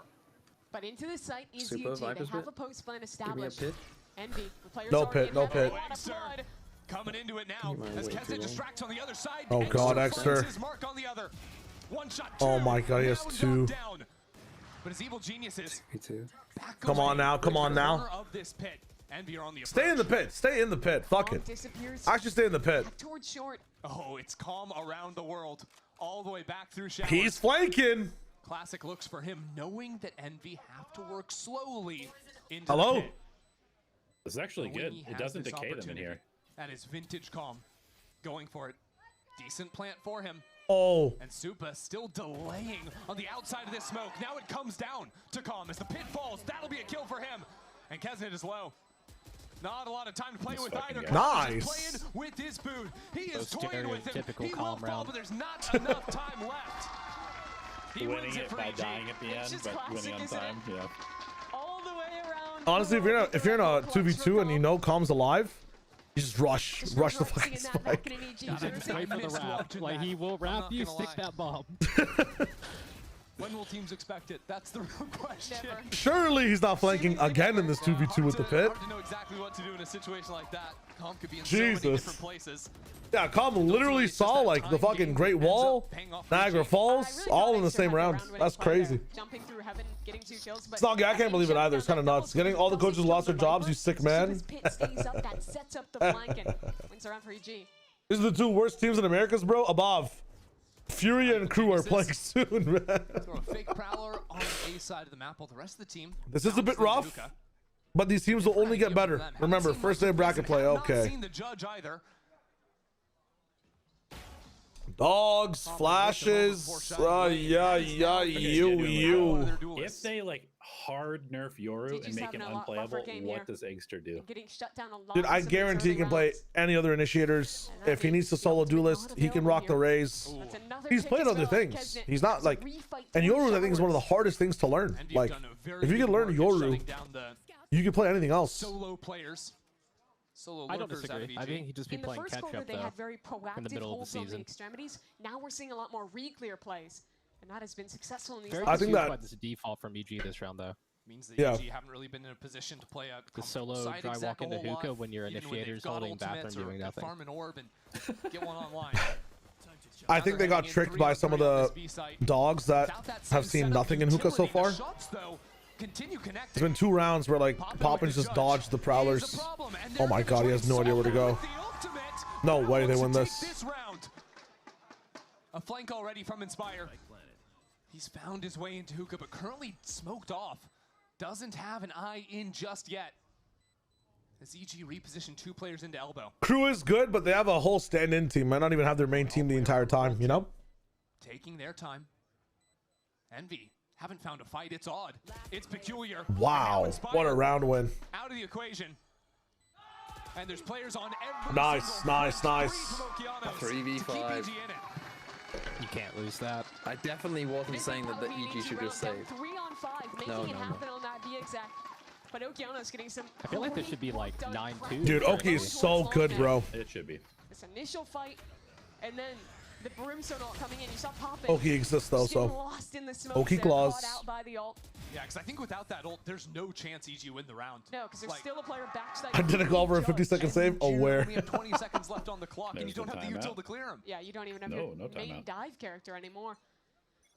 But into the site is Super UT. They Viper's have pit. a post plan Give me a established. pit. Envy. The players No already pit, no in pit. blood. Coming into it now as Kesnet distracts on the other side. Oh god, Extra Exter. his mark on the other. One shot, Oh my god, he has 2. down. But his evil geniuses. Come on now, come on now. Of this pit. Envy are on the Stay in the pit. Stay in the pit. Fuck it. Actually, stay in the pit. Towards short. Oh, it's calm around the world. All the way back through showers. He's flanking. Classic looks for him, knowing that Envy have to work slowly into Hello? the pit. This is actually good. It doesn't decay them in here. That is vintage calm. Going for it. Decent plant for him. Oh. And Supa still delaying on the outside of this smoke. Now it comes down to calm as the pit falls. That'll be a kill for him. And Kesnet is low. Not a lot of time to play with either. Nice. Playing with his boot. He is toying with him. Stereotypical He will calm fall, round. but there's not enough time left. He Winning wins it for by EG. dying at the end, but winning on time. Yeah. All the way around. Honestly, if you're in a 2v2 and you know Calm's alive, you just rush the fucking spike. Wait for the wrap. Like, he will wrap you, stick that bomb. When will teams expect it? That's the real question. Surely he's not flanking again in this 2v2 with the pit. Hard to know exactly what to do in a situation like that. Calm could be in so many different places. Yeah, Calm literally saw like the fucking Great Wall, Niagara Falls, all in the same round. That's crazy. Jumping through heaven, getting 2 kills. It's not, I can't believe it either. It's kind of nuts. Getting all the coaches lost their jobs, you sick man. Pit stays up, that sets up the flank and wins around for EG. These are the 2 worst teams in Americas, bro. Above. Furia and Crew are playing soon, man. Throw a fake prowler on the A side of the map while the rest of the team. This is a bit rough, but these teams will only get better. Remember, first day of bracket play. Okay. Seen the judge either. Dogs, flashes. Yeah, you. If they like hard nerf Yoru and make it unplayable, what does Eggster do? Getting shut down a lot. Dude, I guarantee he can play any other initiators. If he needs to solo duelist, he can rock the Rays. He's played other things. He's not like, and Yoru I think is one of the hardest things to learn. Like, if you can learn Yoru, you can play anything else. Solo players. I don't disagree. I think he'd just be playing catch up they had very in the proactive middle of the holds on the season. extremities. Now we're seeing a lot more re-clear plays, and that has been successful in these. Very I think that this default from EG this round though. Means that Yeah. EG haven't really been in a position to play a The solo side dry exec walk a into whole hookah lot, when your even they've initiator's got holding ultimates bathroom or doing nothing. Farm an orb and get one online. I think they got tricked by some of the dogs that have seen nothing in hookah so far. There's been 2 rounds where like Poppins just dodged the prowlers. Oh my god, he has no idea where to go. No way they win this. A flank already from Inspire. He's found his way into hookah, but currently smoked off. Doesn't have an eye in just yet. As EG repositioned 2 players into elbow. Crew is good, but they have a whole stand-in team. Might not even have their main team the entire time, you know? Taking their time. Envy haven't found a fight. It's odd. It's peculiar. Wow, what a round win. Out of the equation. And there's players on every Nice, nice, nice. 3v5. You can't lose that. I definitely wasn't saying that the EG should just save. 3 on 5, making it happen on that VXX. But Okeano's getting some. I feel like there should be like 9-2. Dude, Oki is so good, bro. It should be. This initial fight, and then the Brimstone ult coming in. You saw Poppin. Oki exists though, so. Lost in the smoke Oki there, claws. caught out by the ult. Yeah, because I think without that ult, there's no chance EG win the round. No, because there's still a player backside. I did a call over a 50-second save. Oh, where? We have 20 seconds left on the clock, and you don't have the util to clear him. Yeah, you don't even have your main dive character anymore.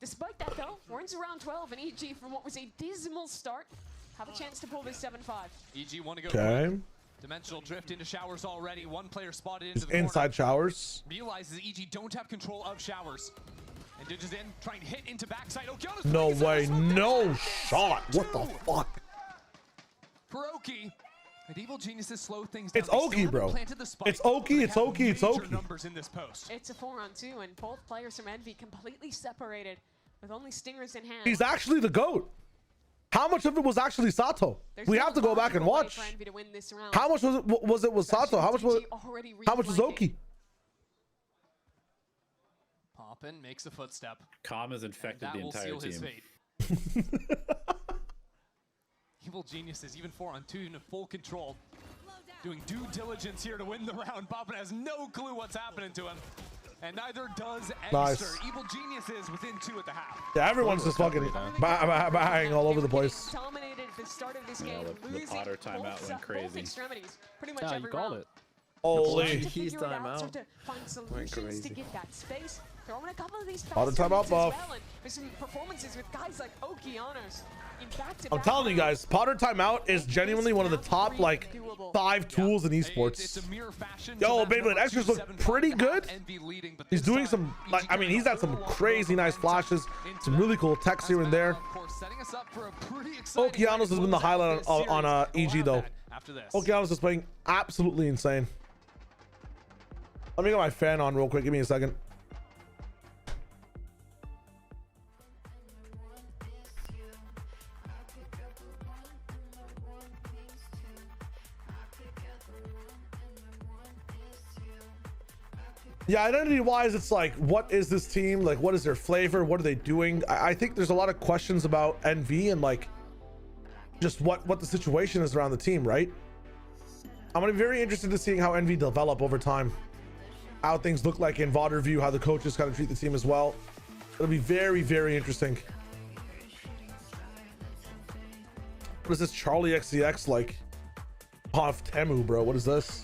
Despite that, though, we're into round 12, and EG, from what was a dismal start, have a chance to pull this 7-5. EG want to go. Okay. Dimensional drift into showers already. One player spotted into the Inside showers. Realizes EG don't have control of showers. And ditches in, trying to hit into backside. Okeano's No way, no shot. What the fuck? For Oki, and Evil Geniuses slow things down. It's Oki, bro. It's Oki, it's Oki, it's Oki. Numbers in this post. It's a 4-on-2, and both players from Envy completely separated with only stingers in hand. He's actually the GOAT. How much of it was actually Sato? We have to go back and watch. How much was it Sato? How much was Oki? Poppin makes a footstep. Calm has infected the entire team. Evil Geniuses, even 4-on-2 in full control. Doing due diligence here to win the round. Poppin has no clue what's happening to him. And neither does Egster. Evil Geniuses within 2 at the half. Yeah, everyone's just fucking bang all over the place. Dominated the start of this game, the Potter timeout went crazy. Pretty much every round. Holy. He's timeout. To find solutions to get that space. Throwing a couple of these Potter timeout buff. With some performances with guys like Okeanos. I'm telling you guys, Potter timeout is genuinely one of the top like 5 tools in esports. Yo, Beyblade Extras look pretty good. He's doing some, like, I mean, he's had some crazy nice flashes, some really cool techs here and there. Okeanos has been the highlight on EG though. Okeanos is playing absolutely insane. Let me get my fan on real quick. Give me a second. Yeah, identity-wise, it's like, what is this team? Like, what is their flavor? What are they doing? I think there's a lot of questions about NV and like, just what the situation is around the team, right? I'm gonna be very interested to seeing how NV develop over time, how things look like in VOD review, how the coaches kind of treat the team as well. It'll be very, very interesting. What is this Charlie XCX like? Off Temu, bro. What is this?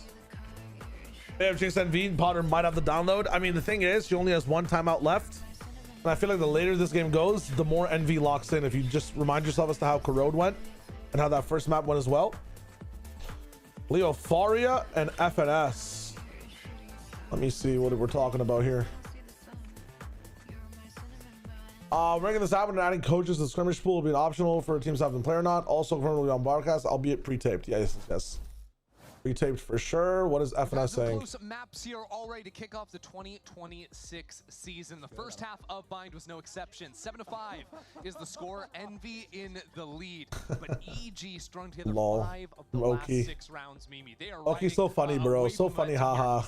They have changed NV. Potter might have the download. I mean, the thing is, she only has 1 timeout left. And I feel like the later this game goes, the more NV locks in. If you just remind yourself as to how Corrode went and how that first map went as well. Leo Faria and FNS. Let me see what we're talking about here. Making this happen and adding coaches to the Skirmish pool will be optional for teams to have them play or not. Also confirmed will be on broadcast, albeit pre-taped. Yes, yes. Pre-taped for sure. What is FNS saying? Close maps here already to kick off the 2026 season. The first half of Bind was no exception. 7-5 is the score. Envy in the lead, but EG strung together 5 of the last 6 rounds. Mimi, they are Oki's so funny, bro. So funny, haha.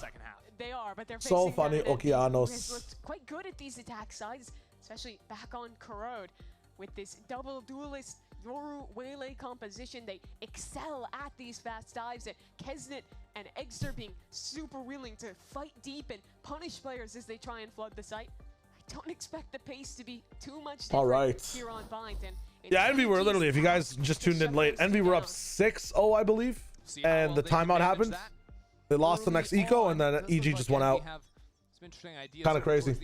They are, but they're so funny. Okeanos has looked quite good at these attack sides, especially back on Corrode with this double duelist Yoru Waylay composition. They excel at these fast dives, and Kesnet and Egster being super willing to fight deep and punish players as they try and flood the site. I don't expect the pace to be too much different here on Bind. And yeah, Envy were literally, if you guys just tuned in late, Envy were up 6-0, I believe, and the timeout happened. They lost the next eco, and then EG just went out. Kind of crazy.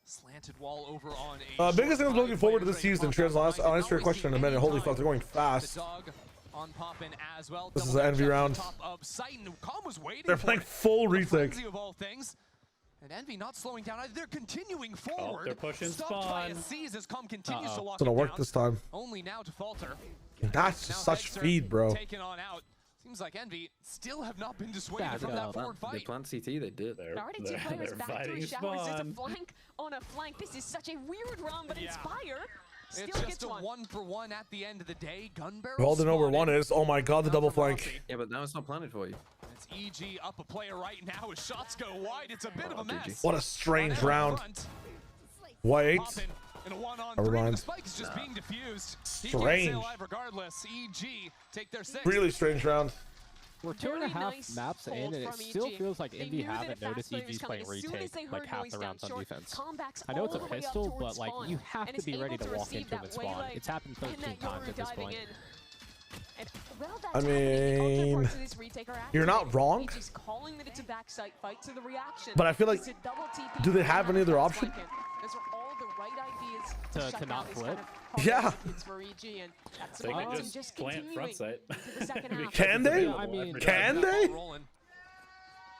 Slanted wall over on biggest thing I'm looking forward to this season, Trans. I'll answer your question in a minute. Holy fuck, they're going fast. This is an Envy round. They're playing full retake. And Envy not slowing down either. They're continuing forward. They're pushing spawn. As Com continues to lock it's gonna work this time. Only now to falter. That's just such feed, bro. Taken on out. Seems like Envy still have not been dissuaded from that forward fight. They plant CT, they did. There are already 2 players back to showers. It's a flank on a flank. This is such a weird round, but Inspire It's just a 1-for-1 at the end of the day. Gun barrel. We all know where one is. Oh my god, the double flank. Yeah, but now it's not planted for you. It's EG up a player right now as shots go wide. It's a bit of a mess. What a strange round. Wait. In a 1-on-3, the spike is just being diffused. Strange. Regardless, EG take their 6. Really strange round. We're 2.5 maps in, and it still feels like Envy haven't noticed EG's playing retake like half the rounds on defense. I know it's a pistol, but like you have to be ready to walk into him and spawn. It's happened 13 times at this point. I mean, you're not wrong. But I feel like, do they have any other option? To not flip? Yeah. They can just plant front sight. Can they? I mean, can they?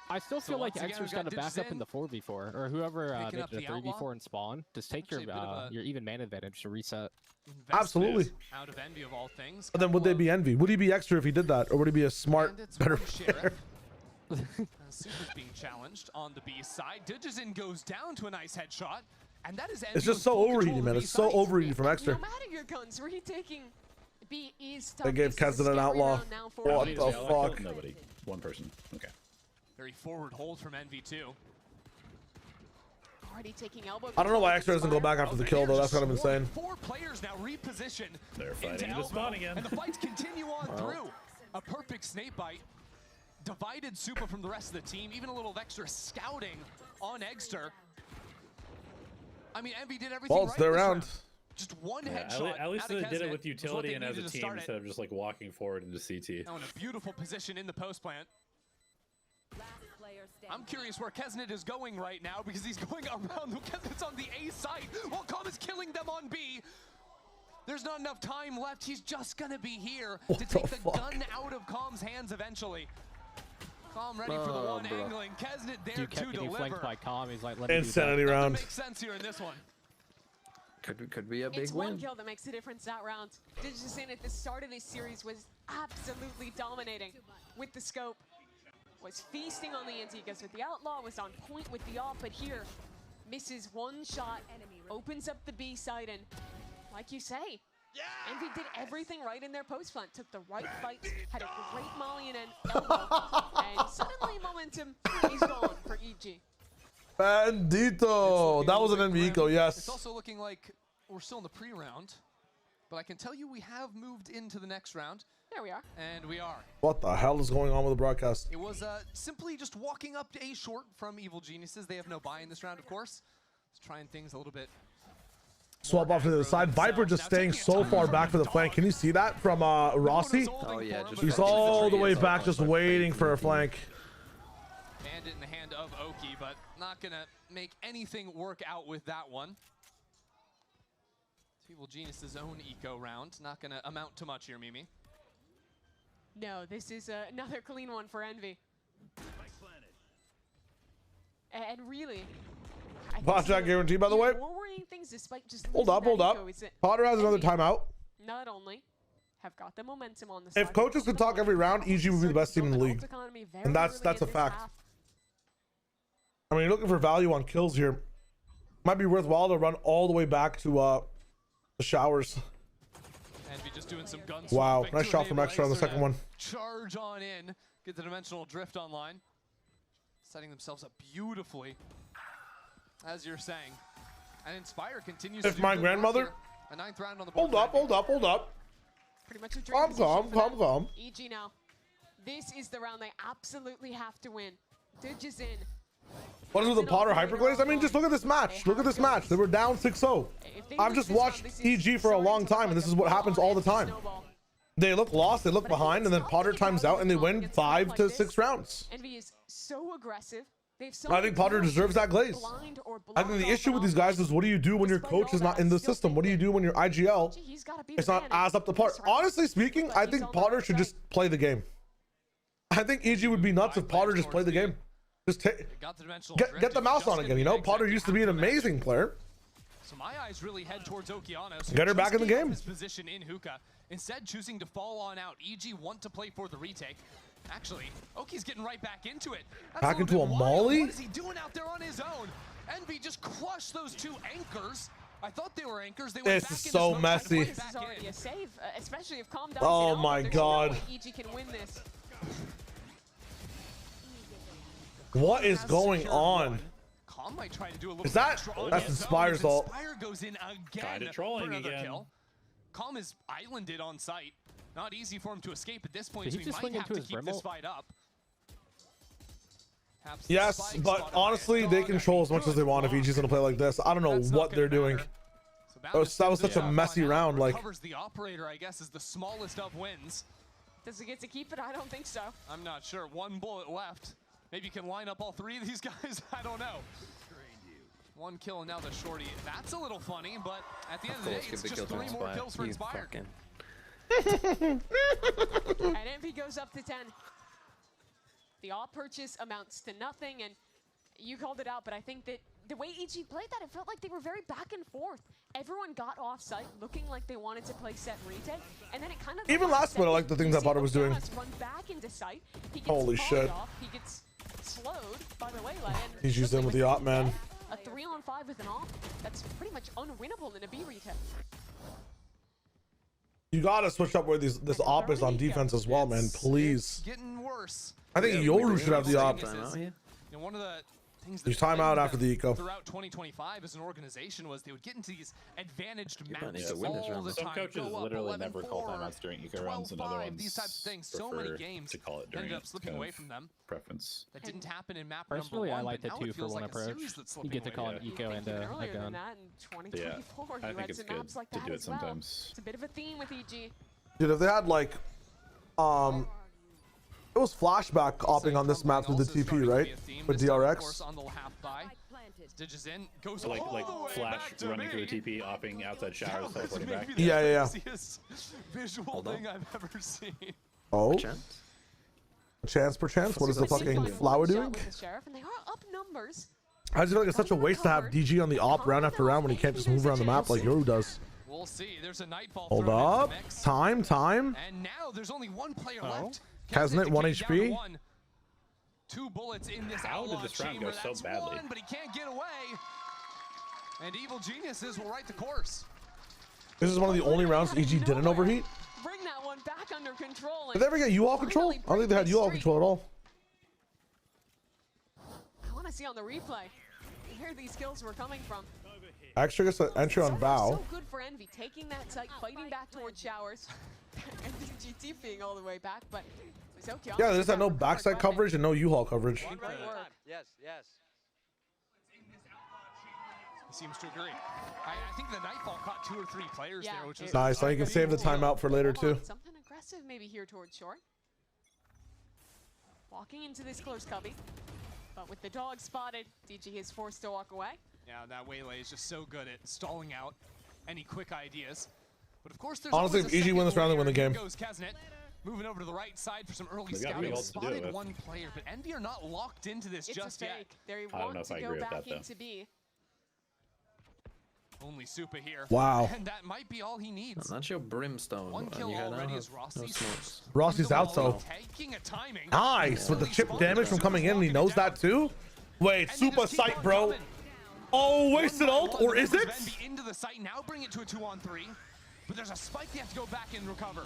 I still feel like Extra's got to back up in the 4v4, or whoever did the 3v4 and spawn. Just take your even man advantage to reset. Absolutely. Out of Envy of all things. But then would they be Envy? Would he be Extra if he did that, or would he be a smart, better player? Super's being challenged on the B side. Digizin goes down to a nice headshot. And that is it's just so overheating, man. It's so overheating from Extra. No matter your guns, retaking B is tough. They gave Keston an outlaw. What the fuck? Nobody. One person. Okay. Very forward hold from NV2. Already taking elbow. I don't know why Extra doesn't go back after the kill, though. That's kind of insane. 4 players now reposition. They're fighting the spawn again. And the fights continue on through. A perfect snake bite. Divided Super from the rest of the team. Even a little Extra scouting on Egster. I mean, Envy did everything right. They're around. Just one headshot. At least they did it with utility and as a team instead of just like walking forward into CT. Now in a beautiful position in the post plant. I'm curious where Kesnet is going right now because he's going around. Kesnet's on the A side while Com is killing them on B. There's not enough time left. He's just gonna be here to take the gun out of Com's hands eventually. Com ready for the one angling. Kesnet there to deliver. Flanked by Com. He's like, insanity round. Makes sense here in this one. Could be a big win. It's one kill that makes the difference that round. Digizin at the start of this series was absolutely dominating with the scope. Was feasting on the antics with the outlaw, was on point with the off, but here misses one shot, opens up the B side, and like you say, Envy did everything right in their post plant, took the right fight, had a great molly and elbow, and suddenly momentum is gone for EG. Bandito! That was an Envy eco, yes. It's also looking like we're still in the pre-round, but I can tell you we have moved into the next round. There we are. And we are. What the hell is going on with the broadcast? It was simply just walking up to A short from Evil Geniuses. They have no buy in this round, of course. Just trying things a little bit. Swap off to the side. Viper just staying so far back for the flank. Can you see that from Rossi? Oh yeah, he's all the way back, just waiting for a flank. Bandit in the hand of Oki, but not gonna make anything work out with that one. Evil Genius's own eco round. Not gonna amount to much here, Mimi. No, this is another clean one for Envy. And really, Watch that guarantee, by the way. Things despite just hold up. Potter has another timeout. Not only have got the momentum on the if coaches could talk every round, EG would be the best team in the league. And that's a fact. I mean, you're looking for value on kills here. Might be worthwhile to run all the way back to the showers. Envy just doing some gun wow, nice shot from Extra on the second one. Charge on in, get the dimensional drift online. Setting themselves up beautifully, as you're saying. And Inspire continues if to my grandmother. A 9th round on the board. Hold up. Pretty much a dream calm. EG now. This is the round they absolutely have to win. Digizin. What is with the Potter Hyperglaze? I mean, just look at this match. Look at this match. They were down 6-0. I've just watched EG for a long time, and this is what happens all the time. They look lost, they look behind, and then Potter times out, and they win 5 to 6 rounds. Envy is so aggressive. I think Potter deserves that glaze. I think the issue with these guys is what do you do when your coach is not in the system? What do you do when your IGL is not as up to par? Honestly speaking, I think Potter should just play the game. I think EG would be nuts if Potter just played the game. Just get the mouse on again, you know? Potter used to be an amazing player. So my eyes really head towards Okeanos. Get her back in the game. His position in hookah, instead choosing to fall on out. EG want to play for the retake. Actually, Oki's getting right back into it. Back into a molly? What is he doing out there on his own? Envy just crushed those 2 anchors. I thought they were anchors. They went This back is into so smoke, messy. This is already a save, especially if Calm does Oh it out. my There's God. No way EG can win this. What is going on? Calm might try to do a little Is that that's Inspire's ult? Inspire goes in again Kinda trolling for another again. kill. Calm is islanded on site. Not easy for him to escape at this point, Did so he he just might swing have into to his keep this Brimble? fight up. Perhaps the Yes, spike but spotted by honestly, a they dog. control as much as they want if EG's gonna play like this. I don't know what they're doing. That was such a messy round. Like, Recovers the operator, I guess, is the smallest of wins. Does it get to keep it? I don't think so. I'm not sure. One bullet left. Maybe you can line up all three of these guys. I don't know. One kill and now the shorty. That's a little funny, but at the end of the day, it's just 3 more kills for Inspire. And MP goes up to 10. The all purchase amounts to nothing, and you called it out, but I think that the way EG played that, it felt like they were very back and forth. Everyone got off site looking like they wanted to play set retake, and then it kind of even last split, I like the things that Potter was doing. Run back into sight. He gets Holy shit. off, he gets slowed by the waylay. He's used in with the op, man. A 3-on-5 with an op, that's pretty much unwinnable in a B retake. You gotta switch up where this op is on defense as well, man. Please. Getting worse. I think Yoru should have the op. You know, one of the things that There's timeout after the eco. throughout 2025 as an organization was they would get into these advantaged Yeah, matches some all the time. coaches Go up literally 11-4, never call timeouts during eco rounds, and other 12-5, ones these types of things. So many prefer games to call it during ended up slipping kind away of from them. preference. That didn't happen in map Personally, number I 1, liked but it now too it for feels one like a approach. series that's You slipping get to away. call an eco and a Earlier gun. than that in 2024, I you think had it's some good maps like to that do it as well. sometimes. It's a bit of a theme with EG. Dude, if they had like, it was flashback opping on this map with the TP, right? With DRX. Stitches in, goes So like all the way Flash back to running me. through the TP, opping outside showers, teleporting back. Maybe the Yeah. craziest visual thing I've ever seen. Oh. Chance per chance. What is the fucking flower doing? With the sheriff, and they are up numbers. I just feel like it's such a waste to have DG on the op round after round when he can't just move around the map like Yoru does. We'll see. There's a nightfall. Hold thrown into up. the mix. Time. And now there's only one player left. Hasn't it? to 1 keep down to HP? 1. 2 bullets in this How did outlaw this round chamber. go so That's badly? 1, but he can't get away. And Evil Geniuses will write the course. This is one of the only rounds EG didn't overheat. Bring that one back under control. Did they ever get U-All control? I don't think they had U-All control at all. I want to see on the replay where these kills were coming from. Extra gets an entry on Bow. So good for Envy, taking that site, fighting back towards showers, and GT being all the way back, but it was okay. Yeah, they just had no backside coverage and no U-Haul coverage. Great work. Yes. He seems to agree. I think the Nightfall caught 2 or 3 players there, which is Nice. Now you can save the timeout for later too. Something aggressive maybe here towards short. Walking into this close cubby, but with the dog spotted, DG is forced to walk away. Yeah, that waylay is just so good at stalling out any quick ideas. But of course, there's Honestly, always if a EG second win this round, they win the Here game. goes Kesnet, moving over to the right side for some early They got scouting. real to do it Spotted with. 1 player, but Envy are not locked into this It's just a yet. fake. They I don't know want if I to go agree with back that, though. into B. Only Supa here. Wow. And that might be all he needs. That's your Brimstone. 1 kill You had already no as Rossi. smokes. Rossi's out though. Taking a timing. Nice. With the chip damage from coming in, and he knows that too. Wait, super sight, bro. Oh, wasted ult, or is it? Envy into the site, now bring it to a 2-on-3. But there's a spike they have to go back and recover.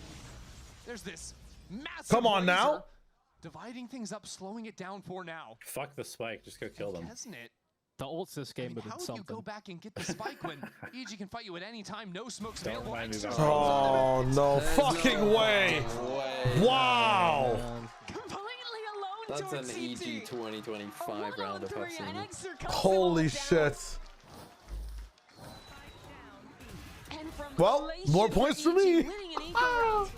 There's this massive Come on laser, now. dividing things up, slowing it down for now. Fuck the spike, just go kill them. Hasn't it? The ults this game would How have do you something. go back and get the spike when EG can fight you at any time? No smokes Don't available. remind me Extra about Oh no fucking way! Wow. Completely alone That's towards an CT. EG 2025 round if I've seen and it. Extra cuts Holy them all down. shit. And from Well, elation more points for EG me. winning an eco round,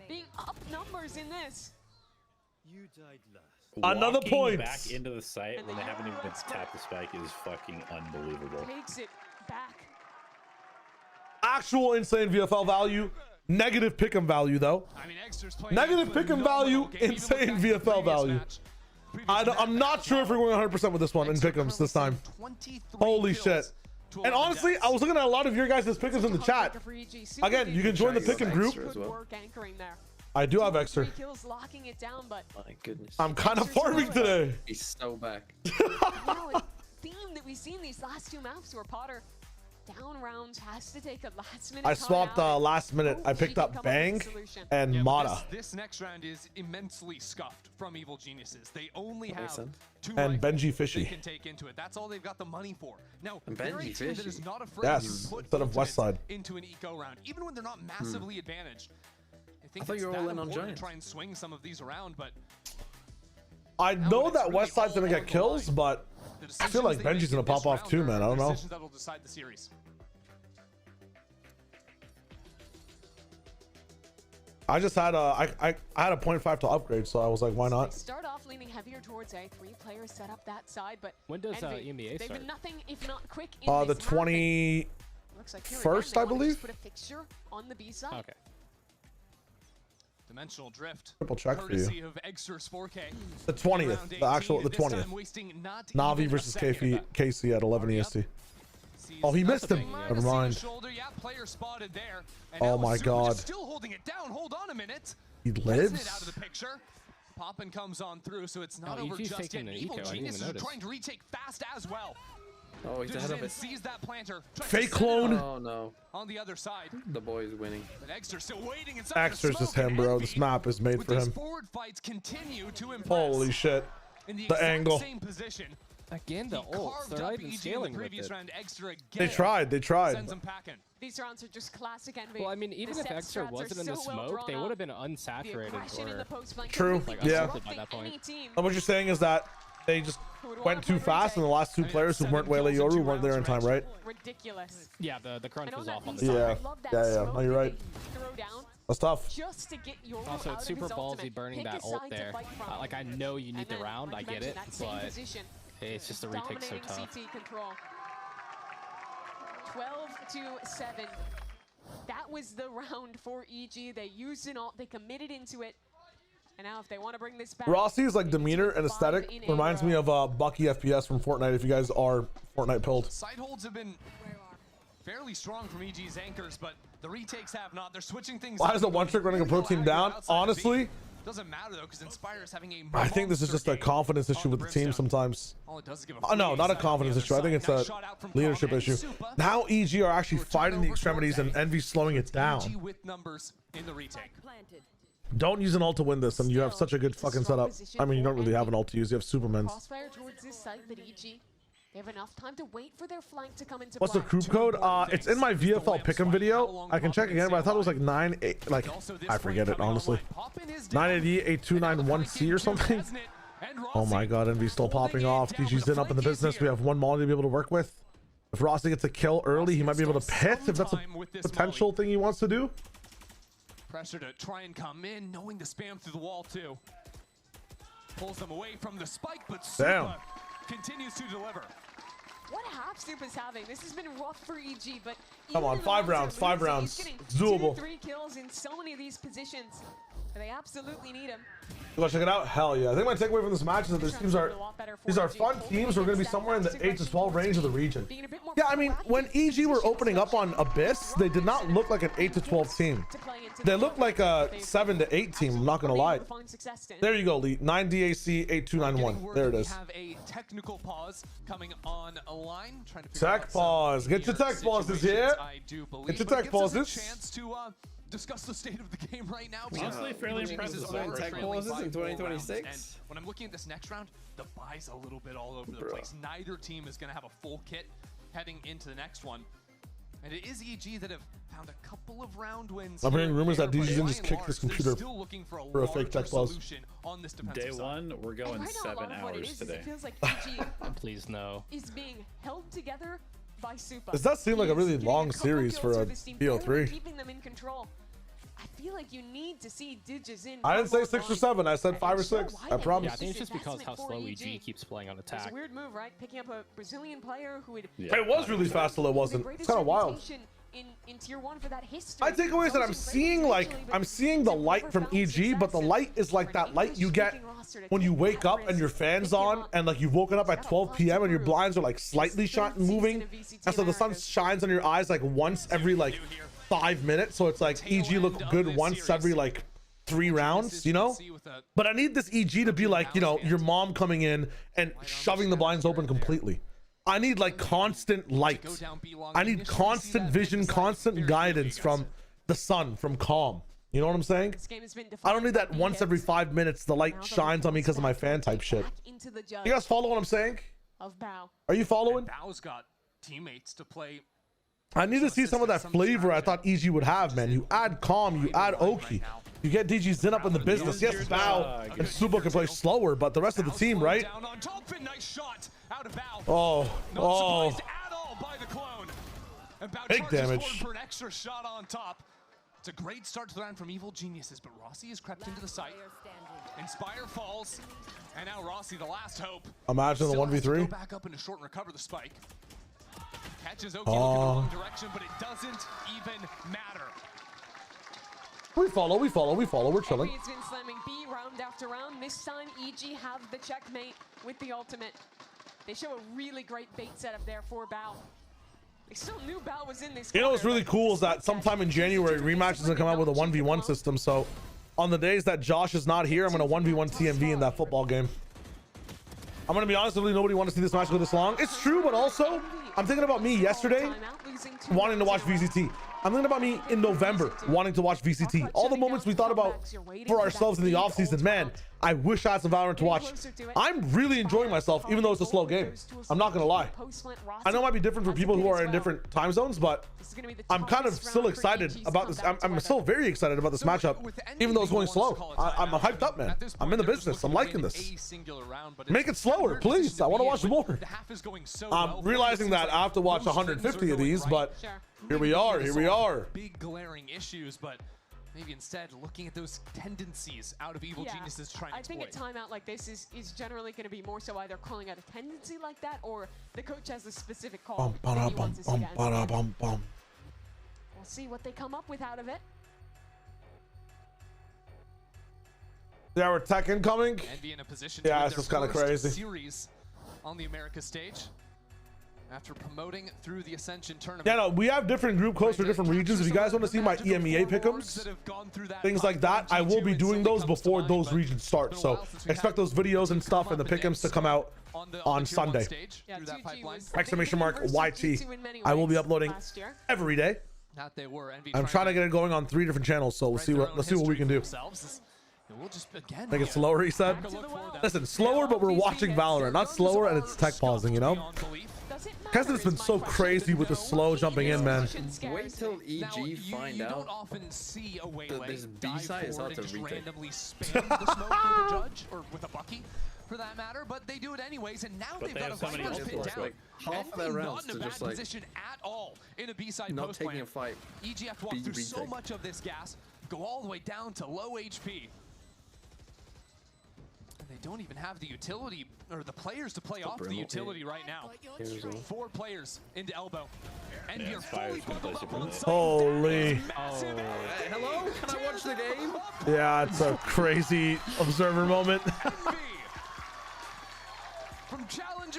being up numbers in this. You died last. Another Walking point. back into the site when they haven't even tapped the spike is fucking unbelievable. Takes it back. Actual insane VFL value. Negative pick'em value though. I mean, Extra's playing Negative a pick'em phenomenal value, game, even insane with that VFL previous value. match. I'm not sure if we're going 100% with this one in pick'ems this time. Holy shit. And honestly, I was looking at a lot of your guys' pick'ems in the chat. Again, you can join the pick'em group. Good work anchoring there. I do have extra. 3 kills locking it down, but My goodness. I'm kind of farming today. He's so back. you know, a theme that we've seen these last 2 maps where Potter down rounds, has to take a last minute. I swapped last minute. I picked up Bang and Mata. This next round is immensely scuffed from Evil Geniuses. They only have two and Benji rifles Fishy. they can take into it. That's all they've got the money for. Now, And they're a Benji team that Fishy. is not afraid Yes, to put instead of West Side. into an eco round, even when they're not massively advantaged. I think thought it's you were that all in on important Giants. to try and swing some of these around, but I know that West Side's gonna get kills, but I feel like Benji's gonna pop off too, man. I don't know. decisions that'll decide the series. I just had I had a 0.5 to upgrade, so I was like, why They not? start off leaning heavier towards A. 3 players set up that side, but When does Envy, EMEA they've start? been nothing if not quick in The this map, and 21st, looks like here again, they I wanna just believe. put a fixture on the B side. Okay. Dimensional drift. Triple check for courtesy you. of Extra's 4K. The 20th, Round the actual, 18, the this time 20th. wasting not Navi even a versus second. Casey at 11 EST. Oh, he missed him. Never mind. Shoulder, yeah, player spotted there. And Oh now my Super God. just still holding it down. Hold on a minute. He Out lives. of the picture. Poppin comes on through, so it's not Oh, over EG's just yet. taking an Evil eco, I didn't even Geniuses are notice. trying to retake fast as well. Oh, he's ahead of Digizin it. sees that planter. tries to Fake set it clone. up Oh no. on the other side. The boy's winning. But Extra's still waiting inside the Extra's just smoke, him, and bro. Envy, This map is made with for these him. forward fights continue to impress. Holy shit. In the The exact angle. same position. Again, the ults. Carved They're not up even EG in scaling the with previous it. round. Extra again. They tried. They tried. Sends them packing. These rounds are just classic Envy. Well, I mean, even The if set Extra strats are wasn't in the so well smoke, they drawn would up. have been The unsaturated aggression in the or post flank True, completely yeah. disrupting by that point. any team. And what you're saying is that they just went too fast, and the last two players who weren't Wele Yoru weren't there in time, right? Ridiculous. yeah, the crunch And on was that off on B the side, Yeah. I love that Yeah, yeah. smoke No, you're that right. they throw down That's tough. just to get Yoru Also, out it's of super his ballsy ultimate. burning Pick that a ult side to there. fight from. Like, I know you need And the then, round, like I you get it, mentioned, that same but position, it's just the retake's so dominating tough. CT control. 12-7. That was the round for EG. They used an ult, they committed into it. And now if they want to bring this back, Rossi's like demeanor and aesthetic reminds me of Bucky FPS from Fortnite. If you guys are Fortnite pilled. Side holds have been fairly strong from EG's anchors, but the retakes have not. They're switching things. Why is the one trick running a pro team down? Honestly, doesn't matter though, because Inspire is having a. I think this is just a confidence issue with the team sometimes. All it does is give a Oh, no, free not a side on the confidence other issue. I think side. it's Nice a shot out from leadership Prom and issue. Supa. Now EG are actually Return fighting the over extremities, and towards A. Envy's slowing it EG down. with numbers in the retake. Don't use an ult to win this, and you have such a good fucking setup. I mean, you don't really have an ult to use. You have Supermans. crossfire towards this site, but EG, they have enough time to wait for their flank to come into What's the play. group code? It's in my VFL Pickem video. I can check again, but I thought it was like 98. Like I forget it honestly. 988-8291C or something. Oh my God, Envy's still popping off. DG's in up in the business. We have one molly to be able to work with. If Rossi gets a kill early, he might be able to pit if that's a potential thing he wants to do. Pressure to try and come in, knowing to spam through the wall too. Pulls them away from the spike, but Damn. Supa continues to deliver. What half Supa's having? This has been rough for EG, but Come on, even 5 though rounds, they're 5 losing, rounds. he's getting It's doable. 2-3 kills in so many of these positions. They absolutely need him. You want to check it out? Hell yeah. I think my takeaway from this match is that these teams are fun teams. We're going to be somewhere in the 8 to 12 range of the region. Yeah, I mean, when EG were opening up on Abyss, they did not look like an 8 to 12 team. They looked like a 7 to 8 team, I'm not going to lie. There you go, Lee. 9 DAC, 8291. There it is. We have a technical pause coming on a line. Trying to Tech pause. Get your tech pauses here. Get your tech pauses. Chance to discuss the state of the game right now. Honestly, fairly impressive. Tech pauses in 2026. And when I'm looking at this next round, the buy's a little bit all over the place. Neither team is going to have a full kit heading into the next one. And it is EG that have found a couple of round wins. I'm hearing rumors that but DG's by just and kicked his large, they're computer still looking for a fake tech pause. solution on this defensive Day side. one, we're going Right now, a 7 lot of what it hours is today. it feels like EG Please no. is being held together by Supa. This does seem like a really He is long getting couple series kills for a with his team, barely BO3. keeping them in control. I feel like you need to see Digizin. I didn't say 6 or 7. I said 5 or 6. I promise. Yeah, I think it's just because how slow EG keeps playing on It's attack. a weird move, right? Picking up a Brazilian player who would. It was really fast till it wasn't. It's kind of wild. In tier 1 for that history. My takeaway is that I'm seeing the light from EG, but the light is like that light you get when you wake up and your fan's on and like you've woken up at 12 p.m. and your blinds are like slightly moving, and so the sun shines on your eyes like once every like 5 minutes. So it's like EG look good once every like 3 rounds, you know? But I need this EG to be like, you know, your mom coming in and shoving the blinds open completely. I need like constant light. I need constant vision, constant guidance from the sun, from Calm. You know what I'm saying? I don't need that once every 5 minutes the light shines on me because of my fan type shit. You guys follow what I'm saying? Are you following? Bao's got teammates to play. I need to see some of that flavor I thought EG would have, man. You add Calm, you add Oki, you get DG Zin up in the business. Yes, Bao and Subo can play slower, but the rest of the team, right? Oh, big damage. For an extra shot on top. It's a great start to the round from Evil Geniuses, but Rossi has crept into the site. Inspire falls, and now Rossi, the last hope. Imagine the 1v3. Go back up into short and recover the spike. Catches Oki looking in the wrong direction, but it doesn't even matter. We follow. We're chilling. It's been slamming B round after round. This time, EG have the checkmate with the ultimate. They show a really great bait setup there for Bao. They still knew Bao was in this. You know what's really cool is that sometime in January, Rematch is gonna come out with a 1v1 system. So on the days that Josh is not here, I'm gonna 1v1 TMV in that football game. I'm gonna be honest, really nobody wants to see this match go this long. It's true, but also I'm thinking about me yesterday wanting to watch VCT. I'm thinking about me in November wanting to watch VCT. All the moments we thought about for ourselves in the offseason, man, I wish I had some Valorant to watch. I'm really enjoying myself, even though it's a slow game. I'm not gonna lie. I know it might be different for people who are in different time zones, but I'm kind of still excited about this. I'm still very excited about this matchup, even though it's going slow. I'm hyped up, man. I'm in the business. I'm liking this. Make it slower, please. I want to watch more. I'm realizing that I have to watch 150 of these, but here we are. Big glaring issues, but maybe instead looking at those tendencies out of Evil Geniuses trying to exploit. I think a timeout like this is generally going to be more so either calling out a tendency like that, or the coach has a specific call. We'll see what they come up with out of it. Yeah, we're tech incoming. In a position yeah, it's just kind of crazy. Series on the Americas stage. After promoting through the Ascension tournament. Yeah, no, we have different group codes for different regions. If you guys want to see my EMEA pickems, things like that, I will be doing those before those regions start. So expect those videos and stuff and the pickems to come out on Sunday. Exclamation mark YT. I will be uploading every day. I'm trying to get it going on 3 different channels, so let's see what we can do. Make it slower, he said. Listen, slower, but we're watching Valorant, not slower and it's tech pausing, you know? Keston's been so crazy with the slow jumping in, man. Wait till EG find out that this B-side is hard to retake. Or with a Bucky, for that matter, but they do it anyways, and now they've got a fighter pinned down. Like half their rounds to just like position at all in a B-side not post taking plan. a fight. EGF walked through so much of this gas, go all the way down to low HP. They don't even have the utility or the players to play off the utility right now. 4 players into elbow. And you're fully bundled up on site. Holy. Hello? Can I watch the game? Yeah, it's a crazy observer moment.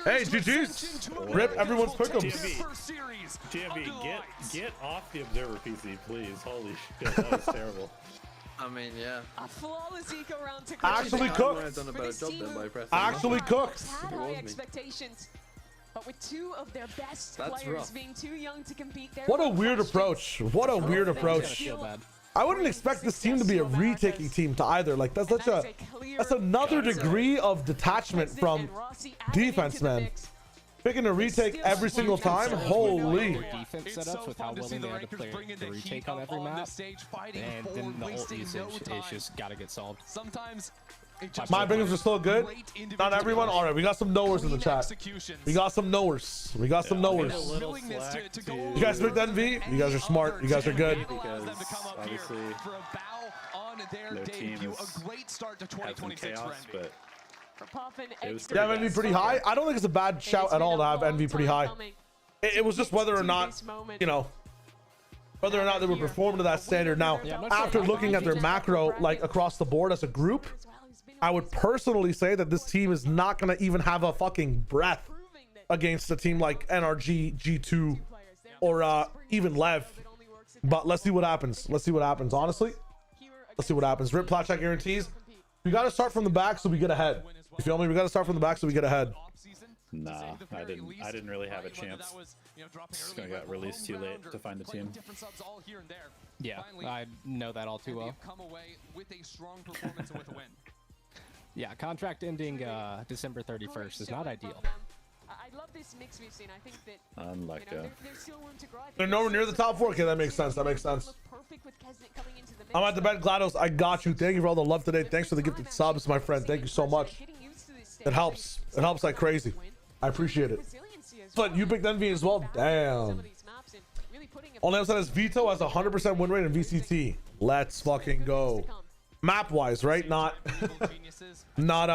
Hey, GG's. Rip everyone's Pickems. GMB, get off the observer PC, please. Holy shit, that was terrible. I mean, yeah. A flawless eco round to Actually cooked. Actually cooked. High expectations, but with 2 of their best players being too young to compete. What a weird approach. What a weird approach. I wouldn't expect this team to be a retaking team to either. Like that's another degree of detachment from defense, man. Picking a retake every single time, holy. Defense setups with how willing they are to play the retake on every map, and then the ult usage is just gotta get solved. Sometimes my Pickems are still good. Not everyone. All right, we got some knowers in the chat. We got some knowers. You guys picked NV. You guys are smart. You guys are good. Because obviously their team a great start to 2026 but you have NV pretty high. I don't think it's a bad shout at all to have NV pretty high. It was just whether or not, you know, whether or not they would perform to that standard. Now, after looking at their macro, like across the board as a group, I would personally say that this team is not going to even have a fucking breath against a team like NRG, G2, or even Lev. But let's see what happens. Let's see what happens. Honestly, let's see what happens. Rip plat check guarantees. We got to start from the back so we get ahead. You feel me? We got to start from the back so we get ahead. Nah, I didn't really have a chance. Just got released too late to find the team. Yeah, I know that all too well. Come away with a strong performance and with a win. Yeah, contract ending December 31st is not ideal. I love this mix we've seen. I think that Unlucky. there's still room to grow. They're nowhere near the top 4. Okay, that makes sense. That makes sense. I'm at the bed, GLaDOS. I got you. Thank you for all the love today. Thanks for the gifted subs, my friend. Thank you so much. It helps. It helps like crazy. I appreciate it. But you picked Envy as well. Damn. Only upside is Vito has 100% win rate in VCT. Let's fucking go. Map wise, right? Not not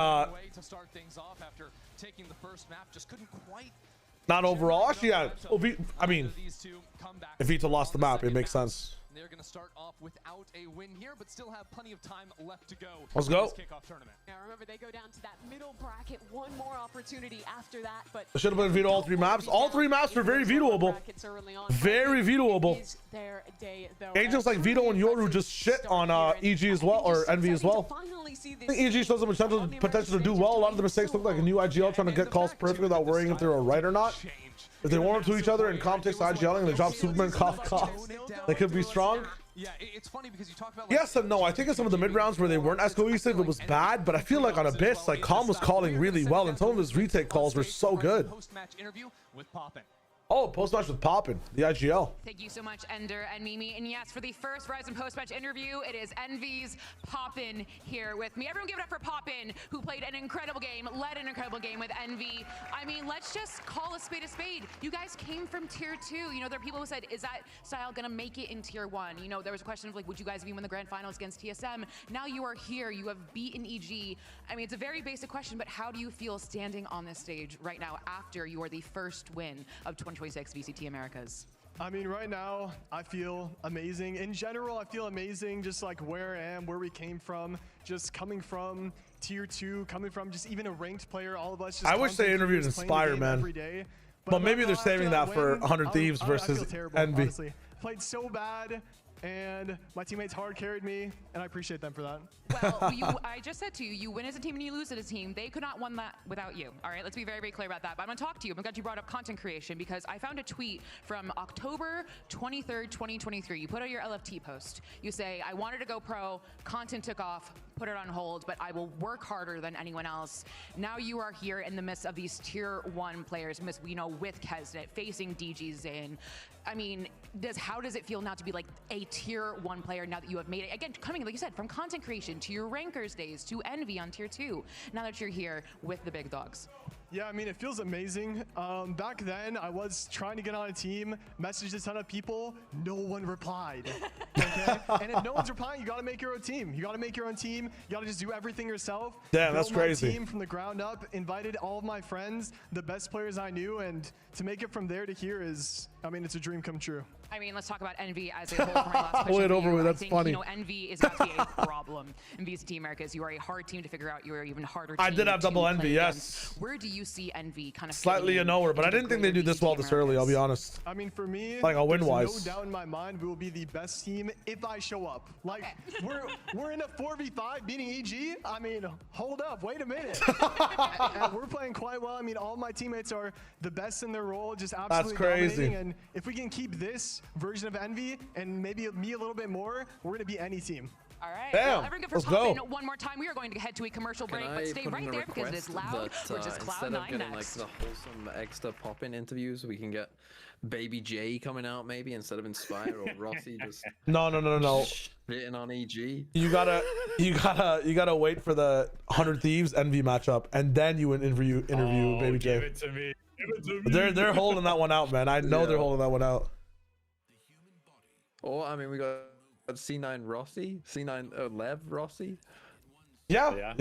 overall. Actually, yeah. Well, I mean, if Vito lost the map, it makes sense. They're going to start off without a win here, but still have plenty of time left to go. Let's go. This kickoff tournament. Now remember, they go down to that middle bracket. One more opportunity after that, but I should have been veto all 3 maps. All 3 maps were very vetoable. Very vetoable. Agents like Vito and Yoru just shit on EG as well, or Envy as well. I think EG shows them potential to do well. A lot of the mistakes look like a new IGL trying to get calls perfect without worrying if they're a right or not. If they warm up to each other and Calm takes IGLing and they drop Superman cough, they could be strong. Yeah, it's funny because you talk about yes and no. I think in some of the mid rounds where they weren't as cohesive, it was bad. But I feel like on Abyss, like Calm was calling really well, and some of his retake calls were so good. Post-match interview with Poppin. Oh, post-match with Poppin, the IGL. Thank you so much, Ender and Mimi. And yes, for the first Rise and post-match interview, it is Envy's Poppin here with me. Everyone give it up for Poppin, who played an incredible game, led an incredible game with Envy. I mean, let's just call a spade a spade. You guys came from tier 2. You know, there are people who said, is that style gonna make it in tier 1? You know, there was a question of like, would you guys even win the grand finals against TSM? Now you are here, you have beaten EG. I mean, it's a very basic question, but how do you feel standing on this stage right now after you are the first win of 2026 VCT Americas? I mean, right now, I feel amazing. In general, I feel amazing, just like where I am, where we came from, just coming from tier 2, coming from just even a ranked player, all of us. Just I wish they interviewed Inspire, man. But maybe they're saving that for 100 Thieves versus Envy. Honestly. Played so bad, and my teammates hard carried me, and I appreciate them for that. Well, I just said to you, you win as a team and you lose as a team. They could not win that without you. All right, let's be very, very clear about that. But I'm gonna talk to you. I'm glad you brought up content creation because I found a tweet from October 23rd, 2023. You put out your LFT post. You say, I wanted to go pro, content took off, put it on hold, but I will work harder than anyone else. Now you are here in the midst of these tier 1 players, you know, with Kesnet, facing DG Zayn. I mean, how does it feel now to be like a tier 1 player now that you have made it? Again, coming, like you said, from content creation to your rankers days to Envy on tier 2. Now that you're here with the big dogs. Yeah, I mean, it feels amazing. Back then, I was trying to get on a team, messaged a ton of people, no one replied. Okay? And if no one's replying, you gotta make your own team. You gotta make your own team. You gotta just do everything yourself. Damn, that's crazy. My team from the ground up, invited all of my friends, the best players I knew, and to make it from there to here is, I mean, it's a dream come true. I mean, let's talk about Envy as a whole for my last question. Pull it over with, that's funny. You know, Envy is about to be a problem in VCT Americas. You are a hard team to figure out. You are even harder team. I did have double Envy, yes. Where do you see Envy kind of slightly a knower, but I didn't think they'd do this well this early, I'll be honest. I mean, for me, like a win-wise, no doubt in my mind we will be the best team if I show up. Like, we're in a 4v5 beating EG. I mean, hold up, wait a minute. And we're playing quite well. I mean, all my teammates are the best in their role, just absolutely dominating. And if we can keep this version of Envy and maybe me a little bit more, we're gonna be any team. All right. Damn. Well, everyone good for popping one more time. We are going to head to a commercial break, but stay right there because it is loud, which is Cloud9 instead of getting next. like the wholesome extra pop-in interviews, we can get Baby J coming out maybe instead of Inspire or Rossi just no. hitting on EG. You gotta wait for the 100 Thieves Envy matchup, and then you would interview Baby J. Give it to me. Give it to me. They're holding that one out, man. I know they're holding that one out. Or I mean, we got C9 Rossi, C9 Lev Rossi. Yeah.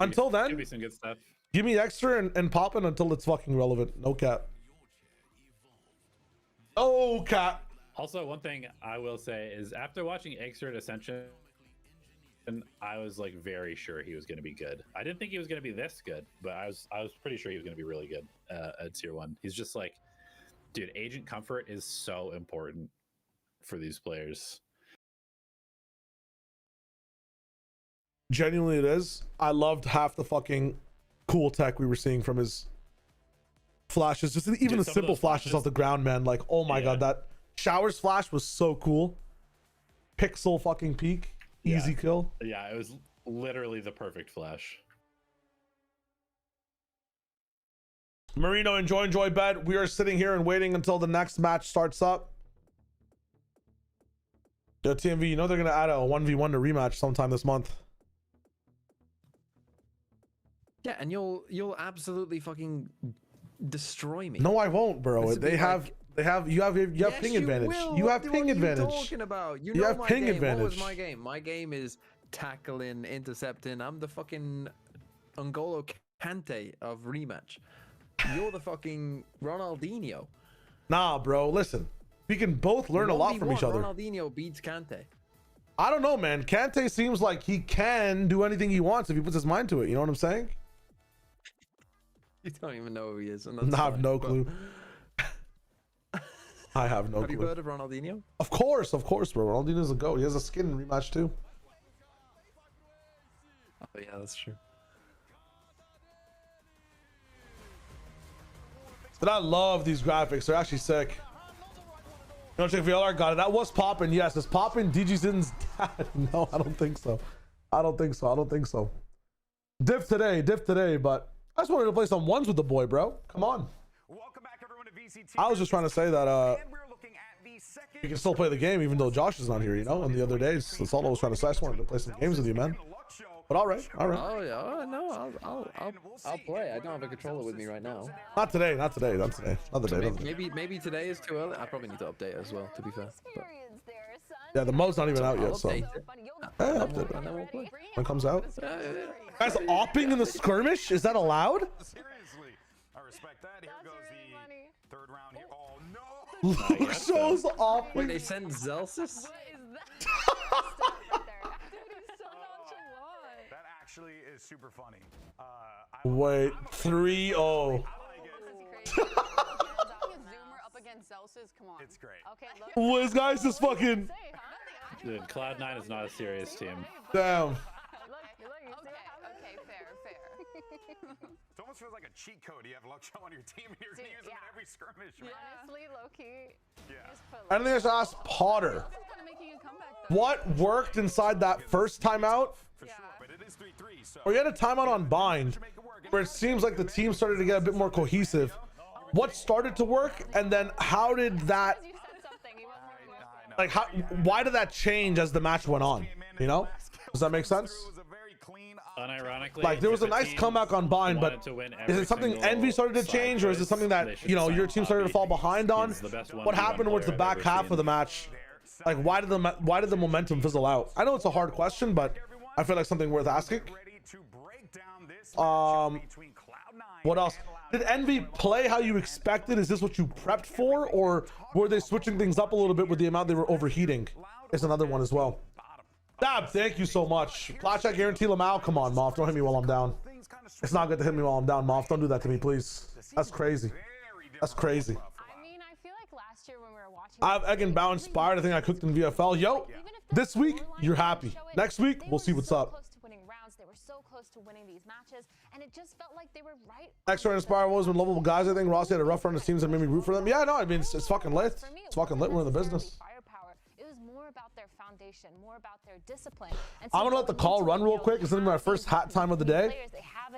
Until then, could be some good stuff. Give me extra and popping until it's fucking relevant. No cap. No cap. Also, one thing I will say is after watching Extra at Ascension, I was like very sure he was going to be good. I didn't think he was going to be this good, but I was pretty sure he was going to be really good at tier 1. He's just like, dude, agent comfort is so important for these players. Genuinely, it is. I loved half the fucking cool tech we were seeing from his flashes, just even the simple flashes off the ground, man. Like, oh my god, that showers flash was so cool. Pixel fucking peak, easy kill. Yeah, it was literally the perfect flash. Marino, enjoy bed. We are sitting here and waiting until the next match starts up. Yo, TMV, you know they're gonna add a 1v1 to rematch sometime this month. Yeah, and you'll absolutely fucking destroy me. No, I won't, bro. You have ping advantage. You have ping advantage. What are you talking about? You have ping advantage. What was my game? My game is tackling, intercepting. I'm the fucking N'Golo Kante of rematch. You're the fucking Ronaldinho. Nah, bro. Listen, we can both learn a lot from each other. Ronaldinho beats Kante. I don't know, man. Kante seems like he can do anything he wants if he puts his mind to it. You know what I'm saying? You don't even know who he is. I have no clue. I have no clue. Have you heard of Ronaldinho? Of course, bro. Ronaldinho's a GOAT. He has a skin in rematch too. Oh yeah, that's true. But I love these graphics. They're actually sick. You know, check VLR got it. That was popping. Yes, it's popping. DG Zin's dad. No, I don't think so. I don't think so. Diff today, but I just wanted to play some ones with the boy, bro. Come on. Welcome back, everyone, to VCT. I was just trying to say that you can still play the game even though Josh is not here, you know, on the other days. That's all I was trying to say. I just wanted to play some games with you, man. But all right. Oh yeah, no, I'll play. I don't have a controller with me right now. Not today. Another day. Maybe today is too early. I probably need to update it as well, to be fair. But... Yeah, the mode's not even out yet, so. Update it. And then we'll play. When it comes out. Guys, opping in the skirmish? Is that allowed? Seriously, I respect that. Here goes the third round here. Oh no! Luke shows off. Wait, they send Zelsis? That actually is super funny. Wait, 3-0. Come on. It's great. Okay, look. What is guys this fucking Dude, Cloud9 is not a serious team. damn. Okay, fair. It almost feels like a cheat code. You have Luxo on your team and you're going to use them in every skirmish. Right? Honestly, low-key. Yeah. I think I should ask Potter. What worked inside that first timeout? For sure, but it is 3-3, so. Or you had a timeout on bind where it seems like the team started to get a bit more cohesive. What started to work, and then how did that, like, why did that change as the match went on? You know, does that make sense? Unironically, like there was a nice comeback on bind, but is it something Envy started to change, or is it something that, you know, your team started to fall behind on? What happened towards the back half of the match? Like, why did the momentum fizzle out? I know it's a hard question, but I feel like something worth asking. What else? Did Envy play how you expected? Is this what you prepped for, or were they switching things up a little bit with the amount they were overheating? Is another one as well. Dab, thank you so much. Flash check guarantee Lamau. Come on, Moff. Don't hit me while I'm down. It's not good to hit me while I'm down, Moff. Don't do that to me, please. That's crazy. That's crazy. I mean, I feel like last year when we were watching, I have Egg and Bow inspired. I think I cooked in VFL. Yo, this week you're happy. Next week we'll see what's up. They were so close to winning these matches, and it just felt like they were right. Extra inspired was when lovable guys. I think Rossi had a rough run of teams that made me root for them. Yeah, no, I mean it's fucking lit. It's fucking lit. We're in the business. It was more about their foundation, more about their discipline. I'm gonna let the call run real quick. It's gonna be my first hat time of the day.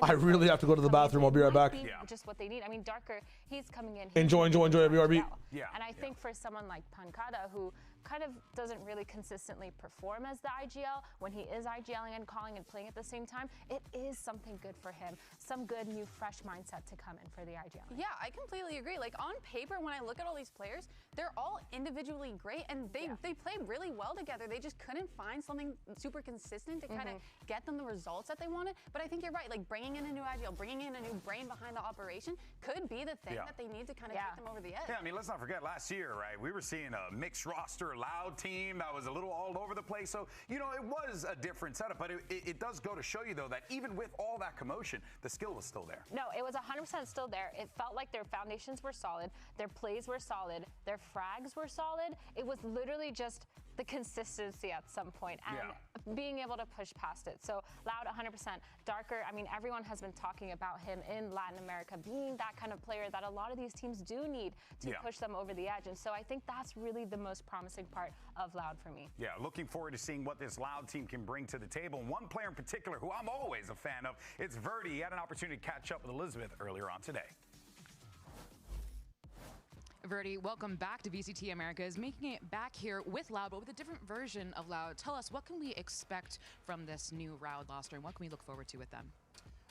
I really have to go to the bathroom. I'll be right back. Just what they need. I mean, Darker, he's coming in. Enjoy, BRB. Yeah. And I think for someone like Pancada, who kind of doesn't really consistently perform as the IGL, when he is IGLing and calling and playing at the same time, it is something good for him. Some good, new, fresh mindset to come in for the IGL. Yeah, I completely agree. Like, on paper, when I look at all these players, they're all individually great, and they play really well together. They just couldn't find something super consistent to kind of get them the results that they wanted. But I think you're right. Like, bringing in a new IGL, bringing in a new brain behind the operation could be the thing that they need to kind of get them over the edge. Yeah, I mean, let's not forget last year, right? We were seeing a mixed roster, loud team that was a little all over the place. So, you know, it was a different setup, but it does go to show you, though, that even with all that commotion, the skill was still there. No, it was 100% still there. It felt like their foundations were solid, their plays were solid, their frags were solid. It was literally just the consistency at some point and being able to push past it. So Loud 100%. Darker, I mean, everyone has been talking about him in Latin America being that kind of player that a lot of these teams do need to push them over the edge. And so I think that's really the most promising part of Loud for me. Yeah, looking forward to seeing what this Loud team can bring to the table. And one player in particular who I'm always a fan of, it's Verdi. He had an opportunity to catch up with Elizabeth earlier on today. Verdi, welcome back to VCT Americas, making it back here with Loud, but with a different version of Loud. Tell us, what can we expect from this new Loud roster, and what can we look forward to with them?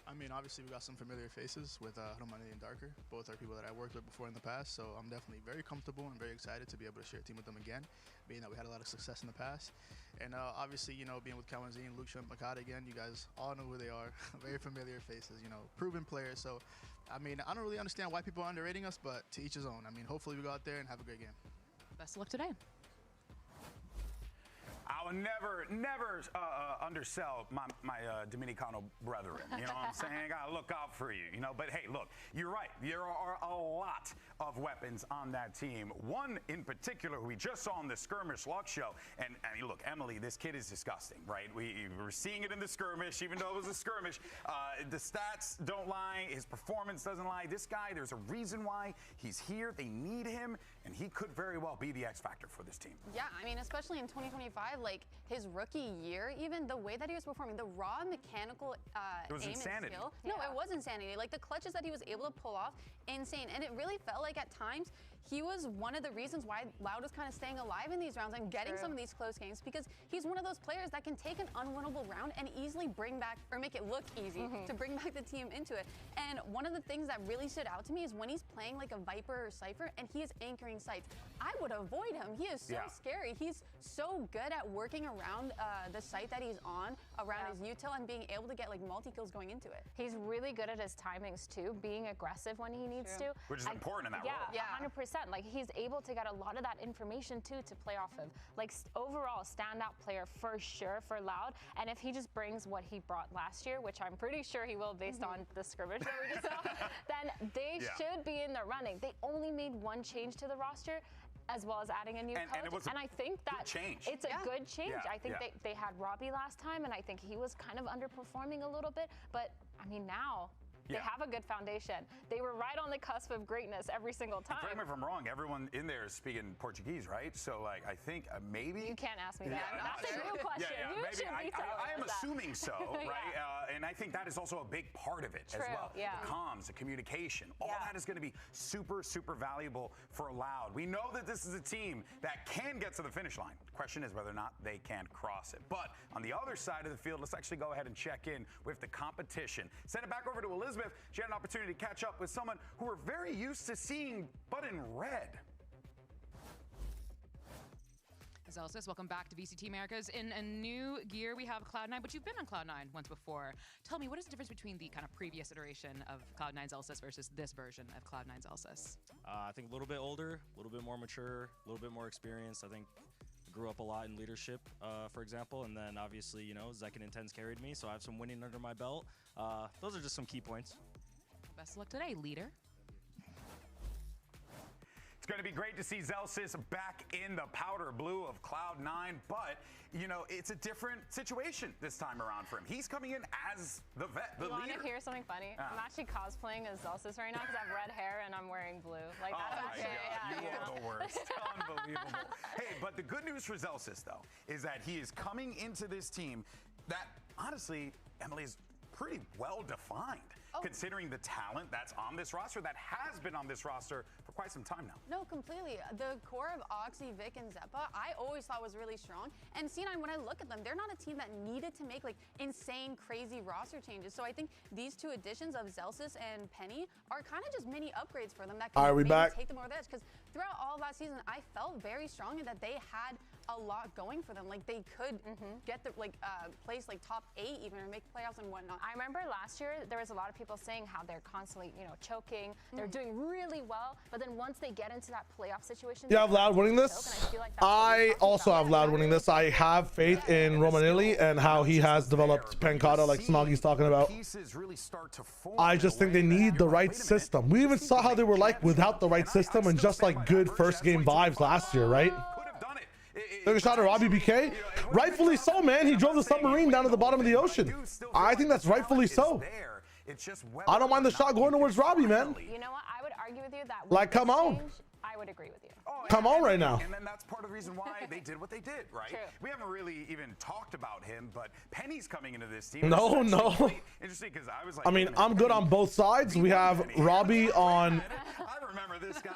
I mean, obviously we got some familiar faces with Romani and Darker. Both are people that I worked with before in the past, so I'm definitely very comfortable and very excited to be able to share a team with them again, being that we had a lot of success in the past. And obviously, you know, being with Kawanzine, Luke and Makata again, you guys all know who they are. Very familiar faces, you know, proven players. So, I mean, I don't really understand why people are underrating us, but to each his own. I mean, hopefully we go out there and have a great game. Best of luck today. I will never undersell my Dominicano brethren. You know what I'm saying? I gotta look out for you. You know, but hey, look, you're right. There are a lot of weapons on that team. One in particular who we just saw in the Skirmish luck show. And I mean, look, Emily, this kid is disgusting, right? We were seeing it in the Skirmish, even though it was a skirmish. The stats don't lie. His performance doesn't lie. This guy, there's a reason why he's here. They need him, and he could very well be the X factor for this team. Yeah, I mean, especially in 2025. Like his rookie year, even the way that he was performing, the raw mechanical it was aim insanity. and skill. No, it was insanity. Like the clutches that he was able to pull off, insane. And it really felt like at times he was one of the reasons why Loud was kind of staying alive in these rounds and getting some of these close games, because he's one of those players that can take an unwinnable round and easily bring back, or make it look easy, to bring back the team into it. And one of the things that really stood out to me is when he's playing like a Viper or Cypher and he is anchoring sites, I would avoid him. He is so scary. He's so good at working around the site that he's on, around his util, and being able to get like multi-kills going into it. He's really good at his timings too, being aggressive when he needs to. Which is important in that role. Yeah, 100%. Like he's able to get a lot of that information too to play off of. Like overall standout player for sure for Loud. And if he just brings what he brought last year, which I'm pretty sure he will based on the Skirmish that we just saw, then they should be in the running. They only made one change to the roster, as well as adding a new coach. And I think that it's a good change. I think they had Robbie last time, and I think he was kind of underperforming a little bit. But I mean, now they have a good foundation. They were right on the cusp of greatness every single time. Correct me if I'm wrong, everyone in there is speaking Portuguese, right? So, like, I think maybe... You can't ask me that. That's a new question. You should be telling I am us that. assuming so, right? And I think that is also a big part of it as well. The comms, the communication, all that is going to be super, super valuable for Loud. We know that this is a team that can get to the finish line. The question is whether or not they can cross it. But on the other side of the field, let's actually go ahead and check in with the competition. Send it back over to Elizabeth. She had an opportunity to catch up with someone who we're very used to seeing, but in red. Zelsis, welcome back to VCT Americas. In a new gear, we have Cloud9, but you've been on Cloud9 once before. Tell me, what is the difference between the kind of previous iteration of Cloud9 Zelsis versus this version of Cloud9 Zelsis? I think a little bit older, a little bit more mature, a little bit more experienced. I think grew up a lot in leadership, for example, and then obviously, you know, Zekin and Tens carried me, so I have some winning under my belt. Those are just some key points. Best of luck today, leader. It's going to be great to see Zelsis back in the powder blue of Cloud9, but, you know, it's a different situation this time around for him. He's coming in as the vet, the leader. You want to hear something funny? I'm actually cosplaying as Zelsis right now because I have red hair and I'm wearing blue. Like, that's actually, you are the worst. Unbelievable. Hey, but the good news for Zelsis, though, is that he is coming into this team that, honestly, Emily, is pretty well defined. Considering the talent that's on this roster, that has been on this roster for quite some time now. No, completely. The core of Oxy, Vic, and Zeppa, I always thought was really strong. And C9, when I look at them, they're not a team that needed to make like insane, crazy roster changes. So I think these two additions of Zelsis and Penny are kind of just mini upgrades for them that can maybe take them over the edge. Because throughout all of last season, I felt very strongly that they had a lot going for them. Like they could get the place like top 8 even, or make playoffs and whatnot. I remember last year there was a lot of people saying how they're constantly, you know, choking. They're doing really well, but then once they get into that playoff situation, you have Loud winning this. I also have Loud winning this. I have faith in Romanilli and how he has developed Pancata, like Smoggy's talking about. I just think they need the right system. We even saw how they were like without the right system and just like good first game vibes last year, right? Took a shot at Robbie BK. Rightfully so, man. He drove the submarine down to the bottom of the ocean. I think that's rightfully so. I don't mind the shot going towards Robbie, man. You know what? I would argue with you that like, come on. I would agree with you. Come on right now. And then that's part of the reason why they did what they did, right? True. We haven't really even talked about him, but Penny's coming into this team. No. Interesting, because I was like, I mean, I'm good on both sides. We have Robbie on. I remember this guy.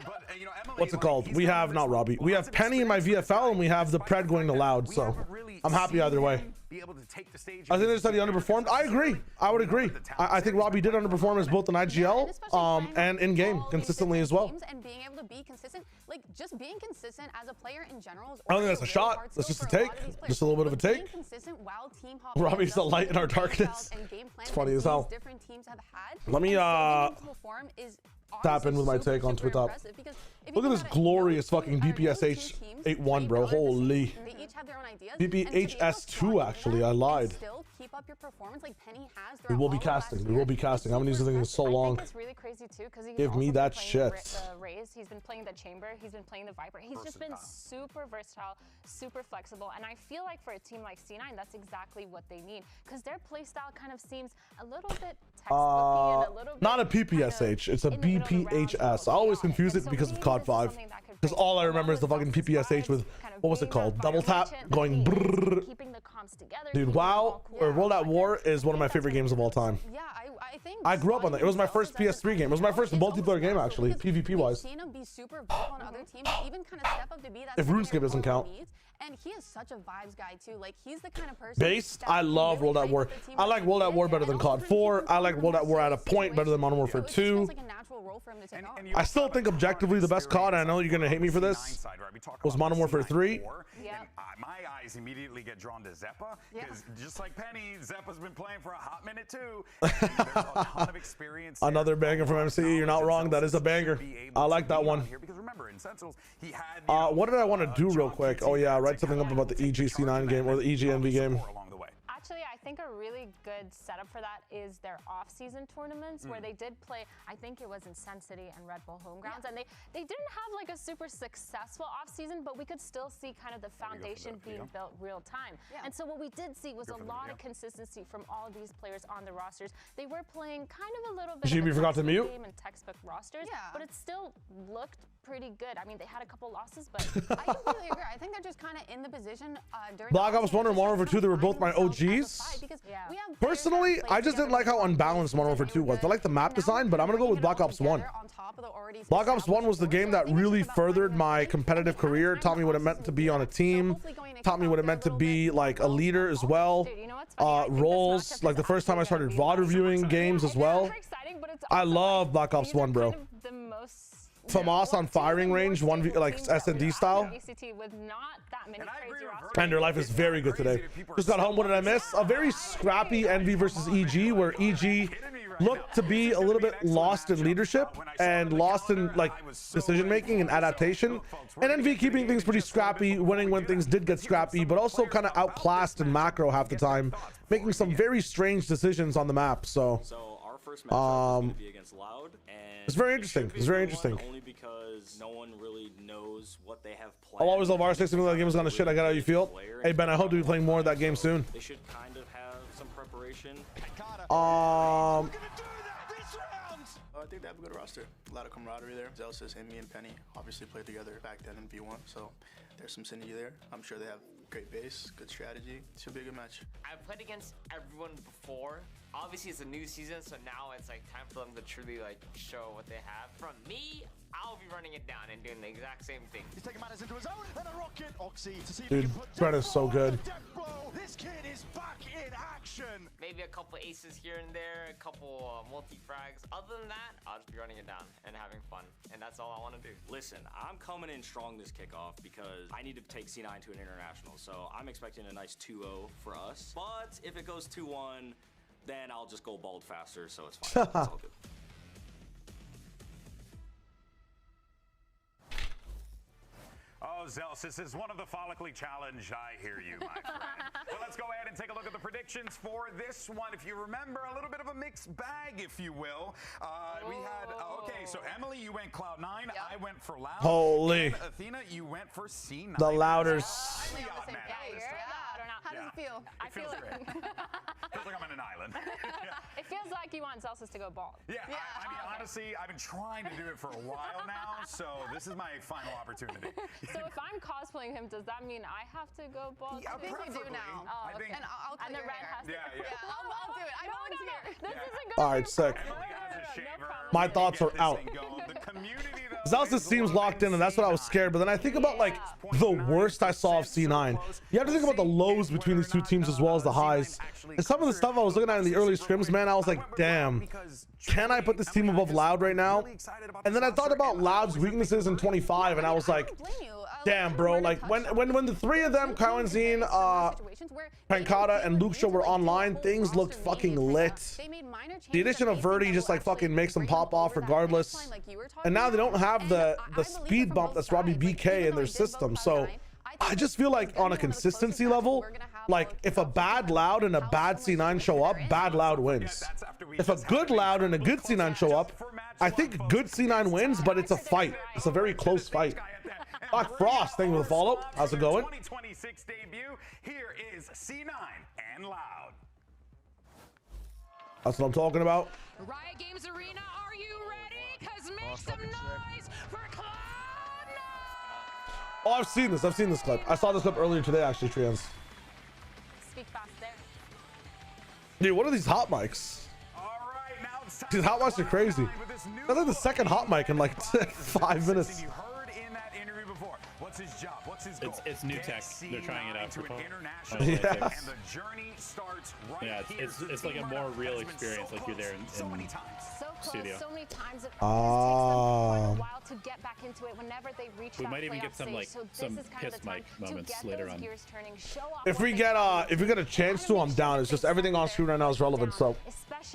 But you know, Emily, What's it called? We have not Robbie. We have Penny in my VFL, and we have the Pred going to Loud. So I'm happy either way. Be able to take the stage. I think they said he underperformed. I agree. I would agree. I think Robbie did underperform as both in IGL and in game consistently as well. And being able to be consistent, like just being consistent as a player in general. Is I don't think that's a shot. That's just a take. Just a little bit of a take. Being consistent while team hopping. Robbie's the light in our darkness. It's funny as hell. Different teams have had. Let me tap in with my take on Twitter. Look at this glorious fucking BPSH 8-1, bro. Holy. They each have their own ideas. BPHS2, actually. I lied. Still keep up your performance like Penny has. We will be casting. We will be casting. I haven't used this thing in so long. I think it's really crazy too because he's give me that shit. The Rays. He's been playing the Chamber. He's been playing the Viper. He's just been super versatile, super flexible, and I feel like for a team like C9, that's exactly what they need because their playstyle kind of seems a little bit textbooky and a little bit not a PPSH. It's a BPHS. I always confuse it because of COD 5. Because all I remember is the fucking PPSH with what was it called? Double tap going brrrr. Dude, WoW or World at War is one of my favorite games of all time. Yeah, I think I grew up on that. It was my first PS3 game. It was my first multiplayer game actually, PvP wise. Seen him be super vocal on other teams, even kind of step up to be that. If RuneScape doesn't count. And he is such a vibes guy too. Like he's the kind of person. Based, I love World at War. I like World at War better than COD 4. I like World at War at a point better than Modern Warfare 2. I still think objectively the best COD, and I know you're gonna hate me for this, was Modern Warfare 3. Yeah. My eyes immediately get drawn to Zeppa because just like Penny, Zeppa's been playing for a hot minute too. There's a ton of experience. Another banger from MCE. You're not wrong. That is a banger. I like that one. Because remember, in Sentinels, he had. What did I want to do real quick? Oh yeah, write something up about the EGC9 game or the EGNV game. Actually, I think a really good setup for that is their off-season tournaments where they did play, I think it was in Sun City and Red Bull Homegrounds, and they didn't have like a super successful off-season, but we could still see kind of the foundation being built real time. And so what we did see was a lot of consistency from all these players on the rosters. They were playing kind of a little bit of a forgot to mute game and textbook rosters, but it still looked pretty good. I mean, they had a couple losses, but I completely agree. I think they're just kind of in the position during Black Ops 1 and Modern Warfare 2, they were both my OGs. Personally, I just didn't like how unbalanced Modern Warfare 2 was. I like the map design, but I'm gonna go with Black Ops 1. Black Ops 1 was the game that really furthered my competitive career, taught me what it meant to be on a team, taught me what it meant to be like a leader as well. Roles, like the first time I started VOD reviewing games as well. I love Black Ops 1, bro. FAMAS on firing range, 1v like S&D style. And their life is very good today. Just got home. What did I miss? A very scrappy NV versus EG, where EG looked to be a little bit lost in leadership and lost in like decision making and adaptation. And NV keeping things pretty scrappy, winning when things did get scrappy, but also kind of outclassed in macro half the time, making some very strange decisions on the map. So our first matchup is going to be against Loud, and it's very interesting. It's very interesting. Only because no one really knows what they have planned. I'll always love R6. Even though that game is gonna shit, I got how you feel. Hey Ben, I hope to be playing more of that game soon. They should kind of have some preparation. I think they have a good roster. A lot of camaraderie there. Zelsis, Amy, and Penny obviously played together back then in V1, so there's some synergy there. I'm sure they have great base, good strategy. Should be a good match. I've played against everyone before. Obviously, it's a new season, so now it's like time for them to truly like show what they have. From me, I'll be running it down and doing the exact same thing. He's taking matters into his own and a rocket. Oxy to see if dude, Brett is so good. This kid is back in action. Maybe a couple aces here and there, a couple multi-frags. Other than that, I'll just be running it down and having fun. And that's all I want to do. Listen, I'm coming in strong this kickoff because I need to take C9 to an international. So I'm expecting a nice 2-0 for us. But if it goes 2-1, then I'll just go bald faster. So it's fine. It's all good. Oh, Zels, this is one of the follically challenged. I hear you, my friend. Well, let's go ahead and take a look at the predictions for this one. If you remember, a little bit of a mixed bag, if you will. We had, okay, so Emily, you went Cloud9. Yep. I went for Loud. Holy. And Athena, you went for C9. The Louders. How does it feel? I feel great. Feels like I'm on an island. It feels like you want Celsius to go bald. Yeah, I mean, honestly, I've been trying to do it for a while now, so this is my final opportunity. So if I'm cosplaying him, does that mean I have to go bald? I think you do now. Oh, okay. And I'll cut the your red hair. has to. I'll do it. I volunteer. This isn't good. All right, sick. My thoughts are out. Zelsis seems locked in, and that's what I was scared. But then I think about like the worst I saw of C9. You have to think about the lows between these two teams as well as the highs. And some of the stuff I was looking at in the early scrims, man, I was like, damn, can I put this team above Loud right now? And then I thought about Loud's weaknesses in 25, and I was like, damn, bro, like when the three of them, Kaiwanzine, Pankata, and Luxio were online, things looked fucking lit. The addition of Verdi just like fucking makes them pop off regardless. And now they don't have the speed bump that's Robbie BK in their system. So I just feel like on a consistency level, like if a bad Loud and a bad C9 show up, bad Loud wins. If a good Loud and a good C9 show up, I think good C9 wins, but it's a fight. It's a very close fight. Doc Frost, thank you for the follow. How's it going? 2026 debut. Here is C9 and Loud. That's what I'm talking about. Riot Games Arena, are you ready? Because make some noise for Cloud9! Oh, I've seen this clip. I saw this clip earlier today, actually, Trians. Speak fast there. Dude, what are these hot mics? These hot mics are crazy. That's like the second hot mic in like 5 minutes. What's his job? What's his goal? It's new tech. They're trying it out for Yeah. And the journey starts right yeah, it's like a more real experience, like you're there in So close, studio. so many times. It takes them quite a while to get back into it whenever they reach We that might even playoff get some stage. like So some this is kind of piss the time mic to moments get later those on. gears turning, show off If what we they get can do. if we get a chance to, I'm down. It's just everything on screen right now is relevant, so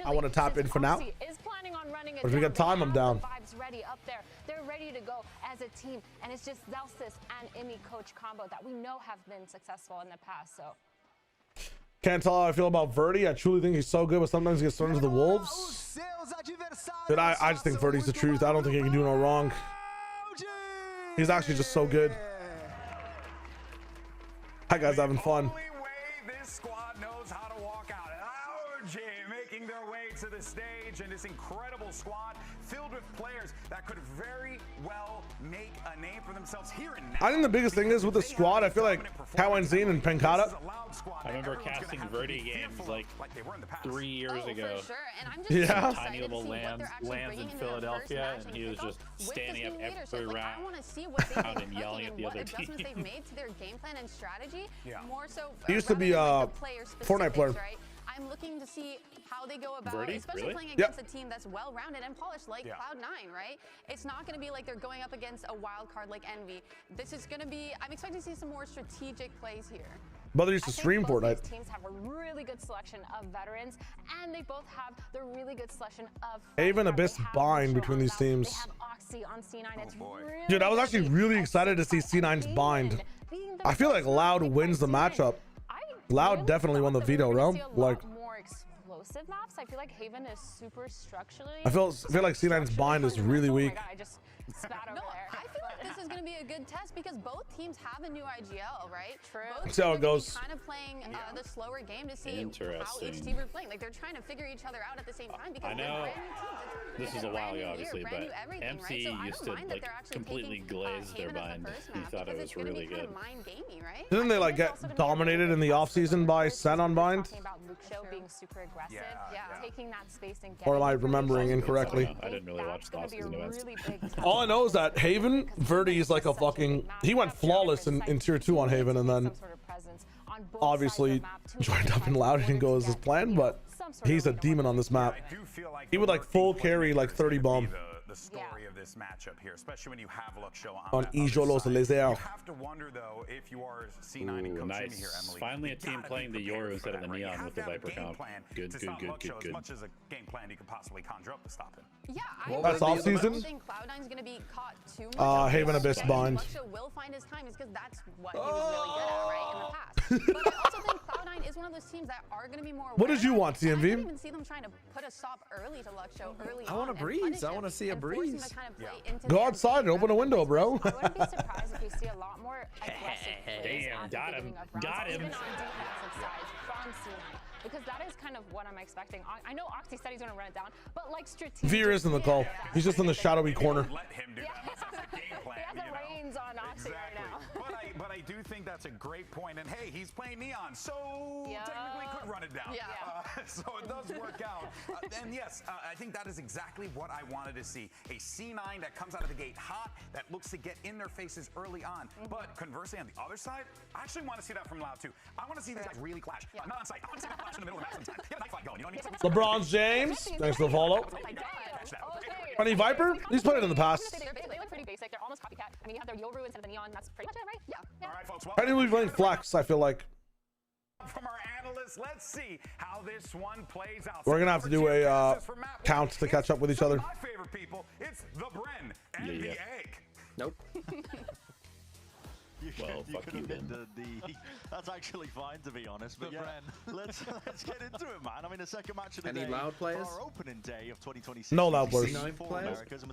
I want to tap in for now. Is planning on running it But if we down. get time, I'm They have down. the vibes ready up there. They're ready to go as a team, and it's just Zelsis and Imi coach combo that we know have been successful in the past. So Can't tell how I feel about Verdi. I truly think he's so good, but sometimes he gets thrown into the wolves. Dude, I just think Verdi's the truth. I don't think he can do no wrong. He's actually just so good. Hi guys, having fun. This squad knows how to walk out. OG making their way to the stage, and this incredible squad filled with players that could very well make a name for themselves here and now. I think the biggest thing is with the squad, I feel like Kaiwanzine and Pankata. I remember casting Verdi games like 3 years ago. For sure. And I'm just Yeah. Tiny little lands in Philadelphia, and he was just standing up every round, I want to see what they've been and yelling at cooking the and what other team. adjustments they've made to their game plan and strategy. More so. He used to be a Fortnite player. Right? I'm looking to see how they go about, Verdi? especially Really? playing Yep. against a team that's well-rounded and polished like Cloud9, right? It's not going to be like they're going up against a wild card like Envy. This is going to be, I'm expecting to see some more strategic plays here. Brother used to stream both Fortnite. these teams have a really good selection of veterans, and they both have the really good selection of Haven Abyss bind between these teams. They have Oxy on C9. It's really Dude, I was actually really excited to see C9's bind. I feel like Loud wins the matchup. Loud definitely won the veto round. Like, more explosive maps. I feel like Haven is super structurally. I feel like C9's bind is really weak. I just spat over there. I feel like this is going to be a good test because both teams have a new IGL, right? True. Let's see how it goes. Kind of playing the slower game to see how each Interesting. team are playing. Like they're trying to figure each other out at the same time because I they're know brand new teams. this is a while ago, obviously, brand but new everything, MC right? So used to like completely glaze their bind. He thought it was really good. Mind gamey, right? Didn't they like get dominated in the offseason by Sen on bind? Talking about Luxio being super aggressive, taking that space and Or am I getting remembering incorrectly? I didn't really watch the offseason events. All I know is that Haven, Verdi is like a fucking, he went flawless in tier 2 on Haven, and then obviously joined up in Loud. It didn't go as his plan, but he's a demon on this map. He would like full carry like 30 bomb. the story of this matchup here, especially when you have Luxio on Ijolos Laser. You have to wonder though if you are C9 and Coach Jimmy here, Emily. Finally, a team playing the Yoru instead of the Neon with the Viper comp. Good. As much as a game plan you could possibly conjure up to stop him. Yeah, that's off season. I think Cloud9's going to be caught too much. Haven Abyss bind. Luxio will find his time, because that's what he was really good at, right, in the past. But I also think Cloud9 is one of those teams that are going to be more. What did you want, TMV? I didn't even see them trying to put a stop early to Luxio early on. I want a breeze. I want to see a breeze. Go outside and open a window, bro. I wouldn't be surprised if we see a lot more aggressive plays at the beginning of rounds, Got him. even on defensive sides from C9. Because that is kind of what I'm expecting. I know Oxy said he's going to run it down, but like strategic. Veer is in the call. He's just in the shadowy corner. Let him do that. That's a game plan. He has the reins on Oxy right now. But I do think that's a great point. And hey, he's playing Neon, so technically could run it down. So it does work out. And yes, I think that is exactly what I wanted to see. A C9 that comes out of the gate hot, that looks to get in their faces early on. But conversely, on the other side, I actually want to see that from Loud too. I want to see these guys really clash. Not on site. I want to see them clash in the middle of the match sometime. Get a knife fight going, you know what I mean? LeBron James, thanks for the follow. Honey Viper, he's played it in the past. They look pretty basic. They're almost copycat. I mean, you have their Yoru instead of the Neon. That's pretty much it, right? Yeah. All right, folks. Penny will be playing Flex, I feel like. From our analysts, let's see how this one plays out. We're gonna have to do a count to catch up with each other. My favorite people, it's the Bren and the Egg. Nope. Well, fuck you then. That's actually fine, to be honest. But yeah, let's get into it, man. I mean, the second match of the day. Any Loud players? Our opening day of 2026. No Loud players.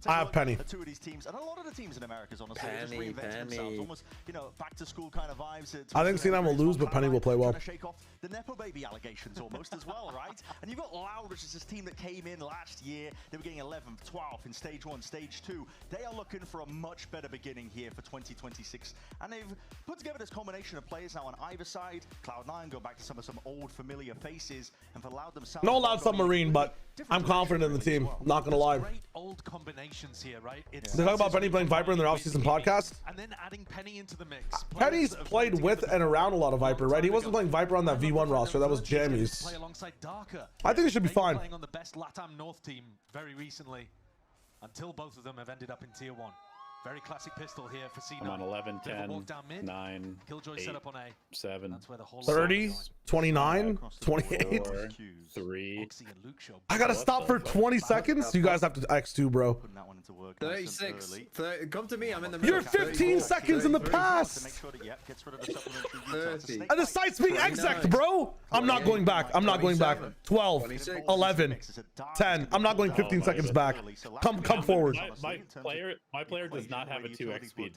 I have Penny. Two of these teams, and a lot of the teams in Americas, honestly, just reinventing themselves. Almost, you know, back to school kind of vibes. I think C9 will lose, but Penny will play well. Shake off the Nepo baby allegations almost as well, right? And you've got Loud, which is this team that came in last year. They were getting 11th, 12th in stage 1, stage 2. They are looking for a much better beginning here for 2026. And they've put together this combination of players now on either side. Cloud9 go back to some old familiar faces, and for Loud themselves. No Loud Submarine, but I'm confident in the team. Not gonna lie. Great old combinations here, right? They talk about Penny playing Viper in their offseason podcast. And then adding Penny into the mix. Penny's played with and around a lot of Viper, right? He wasn't playing Viper on that V1 roster. That was Jammies. Play alongside Darker. I think it should be fine. Playing on the best LATAM North team very recently, until both of them have ended up in Tier 1. Very classic pistol here for C9. I'm on 11, 10, 9, Killjoy 8, set up on A. 7, That's where the whole 30, 29, 28. 4, 3. I gotta stop for 20 seconds. You guys have to X2, bro. 36. Come to me. I'm in the middle. You're 15 seconds in the past. 30. And the site's being exec, bro. I'm not going back. I'm not going back. 12, 11, 10. I'm not going 15 seconds back. Come forward. My player does not have a 2x speed.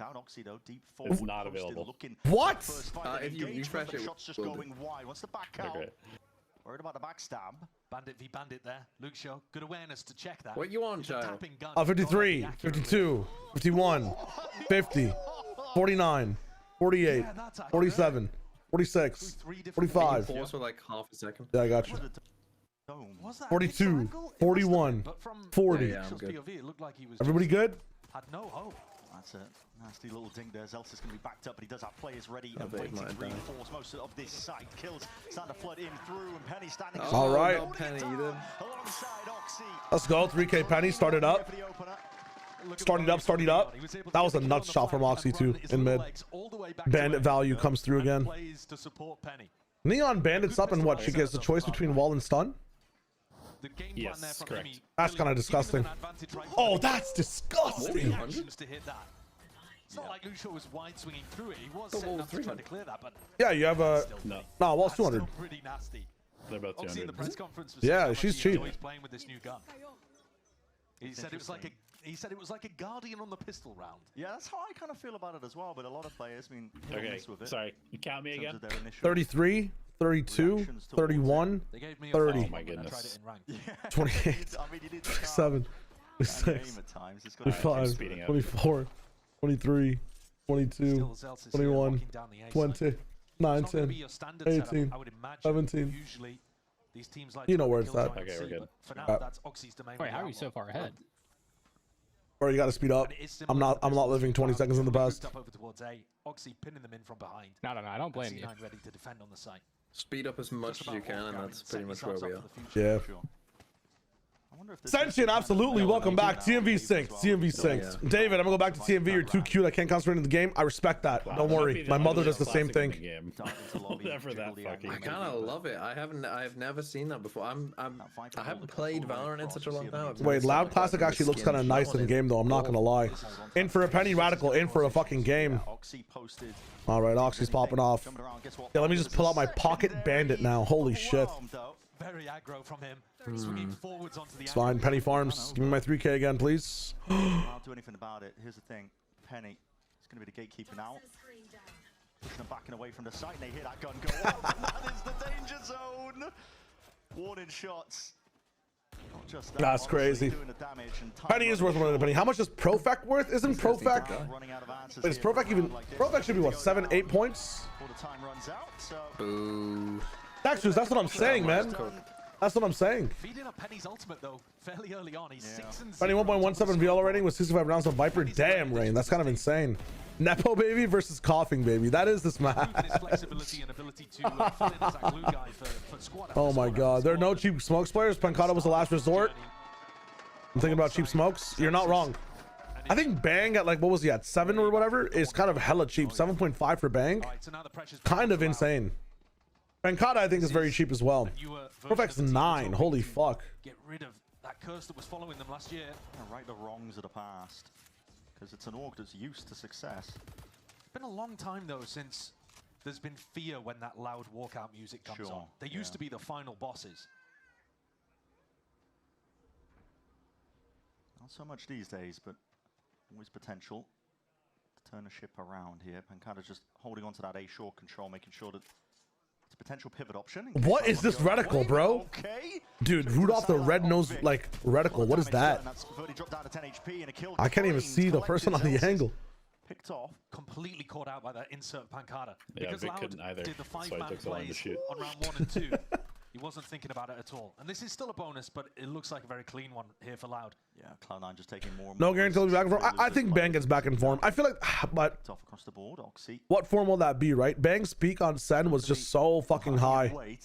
It's not available. What? If you refresh it, shots just going wide. What's the back out? Okay. Worried about the backstab. Bandit v Bandit there. Luke Shaw, good awareness to check that. What you on, child? 53, 52, 51, 50, 49, 48, 47, 46, 45. Pause for like half a second. Yeah, I got you. 42, 41, 40. Everybody good? Had no hope. That's it. Nasty little ding there. Zelsa's going to be backed up, but he does have players ready and waiting to reinforce most of this site. Kills starting to flood in through, and Penny standing. All right. Alongside Oxy. Let's go. 3K Penny started up. Started up. That was a nuts shot from Oxy too in mid. Bandit value comes through again. Neon Bandits up, and what? She gets the choice between wall and stun? Yes, correct. That's kind of disgusting. Oh, that's disgusting. It's not like Lucio was wide swinging through it. He was setting up to try to clear that, but yeah, you have a no. Wall's 200. Pretty nasty. They're about 200. In the press conference, yeah, she's cheap. He's playing with this new gun. He said it was like a guardian on the pistol round. Yeah, that's how I kind of feel about it as well. But a lot of players, I mean, okay. Sorry, you count me again. 33, 32, 31, 30. Oh my goodness. 28, 27, 26, 25, 24, 23, 22, 21, 20, 19, 18, 17. You know where it's at. Okay, we're good. Wait, how are you so far ahead? Or you gotta speed up. I'm not living 20 seconds in the past. Oxy pinning them in from behind. No, I don't blame you. Ready to defend on the site. Speed up as much as you can, and that's pretty much where we are. Yeah. Sentient, absolutely. Welcome back. TMV synced. TMV synced. David, I'm gonna go back to TMV. You're too cute. I can't concentrate in the game. I respect that. Don't worry. My mother does the same thing. Whatever that fucking. I kind of love it. I've never seen that before. I haven't played Valorant in such a long time. Wait, Loud Classic actually looks kind of nice in game though. I'm not gonna lie. In for a penny, Radical. In for a fucking game. All right, Oxy's popping off. Yeah, let me just pull out my Pocket Bandit now. Holy shit. Very aggro from him. Swinging forwards onto the It's fine. Penny Farms. Give me my 3K again, please. I'll do anything about it. Here's the thing. Penny is going to be the gatekeeper now. Pushing them backing away from the site. And they hear that gun go off. That is the danger zone. Warning shots. Not just that, that's crazy. Penny is worth more than a penny. How much is Profec worth? Isn't Profec? Wait, is Profec even? Profec should be what, 7, 8 points? Boo. Actually, that's what I'm saying, man. That's what I'm saying. Feeding up Penny's ultimate though, fairly early on. He's 6 and 0. Penny 1.17 VLO rating with 65 rounds of Viper. Damn, Rain. That's kind of insane. Nepo baby versus coughing baby. That is this match. Oh my god. There are no cheap smokes players. Pancata was the last resort. I'm thinking about cheap smokes. You're not wrong. I think Bang at like, what was he at? 7 or whatever is kind of hella cheap. 7.5 for Bang. Kind of insane. Pancata I think is very cheap as well. Perfect's 9. Holy fuck. Get rid of that curse that was following them last year. Right the wrongs of the past. Because it's an org that's used to success. It's been a long time though since there's been fear when that loud walkout music comes on. They used to be the final bosses. Not so much these days, but always potential to turn a ship around here. Pancata just holding on to that A shore control, making sure that it's a potential pivot option. What is this reticle, bro? Dude, Rudolph the red-nosed, like, reticle. What is that? I can't even see the person on the angle. Picked off, completely caught out by that insert Pancata. Yeah, because Vic Loud couldn't either. did the So 5-man it took so long to plays shoot. on round 1 and 2. He wasn't thinking about it at all. And this is still a bonus, but it looks like a very clean one here for Loud. Yeah, Cloud9 just taking more. No guarantee he'll be back in form. I think Bang gets back in form. I feel like, but Off across the board, Oxy. what form will that be, right? Bang's peak on Sen was just so fucking high.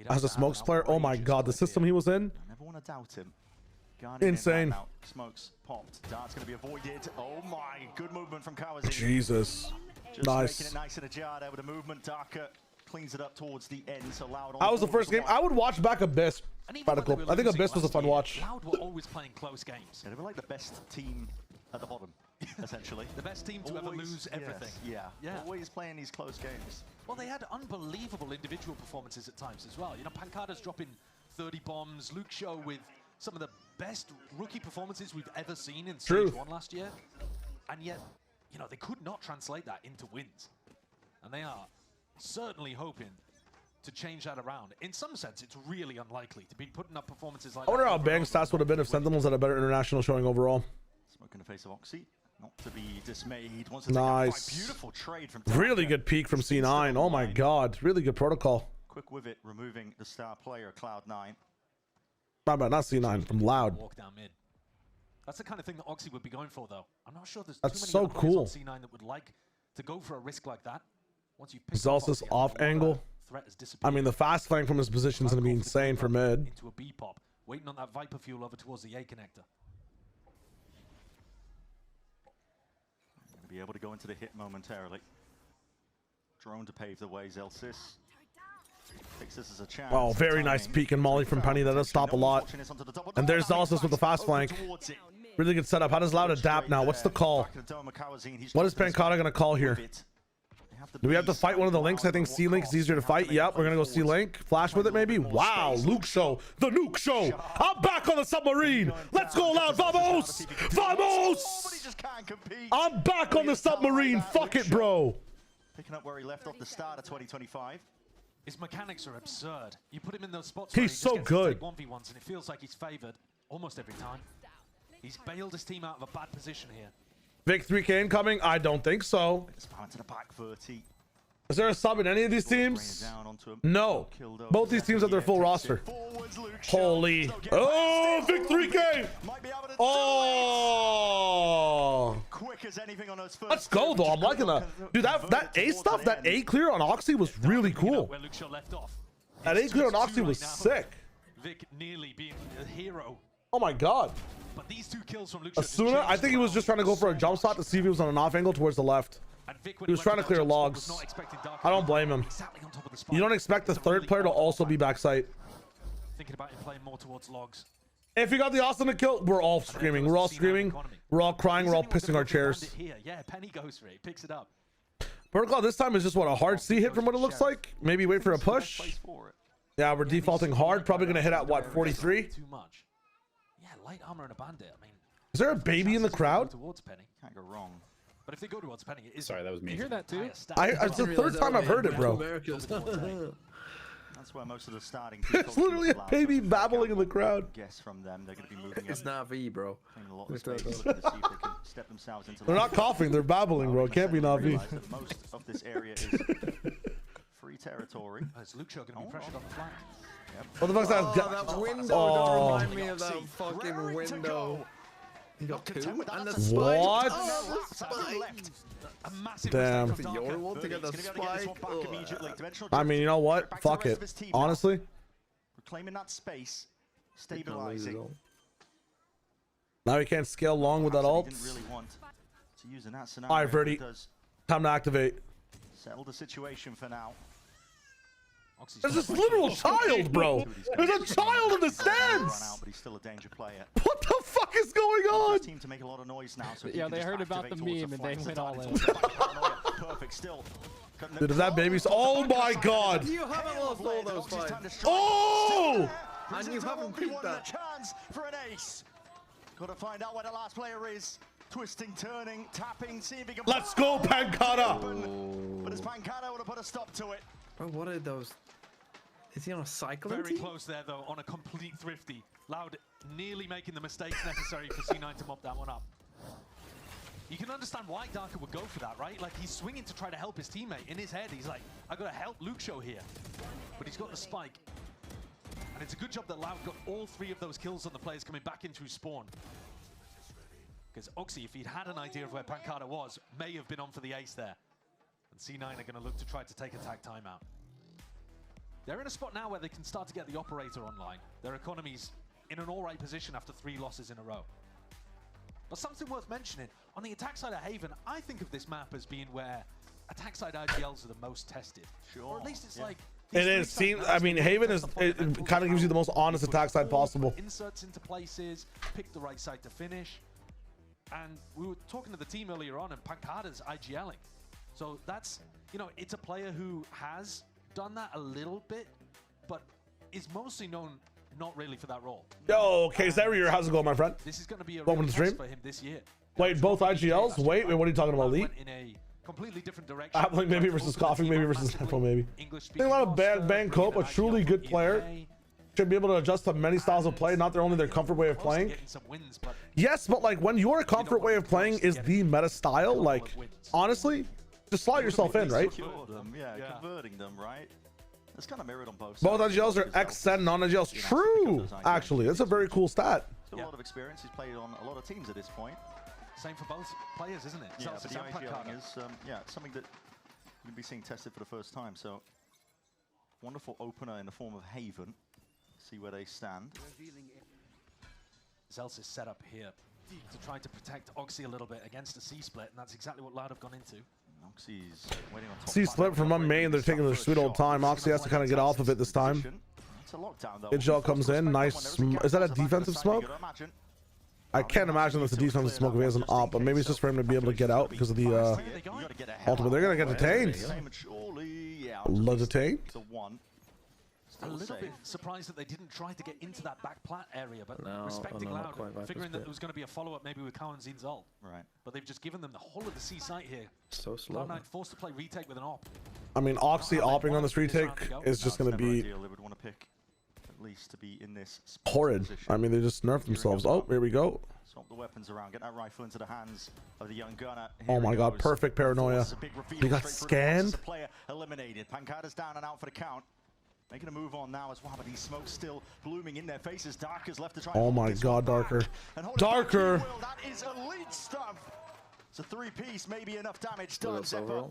As a smokes player, oh my god, the system he was in. I never want to doubt him. Guardian Insane. now. Smokes popped. Dart's going to be avoided. Oh my, good movement from Kawazaki. Jesus. Just Nice. making it nice in a jar there with the movement. Darker cleans it up towards the end. So Loud on That was the board first with game. I would watch back Abyss. Radical. I think Abyss was a fun watch. Loud were always playing close games. Yeah, they were like the best team at the bottom, essentially. The best team to ever lose everything. Yes, yeah. Yeah. Always playing these close games. Well, they had unbelievable individual performances at times as well. You know, Pancata's dropping 30 bombs. Luke Show with some of the best rookie performances we've ever seen in Stage 1 last year. And yet, you know, they could not translate that into wins. And they are certainly hoping to change that around. In some sense, it's really unlikely to be putting up performances like I wonder that how Bang's stats would have been if Sentinels had a better international showing overall. Smoke in the face of Oxy. Not to be dismayed. Wants to nice. Take a beautiful trade from Really good peak from C9. Oh my god. Really good protocol. Quick with it, removing the star player, Cloud9. Not C9, from Loud. Walk down mid. That's the kind of thing that Oxy would be going for, though. I'm not sure there's That's too many so other players cool. on C9 that would like to go for a risk like that. Once you pick Zelsis off angle. threat has disappeared. I mean, the fast flank from his position is going to be insane for mid. Into a B pop, waiting on that Viper fuel over towards the A connector. Going to be able to go into the hit momentarily. Drone to pave the way, Zelsis. Takes this as a chance. Oh, very nice peek and molly from Penny. That does stop a lot. And there's Zelsis with the fast flank. Really good setup. How does Loud adapt now? What's the call? What is Pancata going to call here? Do we have to fight one of the links? I think C-Link is easier to fight. Yep, we're going to go C-Link. Flash with it, maybe? Wow, Luke Show. The Nuke Show. I'm back on the submarine. Let's go, Loud. Vamos! Vamos! I'm back on the submarine. Fuck it, bro. Picking up where he left off the start of 2025. His mechanics are absurd. You put him in those spots He's where he just so gets good. to take 1v1s and it feels like he's favored almost every time. He's bailed his team out of a bad position here. Vic 3K incoming? I don't think so. To the back, Verti. Is there a sub in any of these teams? No. Both these teams have their full roster. Holy. Oh, Vic 3K. Oh. Quick as anything on those first. Let's go, though. I'm liking that. Dude, that A stuff, that A clear on Oxy was really cool. Where Luke Shaw left off. That A clear on Oxy was sick. Vic nearly being a hero Oh my god. But these 2 kills from Luke Shaw Asuna, I think he was just trying to go for a jump shot to see if he was on an off angle towards the left. He was trying to clear logs. I don't blame him. You don't expect the third player to also be backside. Thinking about him playing more towards logs. If you got the Asuna kill, we're all screaming. We're all screaming. We're all crying. We're all pissing our chairs. Yeah, Penny goes for it. Picks it up. Protocol this time is just what, a hard C hit from what it looks like? Maybe wait for a push. Yeah, we're defaulting hard. Probably gonna hit at what, 43? Too much. Yeah, light armor and a bandit. I mean, is there a baby in the crowd? Towards Penny. Can't go wrong. But if they go towards Penny, it is. Sorry, that was me. You hear that too? It's the third time I've heard it, bro. That's where most of the starting. There's literally a baby babbling in the crowd. Guess from them, they're going to be moving. It's Navi, bro. They're not coughing, they're babbling, bro. It can't be Navi. Most of this area is free territory. Is Luke Shaw going to be pressured on the flank? What the fuck's that? Oh, that window! Don't remind me of that fucking window. He got 2 and the spike. What? Oh, the spike. A massive damn. Your one to get the spike. I mean, you know what? Fuck it. Honestly. Reclaiming that space, stabilizing. Now he can't scale long with that ult. Alright, Verdi. Time to activate. Settle the situation for now. There's this literal child, bro. There's a child in the stands. But he's still a danger player. What the fuck is going on? Team to make a lot of noise now, so yeah, they heard about the meme and they went all in. Perfect still. Dude, is that baby's? Oh my god. You haven't lost all those fights. Oh! And you haven't beat that. Chance for an ace. Got to find out where the last player is. Twisting, turning, tapping, see if he can. Let's go, Pancata. But it's Pancata would have put a stop to it. Bro, what are those? Is he on a cycling Very team? close there, though, on a complete thrifty. Loud nearly making the mistakes necessary for C9 to mop that one up. You can understand why Darker would go for that, right? Like, he's swinging to try to help his teammate. In his head, he's like, I gotta help Luke Shaw here. But he's got the spike. And it's a good job that Loud got all 3 of those kills on the players coming back into his spawn. Because Oxy, if he'd had an idea of where Pancata was, may have been on for the ace there. And C9 are going to look to try to take attack timeout. They're in a spot now where they can start to get the operator online. Their economy's in an alright position after 3 losses in a row. But something worth mentioning, on the attack side of Haven, I think of this map as being where attack side IGLs are the most tested. Sure. Or at least it's like... It is. I mean, Haven is. It kind of gives you the most honest attack side possible. Inserts into places, pick the right side to finish. And we were talking to the team earlier on, and Pancata's IGLing. So that's, you know, it's a player who has done that a little bit, but is mostly known not really for that role. Yo, Kazarier, how's it going, my friend? This is going to be a welcome to the stream for him this year. Wait, both IGLs? Wait, what are you talking about, Lee? In a completely different direction. Appling maybe versus Coughing maybe versus Tempo maybe. I think a lot of bad Cope, a truly good player. Should be able to adjust to many styles of play, not only their comfort way of playing. Yes, but like when your comfort way of playing is the meta style, like honestly, just slot yourself in, right? Yeah, converting them, right? It's kind of mirrored on both sides. Both IGLs are XN, non-IGLs. True, actually, that's a very cool stat. A lot of experience. He's played on a lot of teams at this point. Same for both players, isn't it? Yeah, but the IGLing is something that you'll be seeing tested for the first time. So wonderful opener in the form of Haven. See where they stand. Zels is set up here to try to protect Oxy a little bit against a C-split, and that's exactly what Loud have gone into. Oxy's waiting on top. C-split from one main, they're taking their sweet old time. Oxy has to kind of get off of it this time. It's a lockdown though. Idgel comes in, nice. Is that a defensive smoke? I can't imagine that's a defensive smoke if he has an op, but maybe it's just for him to be able to get out because of the ultimate. They're gonna get detained. Detained? A little bit surprised that they didn't try to get into that back plat area, but respecting Loud, figuring that there was going to be a follow-up maybe with Cowan Zin's ult. Right. But they've just given them the whole of the C site here. So slow. Cloud9 forced to play retake with an op. I mean, Oxy opping on this retake is just going to be they would want to pick at least to be in this horrid. I mean, they just nerfed themselves. Oh, here we go. Swap the weapons around, get that rifle into the hands of the young gunner. Oh my god, perfect paranoia. He got scanned. Player eliminated. Pancata's down and out for the count. Making a move on now as well, but these smokes still blooming in their faces. Darker's left to try. Oh my god, Darker. Darker. That is elite stuff. It's a 3-piece, maybe enough damage. Still Zephyr.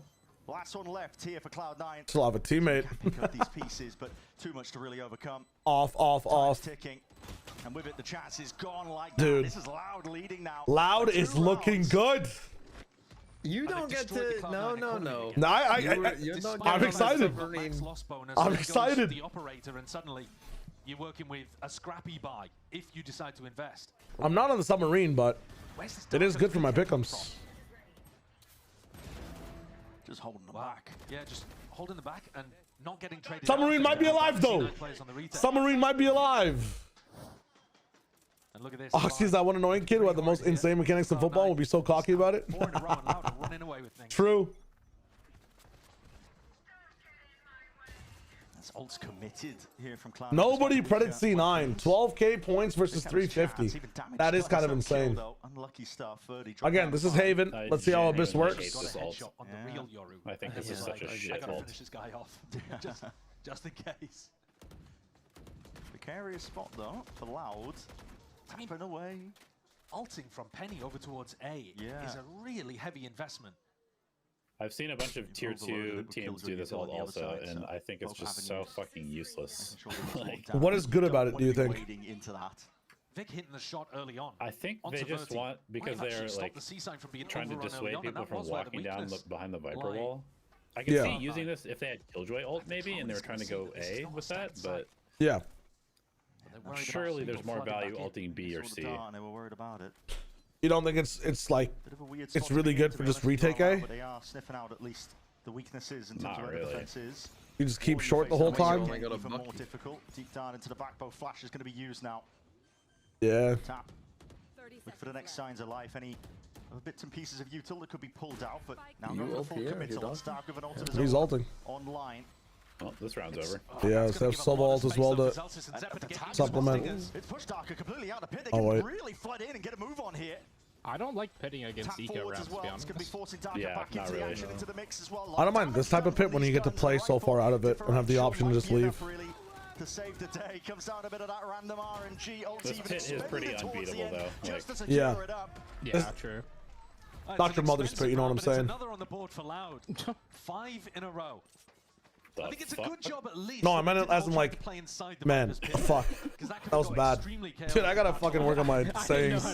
Last one left here for Cloud9. Still have a teammate. Pick up these pieces, but too much to really overcome. Off. Ticking. And with it, the chance is gone like Dude. that. This is Loud leading now. Loud is looking good. You don't get to. No. No, You're not I'm excited. I'm excited. The operator, and suddenly you're working with a scrappy buy if you decide to invest. I'm not on the submarine, but it is good for my Pickems. Just holding the back. Yeah, just holding the back and not getting traded. Submarine might be alive though. Submarine might be alive. And look at this. Oxy's that one annoying kid who had the most insane mechanics in football will be so cocky about it. True. That's Ult's committed here from Cloud. Nobody predicted C9. 12k points versus 350. That is kind of insane. Unlucky start. Again, this is Haven. Let's see how Abyss works. I think this is such a shit ult. Finish this guy off. just in case. Precarious spot though for Loud. Tapping away. Ulting from Penny over towards A is a really heavy investment. I've seen a bunch of tier 2 teams do this ult also, and I think it's just so fucking useless. Like, what is good about it, do you think? Vic hitting the shot early on. I think they just want, because they're like trying to dissuade people from walking down behind the Viper wall. I can see using this if they had Killjoy ult maybe, and they were trying to go A with that, but yeah. Surely there's more value ulting B or C. They were worried about it. You don't think it's like it's really good for just retake A? But they are sniffing out at least the weaknesses in terms of where the defense is. You just keep short the whole time? Even more difficult. Deep down into the backbow. Flash is going to be used now. Yeah. Tap. Look for the next signs of life. Any bits and pieces of util that could be pulled out, but now going for full committal. Stark with an ult of his He's own ulting. online. Well, this round's over. Yeah, so have Sova ult as well to supplement. It's pushed Darker completely out of pit. They Oh, can wait. really flood in and get a move on here. I don't like pitting against eco rounds, to be honest. Yeah, not really. I don't mind this type of pit when you get to play so far out of it and have the option to just leave. To save the day comes down a bit of that random RNG. This pit is pretty unbeatable though. Like, yeah. Yeah, true. Not your mother's pit, you know what I'm saying? Another on the board for Loud. 5 in a row. I think it's a good job at least. No, I meant it as in like, man, fuck. That was bad. Dude, I gotta fucking work on my sayings.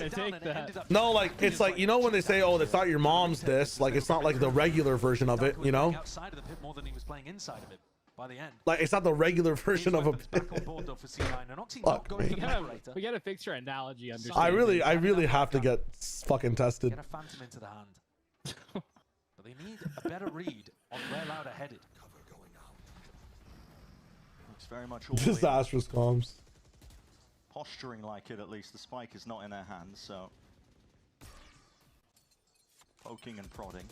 No, like, it's like, you know when they say, oh, that's not your mom's this, like, it's not like the regular version of it, you know? Outside of the pit more than he was playing inside of it by the end. Like, it's not the regular version of a pit. Fuck me. We gotta fix your analogy. I really have to get fucking tested. Get a phantom into the hand. But they need a better read on where Loud are headed. Very much disastrous comms. Posturing like it, at least. The spike is not in their hands, so poking and prodding.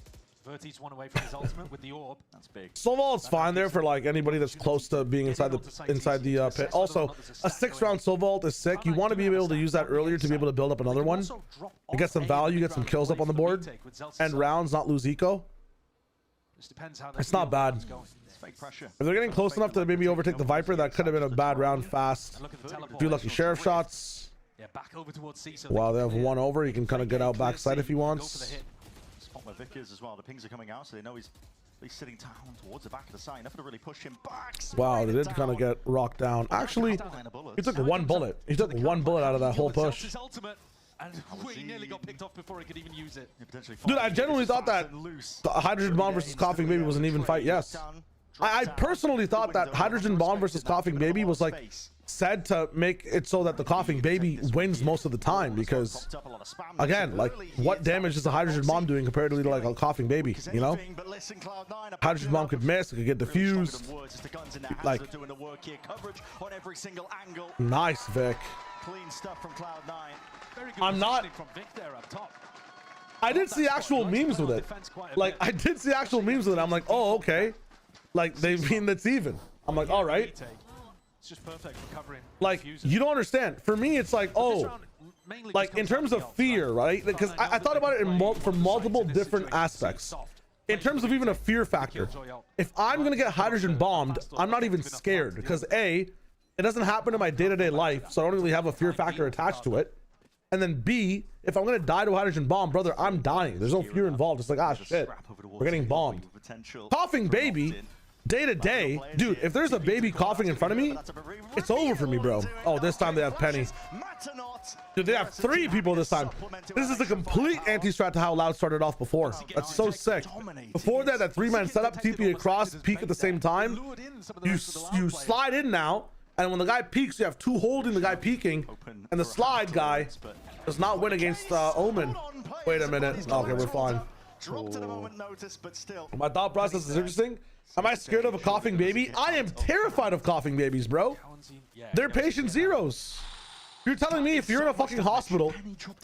Verti's one away from his ultimate with the orb. That's big. Sovault's fine there for like anybody that's close to being inside the pit. Also, a 6-round Sovault is sick. You want to be able to use that earlier to be able to build up another one. You get some value, get some kills up on the board, and rounds not lose eco. It's not bad. Fake pressure. If they're getting close enough to maybe overtake the Viper, that could have been a bad round fast. A few lucky sheriff shots. Yeah, back over towards C. Wow, they have one over. He can kind of get out backside if he wants. Spot where Vic is as well. The pings are coming out, so they know he's sitting down towards the back of the site. Nothing to really push him back. Wow, they did kind of get rocked down. Actually, he took one bullet. He took one bullet out of that whole push. And he nearly got picked off before he could even use it. Dude, I genuinely thought that the Hydrogen Bomb versus Coughing Baby was an even fight. Yes. I personally thought that Hydrogen Bomb versus Coughing Baby was like said to make it so that the Coughing Baby wins most of the time, because again, like, what damage is the Hydrogen Bomb doing compared to like a Coughing Baby, you know? Hydrogen Bomb could miss, it could get diffused. Like, nice, Vic. Clean stuff from Cloud9. I'm not. I did see actual memes with it. Like, I did see actual memes with it. I'm like, oh, okay. Like, they mean that's even. I'm like, all right. It's just perfect for covering. Like, you don't understand. For me, it's like, oh, like in terms of fear, right? Because I thought about it from multiple different aspects. In terms of even a fear factor, if I'm gonna get hydrogen bombed, I'm not even scared, because A, it doesn't happen in my day-to-day life, so I don't really have a fear factor attached to it. And then B, if I'm gonna die to a hydrogen bomb, brother, I'm dying. There's no fear involved. It's like, ah, shit, we're getting bombed. Coughing Baby, Day to day, dude, if there's a baby coughing in front of me, it's over for me, bro. Oh, this time they have Penny. Dude, they have 3 people this time. This is a complete anti-strat to how Loud started off before. That's so sick. Before that 3-man setup, TP across, peek at the same time. You slide in now, and when the guy peeks, you have 2 holding the guy peeking, and the slide guy does not win against Omen. Wait a minute. Okay, we're fine. My thought process is interesting. Am I scared of a coughing baby? I am terrified of coughing babies, bro. They're patient zeros. You're telling me if you're in a fucking hospital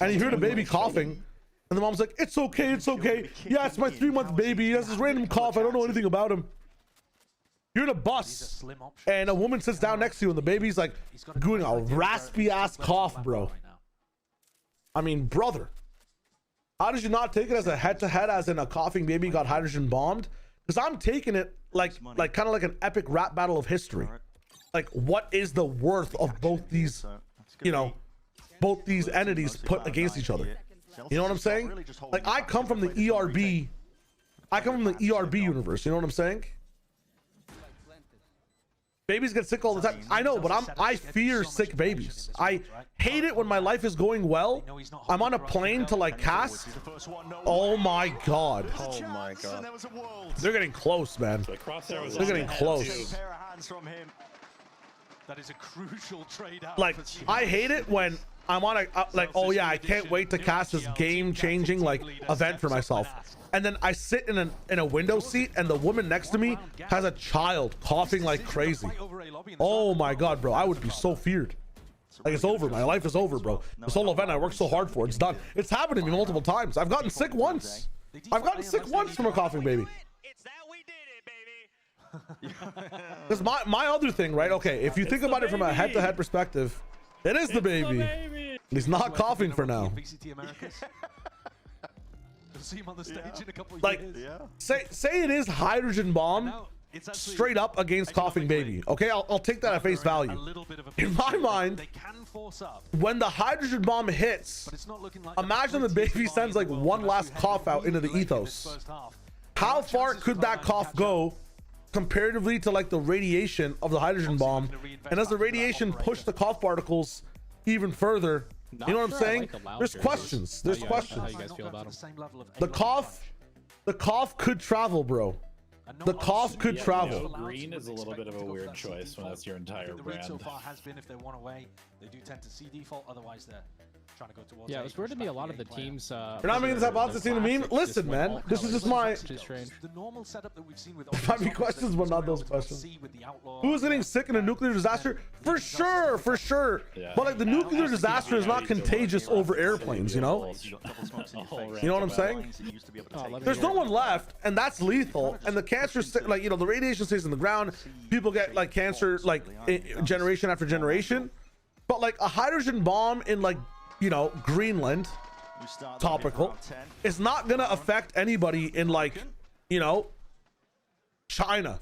and you hear the baby coughing and the mom's like, it's okay, it's okay. Yeah, it's my 3-month baby. He has this random cough. I don't know anything about him. You're in a bus and a woman sits down next to you and the baby's like doing a raspy ass cough, bro. I mean, brother, how did you not take it as a head-to-head as in a coughing baby got hydrogen bombed? Because I'm taking it like kind of like an epic rap battle of history. Like, what is the worth of both these, you know, both these entities put against each other? You know what I'm saying? Like, I come from the ERB. I come from the ERB universe. You know what I'm saying? Babies get sick all the time. I know, but I fear sick babies. I hate it when my life is going well. I'm on a plane to like cast. Oh my god. Oh my god. They're getting close, man. They're getting close. That is a crucial trade out. Like, I hate it when I'm on a like, oh yeah, I can't wait to cast this game-changing like event for myself. And then I sit in a window seat and the woman next to me has a child coughing like crazy. Oh my god, bro. I would be so feared. Like, it's over. My life is over, bro. This whole event I worked so hard for, it's done. It's happened to me multiple times. I've gotten sick once. I've gotten sick once from a coughing baby. Because my other thing, right? Okay, if you think about it from a head-to-head perspective, it is the baby. He's not coughing for now. VCT Americas. See him on the stage in a couple of like, years. Say it is hydrogen bomb straight up against coughing baby. Okay, I'll take that at face value. In my mind, when the hydrogen bomb hits, imagine the baby sends like one last cough out into the ethos. How far could that cough go comparatively to like the radiation of the hydrogen bomb? And does the radiation push the cough particles even further? You know what I'm saying? There's questions. There's questions. How you guys feel about him? The cough could travel, bro. The cough could travel. Green is a little bit of a weird choice when that's your entire the brand. So far has been if they want away, they do tend to see default. Otherwise, they're trying to go towards. Yeah, it was weird to me. A lot of the teams. You're not making this hypothesis in a meme. Listen, man, this is just my. The normal setup that we've seen with. There might be questions, but not those questions. Who's getting sick in a nuclear disaster? For sure, for sure. But like the nuclear disaster is not contagious over airplanes, you know? You know what I'm saying? There's no one left, and that's lethal. And the cancer, like, you know, the radiation stays in the ground. People get like cancer, like generation after generation. But like a hydrogen bomb in like, you know, Greenland, topical, is not gonna affect anybody in like, you know, China.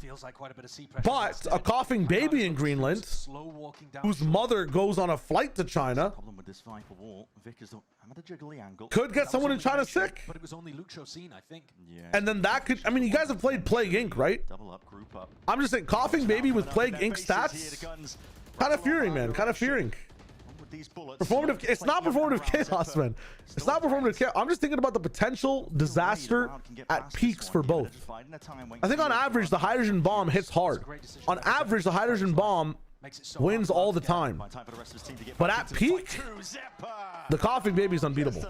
But a coughing baby in Greenland, whose mother goes on a flight to China, could get someone in China sick. But it was only Luke seen, I think. And then that could, I mean, you guys have played Plague Inc., right? I'm just saying, coughing baby with Plague Inc. stats, kind of fearing, man, kind of fearing. Performative, it's not performative chaos, man. It's not performative chaos. I'm just thinking about the potential disaster at peaks for both. I think on average the hydrogen bomb hits hard. On average the hydrogen bomb wins all the time. But at peak, the coughing baby is unbeatable.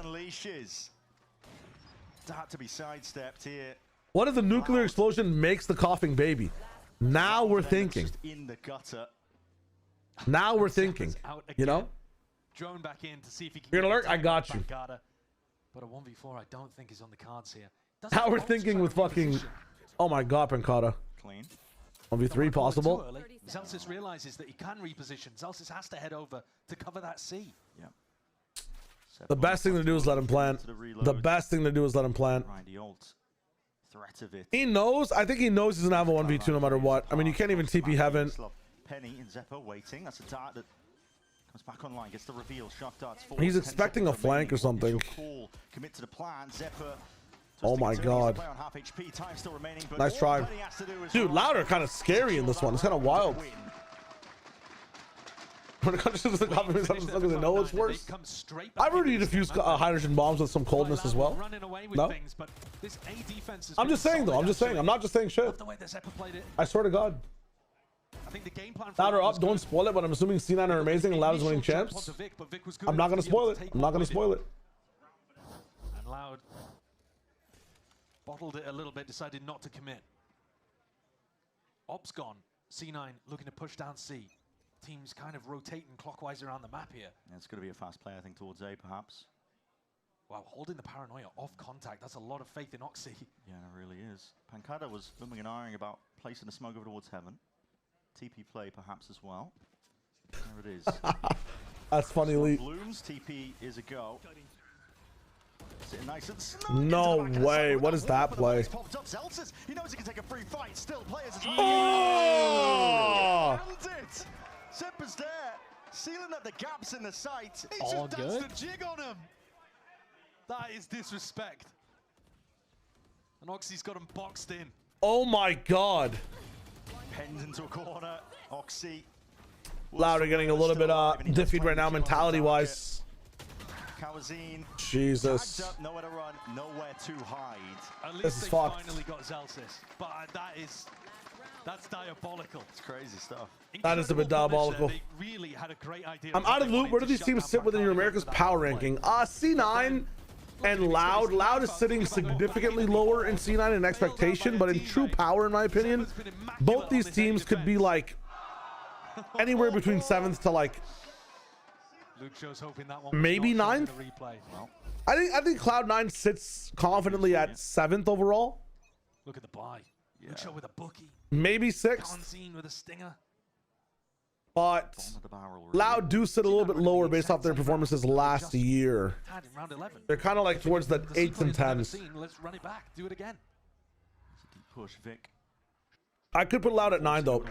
What if the nuclear explosion makes the coughing baby? Now we're thinking. Now we're thinking. You know? Drone back in to see if he can. You're gonna lurk? I got you. But a 1v4 I don't think is on the cards here. Now we're thinking with fucking. Oh my god, Pancata. Clean. 1v3 possible. Zelsis realizes that he can reposition. Zelsis has to head over to cover that C. Yeah. The best thing to do is let him plant. The best thing to do is let him plant. He knows. I think he knows he's gonna have a 1v2 no matter what. I mean, you can't even TP heaven. Penny and Zeppo waiting. That's a dart that comes back online. Gets the reveal. Shock darts. He's expecting a flank or something. Commit to the plan. Zeppo Oh my god. Nice try. Dude, Louder kind of scary in this one. It's kind of wild. When it comes to the government, something they know it's worse. I've already defused hydrogen bombs with some coldness as well. No? I'm just saying though. I'm just saying. I'm not just saying shit. I swear to God. Louder up, don't spoil it, but I'm assuming C9 are amazing and Loud is winning champs. I'm not going to spoil it. I'm not going to spoil it. And Loud bottled it a little bit, decided not to commit. Op's gone. C9 looking to push down C. Teams kind of rotating clockwise around the map here. Yeah, it's going to be a fast play, I think, towards A, perhaps. Wow, holding the paranoia off contact. That's a lot of faith in Oxy. Yeah, it really is. Pancada was umming and ahhing about placing the smoke over towards heaven. TP play, perhaps, as well. There it is. That's funny, Lee. Blooms, TP is a go. Sitting nice and snug. No way. What is that play? Popped up Zelters. He knows he can take a free fight. Still players as well. Oh! And it. Zipper's there. Sealing up the gaps in the sight. He just danced a jig on him. That is disrespect. And Oxy's got him boxed in. Oh my god. Penned into a corner. Oxy. Louder getting a little bit defeated right now mentality wise. Kawazine. Jesus. Up, nowhere to run, nowhere to hide. At least this is they fucked. finally got Zelsis, but that's diabolical. It's crazy stuff. That is a bit diabolical. They really had a great idea. I'm out of the loop. Where do these teams sit within your America's power ranking? C9 and Loud. Loud is sitting significantly lower in C9 in expectation, but in true power, in my opinion, both these teams could be like anywhere between 7th to like maybe 9th. I think Cloud9 sits confidently at 7th overall. Look at the buy. Luke with a bookie. Maybe 6th. With a stinger. But Loud do sit a little bit lower based off their performances last year. They're kind of like towards the 8th and 10s. Let's run it back. Do it again. Push Vic. I could put Loud at 9 though.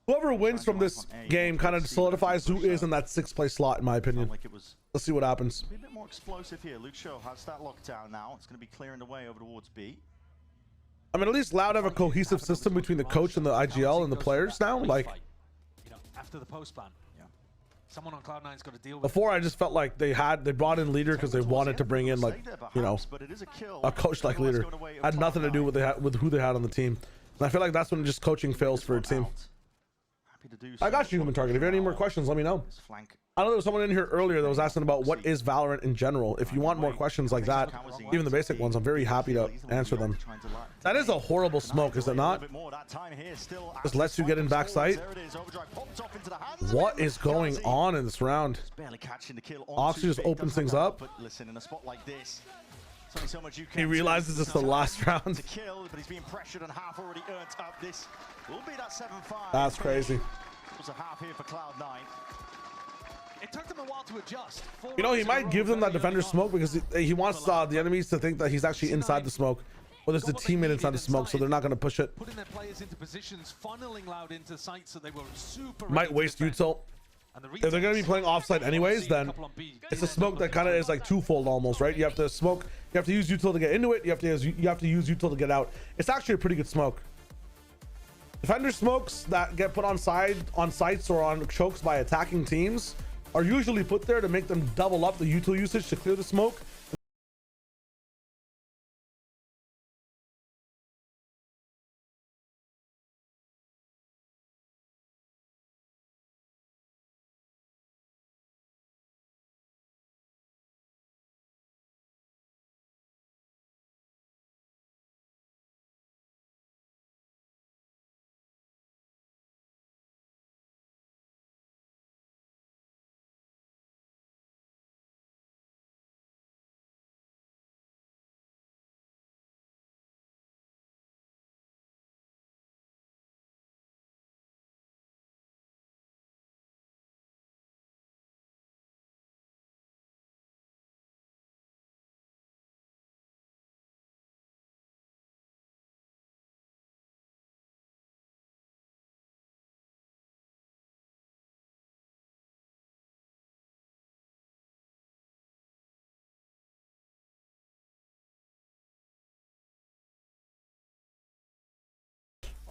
Whoever wins from this game kind of solidifies who is in that 6th place slot, in my opinion. Let's see what happens. Be a bit more explosive here. Luke Show has that lockdown now. It's going to be clearing the way over towards B. I mean, at least Loud have a cohesive system between the coach and the IGL and the players now. Like, after the post ban, someone on Cloud9's got to deal with. Before, I just felt like they brought in Leader because they wanted to bring in, like, you know, a coach like Leader. Had nothing to do with who they had on the team. And I feel like that's when just coaching fails for a team. I got you, Human Target. If you have any more questions, let me know. I know there was someone in here earlier that was asking about what is Valorant in general. If you want more questions like that, even the basic ones, I'm very happy to answer them. That is a horrible smoke, is it not? Just lets you get in backside. What is going on in this round? Oxy just opens things up. He realizes it's the last round. That's crazy. A half here for Cloud9. It took them a while to adjust. You know, he might give them that defender smoke because he wants the enemies to think that he's actually inside the smoke. Or there's a teammate inside the smoke, so they're not going to push it. Putting their players into positions, funneling Loud into sites so they were super. Might waste util. If they're going to be playing offside anyways, then it's a smoke that kind of is like twofold almost, right? You have to smoke, you have to use util to get into it, you have to use util to get out. It's actually a pretty good smoke. Defender smokes that get put on sites or on chokes by attacking teams are usually put there to make them double up the util usage to clear the smoke.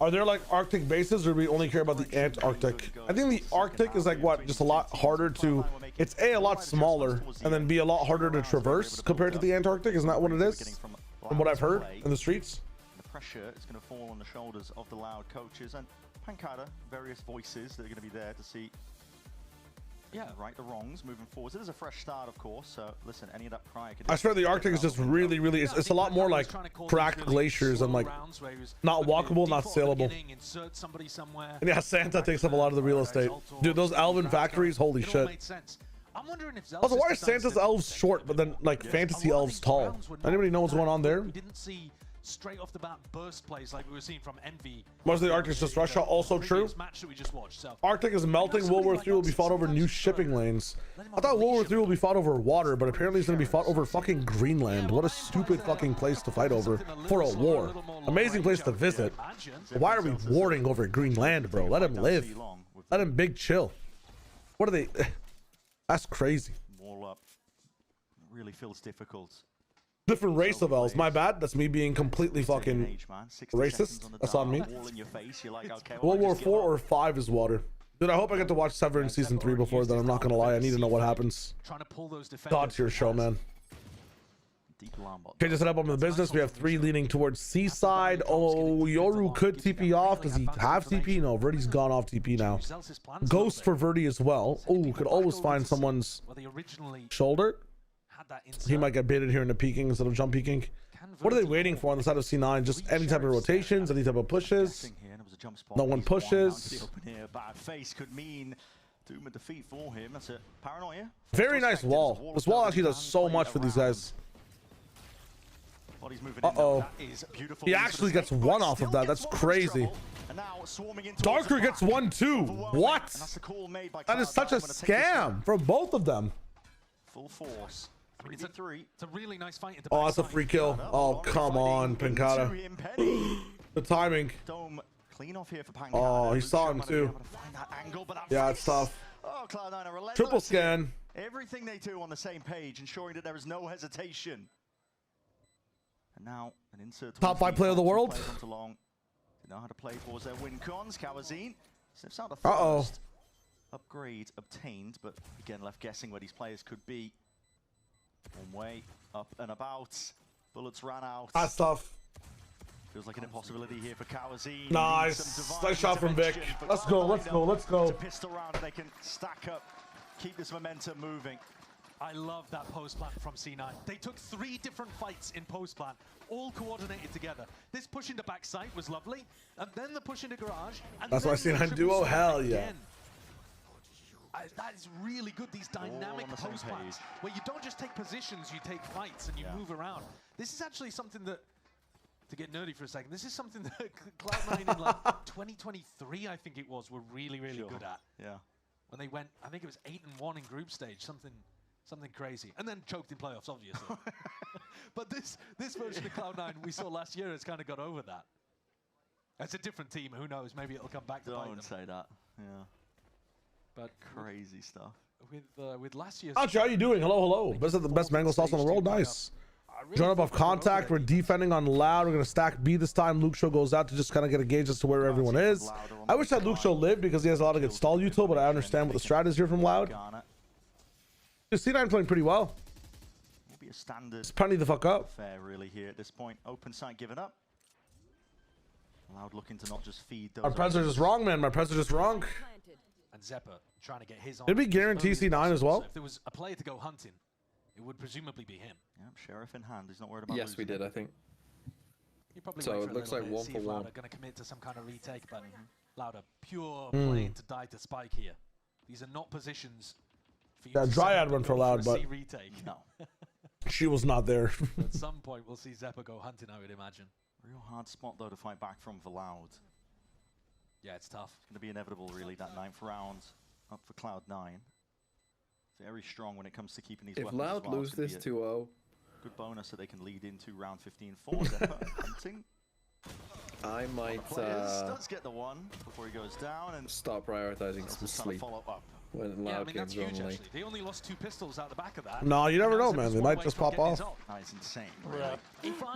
Are there like Arctic bases, or do we only care about the Antarctic? I think the Arctic is like what, just a lot harder to, it's a lot smaller, and then B, a lot harder to traverse compared to the Antarctic. Isn't that what it is? From what I've heard in the streets. The pressure is going to fall on the shoulders of the Loud coaches and Pancada, various voices that are going to be there to see right the wrongs moving forward. It is a fresh start, of course, so listen, any of that prior could... I swear the Arctic is just really, it's a lot more like cracked glaciers and like not walkable, not saleable. And yeah, Santa takes up a lot of the real estate. Dude, those elven factories, holy shit. Also, why are Santa's elves short, but then like fantasy elves tall? Anybody know what's going on there? Straight off the bat burst plays like we were seeing from Envy. Most of the Arctic is just Russia, also true. Arctic is melting. World War III will be fought over new shipping lanes. I thought World War III will be fought over water, but apparently it's going to be fought over fucking Greenland. What a stupid fucking place to fight over for a war. Amazing place to visit. Why are we warring over Greenland, bro? Let him live. Let him big chill. What are they? That's crazy. Wall up. Really feels difficult. Different race of elves. My bad. That's me being completely fucking racist. That's on me. World War 4 or 5 is water. Dude, I hope I get to watch Severin season 3 before then. I'm not gonna lie. I need to know what happens. God to your show, man. Okay, just set up on the business. We have 3 leaning towards Seaside. Oh, Yoru could TP off. Does he have TP? No, Verdi's gone off TP now. Ghost for Verdi as well. Oh, could always find someone's shoulder. He might get baited here in the peeking instead of jump peeking. What are they waiting for on the side of C9? Just any type of rotations, any type of pushes. No one pushes. Bad face could mean doom and defeat for him. That's it. Paranoia. Very nice wall. This wall actually does so much for these guys. Uh-oh. He actually gets 1 off of that. That's crazy. Darker gets 1 too. What? That is such a scam for both of them. Full force. It's a really nice fight. Oh, that's a free kill. Oh, come on, Pancada. The timing. Clean off here for Pancada. Oh, he saw him too. Yeah, it's tough. Oh, Cloud9 are relentless. Triple scan. Everything they do on the same page, ensuring that there is no hesitation. And now an insert. Top 5 player of the world. They know how to play towards their win cons. Kawazine sniffs out the first upgrade obtained, but again left guessing where these players could be. One way, up and about. Bullets ran out. That's tough. Feels like an impossibility here for Kawazine. Nice. Nice shot from Vic. Let's go, let's go, let's go. It's a pistol round. They can stack up, keep this momentum moving. I love that post plant from C9. They took 3 different fights in post plant, all coordinated together. This push into backside was lovely, and then the push into garage. And that's why C9 duo, hell yeah. That is really good, these dynamic post plants, where you don't just take positions, you take fights and you move around. This is actually something that, to get nerdy for a second, this is something that Cloud9 in like 2023, I think it was, were really, really good at. Yeah. When they went, I think it was 8-1 in group stage, something crazy. And then choked in playoffs, obviously. But this version of Cloud9 we saw last year has kind of got over that. It's a different team, who knows, maybe it'll come back to bite them. Don't say that, yeah. But crazy stuff. With last year's... Archie, how you doing? Hello, hello. Best of the best mango sauce in the world. Nice. Join up off contact. We're defending on Loud. We're going to stack B this time. Luke Show goes out to just kind of get a gauge as to where everyone is. I wish that Luke Show lived because he has a lot of good stall util, but I understand what the strat is here from Loud. C9 playing pretty well. Will be a standard. It's punny the fuck up. Fair really here at this point. Open site given up. Loud looking to not just feed those. Our press are just wrong, man. My press are just wrong. And Zeppa trying to get his on. Did we guarantee C9 as well? So if there was a player to go hunting, it would presumably be him. Yeah, sheriff in hand. He's not worried about. Yes, we did, I think. So it looks like 1 for 1. Loud are going to commit to some kind of retake, but Loud are pure playing to die to spike here. These are not positions for you. Yeah, Dryad went for Loud, but retake. No. She was not there. At some point, we'll see Zeppa go hunting, I would imagine. Real hard spot though to fight back from for Loud. Yeah, it's tough. It's going to be inevitable, really, that 9th round up for Cloud9. Very strong when it comes to keeping these weapons. If Loud lose this 2-0, good bonus that they can lead into round 15 for Zeppa hunting. I might does get the one before he goes down and start prioritizing some sleep. Follow up. when Yeah, I Loud mean, that's Kings huge, only. actually. They only lost 2 pistols out the back of that. No, you never And know, that man. was They one might way just from pop getting off. result. That is insane. Yeah.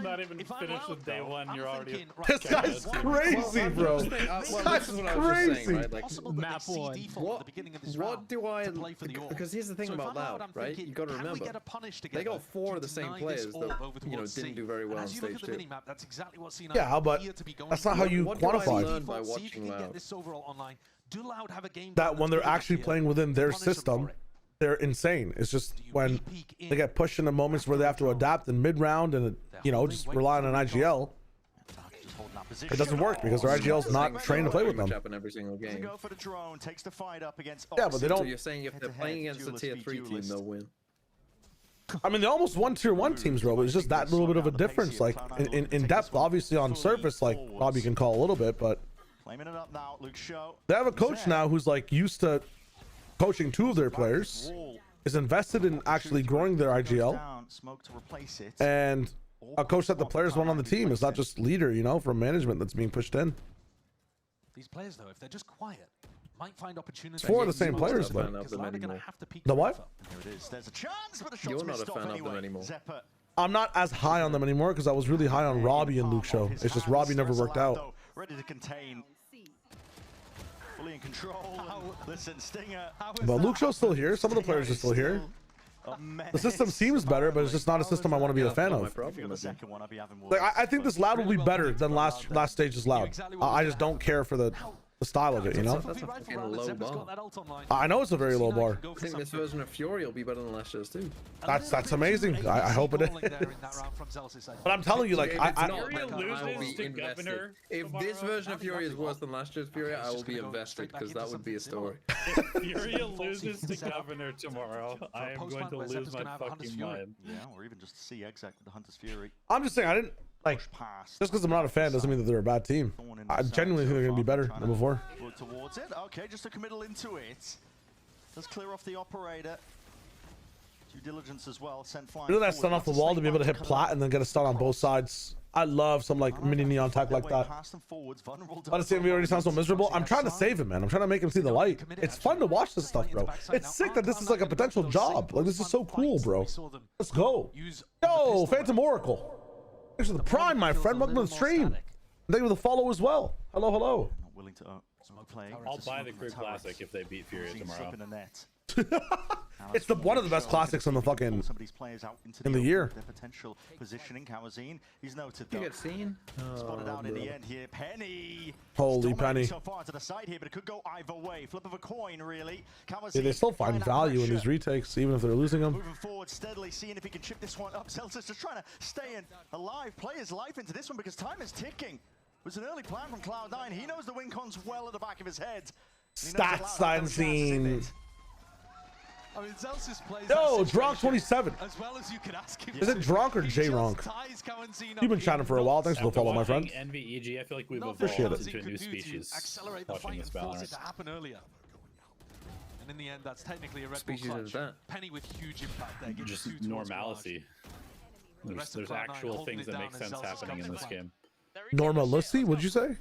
Not even finished with day one, you're already. This guy's crazy, bro. Well, This this is guy's what I was just saying, crazy. right? Like, Possible that map they see one. default at the beginning of this What round do I? to play for the orb. Because here's the thing So if about I'm Loud, Loud, I'm right? thinking, You got to can we remember, get a punish they together got 4 of the to same deny players this that orb over didn't towards C? do very well on As you look stage at the 2. minimap, that's exactly what C9 Yeah, but appear to be going that's not for. how you What do I quantify. learn by See if you watching can get Loud? this overall online. Do Loud have a game That plan when that's they're good enough actually here playing within to their punish them system, for it? they're insane. It's just when they get pushed into moments where they have to adapt in mid-round and, just relying on IGL, it doesn't work because their IGL's not trained to play with them. Happen every single game. Go for the drone, takes the fight up against Yeah, but they So don't. you're saying if they're playing against a tier 3 team, they'll win? I mean, they almost won tier 1 teams, bro. But it's just that little bit of a difference. Like in depth, obviously on surface, like Bobby can call a little bit, but Claiming it up now, Luke Show. they have a coach now who's like used to coaching 2 of their players, is invested in actually growing their IGL, Smoke to replace it. and a coach that the players want on the team is not just leader, from management that's being pushed in. These players, though, if they're just quiet, might find opportunities. It's 4 of the same players, though. The what? There it is. There's a chance, but the shot's You're not a missed off fan of anyway. them anymore. Zephyr. I'm not as high on them anymore because I was really high on Robbie and Luke Show. It's just Robbie never worked out. Ready to contain. Fully in control. Listen, Stinger. But Luke Show's still here. Some of the players are still here. The system seems better, but it's just not a system I want to be a fan of. Like, I think this Loud will be better than last stage's Loud. I just don't care for the style of it, That's a fucking low bar. I know it's a very low bar. I think this version of Fury will be better than last year's too. That's amazing. I hope it is. But I'm telling you, like, If it's not, I will be invested. If this version of Fury is worse than last year's Fury, I will be invested because that would be a story. If Fury loses to Governor tomorrow, I am going to lose my fucking mind. Yeah, or even just to see Exec with the Hunter's Fury. I'm just saying, I didn't like just because I'm not a fan doesn't mean that they're a bad team. I genuinely think they're gonna be better than before. Look towards it. Okay, just a committal into it. Let's clear off the operator. Due diligence as well. Sent flying. Really, that stun off the wall to be able to hit plat and then get a stun on both sides. I love some like mini neon tech like that. Honestly, we already sound so miserable. I'm trying to save him, man. I'm trying to make him see the light. It's fun to watch this stuff, bro. It's sick that this is like a potential job. Like, this is so cool, bro. Let's go. Yo, Phantom Oracle. Thanks for the prime, my friend. Welcome to the stream. Thank you for the follow as well. Hello, hello. Not willing to play. I'll buy the Crew Classic if they beat Fury tomorrow. It's one of the best classics in the fucking in the year. Their potential positioning. Kawazine, he's noted You though. get seen? Spotted out in the end here. Penny. Holy Still Penny. so far to the side here, but it could go either way. Flip of a coin, really. Yeah, they still find value in these retakes, even if they're losing them. Moving forward steadily, seeing if he can chip this one up. Celtics just trying to stay alive, play his life into this one because time is ticking. It was an early plan from Cloud9. He knows the win cons well at the back of his head. Stats scene. I mean, Zelsis plays Yo, Dronk27. as well as you could ask him. Is it Dronk or J-Ronk? You've been chatting for a while. Thanks for the follow, my friend. NVEG, I feel like we've Appreciate evolved it. into a new species. Accelerate the Watching fight this and force it Valorant. to happen earlier. And in the end, that's technically a Red Bull Species clutch. is that? Penny with huge impact there. Gives Just you 2 towards normalcy. rest of There's Cloud9 actual holding things it that down make as sense Zelsis happening in comes this back. game. Norma Lucy, what'd you say?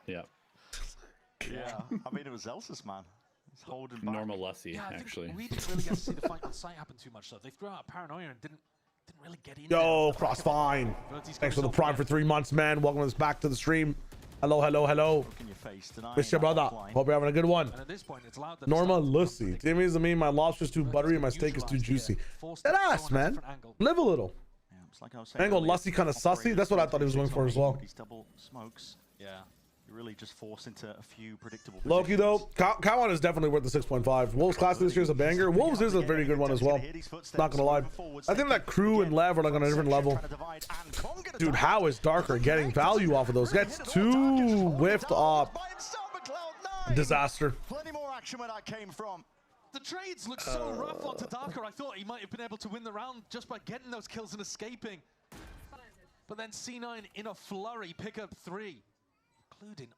Yeah. Yeah, I mean, it was Elsis, man. He's holding back. Normal Lucy, Yeah, I think actually. we didn't really get to see the fight on site happen too much, though. They threw out Paranoia and didn't really get in. Yo, Crossfine. Thanks for the prime for 3 months, man. Welcome us back to the stream. Hello, hello, hello. Look in your face, denying Miss your that brother. offline. Hope you're having a good one. And at this point, it's loud that Norma Lucy. Timmy's to me, my lobster's too buttery and my steak is too juicy. That ass, man. Live a little. Yeah, it's like I was saying Angle earlier, Lussy kind of sussy. That's what I thought he was going for as well. These double smokes. Yeah. You're really just forced into a few predictable Loki though, Kawan is definitely worth the 6.5. Wolves class this year is a banger. Wolves is a very good one as well. Not gonna lie. I think that Crew and Lev are like on a different level. Dude, how is Darker getting value off of those? Gets 2 whiffed up. Disaster. Plenty more action where that came from. The trades look so rough onto Darker. I thought he might have been able to win the round just by getting those kills and escaping. But then C9 in a flurry, pick up 3. Including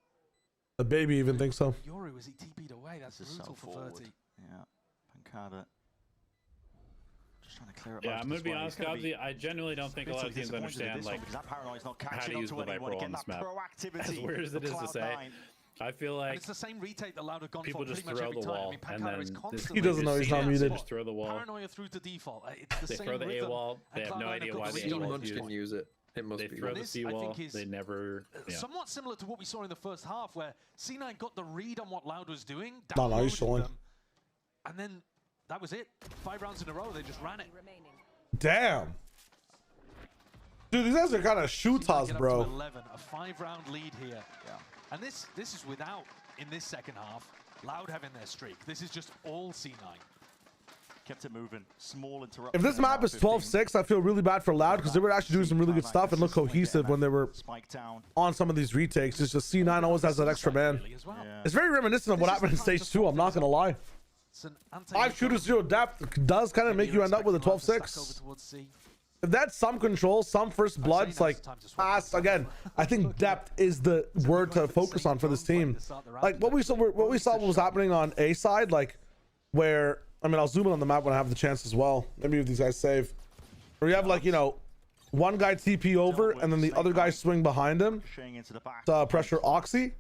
The baby even thinks so. Yoru as he TP'd away. That's brutal for 30. Yeah, Pancada. Just trying to clear up. Yeah, I'm gonna be honest, Gobsy. I genuinely don't think a lot of teams understand like how to use the Viper roll on this map. As weird as it is to say, I feel like and it's the same retake that Loud have gone people for just pretty much throw every the time. wall, I mean, and Pancada is then constantly... He doesn't know he's not muted. Just throw the wall. Paranoia through to default. It's the They same throw the rhythm, A-wall. They and have no Cloud9 idea have why got the the A-wall Munch is can used. use it. It must They be throw good. the This, I C-wall. think, is They never... Yeah. somewhat similar to what we saw in the first half, where C9 got the read on what Loud was doing, No, he's downloaded showing. them, and then that was it. 5 rounds in a row, they just ran it. Damn. Dude, these guys are kind of shoot-toss, Get up bro. to 11, a 5-round lead here. Yeah. And this is without, in this second half, Loud having their streak. This is just all C9. Kept it moving. Small interruption. If this map is 12-6, I feel really bad for Loud because they were actually doing some really good stuff and look cohesive when they were on some of these retakes. It's just C9 always has that extra man. It's very reminiscent of what happened in stage 2. I'm not going to lie. 5 shooters, 0 depth does kind of make you end up with a 12-6. If that's some control, some first bloods, like, again, I think depth is the word to focus on for this team. Like, what we saw was happening on A side, like, where, I mean, I'll zoom in on the map when I have the chance as well. Maybe if these guys save. Where you have, like, you know, one guy TP over, and then the other guy swing behind him to pressure Oxy.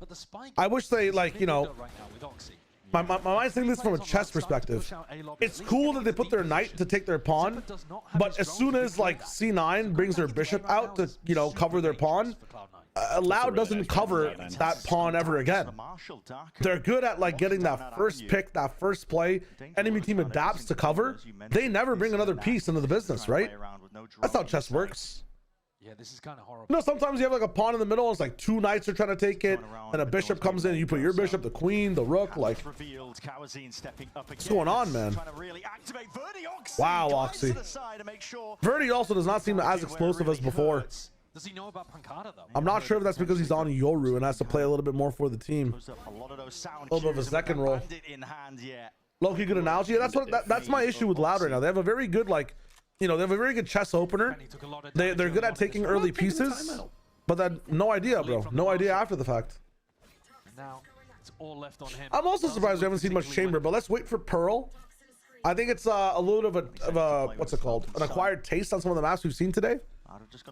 I wish they, like, you know, my mind's thinking this from a chess perspective. It's cool that they put their knight to take their pawn, but as soon as like C9 brings their bishop out to, you know, cover their pawn, Loud doesn't cover that pawn ever again. They're good at like getting that first pick, that first play. Enemy team adapts to cover. They never bring another piece into the business, right? That's how chess works. Yeah, this is kind of horrible. You know, sometimes you have like a pawn in the middle, and it's like 2 knights are trying to take it, and a bishop comes in, and you put your bishop, the queen, the rook, like, what's going on, man? Wow, Oxy. Verdi also does not seem as explosive as before. Does he know about Pancada, though? I'm not sure if that's because he's on Yoru and has to play a little bit more for the team. A little bit of a second role. Low-key good analogy. Yeah, that's my issue with Loud right now. They have a very good, like, you know, they have a very good chess opener. They're good at taking early pieces, but then no idea, bro. No idea after the fact. Now it's all left on him. I'm also surprised we haven't seen much chamber, but let's wait for Pearl. I think it's a little bit of a what's it called? An acquired taste on some of the maps we've seen today.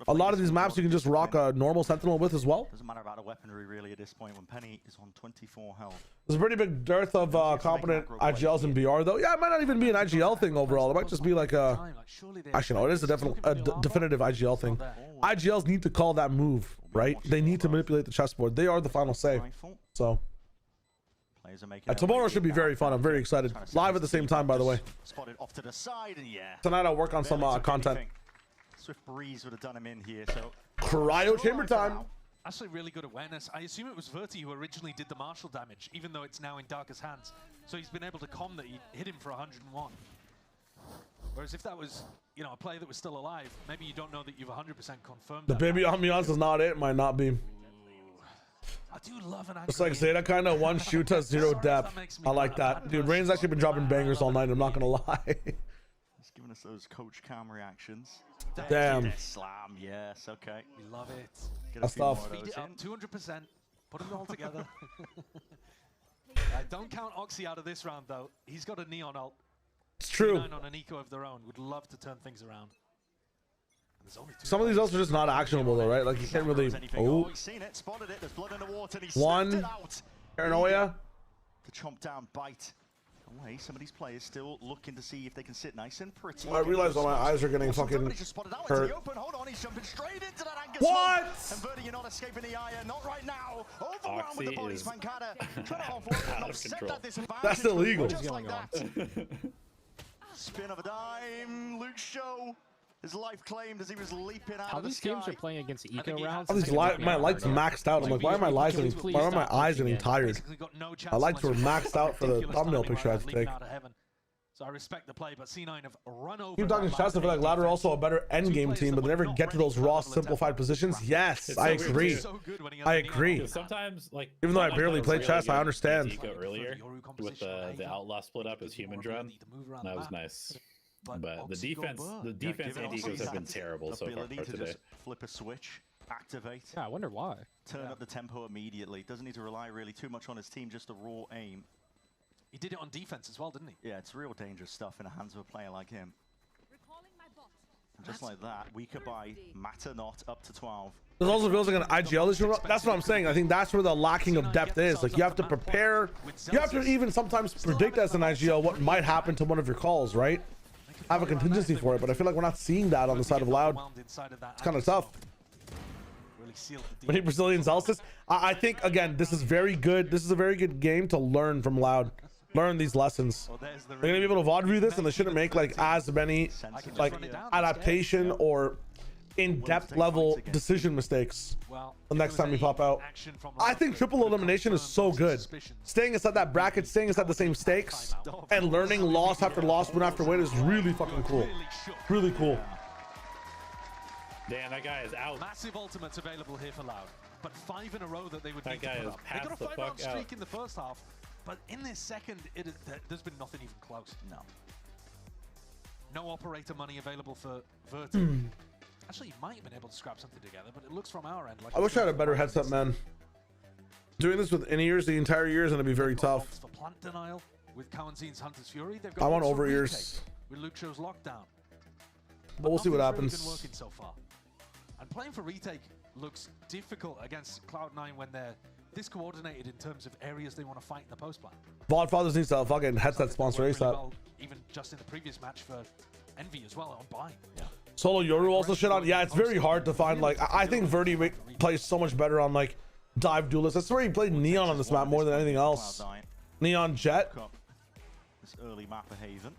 A lot of these maps you can just rock a normal Sentinel with as well. Doesn't matter about the weaponry really at this point when Penny is on 24 health. There's a pretty big dearth of competent IGLs in BR though. Yeah, it might not even be an IGL thing overall. It might just be like a... Actually, no, it is a definitive IGL thing. IGLs need to call that move, right? They need to manipulate the chessboard. They are the final say. So... tomorrow should be very fun. I'm very excited. Live at the same time, by the way. Spotted off to the side, and yeah. Tonight I'll work on some content. Swift Breeze would have done him in here, so... Cryo chamber time. Actually, really good awareness. I assume it was Verti who originally did the martial damage, even though it's now in Darker's hands. So he's been able to com that he hit him for 101. Whereas if that was, you know, a player that was still alive, maybe you don't know that you've 100% confirmed the that. baby ambiance is not it. Might not be. I do love an It's like Zeta kind of 1 shoot to 0 depth. I like that. Dude, Rain's actually been dropping bangers all night. I'm not going to lie. He's giving us those coach cam reactions. Damn. Slam, yes, okay. We love it. That's tough. Speed it up 200%. Put them all together. Don't count Oxy out of this round, though. He's got a Neon ult. It's true. C9 on an eco of their own. Would love to turn things around. Some of these ults are just not actionable though, right? Like you can't really... Oh. One. Paranoia. The chomp down bite. Away. Some of these players still looking to see if they can sit nice and pretty. I realize all my eyes are getting fucking hurt. Hold on, he's jumping straight into that Angus. What? And Verdi, you're not escaping the eye. Not right now. Overwhelmed with the Oxy bodies. is Pancada trying to offload and offset that disadvantage. That's illegal. Just like that. Spin of a dime. Luke Show. His life claimed as he was leaping out How of the these sky. games are playing against eco rounds? All these my lights maxed out. I'm like, why are my eyes getting tired? My lights were maxed out for the thumbnail picture I had to take. So I respect the play, but C9 have run over. Keep talking shots. I feel like Loud are also a better end game team, but they never get to those raw, simplified positions. Yes, I agree. I agree. Sometimes, like, even though I barely play chess, I understand. Eco earlier with the outlaw split up as human drone, that was nice. But the defense and ecos have been terrible so far today. Just flip a switch, activate. Yeah, I wonder why. Turn up the tempo immediately. Doesn't need to rely really too much on his team, just a raw aim. He did it on defense as well, didn't he? Yeah, it's real dangerous stuff in the hands of a player like him. Just like that, weaker by matter not up to 12. It also feels like an IGL issue. That's what I'm saying. I think that's where the lacking of depth is. Like, you have to prepare. You have to even sometimes predict as an IGL what might happen to one of your calls, right? Have a contingency for it, but I feel like we're not seeing that on the side of Loud. It's kind of tough. We need Brazilian Zelsis. I think, again, this is very good. This is a very good game to learn from Loud. Learn these lessons. They're gonna be able to VOD view this, and they shouldn't make like as many like adaptation or in-depth level decision mistakes the next time we pop out. I think triple elimination is so good. Staying inside that bracket, staying inside the same stakes, and learning loss after loss, win after win is really fucking cool. Really cool. Damn, that guy is out. Massive ultimates available here for Loud, but 5 in a row that they would need to guy put is up. They got a the 5-round fuck streak out. in the first half, but in this second, there's been nothing even close. No. No operator money available for Verti. Actually, he might have been able to scrap something together, but it looks from our end like... I wish I had a better headset, man. Doing this with in-ears the entire year is going to be very tough. For plant denial with Cowanzine's Hunter's Fury. They've I want also over-ears. with Luke Show's Lockdown. But we'll see what nothing's really happens. been working so far. And playing for retake looks difficult against Cloud9 when they're discoordinated in terms of areas they want to fight in the post plan. VOD Fathers needs to fucking headset sponsor Really ASAP. well, even just in the previous match for Envy as well on buy. Yeah. Solo Yoru also shit on. Yeah, it's very hard to find. Like, I think Verti plays so much better on like dive duelists. That's where he played Neon on this map more than anything else. Neon Jet. This early map of Haven.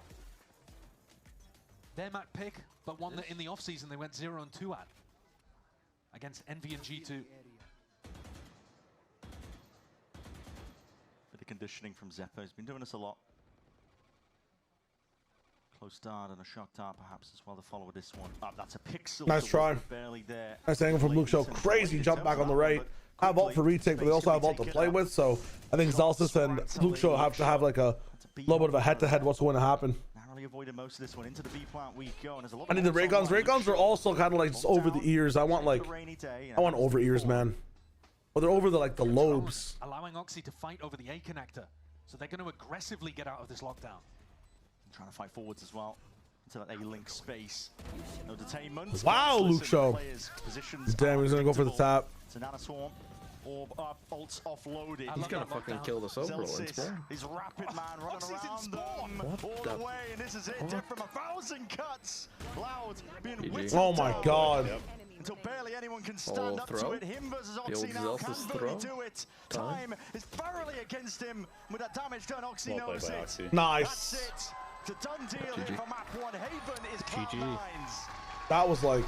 Their map pick, but one that in the off season they went 0-2 at against Envy and G2. Bit of conditioning from Zeppo. He's been doing this a lot. Close dart and a shock dart perhaps as well to follow this one up. That's a pixel. Nice try. Barely there. Nice angle from Luke Show. Crazy jump back on the right. Have ult for retake, but they also have ult to play with. So I think Zelsis and Luke Show have to have like a little bit of a head-to-head. What's going to happen? Narrowly avoided most of this one into the B plant we go, and there's a lot. I need the ray guns. Ray guns are also kind of like just over the ears. I want like, I want over ears, man. Well, they're over the like the lobes. Allowing Oxy to fight over the A connector, so they're going to aggressively get out of this lockdown. Trying to fight forwards as well into that A-link space. No detainment. Wow, Luke Show. Damn, he's gonna go for the top. It's an Anaswarm. Orb up, ults offloaded. He's gonna fucking kill the Soberlord in spawn. He's rapid man running around them all the way, and this is it. Dead from 1,000 cuts. Loud being whittled Oh my god. until barely anyone can stand up to it. Him versus Oxy now can barely do it. Time is thoroughly against him. With that damage done, Oxy knows it. Nice. That's it. The done deal here for map 1. Haven is GG. That was like,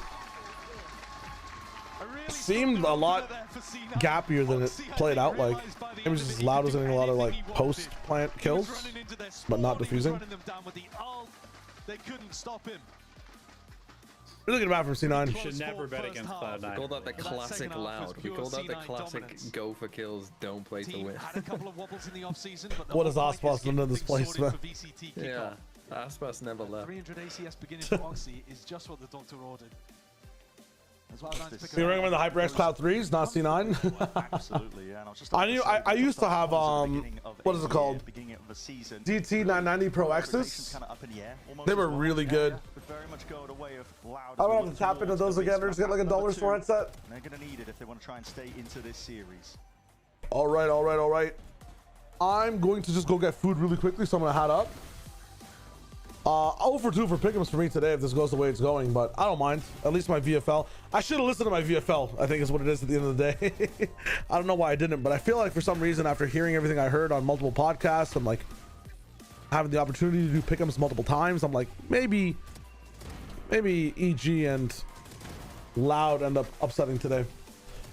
seemed a lot gappier than it played out like. It was just Loud was getting a lot of like post plant kills, but not defusing. They couldn't stop him. We're looking bad from C9. You should never bet against Cloud9. We call that the classic Loud. We call that the classic go for kills, don't play to win. What does Aspas done in this place, man? Yeah, Aspas never left. 300 ACS beginning for Oxy is just what the doctor ordered. You remember the HyperX Cloud 3s, not C9? Absolutely, yeah. I used to have what is it called? DT 990 Pro X's. They were really good. I would have to tap into those again or just get like $1 for headset. They're gonna need it if they want to try and stay into this series. All right. I'm going to just go get food really quickly, so I'm gonna head up. 0 for 2 for Pickems for me today if this goes the way it's going, but I don't mind. At least my VFL. I should have listened to my VFL, I think is what it is at the end of the day. I don't know why I didn't, but I feel like for some reason after hearing everything I heard on multiple podcasts and like having the opportunity to do Pickems multiple times, I'm like, maybe EG and Loud end up upsetting today.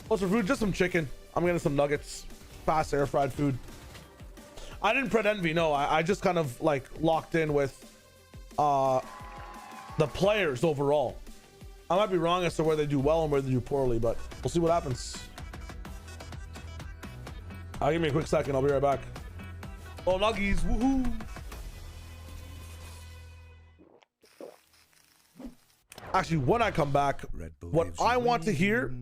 What's for food? Just some chicken. I'm getting some nuggets. Fast air fried food. I didn't pred Envy, no. I just kind of like locked in with the players overall. I might be wrong as to where they do well and where they do poorly, but we'll see what happens. Give me a quick second, I'll be right back. Oh, nuggies, woohoo! Actually, when I come back, what I want to hear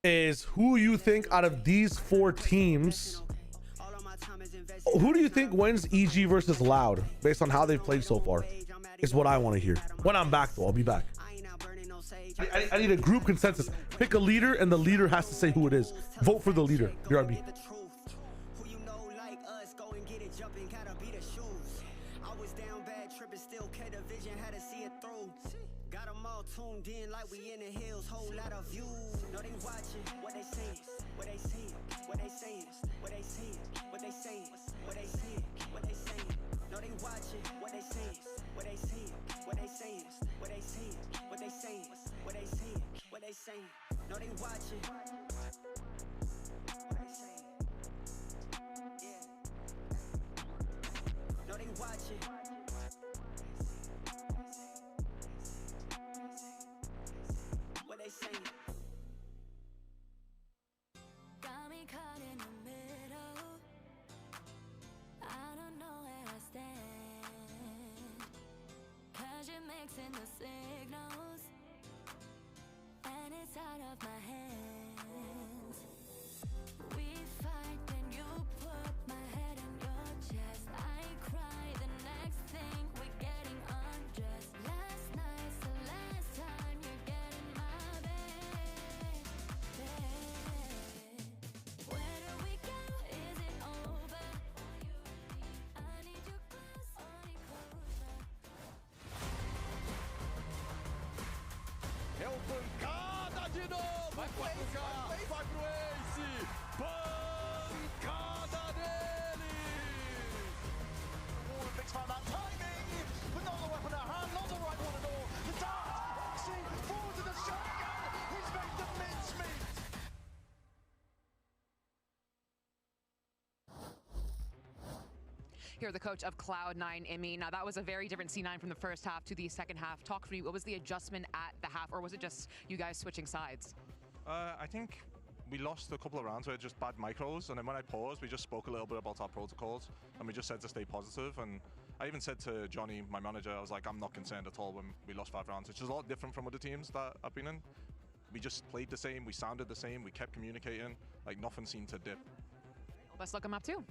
is who you think out of these 4 teams, who do you think wins EG versus Loud based on how they've played so far? is what I want to hear. When I'm back, though, I'll be back. I need a group consensus. Pick a leader, and the leader has to say who it is. Vote for the leader. BRB. Tuned in like we in the hills, whole lot of views. No, they watching what they saying, what they saying, what they saying, what they saying, what they saying, what they saying, what they saying. No, they watching what they saying, what they saying, what they saying, what they saying, what they saying, what they saying, what they saying. No, they watching. What they saying. Yeah. No, they watching. What they saying. Got me caught in the middle. I don't know where I stand. 'Cause you're mixing the signals, and it's out of my hands. We fight and you put my head in your chest. I cry the next thing we're getting undressed. Last night's the last time you're getting my bed. Where do we go? Is it over? I need you close, only closer. É o pancada de novo! Vai pro Ace! Vai pro Ace! Pancada dele! Olympics found that timing, but not the weapon at hand, not the right one at all. The dart, Roxy, forward to the shotgun. He's made the mincemeat. Here, the coach of Cloud9, Imi. Now, that was a very different C9 from the first half to the second half. Talk to me, what was the adjustment at the half, or was it just you guys switching sides? I think we lost a couple of rounds where just bad micros, and then when I paused, we just spoke a little bit about our protocols, and we just said to stay positive. And I even said to Johnny, my manager, I was like, I'm not concerned at all when we lost 5 rounds, which is a lot different from other teams that I've been in. We just played the same, we sounded the same, we kept communicating, like nothing seemed to dip. Best luck on map 2.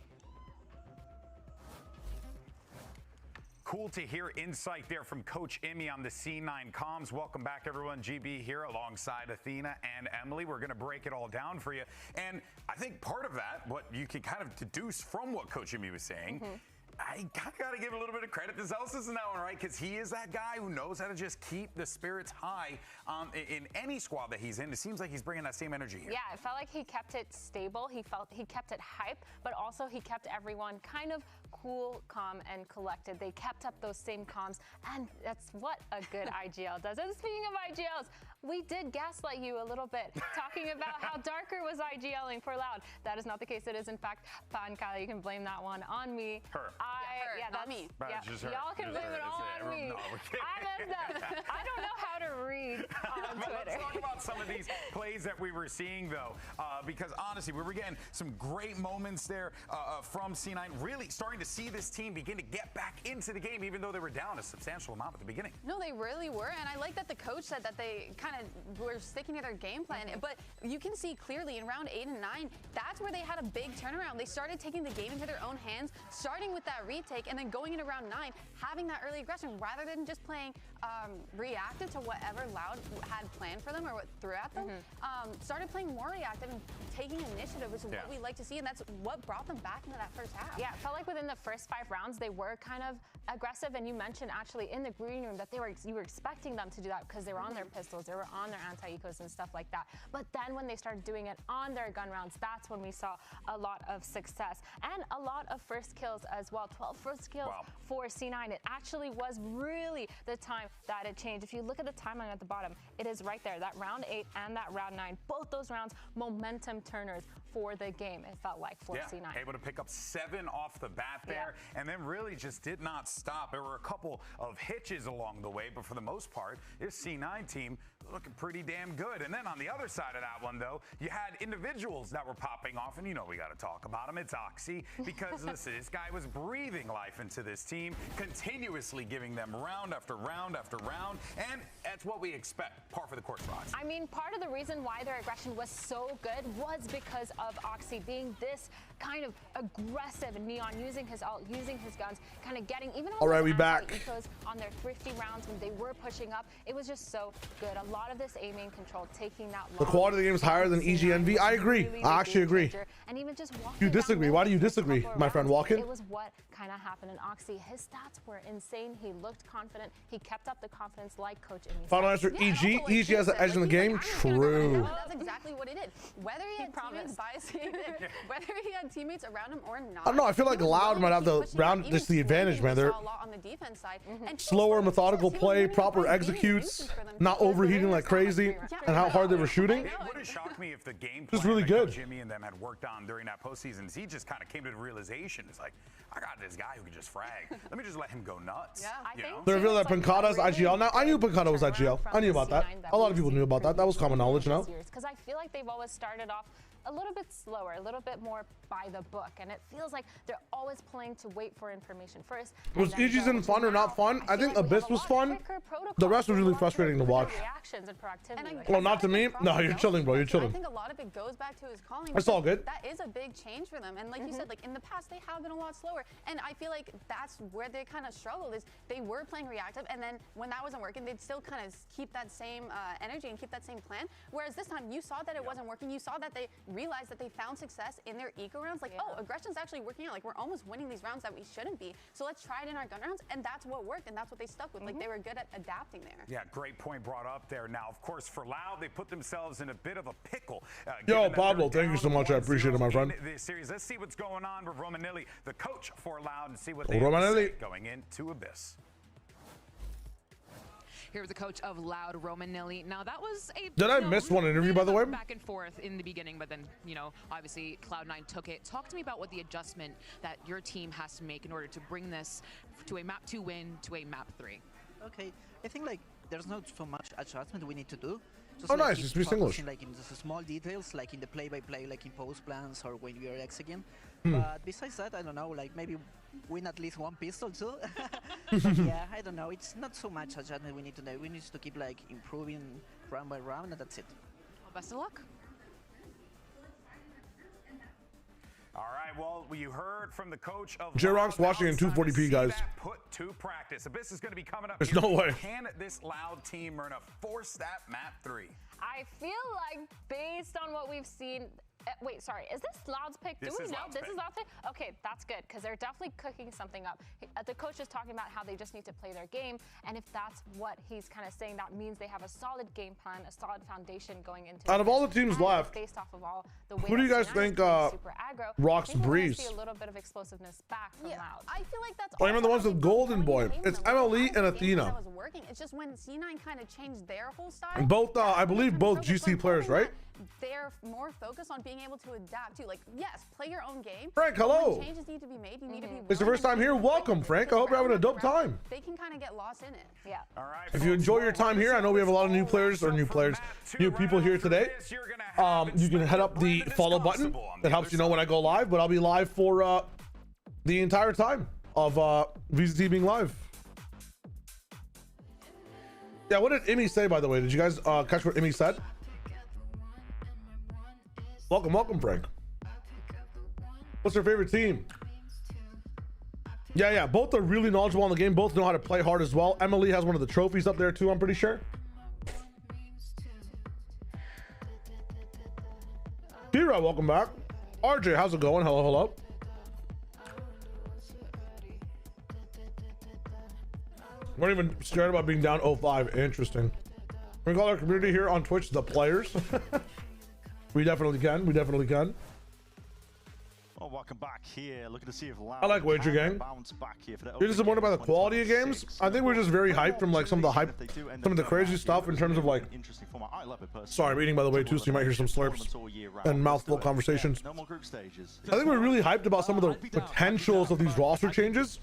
Cool to hear insight there from Coach Imi on the C9 comms. Welcome back, everyone. GB here alongside Athena and Emily. We're going to break it all down for you. And I think part of that, what you can kind of deduce from what Coach Imi was saying, I kind of got to give a little bit of credit to Zelsis in that one, right? Because he is that guy who knows how to just keep the spirits high in any squad that he's in. It seems like he's bringing that same energy here. Yeah, it felt like he kept it stable. He kept it hype, but also he kept everyone kind of cool, calm, and collected. They kept up those same comms, and that's what a good IGL does. And speaking of IGLs, we did gaslight you a little bit, talking about how Darker was IGLing for Loud. That is not the case. It is, in fact, Pankala. You can blame that one on me. Her. Yeah, that's me. Yeah, Just her. y'all can Just blame her. it all on me. No, we're kidding. I messed up. I don't know how to read on But Twitter. let's talk about some of these plays that we were seeing, though, because honestly, we were getting some great moments there from C9, really starting to see this team begin to get back into the game, even though they were down a substantial amount at the beginning. No, they really were, and I like that the coach said that they kind of were sticking to their game plan, but you can see clearly in round 8 and 9, that's where they had a big turnaround. They started taking the game into their own hands, starting with that retake, and then going into round 9, having that early aggression, rather than just playing reactive to whatever Loud had planned for them or what threw at them, started playing more reactive and taking initiative, which is what we like to see, and that's what brought them back into that first half. Yeah, it felt like within the first 5 rounds, they were kind of aggressive, and you mentioned actually in the green room that you were expecting them to do that because they were on their pistols, they were on their anti-ecos and stuff like that. But then when they started doing it on their gun rounds, that's when we saw a lot of success and a lot of first kills as well. 12 first kills for C9. It actually was really the time that it changed. If you look at the timeline at the bottom, it is right there. That round 8 and that round 9, both those rounds, momentum turners for the game, it felt like, for C9. Able to pick up 7 off the bat there, and then really just did not stop. There were a couple of hitches along the way, but for the most part, this C9 team looking pretty damn good. And then on the other side of that one, though, you had individuals that were popping off, and you know we got to talk about them. It's Oxy, because listen, this guy was breathing life into this team, continuously giving them round after round after round, and that's what we expect. Par for the course, Rox. I mean, part of the reason why their aggression was so good was because of Oxy being this kind of aggressive Neon, using his ult, using his guns, kind of getting even all right, we back ecos on their thrifty rounds when they were pushing up. It was just so good. A lot of this aiming control, taking that the quality of the game is higher than EGNV. I agree. I actually agree. And even just you disagree. Why do you disagree, my friend Walken? It was what kind of happened in Oxy. His stats were insane. He looked confident. He kept up the confidence like Coach Amy. Final answer, EG. EG has the edge in the game. True. That's exactly what he did. Whether he had teammates biasing, whether he had teammates around him or not. I don't know. I feel like Loud might have the round just the advantage, man. They're on the defense side. slower, methodical play, proper executes, not overheating like crazy, and how hard they were shooting. It would have shocked me if the game was really good. Jimmy and them had worked on during that postseason. He just kind of came to the realization. It's like, I got this guy who can just frag. Let me just let him go nuts. Yeah, I think they revealed that Pancada's IGL. Now, I knew Pancada was IGL. I knew about that. A lot of people knew about that. That was common knowledge, you know? Because I feel like they've always started off a little bit slower, a little bit more by the book, and it feels like they're always playing to wait for information first. Was EG's fun or not fun? I think Abyss was fun. The rest was really frustrating to watch. Reactions and proactivity. Well, not to me. No, you're chilling, bro. You're chilling. I think a lot of it goes back to his calling. It's all good. That is a big change for them, and like you said, like in the past they have been a lot slower, and I feel like that's where they kind of struggled. Is they were playing reactive, and then when that wasn't working, they'd still kind of keep that same energy and keep that same plan. Whereas this time, you saw that it wasn't working. You saw that they realized that they found success in their eco rounds. Like, oh, aggression's actually working out. Like, we're almost winning these rounds that we shouldn't be. So let's try it in our gun rounds, and that's what worked, and that's what they stuck with. Like, they were good at adapting there. Yeah, great point brought up there. Now, of course, for Loud, they put themselves in a bit of a pickle. Yo, Pablo, thank you so much. I appreciate it, my friend. This series. Let's see what's going on with Romanelli, the coach for Loud, and see what they have to say going into Abyss. Here's the coach of Loud, Romanelli. Now that was a did I miss one interview, by the way? Back and forth in the beginning, but then, you know, obviously Cloud9 took it. Talk to me about what the adjustment that your team has to make in order to bring this to a map 2 win to a map 3. Okay, I think like there's not so much adjustment we need to do. Just nice, you speak English. Like in the small details, like in the play-by-play, like in post plans or when we are executing. But besides that, I don't know, like maybe win at least one pistol too. But yeah, I don't know. It's not so much adjustment we need to do. We need to keep like improving round by round, and that's it. Well, best of luck. All right, well, you heard from the coach of J-Rock's watching in 240p, guys. Put to practice. Abyss is going to be coming up. There's no way. Can this Loud team earn a force that map 3? I feel like based on what we've seen. Wait, sorry, is this Loud's pick? Do we know this is Loud's pick? Okay, that's good, because they're definitely cooking something up. The coach is talking about how they just need to play their game, and if that's what he's kind of saying, that means they have a solid game plan, a solid foundation going into. Out of all the teams left, based off of all the way who do you guys think rocks Breeze? See a little bit of explosiveness back from Loud. I feel like that's. I mean the ones with Golden Boy. It's MLE and Athena. That was working. It's just when C9 kind of changed their whole style. And both, I believe, both GC players, right? They're more focused on being able to adapt to, like, yes, play your own game. Frank, hello. When changes need to be made. You need to be. It's your first time here. Welcome, Frank. I hope you're having a dope time. They can kind of get lost in it. Yeah. All right. If you enjoy your time here, I know we have a lot of new players or new people here today. You can head up the follow button. It helps you know when I go live, but I'll be live for the entire time of VCT being live. Yeah, what did Imi say, by the way? Did you guys catch what Imi said? Welcome, Frank. What's your favorite team? Yeah, both are really knowledgeable on the game. Both know how to play hard as well. Emily has one of the trophies up there too, I'm pretty sure. Kira, welcome back. RJ, how's it going? Hello. We're not even scared about being down 0-5. Interesting. We call our community here on Twitch the players. We definitely can. Well, welcome back here. Looking to see if Loud I like Wager can Gang. bounce back here for the You're disappointed by the quality of games? I think we're just very hyped from like some of the hype, some of the crazy stuff in terms of like. Sorry, I'm eating by the way too, so you might hear some slurps and mouthful conversations. No more group stages. I think we're really hyped about some of the potentials of these roster changes,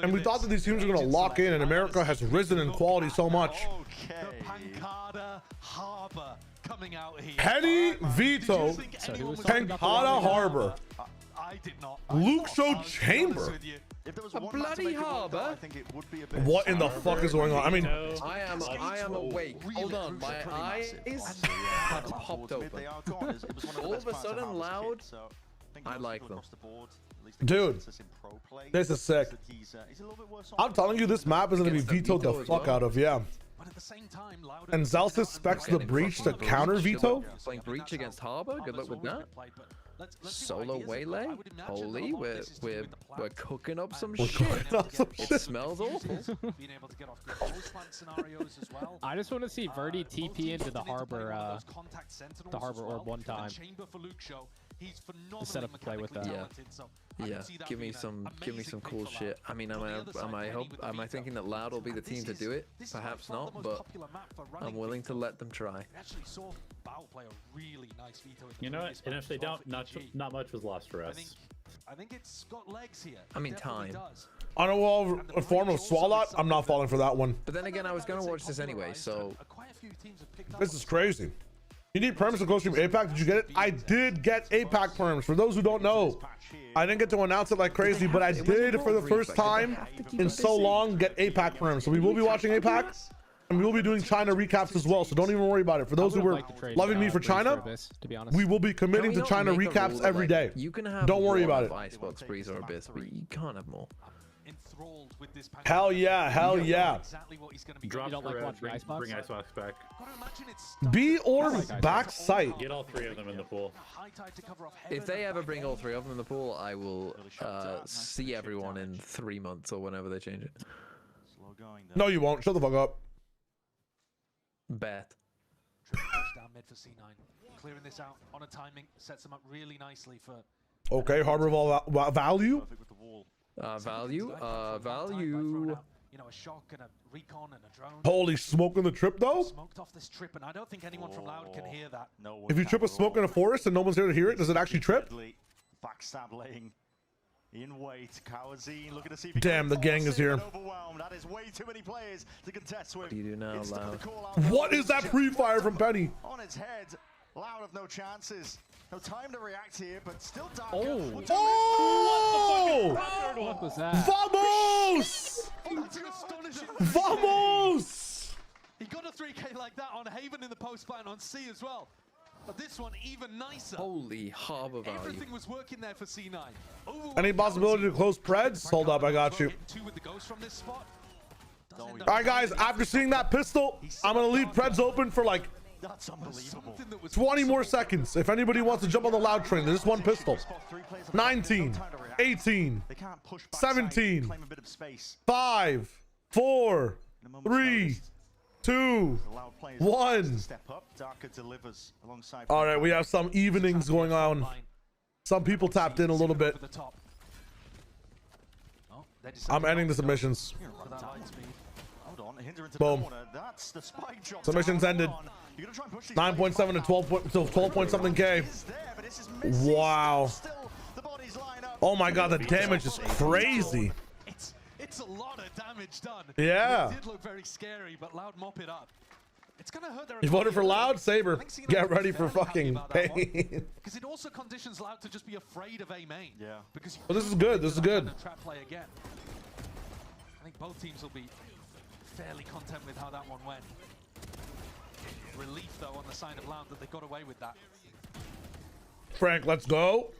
and we thought that these teams are going to lock in, and America has risen in quality so much. Pancada Harbor coming out here. Petty Vito, Pancada Harbor, I did not. Luke Show Chamber. A bloody harbor? What in the fuck is going on? I mean, I am awake. Hold on, my eyes have popped open. All of a sudden, Loud. I like them. dude, this is sick. I'm telling you, this map is going to be vetoed the fuck out of, yeah. And Zelsis specs the breach to counter veto. Playing breach against Harbor. Good luck with that. Solo waylay. Holy, we're cooking up some shit. It smells awful. I just want to see Verdi TP into the harbor orb one time. Set up a play with that. Yeah, give me some cool shit. I mean, am I thinking that Loud will be the team to do it? Perhaps not, but I'm willing to let them try. You know what? And if they don't, not much was lost for us. I think it's got legs here. I mean, time. On a form of Swalot, I'm not falling for that one. But then again, I was gonna watch this anyway, so this is crazy. You need perms to go stream APAC. Did you get it? I did get APAC perms. For those who don't know, I didn't get to announce it like crazy, but I did for the first time in so long get APAC perms. So we will be watching APAC, and we will be doing China recaps as well. So don't even worry about it. For those who were loving me for China, we will be committing to China recaps every day. You can have don't worry about it. Icebox Breeze or Abyss, but you can't have more. Hell yeah, hell yeah. Drop bring Icebox back. B orb back sight. Get all three of them in the pool. If they ever bring all three of them in the pool, I will see everyone in 3 months or whenever they change it. No, you won't. Shut the fuck up. Bet. Down mid for C9. Clearing this out on a timing sets them up really nicely for. Okay, Harbor of value. Value. You know, a shock and a recon and a drone. Holy smoke in the trip though. Smoked off this trip, and I don't think anyone from Loud can hear that. If you trip a smoke in a forest and no one's there to hear it, does it actually trip? Backstab laying in wait. Kawazine looking to see if damn, the gang is here. That is way too many players to contest with. What do you do now, Loud? What is that pre-fire from Penny? On its head. Loud have no chances. No time to react here, but still dark. Oh! What was that? Vamos! Vamos! He got a 3K like that on Haven in the post plan on C as well. But this one even nicer. Holy Harbor value. Everything was working there for C9. Any possibility to close Preds? Hold up, I got you. Alright guys, after seeing that pistol, I'm gonna leave Preds open for like that's unbelievable. 20 more seconds. If anybody wants to jump on the Loud train, there's one pistol. 19, 18, 17, 5, 4, 3, 2, 1. All right, we have some evenings going on. Some people tapped in a little bit. I'm ending the submissions. Boom. Submissions ended. 9.7 to 12 point something K. Wow. Oh my god, the damage is crazy. It's a lot of damage done. Yeah. It did look very scary, but Loud mop it up. It's gonna hurt their. You voted for Loud? Saber. Get ready for fucking pain. Because it also conditions Loud to just be afraid of A main. Yeah. Because well, this is good. This is good. Trap play again. I think both teams will be fairly content with how that one went. Relief though on the side of Loud that they got away with that. Frank, let's go.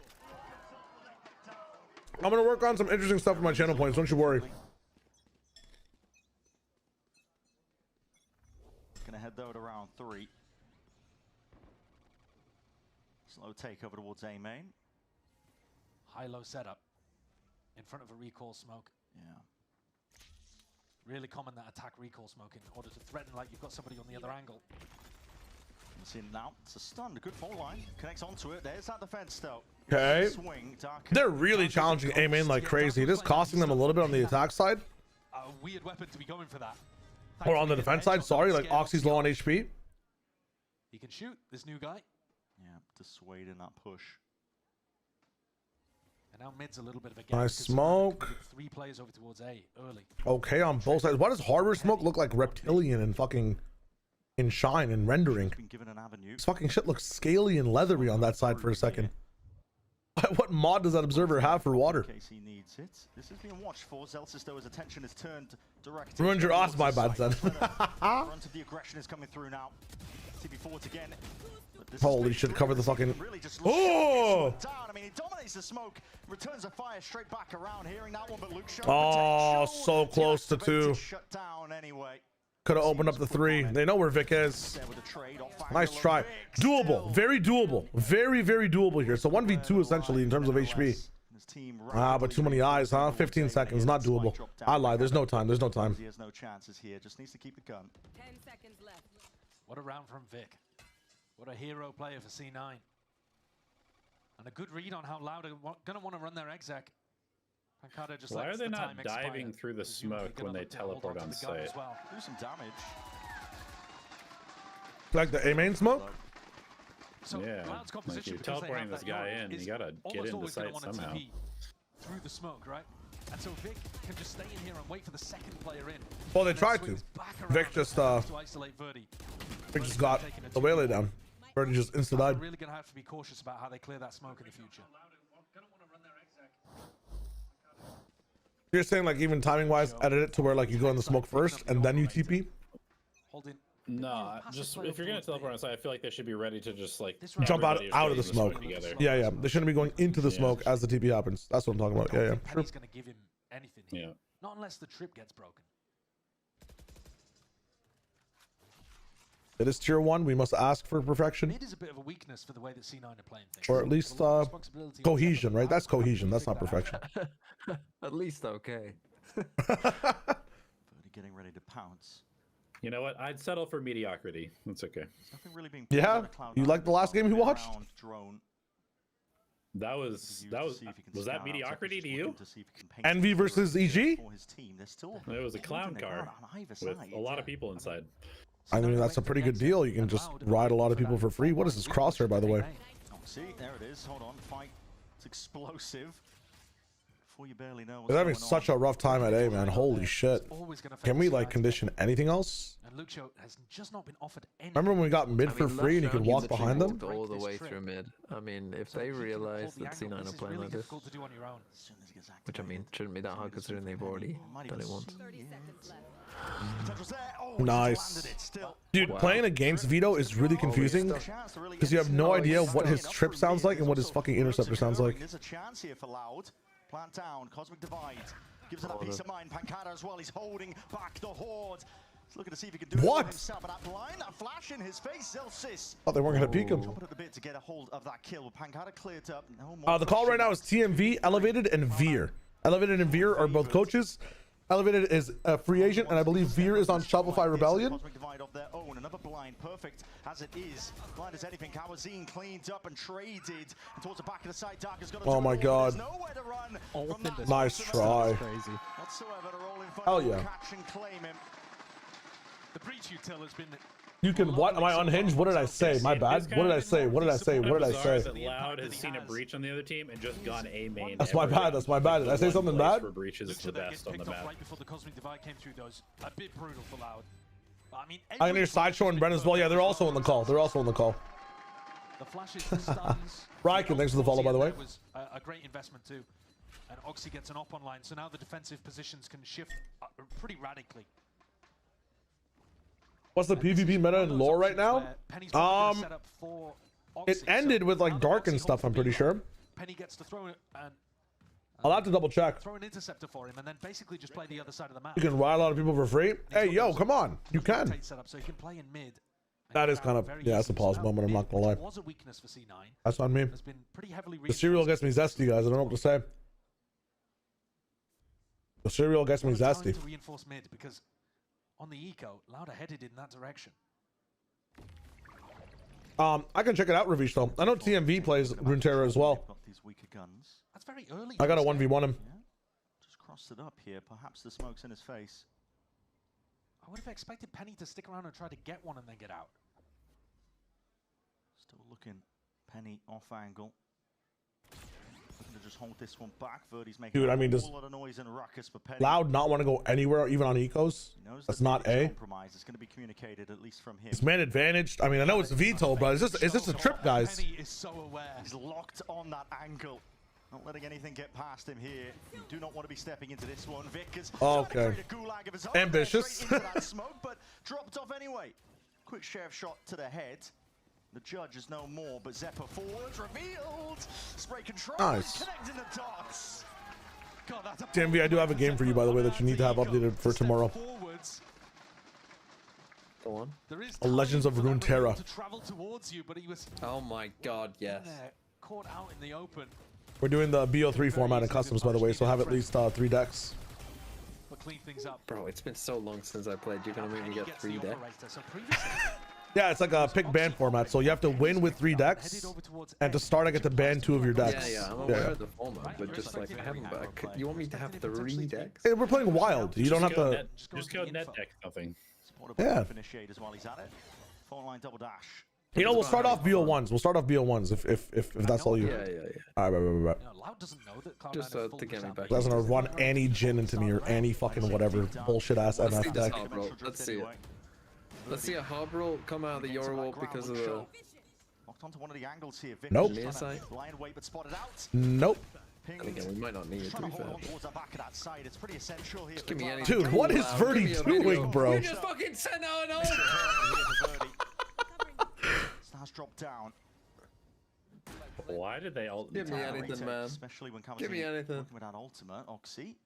I'm gonna work on some interesting stuff with my channel points. Don't you worry. Gonna head though to round 3. Slow take over towards A main. High-low setup in front of a recall smoke. Yeah. Really common that attack recall smoke in order to threaten like you've got somebody on the other angle. See now, it's a stun, a good fall line. Connects onto it. There's that defense though. Okay. Swing, They're really challenging A main like crazy. It is costing them a little bit on the attack side. A weird weapon to be going for that. Or on the defense side, sorry, like Oxy's low on HP. He can shoot, this new guy. Yeah, dissuading that push. And now mid's a little bit of a gap. Nice smoke. 3 players over towards A early. Okay, on both sides. Why does Harbor Smoke look like reptilian and fucking in shine and rendering? This fucking shit looks scaly and leathery on that side for a second. What mod does that observer have for water? He needs it. This is being watched for. Zelsis, though, his attention is turned direct. Ruined your ass, my bad son. Front of the aggression is coming through now. CB forwards again. Holy shit, cover the fucking... Oh! I mean, he dominates the smoke, returns the fire straight back around, hearing that one, but Luke Shaw Oh, so close to 2. shut down anyway. Could have opened up the 3. They know where Vic is. Nice try. Doable. Very doable. Very, very doable here. So 1v2 essentially in terms of HP. Ah, but too many eyes, huh? 15 seconds. Not doable. I lied. There's no time. There's no time. He has no chances here. Just needs to keep the gun. 10 seconds left. What a round from Vic. What a hero player for C9. And a good read on how loud they're going to want to run their exec. Pancada just Why are lets they the not time expire. diving through the smoke when they teleport on site? Well. Do some damage. Like the A main smoke? So Yeah, like you're teleporting this guy in, you gotta get into sight somehow. Through the smoke, right? And so Vic can just stay in here and wait for the second player in. Well, they tried to. Vic just Vic just got the waylay down. Verdi just insta died. Really gonna have to be cautious about how they clear that smoke in the future. You're saying like even timing wise, edit it to where like you go in the smoke first and then you TP? No, just if you're gonna teleport on site, I feel like they should be ready to just like Jump out of the smoke. Together. Yeah, yeah. They shouldn't be going into the smoke as the TP happens. That's what I'm talking about. Yeah, yeah. Sure. He's gonna give him anything here. Yeah. Not unless the trip gets broken. It is tier 1. We must ask for perfection. Mid is a bit of a weakness for the way that C9 are playing things. Or at least cohesion, right? That's cohesion. That's not perfection. At least okay. Getting ready to pounce. You know what? I'd settle for mediocrity. That's okay. Nothing really being Yeah? You like the last game you watched? That was that mediocrity to you? Envy versus EG? It was a clown car with a lot of people inside. I mean, that's a pretty good deal. You can just ride a lot of people for free. What is this crosshair, by the way? Oh, see, there it is. Hold on, fight. It's explosive. Before you barely know what's They're having going such a rough time at A, man. Holy shit. Can we like condition anything else? And Luke Shaw has just not been offered any. Remember when we got mid for free and you could walk behind them? All the way through mid. I mean, if they realize that C9 are playing like this, which I mean, shouldn't be that hard considering they've already done it once. Nice. Dude, playing against Vito is really confusing because you have no idea what his trip sounds like and what his fucking interceptor sounds like. There's a chance here for Loud. Plant down, Cosmic Divide. Gives it a peace of mind. Pancada as well. He's holding back the Horde. He's looking to see if he can do it himself. But that blind, that flash in his face, Zelsis. Oh, they weren't going to peek him. Jumping at the bit to get a hold of that kill. Pancada cleared up. No more the call right now is TMV, Elevated, and Veer. Elevated and Veer are both coaches. Elevated is a free agent, and I believe Veer is on Shopify Rebellion. Cosmic Divide of their own. Another blind, perfect as it is. Blind as anything. Kawazine cleaned up and traded. And towards the back of the side, Dark has got to oh my god. Nowhere to run nice try. Whatsoever to roll in front Hell yeah. catch and claim him. The breach util has been. You can what? Am I unhinged? What did I say? My bad. What did I say? What did I say? What did I say? That Loud has seen a breach on the other team and just gone A main. That's my bad. That's my bad. Did I say something bad? For breach is the best on the map. Right before the Cosmic Divide came through, those a bit brutal for Loud. I mean, I can hear Sideshow and Brennan as well. Yeah, they're also on the call. They're also on the call. The flashes, the stuns. Ryken, thanks for the follow, by the way. Was a great investment too. And Oxy gets an op online, so now the defensive positions can shift pretty radically. What's the PvP meta in lore right now? It ended with like Dark and stuff, I'm pretty sure. Penny gets to throw it and I'll have to double check. Throw an interceptor for him and then basically just play the other side of the map. You can ride a lot of people for free. Hey, yo, come on. You can. So you can play in mid. That is kind of, yeah, that's a pause moment. I'm not gonna lie. Was a weakness for C9. That's on me. Has been pretty heavily the cereal gets me zesty, guys. I don't know what to say. The cereal gets me zesty. To reinforce mid because on the eco, Louder headed in that direction. I can check it out, Ravish, though. I know TMV plays Runeterra as well. Got these weaker guns. That's very early. I got a 1v1 him. Just crossed it up here. Perhaps the smoke's in his face. I would have expected Penny to stick around and try to get one and then get out. Still looking. Penny off angle. Looking to just hold this one back. Verdi's making Dude, I mean, does a lot of noise and ruckus for Penny. Loud not want to go anywhere, even on ecos? That's not A. Compromise. It's going to be communicated, at least from him. It's man advantaged. I mean, I know it's veto, but it's just a trip, guys. Penny is so aware. He's locked on that angle. Not letting anything get past him here. You do not want to be stepping into this one. Vic is Okay. Ambitious. into that smoke, but dropped off anyway. Quick sheriff shot to the head. The judge is no more, but Zeppa forwards revealed. Spray control. Nice. Connecting the dots. God, that's a TMV, I do have a game for you, by the way, that you need to have updated for tomorrow. forwards. Go on. There is Legends of Runeterra. to travel towards you, but he was Oh my god, yes. there, caught out in the open. We're doing the BO3 format in customs, by the way, so have at least 3 decks. But clean things up. Bro, it's been so long since I played. You're gonna make me get 3 decks? So previously, Yeah, it's like a pick ban format, so you have to win with 3 decks, and to start I get to ban 2 of your decks. Yeah, I'm aware of the format, but just like, I haven't back. You want me to have 3 decks? Hey, we're playing wild. You don't have to. Just go net deck something. Yeah. Initiators while he's at it. Phone line double dash. You know, we'll start off BO1s. We'll start off BO1s if that's all you. Yeah. All right. Loud doesn't know that Just to get me back. Doesn't run Annie Jin into me or Annie fucking whatever bullshit ass Let's see MF this deck. hard roll. Let's see it. Let's see a hard roll come out of the Yorwolf because of the. Locked onto one of the angles here. Vic Nope. is trying to lie in wait, but spotted out. Nope. And again, we might not need it to be fair. Towards the back of that side. It's pretty essential here. Just give me any. Dude, what is Verdi doing, bro? You just fucking sent out an ult. Stars drop down. Why did they all? Give me anything, man. Especially when Give me anything. Without ultimate, Oxy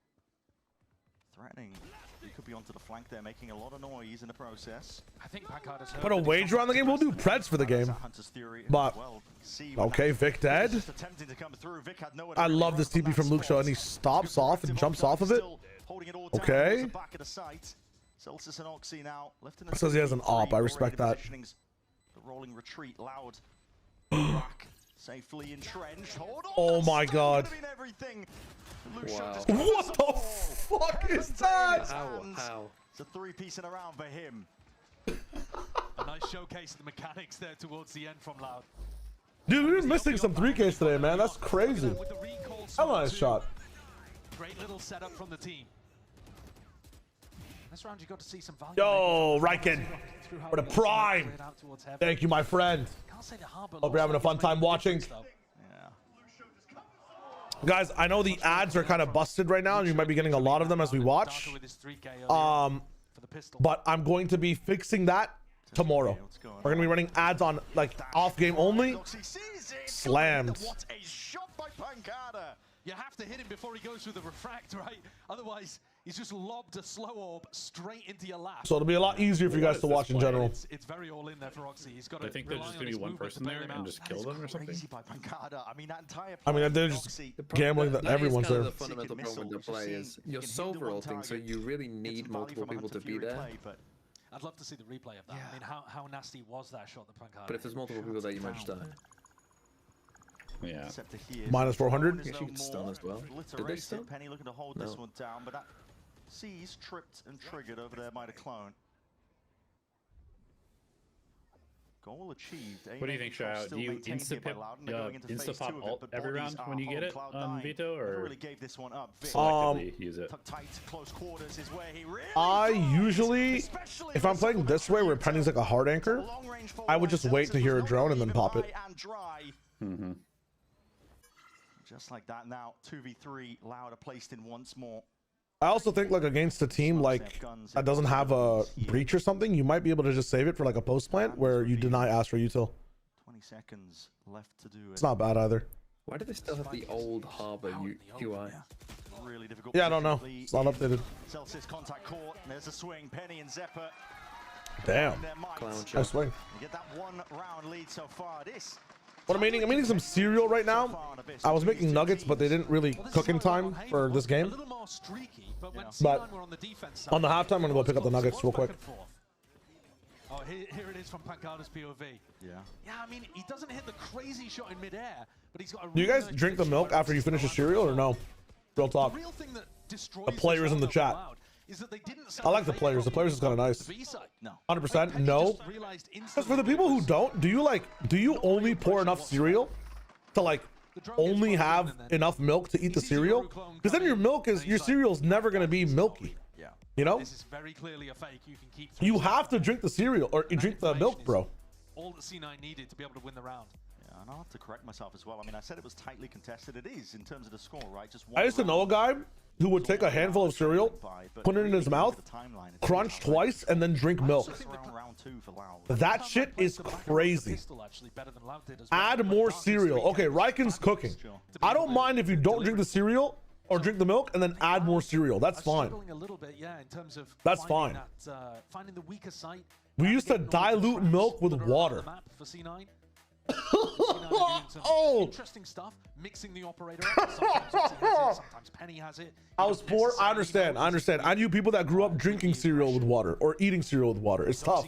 threatening. He could be onto the flank there, making a lot of noise in the process. I think Packard has Put a wager on the game. We'll do Preds for the game. But okay, Vic dead. I love this TP from Luke Shaw, and he stops off and jumps off of it. Okay. Celsius and Oxy now left in the Says he has an op. I respect that. The rolling retreat, Loud. Back, safely entrenched. Hold on. Oh my god. Wow. What the fuck is that? How? It's a 3-piece in a round for him. a nice showcase of the mechanics there towards the end from Loud. Dude, we're missing some 3Ks today, man. That's crazy. That's a nice shot. Great little setup from the team. This round you got to see some value. Yo, Riken, for the prime. Thank you, my friend. Hope you're having a fun time watching. Guys, I know the ads are kind of busted right now, and you might be getting a lot of them as we watch. But I'm going to be fixing that tomorrow. We're gonna be running ads on like off game only. Slammed. What a shot by Pancada. You have to hit him before he goes through the refract, right? Otherwise, he's just lobbed a slow orb straight into your lap. So it'll be a lot easier for you guys to watch in general. It's very all in there for Oxy. He's got I think there's just gonna be one person there and just kill them or something. By Pancada. I mean, that entire I mean, they're just gambling that everyone's there. The fundamental problem with the play is you're solver ulting, so you really need multiple people to be there. I'd love to see the replay of that. I mean, how nasty was that shot that Pancada? But if there's multiple people there, you might just die. Yeah. Minus 400. You could stun as well. Did they stun? Penny looking to hold this one down, but that C's tripped and triggered over there by the clone. Goal achieved. What do you think, Shao? Do you insta-pop ult every round when you get it on Veto, or really gave this one up. selectively use it? Tight, close quarters is where he really I usually, if I'm playing this way where Penny's like a hard anchor, I would just wait to hear a drone and then pop it. Mm-hmm. Just like that now, 2v3, Louder placed in once more. I also think like against a team like that doesn't have a breach or something, you might be able to just save it for like a post plant where you deny Astra util. 20 seconds left to do it. It's not bad either. Why do they still have the old Harbor UI? Really difficult. Yeah, I don't know. It's not updated. Celsius contact court. There's a swing. Penny and Zeppa. Damn. I swing. Get that 1 round lead so far. What I'm eating some cereal right now. I was making nuggets, but they didn't really cook in time for this game. But on the halftime, I'm gonna go pick up the nuggets real quick. Oh, here it is from Pancada's POV. Yeah. Yeah, I mean, he doesn't hit the crazy shot in midair, but he's got a Do you really guys nice drink the finish milk right after you finish a cereal or no? Real talk. The real thing that destroys The players in the chat. is that they didn't I like the players. The players is kind of nice. No. 100%. No. As for the people who don't, do you only pour enough cereal to like only have enough milk to eat the cereal? Because then your cereal's never gonna be milky. Yeah. You know? This is very clearly a fake. You can keep. You have to drink the cereal or you drink the milk, bro. All that C9 needed to be able to win the round. Yeah, and I'll have to correct myself as well. I mean, I said it was tightly contested. It is in terms of the score, right? Just I used to know a guy who would take a handful of cereal, put it in his mouth, crunch twice, and then drink milk. That shit is crazy. Add more cereal. Okay, Riken's cooking. I don't mind if you don't drink the cereal or drink the milk and then add more cereal. That's fine. A little bit, yeah, in terms of That's fine. Finding the weaker site. We used to dilute milk with water. For C9. Oh, interesting stuff. Mixing the operator up. Sometimes Oxy has it, sometimes Penny has it. I was poor. I understand. I knew people that grew up drinking cereal with water or eating cereal with water. It's tough.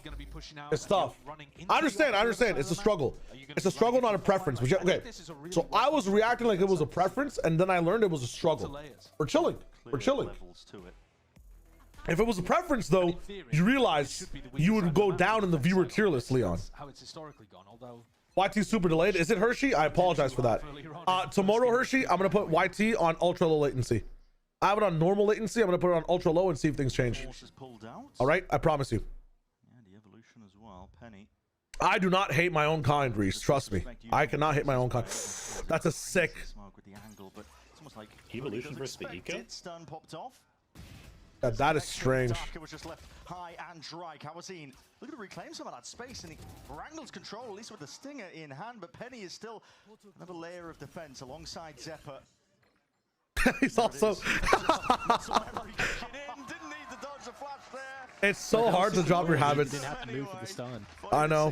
It's tough. I understand. It's a struggle. It's a struggle, not a preference. Which, okay, so I was reacting like it was a preference, and then I learned it was a struggle. We're chilling. We're chilling. If it was a preference, though, you realize you would go down in the viewer tier list, Leon. How it's historically gone, although. YT super delayed. Is it Hershey? I apologize for that. Tomorrow, Hershey, I'm going to put YT on ultra low latency. I have it on normal latency. I'm going to put it on ultra low and see if things change. All right? I promise you. Yeah, the evolution as well. Penny. I do not hate my own kind, Reese. Trust me. I cannot hate my own kind. That's a sick. Evolution versus the eco? Stun popped off. That is strange. Was just left high and dry. Kawazine looking to reclaim some of that space, and he wrangles control, at least with the stinger in hand, but Penny is still another layer of defense alongside Zephyr. He's also... It's so hard to drop your habits. Didn't have to move for the stun. I know.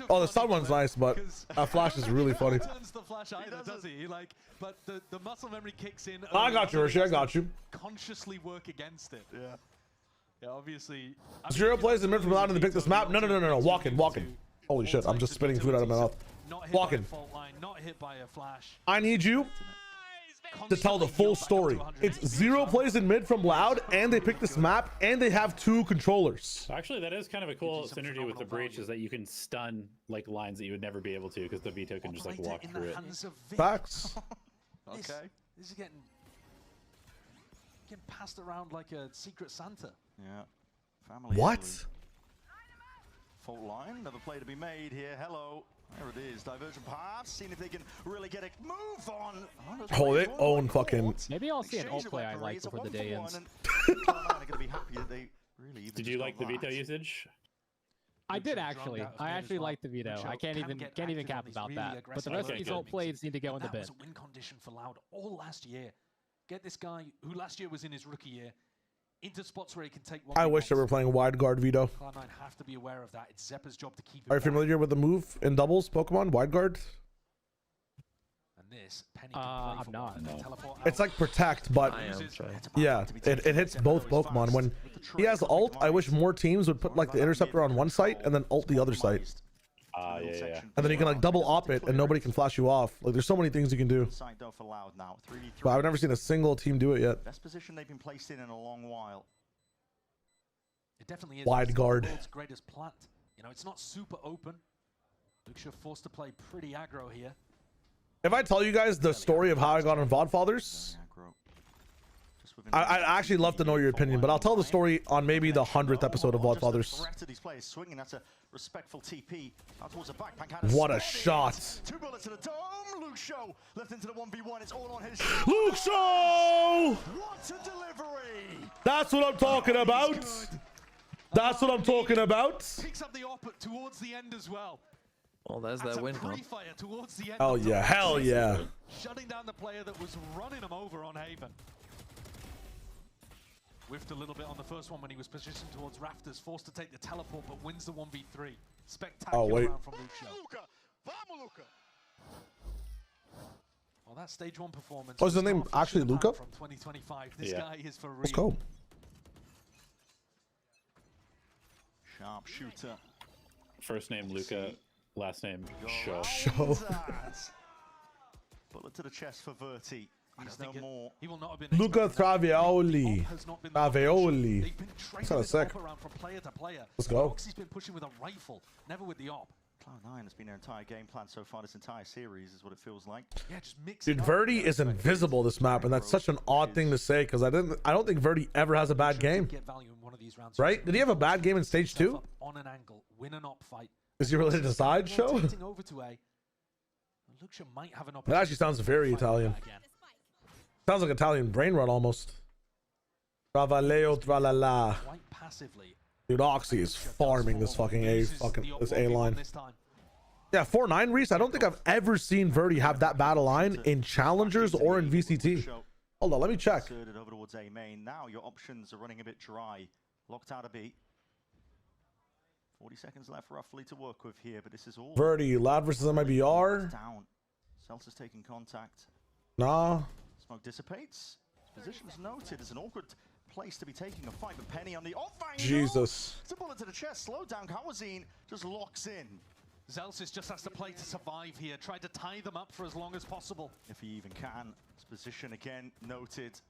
Oh, the stun one's nice, but that flash is really funny. Turns the flash either, does he? But the muscle memory kicks in. I got you, Hershey. I got you. Consciously work against it. Yeah. Yeah, obviously. Zero plays in mid from loud and they pick this map. No. Walking. Holy shit! I'm just spitting food out of my mouth. Walking. Not hit by a flash. I need you to tell the full story. It's 0 plays in mid from loud, and they pick this map, and they have 2 controllers. Actually, that is kind of a cool synergy with the breach, is that you can stun like lines that you would never be able to because the veto can just like walk through it. Facts. Okay. This is getting passed around like a secret Santa. Yeah. Family. What? Fault line. Another play to be made here. Hello. There it is. Diversion pass. Seeing if they can really get it. Move on. Oh, they own fucking. Maybe I'll see an alt play I like before the day ends. Did you like the veto usage? I did actually. I actually like the veto. I can't even cap about that. But the rest of these alt plays need to go in the bin. That was a win condition for Loud all last year. Get this guy who last year was in his rookie year into spots where he can take one. I wish they were playing wide guard veto. Cloud9 have to be aware of that. It's Zeppa's job to keep it. Are you familiar with the move in doubles Pokemon wide guard? And this Penny can I'm not. It's like protect, but yeah, it hits both Pokemon. When he has ult, I wish more teams would put like the interceptor on one site and then ult the other site. Yeah. And then you can like double op it and nobody can flash you off. Like there's so many things you can do. But I've never seen a single team do it yet. Best position they've been placed in a long while. It definitely is. Wide guard. The world's greatest plant. You know, it's not super open. Luxia forced to play pretty aggro here. If I tell you guys the story of how I got on VOD Fathers, I'd actually love to know your opinion, but I'll tell the story on maybe the 100th episode of VOD Fathers. What a shot! 2 bullets to the dome. Luke Show left into the 1v1. It's all on his. Luke Show! What a delivery! That's what I'm talking about. That's what I'm talking about. Picks up the op towards the end as well. Well, there's that win. Oh yeah, hell yeah. Shutting down the player that was running him over on Haven. Whiffed a little bit on the first one when he was positioned towards Rafters, forced to take the teleport, but wins the 1v3. Spectacular round from Luke. Well, that stage 1 performance. Oh, is his name actually Luca? From 2025. This guy is for real. Let's go. Sharpshooter. First name Luca, last name Show. Bullet to the chest for Verti. He's no more. He will not have been Luca Travioli. Travioli. That's not sick. From player to player. Let's go. He's been pushing with a rifle, never with the op. Cloud9 has been their entire game plan so far this entire series, is what it feels like. Yeah, just mix Dude, Verdi is invisible this map, and that's such an odd thing to say because I don't think Verdi ever has a bad game. Right? Did he have a bad game in stage 2? On an angle, win an op fight. Is he related to Sideshow? Over to A. Luxia might have an It actually sounds very Italian. Sounds like Italian brain rot almost. Travaleo tralala. Quite passively. Dude, Oxy is farming this fucking this A line. Yeah, 4-9 Reese. I don't think I've ever seen Verdi have that bad a line in challengers or in VCT. Hold on, let me check. Over towards A main. Now your options are running a bit dry. Locked out a B. 40 seconds left roughly to work with here, but this is all. Verdi, Loud versus MIBR. Down. Celsius taking contact. Nah. Smoke dissipates. Position is noted. It's an awkward place to be taking a fight, but Penny on the off angle. Jesus. It's a bullet to the chest. Slow down. Kawazine just locks in. Zelsis just has to play to survive here. Try to tie them up for as long as possible. If he even can. His position again noted.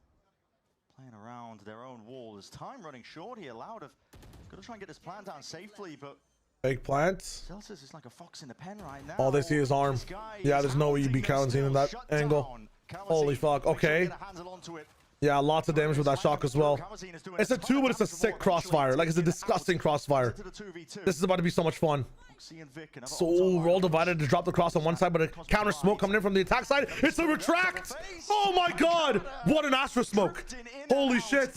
Playing around their own wall. There's time running short here. Loud have got to try and get this plan down safely, but Fake plants. Celsius is like a fox in the pen right now. All they see is arm. Yeah, there's no way you'd be Kawazine in that angle. Holy fuck. Okay. Yeah, lots of damage with that shock as well. It's a 2, but it's a sick crossfire. Like, it's a disgusting crossfire. This is about to be so much fun. So, we're all divided to drop the cross on one side, but a counter smoke coming in from the attack side. It's a retract! Oh my god! What an Astra smoke! Holy shit!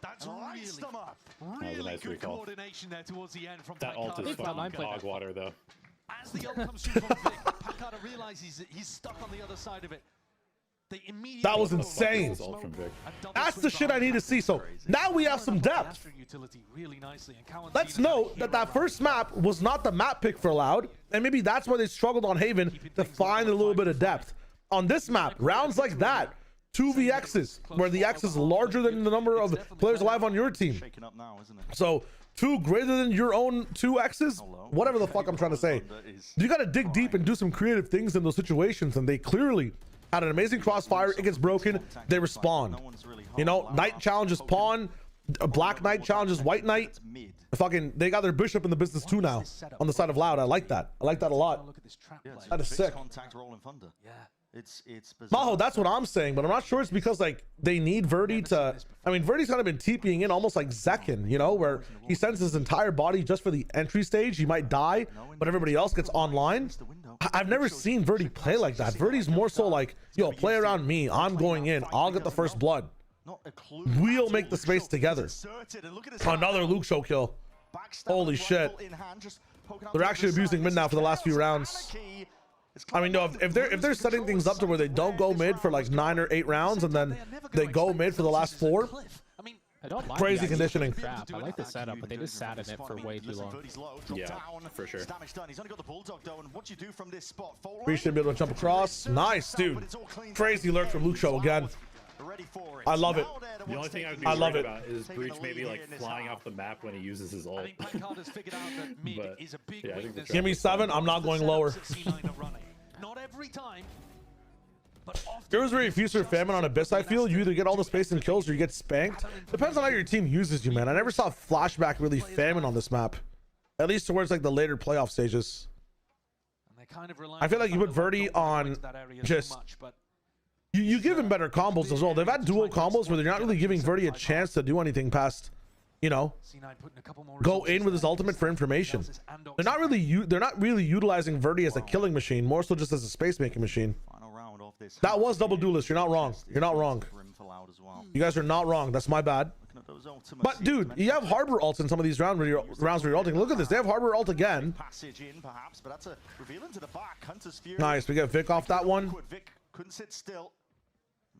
That's Really nice good recall. coordination there towards the end from That ult is fucking dog water, though. As the ult comes through from Vic, Pancada realizes he's stuck on the other side of it. They immediately That was insane. That's the shit I need to see. So now we have some depth. Let's note that that first map was not the map pick for Loud, and maybe that's why they struggled on Haven to find a little bit of depth. On this map, rounds like that, 2vx's, where the X is larger than the number of players alive on your team. So 2 greater than your own 2x's, whatever the fuck I'm trying to say. You got to dig deep and do some creative things in those situations, and they clearly had an amazing crossfire. It gets broken, they respond. You know, Knight challenges Pawn, Black Knight challenges White Knight. Fucking, they got their Bishop in the business too now on the side of Loud. I like that. I like that a lot. That is sick. It's Maho, that's what I'm saying, but I'm not sure it's because like they need Verdi to. I mean, Verdi's kind of been TPing in almost like Zekin, you know, where he sends his entire body just for the entry stage. He might die, but everybody else gets online. I've never seen Verdi play like that. Verdi's more so like, yo, play around me. I'm going in. I'll get the first blood. We'll make the space together. Another Luke show kill. Holy shit. They're actually abusing mid now for the last few rounds. I mean, no, if they're setting things up to where they don't go mid for like 9 or 8 rounds and then they go mid for the last 4, I don't mind crazy conditioning. Trap. I like the setup, but they just sat in it for way too long. Yeah, for sure. Appreciate being able to jump across. Nice, dude. Crazy lurk from Luke Show again. I love it. The only thing I would be love worried it. about is Breach maybe like flying off the map when he uses his ult. But yeah, I think the Give me 7. I'm not going lower. Not every time. Here's where you feast or famine on Abyss. I feel you either get all the space and kills or you get spanked. Depends on how your team uses you, man. I never saw Flashback really famine on this map, at least towards like the later playoff stages. I feel like you put Verdi on just you give him better combos as well. They've had dual combos where they're not really giving Verdi a chance to do anything past, you know, go in with his ultimate for information. They're not really utilizing Verdi as a killing machine, more so just as a space making machine. That was double duelist. You're not wrong. You're not wrong. You guys are not wrong. That's my bad. But dude, you have Harbor ult in some of these rounds where you're ulting. Look at this. They have Harbor ult again. Nice. We get Vic off that one. Couldn't sit still.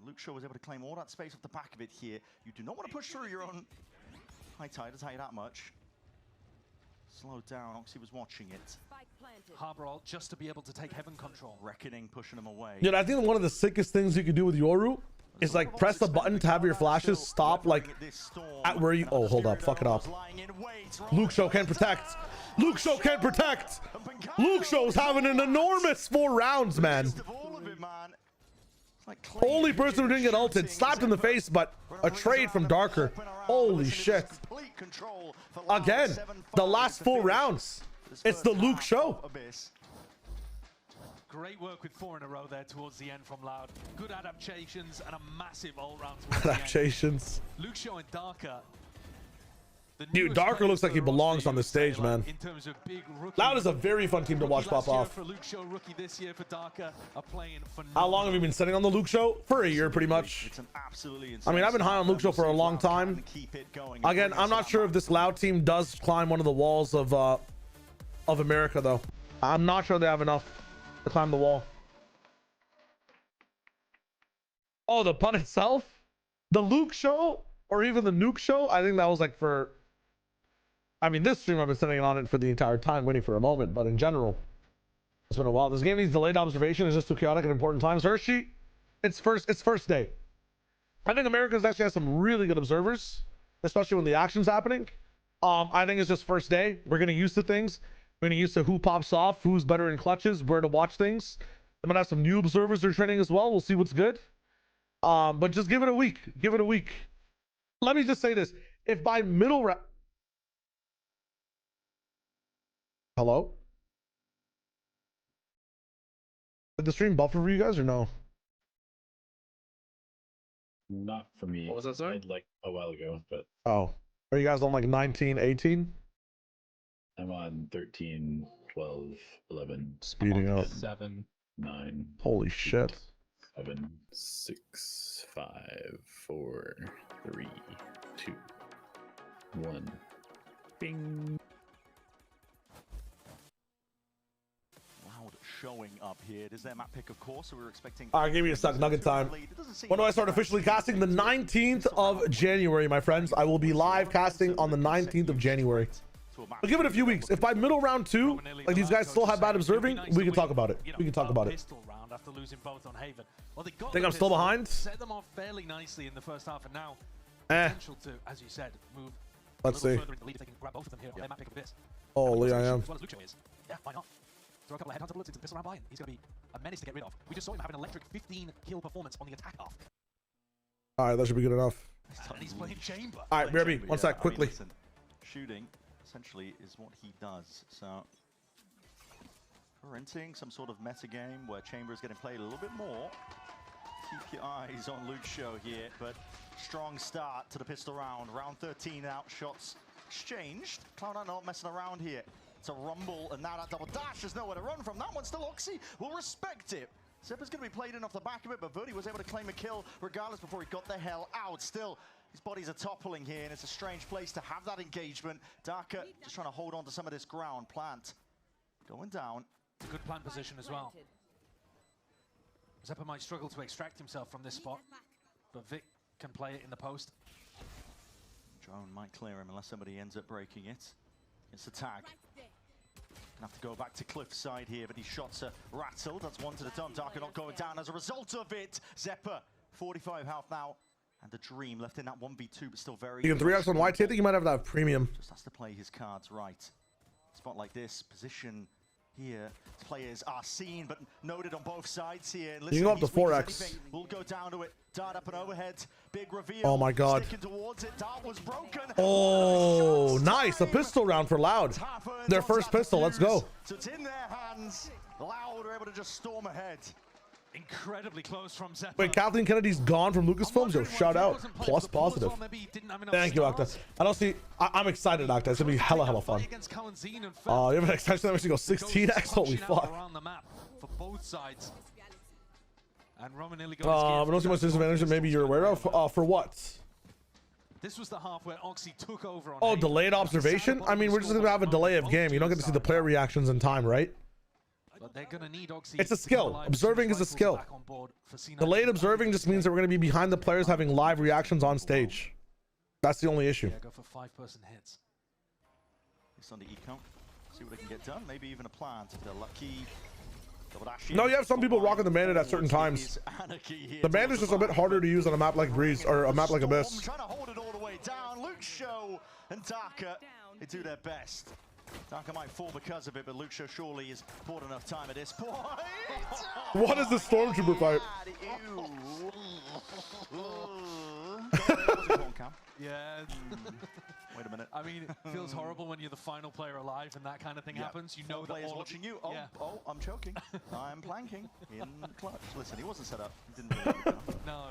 Luke Shaw was able to claim all that space off the back of it here. You do not want to push through your own high tide, I'll tell you that much. Slow down, Oxy was watching it. Harbor ult just to be able to take heaven control. Reckoning, pushing him away. Dude, I think one of the sickest things you could do with Yoru is like press the button to have your flashes stop like at where you. Oh, hold up, fuck it up. Luke Show can protect. Luke Show can protect. Luke Show's having an enormous 4 rounds, man. Only person who didn't get ulted, slapped in the face, but a trade from Darker. Holy shit. Again, the last 4 rounds. It's the Luke Show. Great work with 4 in a row there towards the end from Loud. Good adaptations and a massive all-round Adaptations. Luke Show and Darker. Dude, Darker looks like he belongs on the stage, man. Loud is a very fun team to watch pop off. How long have you been sitting on the Luke Show? For a year, pretty much. I mean, I've been high on Luke Show for a long time. Again, I'm not sure if this Loud team does climb one of the walls of America, though. I'm not sure they have enough to climb the wall. Oh, the pun itself? The Luke Show? Or even the Nuke Show? I think that was like for... I mean, this stream I've been sitting on it for the entire time, waiting for a moment, but in general, it's been a while. This game needs delayed observation. It's just too chaotic at important times. Hershey, it's first day. I think America's actually has some really good observers, especially when the action's happening. I think it's just first day. We're getting used to things. We're getting used to who pops off, who's better in clutches, where to watch things. I'm gonna have some new observers they're training as well. We'll see what's good. But just give it a week. Give it a week. Let me just say this. If by middle round... Hello? Did the stream buffer for you guys or no? Not for me. What was that, sorry? Like a while ago, but... Oh. Are you guys on like 19, 18? I'm on 13, 12, 11. Speeding up. 7, 9. Holy shit. 7, 6, 5, 4, 3, 2, 1. Bing. Loud showing up here. It is their map pick, of course, so we were expecting... All right, give me a sec. Nugget time. When do I start officially casting? The 19th of January, my friends. I will be live casting on the 19th of January. But give it a few weeks. If by middle round 2, like these guys still have bad observing, we can talk about it. We can talk about it. After losing both on Haven. Well, they got think I'm still behind? Set them off fairly nicely in the first half, and now potential to, as you said, move. Let's see. Further in the lead if they can grab both of them here on their map pick of this. Holy, I am. As well as Luke Show is. Yeah, why not? Throw a couple of headhunter bullets into the pistol round buy-in. He's going to be a menace to get rid of. We just saw him have an electric 15 kill performance on the attack half. All right, that should be good enough. And he's playing chamber. All right, BRB, one sec, quickly. I mean, listen, shooting essentially is what he does. So we're entering some sort of meta game where chamber is getting played a little bit more. Keep your eyes on Luke Show here, but strong start to the pistol round. Round 13 out, shots exchanged. Cloud9 not messing around here. It's a rumble, and now that double dash, there's nowhere to run from. That one still Oxy will respect it. Zeppa's going to be played in off the back of it, but Verdi was able to claim a kill regardless before he got the hell out. Still, his bodies are toppling here, and it's a strange place to have that engagement. Darker just trying to hold on to some of this ground. Plant going down. Good plant position as well. Zeppa might struggle to extract himself from this spot, but Vic can play it in the post. Drone might clear him unless somebody ends up breaking it. It's a tag. Gonna have to go back to Cliffside here, but these shots are rattled. That's one to the dome. Darker not going down as a result of it. Zeppa, 45 health now. And the Dream left in that 1v2, but still very... You can 3x on white. I think you might have that premium. Just has to play his cards right. Spot like this, position here. Players are seen, but noted on both sides here. Listen, you can go up to 4x. We'll go down to it. Dart up and overhead. Big reveal. Oh my god. Towards it. Dart was broken. Oh, nice. A pistol round for Loud. Their first pistol. Let's go. So it's in their hands. Loud are able to just storm ahead. Incredibly close from Zeppa. Wait, Kathleen Kennedy's gone from Lucasfilms? Yo, shout out. Plus positive. Thank you, Octa. I don't see... I'm excited, Octa. It's going to be hella fun. You have an extension that makes you go 16x? Holy fuck. For both sides. And Roman nearly I don't see much disadvantage that maybe you're aware of. For what? This was the half where Oxy took over on... Oh, delayed observation? I mean, we're just going to have a delay of game. You don't get to see the player reactions in time, right? But they're gonna need Oxy. It's a skill. Observing is a skill. Delayed observing just means that we're going to be behind the players having live reactions on stage. That's the only issue. Yeah, go for 5-person hits. It's on the eco. See what they can get done. Maybe even a plant if they're lucky. No, you have some people rocking the bandit at certain times. The bandit's just a bit harder to use on a map like Breeze or a map like Abyss. Trying to hold it all the way down. Luke Show and Darker, they do their best. Darker might fall because of it, but Luke Show surely has bought enough time at this point. What is the Stormtrooper fight? Yeah. Wait a minute. I mean, it feels horrible when you're the final player alive and that kind of thing happens. You know that players all watching you. Yeah. Oh, I'm choking. I'm planking in clutch. Listen, he wasn't set up. He didn't really No.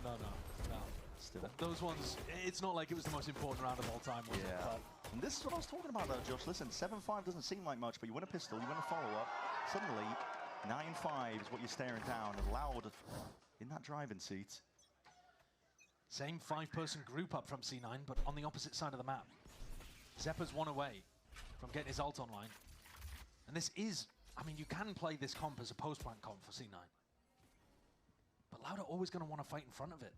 Still. Those ones, it's not like it was the most important round of all time, was it? But and this is what I was talking about, though, Josh. Listen, 7-5 doesn't seem like much, but you win a pistol, you win a follow-up. Suddenly, 9-5 is what you're staring down, and Loud in that driving seat. same 5-person group up from C9, but on the opposite side of the map. Zeppa's one away from getting his ult online. And this is, I mean, you can play this comp as a post-plant comp for C9. But Loud are always going to want to fight in front of it.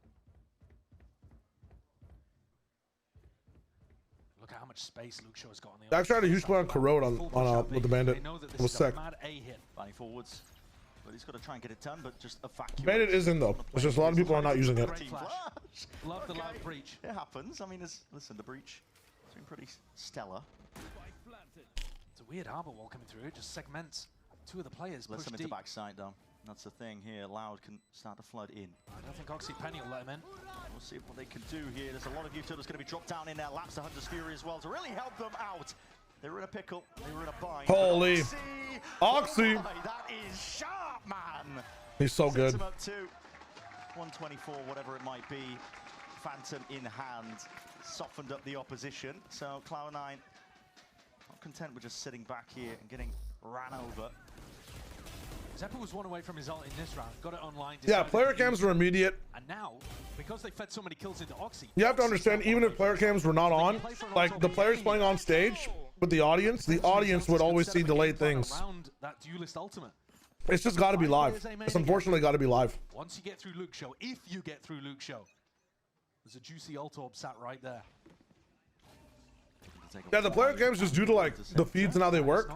Look at how much space Luke Shaw has got on the. I actually had a huge play on Corrode on with the bandit. It was sick. Bunny forwards, but he's got to try and get it done, but just evacuate. Bandit is in though. It's just a lot of people are not using it. Love the Loud breach. It happens. I mean, listen, the breach has been pretty stellar. It's a weird harbor wall coming through. It just segments two of the players. Let's Push him deep. into backside though. That's the thing here. Loud can start to flood in. I don't think Oxy Penny will let him in. We'll see what they can do here. There's a lot of utilities going to be dropped down in there. Laps to Hunter's Fury as well to really help them out. They were in a pickle. They were in a bind. Holy. Oxy. That is sharp, man. He's so good. Sets him up to 124, whatever it might be. Phantom in hand. Softened up the opposition. So Cloud9 not content with just sitting back here and getting ran over. Zeppa was one away from his ult in this round, got it online. Yeah, player cams were immediate. And now, because they fed so many kills into Oxy. You have to understand, even if player cams were not on, like the players playing on stage with the audience would always see delayed things. That duelist ultimate. It's just got to be live. It's unfortunately got to be live. Once you get through Luke Show, if you get through Luke Show, there's a juicy ult orb sat right there. Yeah, the player cams just due to like the feeds and how they work.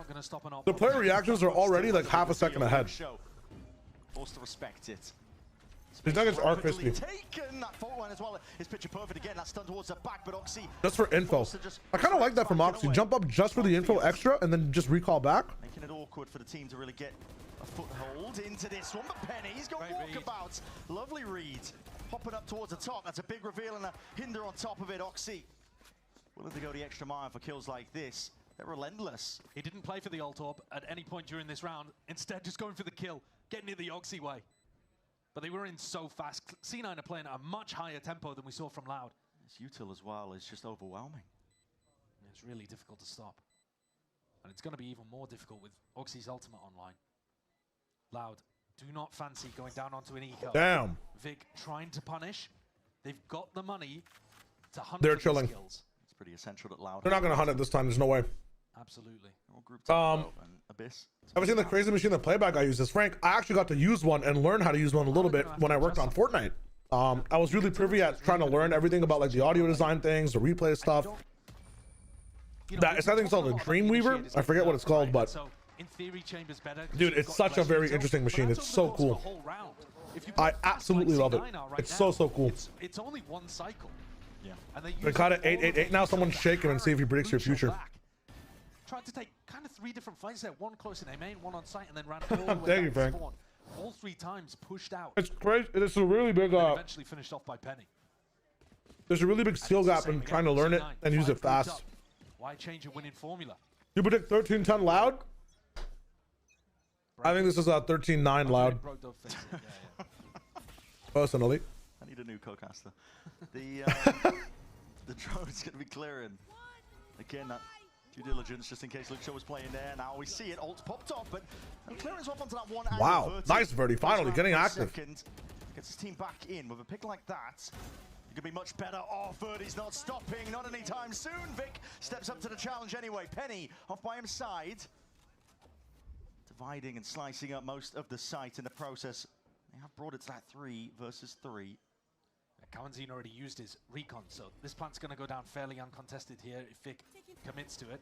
The player reactions are already like half a second ahead. Forced to respect it. These nuggets are crispy. Taken that fault line as well. His picture perfect again. That stun towards the back, but Oxy Just for info. I kind of like that from Oxy. Jump up just for the info extra and then just recall back. Making it awkward for the team to really get a foothold into this one. But Penny's got walkabouts. Lovely read. Popping up towards the top. That's a big reveal and a hinder on top of it. Oxy willing to go the extra mile for kills like this. They're relentless. He didn't play for the ult orb at any point during this round. Instead, just going for the kill, getting it the Oxy way. But they were in so fast. C9 are playing at a much higher tempo than we saw from Loud. This util as well is just overwhelming. It's really difficult to stop. And it's going to be even more difficult with Oxy's ultimate online. Loud, do not fancy going down onto an eco. Damn. Vic trying to punish. They've got the money to hunt They're for chilling. the skills. It's pretty essential that Loud. They're not going to hunt it this time. There's no way. Absolutely. Abyss. Ever seen the crazy machine that Playback guy uses? Frank, I actually got to use one and learn how to use one a little bit when I worked on Fortnite. I was really privy at trying to learn everything about like the audio design things, the replay stuff. I think it's called a Dreamweaver. I forget what it's called, but in theory, Chamber's better. dude, it's such a very interesting machine. It's so cool. I absolutely love it. It's so cool. It's only one cycle. Yeah. They caught it 8-8-8. Now someone shake him and see if he predicts your future. Tried to take kind of 3 different fights there. One close in A main, one on site, and then ran all the way Thank you, back to Frank. spawn. All 3 times pushed out. It's crazy. It's a really big. Eventually finished off by Penny. There's a really big skill gap in trying to learn it and use it fast. Why change a winning formula? You predict 13-10 Loud? I think this is a 13-9 Loud. Personally. I need a new co-caster. The drone's going to be clearing. Again, that due diligence just in case Luke Shaw was playing there. Now we see it. Ult popped off, but clearance off onto that one. Wow, nice Verdi, finally getting active. Gets his team back in with a pick like that. It could be much better. Oh, Verdi's not stopping, not anytime soon. Vic steps up to the challenge anyway. Penny off by his side. Dividing and slicing up most of the site in the process. They have brought it to that 3 versus 3. Kawanzine already used his recon, so this plant's going to go down fairly uncontested here if Vic commits to it.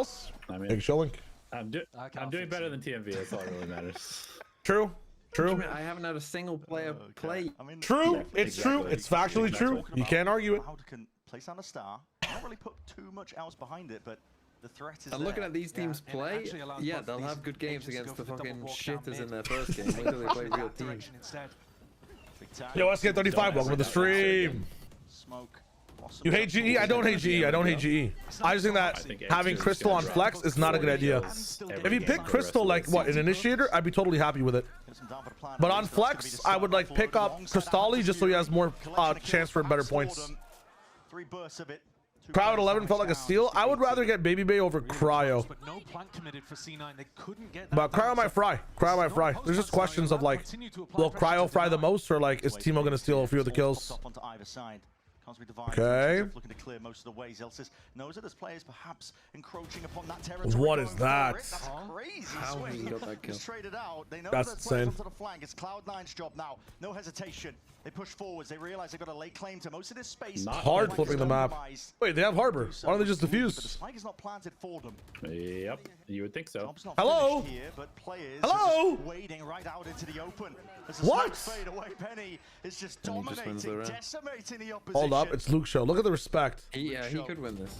else? I mean, Thanks, Showlink. I'm doing better than TMV. That's all that really matters. True. True. I haven't had a single player play. I mean, true. It's true. It's factually true. You can't argue it. Cloud can place down a star. Not really put too much else behind it, but the threat is And looking at these teams play, yeah, they'll have good games against the fucking shitters in their first game. Wait till they play real teams. Yo, SK35, welcome to the stream. Smoke. You hate GE? I don't hate GE. I don't hate GE. I just think that having Crystal on Flex is not a good idea. If you pick Crystal like what, an initiator, I'd be totally happy with it. But on Flex, I would like pick up Crystali just so he has more chance for better points. Crowd 11 felt like a steal. I would rather get Baby Bay over Cryo. But Cryo might fry. Cryo might fry. There's just questions of like, will Cryo fry the most, or like, is Teemo gonna steal a few of the kills? Okay. Looking to clear most of the ways. Elsis knows that there's players perhaps encroaching upon that territory. What is that? That's a crazy swing. Just traded out. They know that's that insane. onto the flank. It's Cloud9's job now. No hesitation. They push forwards. They realize they've got a late claim to most of this space. Hard flipping the map. Wait, they have Harbor. Why don't they just defuse? The spike is not planted for them. Yep, you would think so. Hello? Here, but players Hello? are just wading right out into the open. As the What? fade away, Penny is just dominating, decimating the opposition. Hold up, it's Luke Show. Look at the respect. Yeah, he could win this.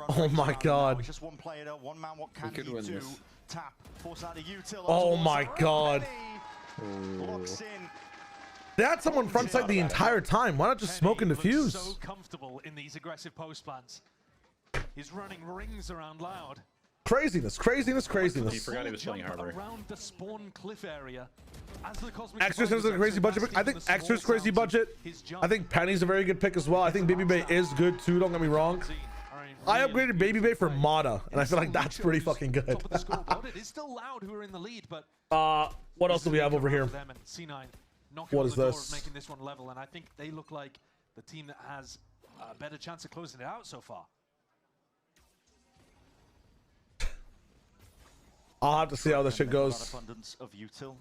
Oh my god. Just one player, one man. What can He could he win do? this. Tap, force out a util. Oh my god. Blocks in. They had someone frontside the entire time. Why not just smoke and defuse? So comfortable in these aggressive post plans. He's running rings around Loud. Craziness, craziness, craziness. He forgot he was playing Harbor. Around the spawn cliff area. As the Cosmic Extra's a crazy budget pick. I think Extra's crazy budget. I think Penny's a very good pick as well. I think Baby Bay is good too, don't get me wrong. I upgraded Baby Bay for Mata, and I feel like that's pretty fucking good. It is still Loud who are in the lead, but what else do we have over here? What is this? Making this one level, and I think they look like the team that has a better chance of closing it out so far. I'll have to see how this shit goes. Abundance of util.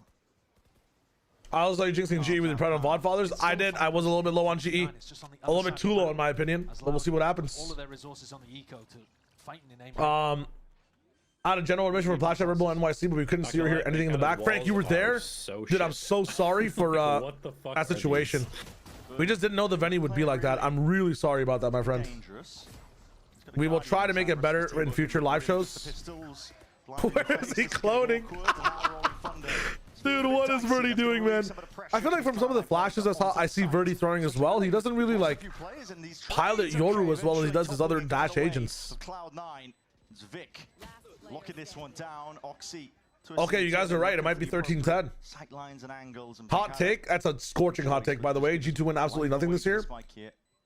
I was like jinxing GE with the Proud of Vodfathers. I did. I was a little bit low on GE. A little bit too low in my opinion. But we'll see what happens. All of their resources on the eco to fighting in aim. I had a general admission for Flash Rebel NYC, but we couldn't see or hear anything in the back. Frank, you were there? Dude, I'm so sorry for that situation. We just didn't know the venue would be like that. I'm really sorry about that, my friend. We will try to make it better in future live shows. Where is he cloning? Dude, what is Verdi doing, man? I feel like from some of the flashes I see Verdi throwing as well, he doesn't really like pilot Yoru as well as he does his other dash agents. Cloud9, it's Vic. Locking this one down. Oxy. Okay, you guys are right. It might be 13-10. Sightlines and angles and hot take. That's a scorching hot take, by the way. G2 win absolutely nothing this year.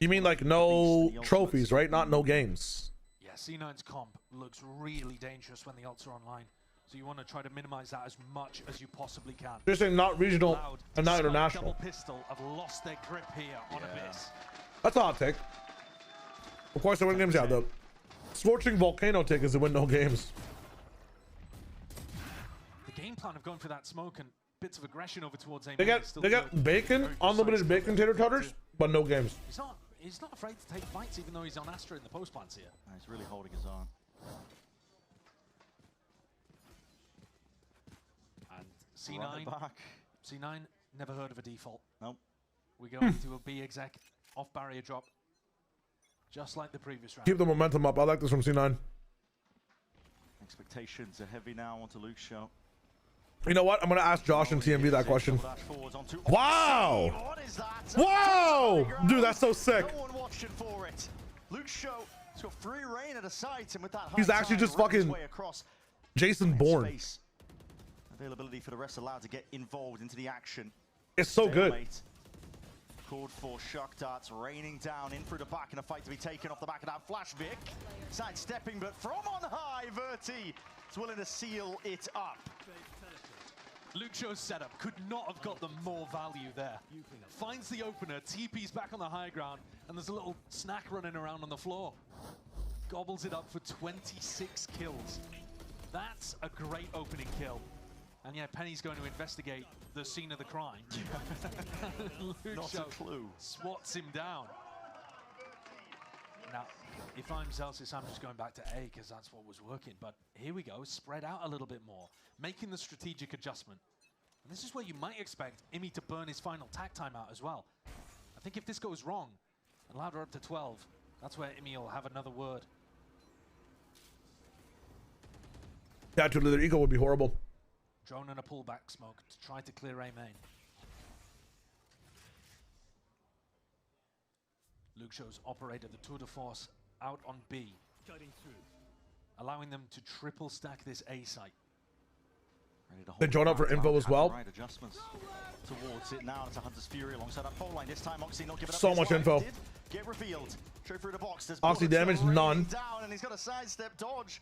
You mean like no trophies, right? Not no games. Yeah, C9's comp looks really dangerous when the ults are online. So you want to try to minimize that as much as you possibly can. You're saying not regional and not international. Double pistol have lost their grip here on Abyss. That's a hot take. Of course, they win games. Yeah, the scorching volcano take is to win no games. The game plan of going for that smoke and bits of aggression over towards aim. They got bacon, unlimited bacon tater totters, but no games. He's not afraid to take fights, even though he's on Astra in the post plants here. He's really holding his own. And C9 never heard of a default. Nope. We go into a B exec off barrier drop, just like the previous round. Keep the momentum up. I like this from C9. Expectations are heavy now onto Luke's show. You know what? I'm gonna ask Josh and TMV that question. Wow! Wow! Dude, that's so sick. No one watching for it. Luke's show has got free reign at a sight, and with that he's actually just fucking Jason Bourne. Availability for the rest allowed to get involved into the action. It's so good. Called for shock darts raining down in through the back in a fight to be taken off the back of that flash. Vic sidestepping, but from on high, Verti is willing to seal it up. Luke Show's setup could not have got them more value there. Finds the opener, TP's back on the high ground, and there's a little snack running around on the floor. Gobbles it up for 26 kills. That's a great opening kill. And yeah, Penny's going to investigate the scene of the crime. Luke Not Show a clue. swats him down. Now, if I'm Celsius, I'm just going back to A because that's what was working. But here we go, spread out a little bit more, making the strategic adjustment. And this is where you might expect Imi to burn his final tack timeout as well. I think if this goes wrong, and Louder up to 12, that's where Imi will have another word. Yeah, to their ego would be horrible. Drone and a pullback smoke to try to clear A main. Luke Show's operated the tour de force out on B, allowing them to triple stack this A site. They join up for info as well. Right adjustments towards it now. It's a Hunter's Fury alongside that pole line. This time Oxy not giving up. So much info. Get revealed. Straight through the box. There's Oxy damage, none. Down, and he's got a sidestep dodge.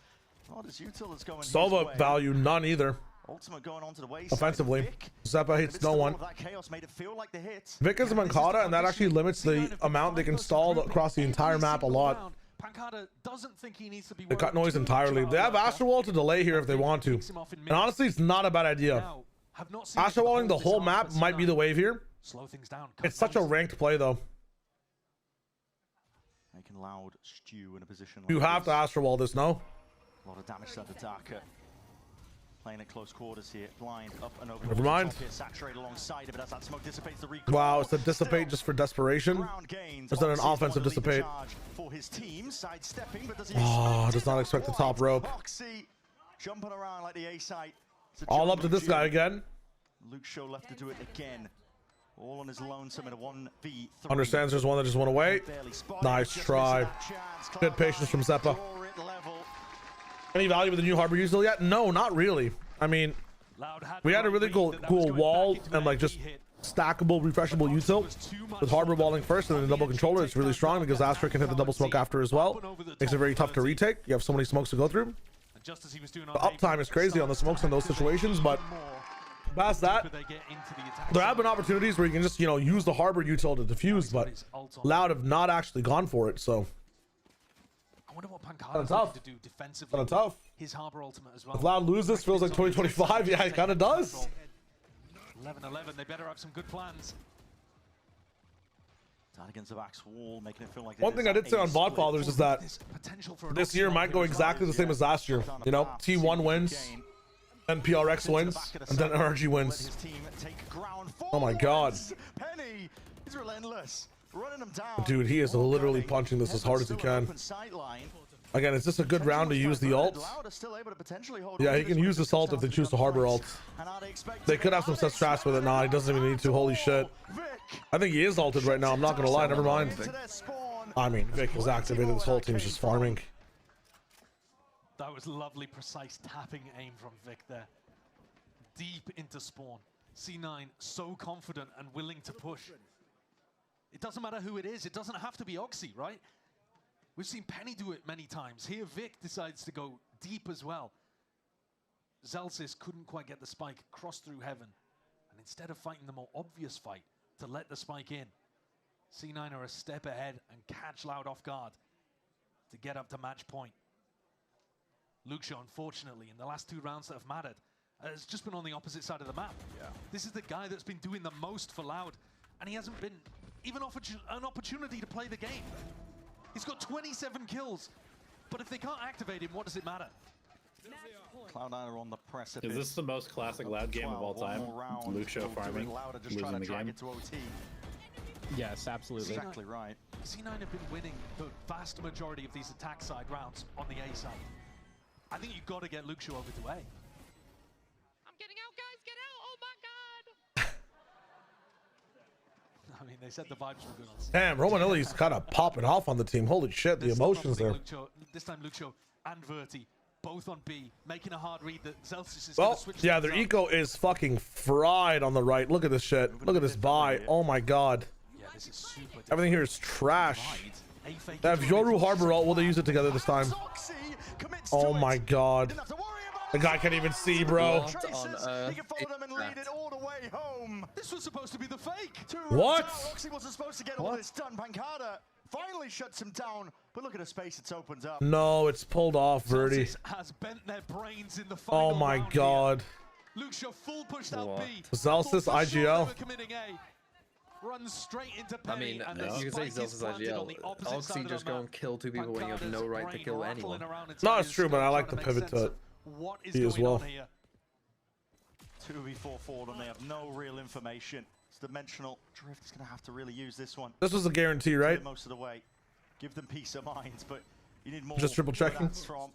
Oh, this util is going Sova value, none either. Ultimate going on to the waist. Offensively, Zeppa hits no one. Chaos made it feel like the hit. Vic is a Mankata, and that actually limits the amount they can stall across the entire map a lot. Pancada doesn't think he needs to be. They cut noise entirely. They have Astral Wall to delay here if they want to. And honestly, it's not a bad idea. Astral Walling the whole map might be the wave here. Slow things down. It's such a ranked play though. Making Loud stew in a position. You have to Astral Wall this, no? A lot of damage to the Darker. Playing at close quarters here. Blind up and over. Never mind. Saturated alongside of it as that smoke dissipates the Wow, it's a dissipate just for desperation. Is that an offensive dissipate? For his team, sidestepping, but does he does not expect the top rope. Jumping around like the A site. All up to this guy again. Luke Show left to do it again. All on his lonesome in a 1v3. Understands there's one that just went away. Nice try. Good patience from Zeppa. Any value with the new harbor util yet? No, not really. I mean, we had a really cool wall and like just stackable, refreshable util with harbor walling first and then the double controller. It's really strong because Astra can hit the double smoke after as well. Makes it very tough to retake. You have so many smokes to go through. The uptime is crazy on the smokes in those situations, but past that, there have been opportunities where you can just, you know, use the harbor util to defuse, but Loud have not actually gone for it, so. I wonder what Pancada's going to do defensively. Kind of tough. His harbor ultimate as well. If Loud loses, feels like 2025. Yeah, it kind of does. 11-11. They better have some good plans. Against the back's wall, making it feel like one thing I did say on Bot Fathers is that this year might go exactly the same as last year. You know, T1 wins, then PRX wins, and then NRG wins. Oh my god. Penny is relentless. Running him down. Dude, he is literally punching this as hard as he can. Again, is this a good round to use the ult? Yeah, he can use this ult if they choose to harbor ult. They could have some set strats with it. Nah, he doesn't even need to. Holy shit. I think he is ulted right now. I'm not gonna lie. Never mind. I mean, Vic is activated. This whole team's just farming. That was lovely, precise tapping aim from Vic there. Deep into spawn. C9 so confident and willing to push. It doesn't matter who it is. It doesn't have to be Oxy, right? We've seen Penny do it many times. Here, Vic decides to go deep as well. Zelsis couldn't quite get the spike cross through heaven. And instead of fighting the more obvious fight to let the spike in, C9 are a step ahead and catch Loud off guard to get up to match point. Luxio, unfortunately, in the last 2 rounds that have mattered, has just been on the opposite side of the map. Yeah. This is the guy that's been doing the most for Loud, and he hasn't been even offered an opportunity to play the game. He's got 27 kills, but if they can't activate him, what does it matter? Cloud9 are on the precipice. Is this the most classic Loud game of all time? Luke Show farming, losing the game. Yes, absolutely. Exactly right. C9 have been winning the vast majority of these attack side rounds on the A side. I think you've got to get Luke Show over to A. I'm getting out, guys! Get out! Oh my god! I mean, they said the vibes were good on C9. Damn, Romanelli's kind of popping off on the team. Holy shit, the emotions there. This time Luke Show and Verti both on B, making a hard read that Celsius is well, going to switch. Yeah, their eco is fucking fried on the right. Look at this shit. Look at this buy. Oh my god. Yeah, this is super. Everything here is trash. They have Yoru Harbor ult. Will they use it together this time? Oh my god. The guy can't even see, bro. What on earth? He can follow them and lead it all the way home. This was supposed to be the fake. What? Oxy wasn't supposed to get all this done. Pancada finally shuts him down, but look at the space it's opened up. No, it's pulled off, Verdi. Has bent their brains in the final oh my god. Luxio full pushed out B. Zelsis IGL. runs straight into I Penny. mean, and you can say Zelf's IGL. Oxy just go and kill two people when you have no right to kill anyone. No, it's true, but I like to pivot to it as well. 2v4 for them. They have no real information. It's dimensional. Drift is going to have to really use this one. This was a guarantee, right? Most of the way. Give them peace of mind, but you need more. Just triple checking. It's going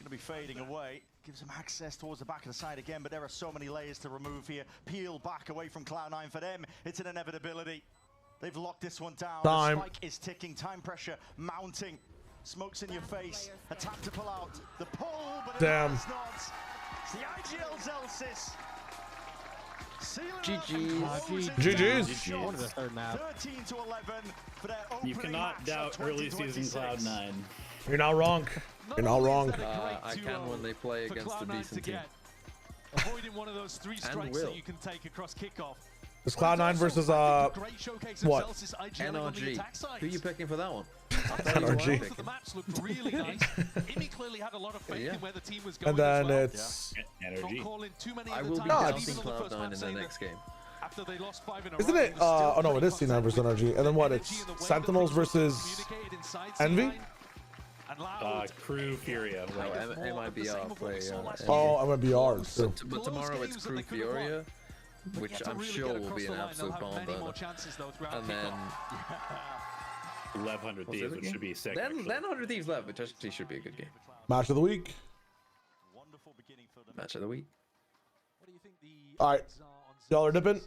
to be fading away. Gives them access towards the back of the side again, but there are so many layers to remove here. Peel back away from Cloud9 for them. It's an inevitability. They've locked this one down. Time. The spike is ticking. Time pressure mounting. Smokes in your face. A tap to pull out. The pull, but damn. It's not. It's the IGL Zelsis. GG's. 13 to 11 for their opening You cannot doubt early season Cloud9. You're not wrong. You're not wrong. I can when they play against a decent team. Avoiding one of those 3 strikes that you can take across kickoff. It's Cloud9 versus what? NRG. Who are you picking for that one? NRG. The maps looked really nice. Imi clearly had a lot of faith in where the team was going. And then as well. it's I will be doubting Cloud9 in the next game. After they lost 5 in a isn't it? Oh no, it is C9 versus NRG. And then what? It's Sentinels versus Envy. Crew Furia. MIBR play. Oh, MIBR. So. But tomorrow it's Crew Furia, which I'm sure will be an absolute bomb burner. And then 1100 Thieves, which should be sick. Then 100 Thieves left, which actually should be a good game. Match of the week. Match of the week. All right, y'all are dipping.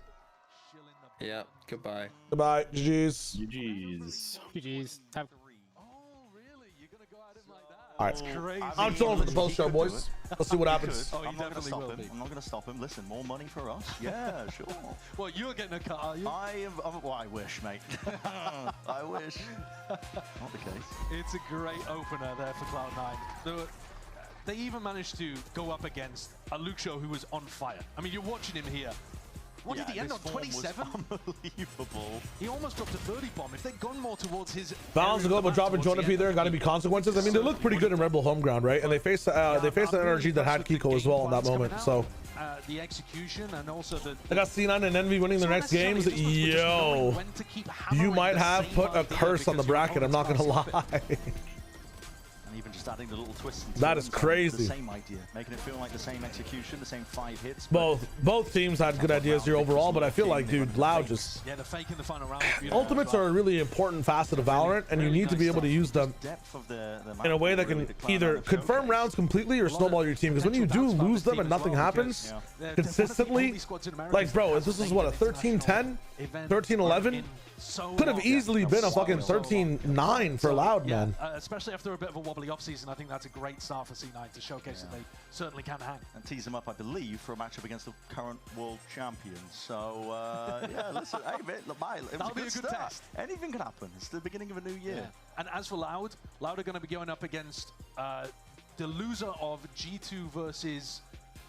Yeah. Goodbye. Goodbye. GG's. GG's. All right. I'm chilling for the post show, boys. Let's see what happens. I'm not going to stop him. I'm not going to stop him. Listen, more money for us. Yeah, sure. Well, you're getting a car, are you? Well, I wish, mate. I wish. Not the case. It's a great opener there for Cloud9. They even managed to go up against a Luke Show who was on fire. I mean, you're watching him here. What did he end on? 27? Unbelievable. He almost dropped a 30 bomb. If they'd gone more towards his Balance to go, but dropping Jonah P there, got to be consequences. I mean, they look pretty good in Red Bull home ground, right? And they faced an NRG that had Kiko as well in that moment. So the execution and also the I got C9 and Envy winning their next games. Yo, you might have put a curse on the bracket. I'm not gonna lie. And even just adding the little twist. That is crazy. The same idea, making it feel like the same execution, the same 5 hits. Both teams had good ideas here overall, but I feel like, dude, Loud just. Yeah, the fake in the final round. Ultimates are a really important facet of Valorant, and you need to be able to use them in a way that can either confirm rounds completely or snowball your team. Because when you do lose them and nothing happens consistently, like, bro, if this is what, a 13-10, 13-11, could have easily been a fucking 13-9 for Loud, man. Especially after a bit of a wobbly offseason, I think that's a great start for C9 to showcase that they certainly can hang. And tease them up, I believe, for a matchup against the current world champion. So, yeah, listen, hey, mate, look, that'll be a good test. Anything can happen. It's the beginning of a new year. Yeah. And as for Loud are going to be going up against the loser of G2 versus,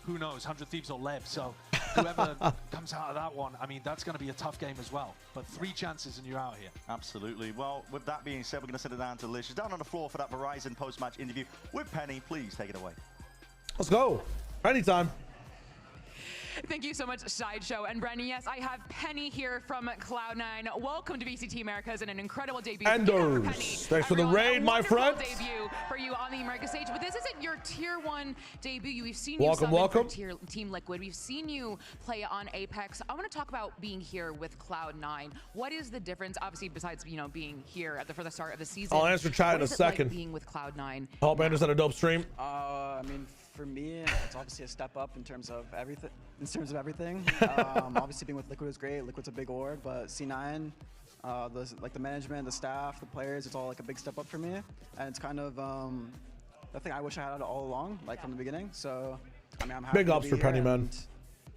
who knows, 100 Thieves or Lev. So whoever comes out of that one, I mean, that's going to be a tough game as well. But 3 chances and you're out here. Absolutely. Well, with that being said, we're going to send it down to Liz. She's down on the floor for that Verizon post-match interview with Penny. Please take it away. Let's go. Anytime. Thank you so much, Sideshow. And Brendan, yes, I have Penny here from Cloud9. Welcome to VCT Americas and an incredible debut. Enders. Thanks for the raid, my friend. Debut for you on the America stage, but this isn't your tier 1 debut. We've seen you for Team Liquid. We've seen you play on Apex. I want to talk about being here with Cloud9. What is the difference, obviously, besides for the start of the season? I'll answer chat in a second. Like being with Cloud9. Hope Anders had a dope stream. I mean, for me, it's obviously a step up in terms of everything. Obviously, being with Liquid is great. Liquid's a big org, but C9, the management, the staff, the players, it's all like a big step up for me. And it's kind of the thing I wish I had all along, like from the beginning. So, I mean, I'm happy. Big ups for Penny, man.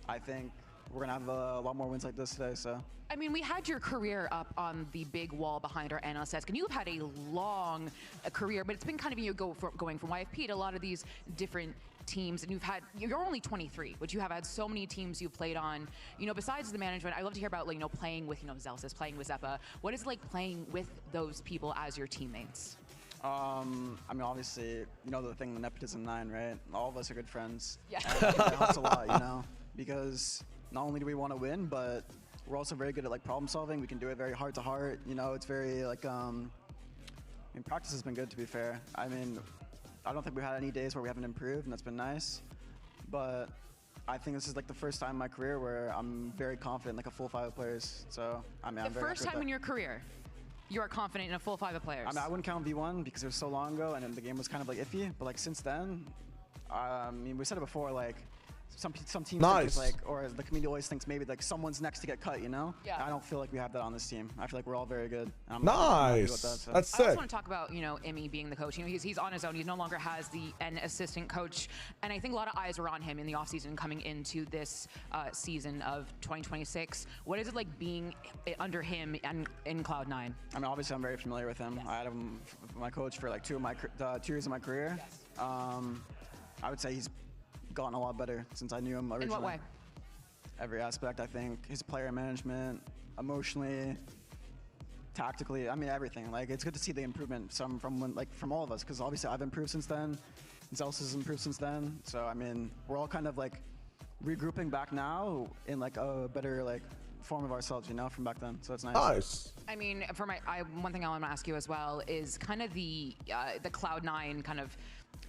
I think we're gonna have a lot more wins like this today. So. I mean, we had your career up on the big wall behind our analyst desk, and you've had a long career, but it's been kind of going from YFP to a lot of these different teams, and you're only 23, but you have had so many teams you've played on. Besides the management, I love to hear about playing with Zelsis, playing with Zeppa. What is it like playing with those people as your teammates? I mean, obviously, the thing, the nepotism 9, right? All of us are good friends. Yeah. And it helps a lot, because not only do we want to win, but we're also very good at like problem solving. We can do it very heart to heart. You know, it's very like I mean, practice has been good, to be fair. I mean, I don't think we've had any days where we haven't improved, and that's been nice. But I think this is like the first time in my career where I'm very confident, like a full 5 of players. So I mean, I'm very first happy with time that. in your career you are confident in a full 5 of players. I mean, I wouldn't count V1 because it was so long ago, and then the game was kind of like iffy. But like since then, I mean, we said it before, like some teams think it's like, or the community always thinks maybe like someone's next to get cut, you know? Yeah. I don't feel like we have that on this team. I feel like we're all very good. And I'm Nice. happy with that, so. That's I sick. also want to talk about, you know, Imi being the coach. You know, he's on his own. He no longer has an assistant coach. And I think a lot of eyes were on him in the offseason coming into this season of 2026. What is it like being under him and in Cloud9? I mean, obviously, I'm very familiar with him. I had him my coach for like 2 years of my career. I would say he's gotten a lot better since I knew him originally. In what way? Every aspect, I think. His player management, emotionally, tactically. I mean, everything. Like, it's good to see the improvement from all of us, because obviously I've improved since then. Zealous has improved since then. So I mean, we're all kind of like regrouping back now in like a better like form of ourselves, you know, from back then. So it's nice. Nice. I mean, for one thing I want to ask you as well is kind of the Cloud9 kind of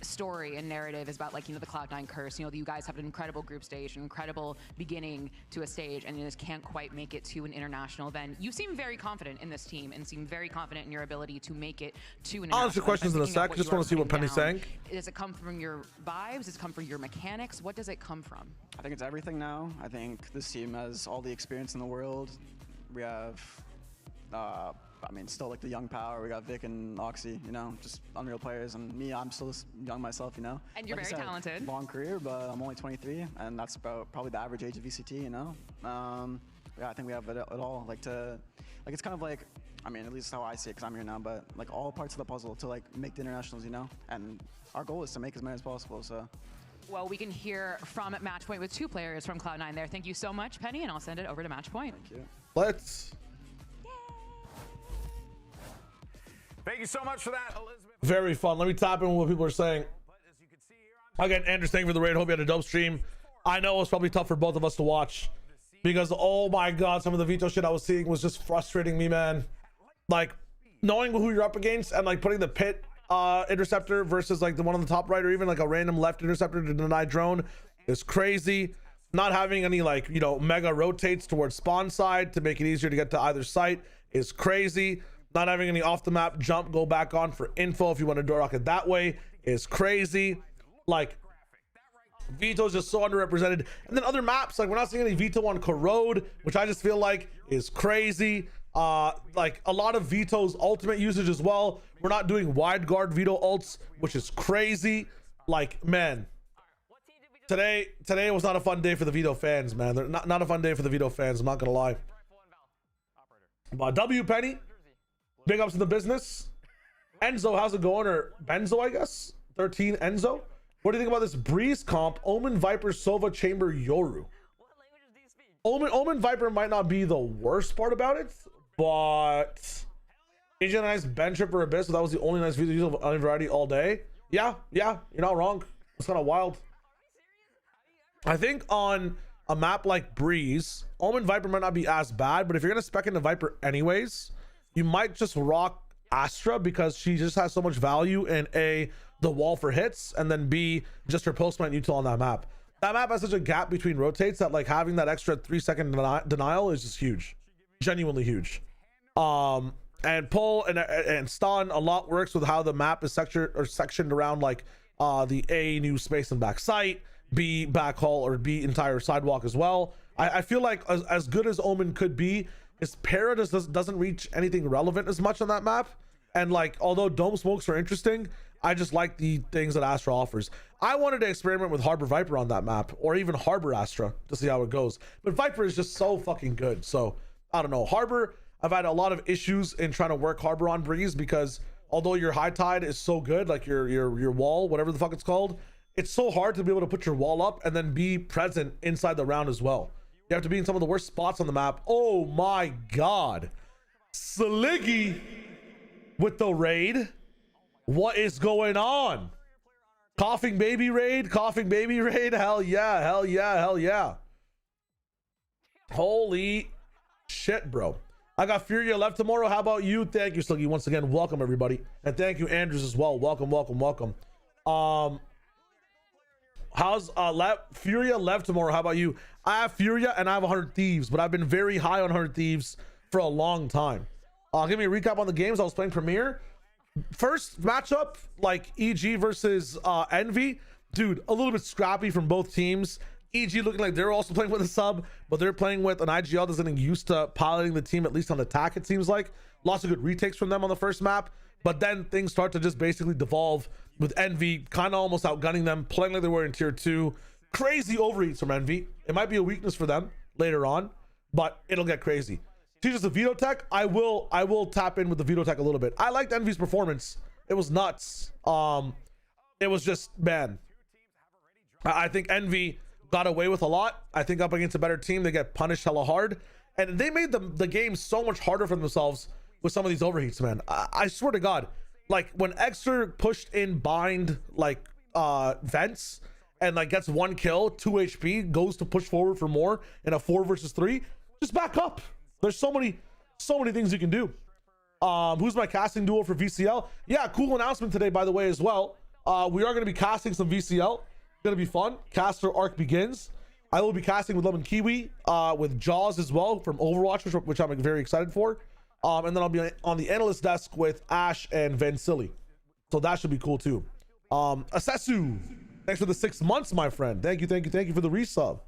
story and narrative is about, like, you know, the Cloud9 curse. You know, you guys have an incredible group stage, an incredible beginning to a stage, and you just can't quite make it to an international event. You seem very confident in this team and seem very confident in your ability to make it to an international I'll answer questions in a sec. Just want to see what Penny's saying. Does it come from your vibes? Does it come from your mechanics? What does it come from? I think it's everything now. I think this team has all the experience in the world. We have, I mean, still like the young power. We got Vic and Oxy, you know, just unreal players. And me, I'm still young myself, you know. And you're like very talented. Long career, but I'm only 23, and that's about probably the average age of VCT, you know. Yeah, I think we have it all. Like it's kind of like, I mean, at least how I see it, because I'm here now. But like all parts of the puzzle to like make the internationals, you know. And our goal is to make as many as possible. So. Well, we can hear from Matchpoint with 2 players from Cloud9 there. Thank you so much, Penny, and I'll send it over to Matchpoint. Thank you. Let's. Thank you so much for that, Elizabeth. Very fun. Let me tap in what people are saying. Again, Andrew, thank you for the raid. Hope you had a dope stream. I know it was probably tough for both of us to watch because, oh my God, some of the veto shit I was seeing was just frustrating me, man. Like, knowing who you're up against and like putting the pit interceptor versus like the one on the top right, or even like a random left interceptor to deny drone is crazy. Not having any like, you know, mega rotates towards spawn side to make it easier to get to either site is crazy. Not having any off the map jump go back on for info if you want to door rock it that way is crazy. Like, Veto is just so underrepresented. And then other maps, like we're not seeing any Veto on Corrode, which I just feel like is crazy. Like a lot of Veto's ultimate usage as well. We're not doing wide guard Veto ults, which is crazy. Like, man, today was not a fun day for the Veto fans, man. They're not a fun day for the Veto fans, I'm not gonna lie. But W Penny, big ups in the business. Enzo, how's it going? Or Benzo, I guess. 13 Enzo. What do you think about this Breeze comp? Omen, Viper, Sova, Chamber, Yoru. Omen Viper might not be the worst part about it, but AJ nice bench for Abyss. So that was the only nice video use of variety all day. Yeah, you're not wrong. It's kind of wild. I think on a map like Breeze, Omen Viper might not be as bad, but if you're gonna spec into Viper anyways, you might just rock Astra because she just has so much value in A, the wall for hits, and then B, just her post-plant util on that map. That map has such a gap between rotates that like having that extra 3-second denial is just huge. Genuinely huge. And pull and stun a lot works with how the map is sectioned around like the A, new space and back site, B, back hall, or B, entire sidewalk as well. I feel like as good as Omen could be, his para doesn't reach anything relevant as much on that map. And like, although dome smokes are interesting, I just like the things that Astra offers. I wanted to experiment with Harbor Viper on that map, or even Harbor Astra, to see how it goes. But Viper is just so fucking good. So I don't know. Harbor, I've had a lot of issues in trying to work Harbor on Breeze because although your high tide is so good, like your wall, whatever the fuck it's called, it's so hard to be able to put your wall up and then be present inside the round as well. You have to be in some of the worst spots on the map. Oh my God. Sliggy with the raid. What is going on? Coughing baby raid? Coughing baby raid? Hell yeah, hell yeah, hell yeah. Holy shit, bro. I got Furia left tomorrow. How about you? Thank you, Sluggy. Once again, welcome everybody. And thank you, Andrews, as well. Welcome, welcome, welcome. How's Furia left tomorrow? How about you? I have Furia and I have 100 Thieves, but I've been very high on 100 Thieves for a long time. Give me a recap on the games. I was playing Premier. First matchup, like EG versus Envy. Dude, a little bit scrappy from both teams. EG looking like they're also playing with a sub, but they're playing with an IGL that's getting used to piloting the team, at least on attack, it seems like. Lots of good retakes from them on the first map, but then things start to just basically devolve with Envy kind of almost outgunning them, playing like they were in tier 2. Crazy overheats from Envy. It might be a weakness for them later on, but it'll get crazy. Teaches the veto tech. I will tap in with the veto tech a little bit. I liked Envy's performance. It was nuts. It was just, man, I think Envy got away with a lot. I think up against a better team, they get punished hella hard, and they made the game so much harder for themselves with some of these overheats, man. I swear to God, like when Exter pushed in bind like vents and like gets 1 kill, 2 HP, goes to push forward for more in a 4 versus 3, just back up. There's so many things you can do. Who's my casting duo for VCL? Yeah, cool announcement today, by the way, as well. We are going to be casting some VCL. Gonna be fun. Caster arc begins. I will be casting with Lemon Kiwi, with Jaws as well from Overwatch, which I'm very excited for. And then I'll be on the analyst desk with Ash and Vansili. So that should be cool too. Assessu, thanks for the 6 months, my friend. Thank you for the resub.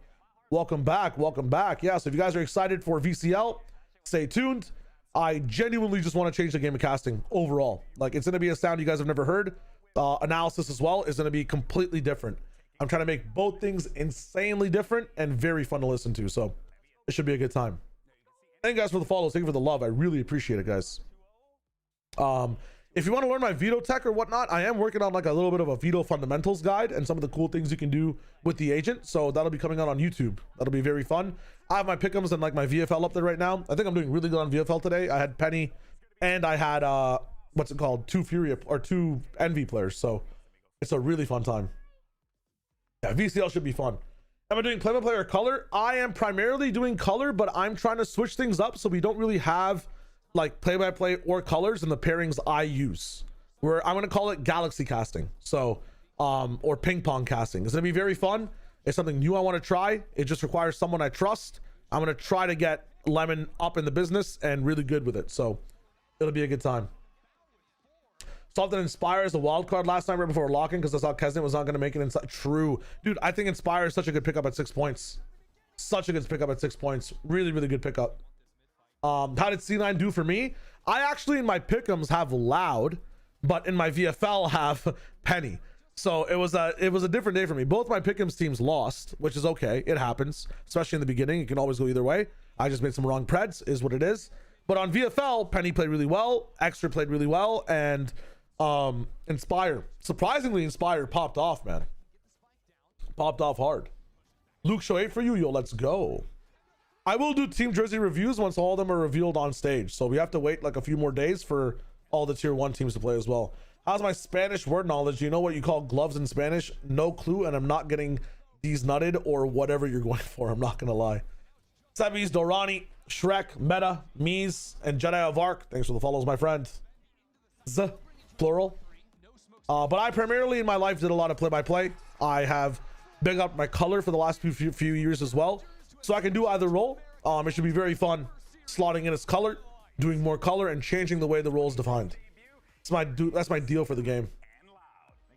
Welcome back. Yeah, so if you guys are excited for VCL, stay tuned. I genuinely just want to change the game of casting overall. Like, it's gonna be a sound you guys have never heard. Analysis as well is gonna be completely different. I'm trying to make both things insanely different and very fun to listen to, so it should be a good time. Thank you guys for the follows. Thank you for the love. I really appreciate it, guys. If you want to learn my veto tech or whatnot, I am working on like a little bit of a veto fundamentals guide and some of the cool things you can do with the agent, so that'll be coming out on YouTube. That'll be very fun. I have my Pickems and like my VFL up there right now. I think I'm doing really good on VFL today. I had Penny and I had what's it called, 2 Furia or 2 Envy players, so it's a really fun time. Yeah, VCL should be fun. Am I doing play-by-play or color? I am primarily doing color, but I'm trying to switch things up so we don't really have like play-by-play or colors in the pairings I use. Where I'm gonna call it galaxy casting, so or ping pong casting. It's gonna be very fun. It's something new I want to try. It just requires someone I trust. I'm gonna try to get Lemon up in the business and really good with it, so it'll be a good time. Something Inspire as a wild card last night right before locking because I saw Kesnet was not going to make it inside. True, dude. I think Inspire is such a good pickup at 6 points. Such a good pickup at 6 points. Really good pickup. How did C9 do for me? I actually in my Pickems have Loud, but in my VFL have Penny. So it was a different day for me. Both my Pickems teams lost, which is okay. It happens, especially in the beginning. It can always go either way. I just made some wrong preds, is what it is. But on VFL, Penny played really well. Extra played really well, and Inspire, surprisingly, Inspire popped off, man. Popped off hard. Luke, show 8 for you. Yo, let's go. I will do team jersey reviews once all of them are revealed on stage, so we have to wait like a few more days for all the tier 1 teams to play as well. How's my Spanish word knowledge? Do you know what you call gloves in Spanish? No clue, and I'm not getting these nutted or whatever you're going for. I'm not gonna lie. Sevis, Dorani, Shrek, Meta, Mies, and Jedi of Arc. Thanks for the follows, my friend. Z, plural. But I primarily in my life did a lot of play-by-play. I have big up my color for the last few years as well, so I can do either role. It should be very fun slotting in its color, doing more color, and changing the way the role is defined. That's my deal for the game.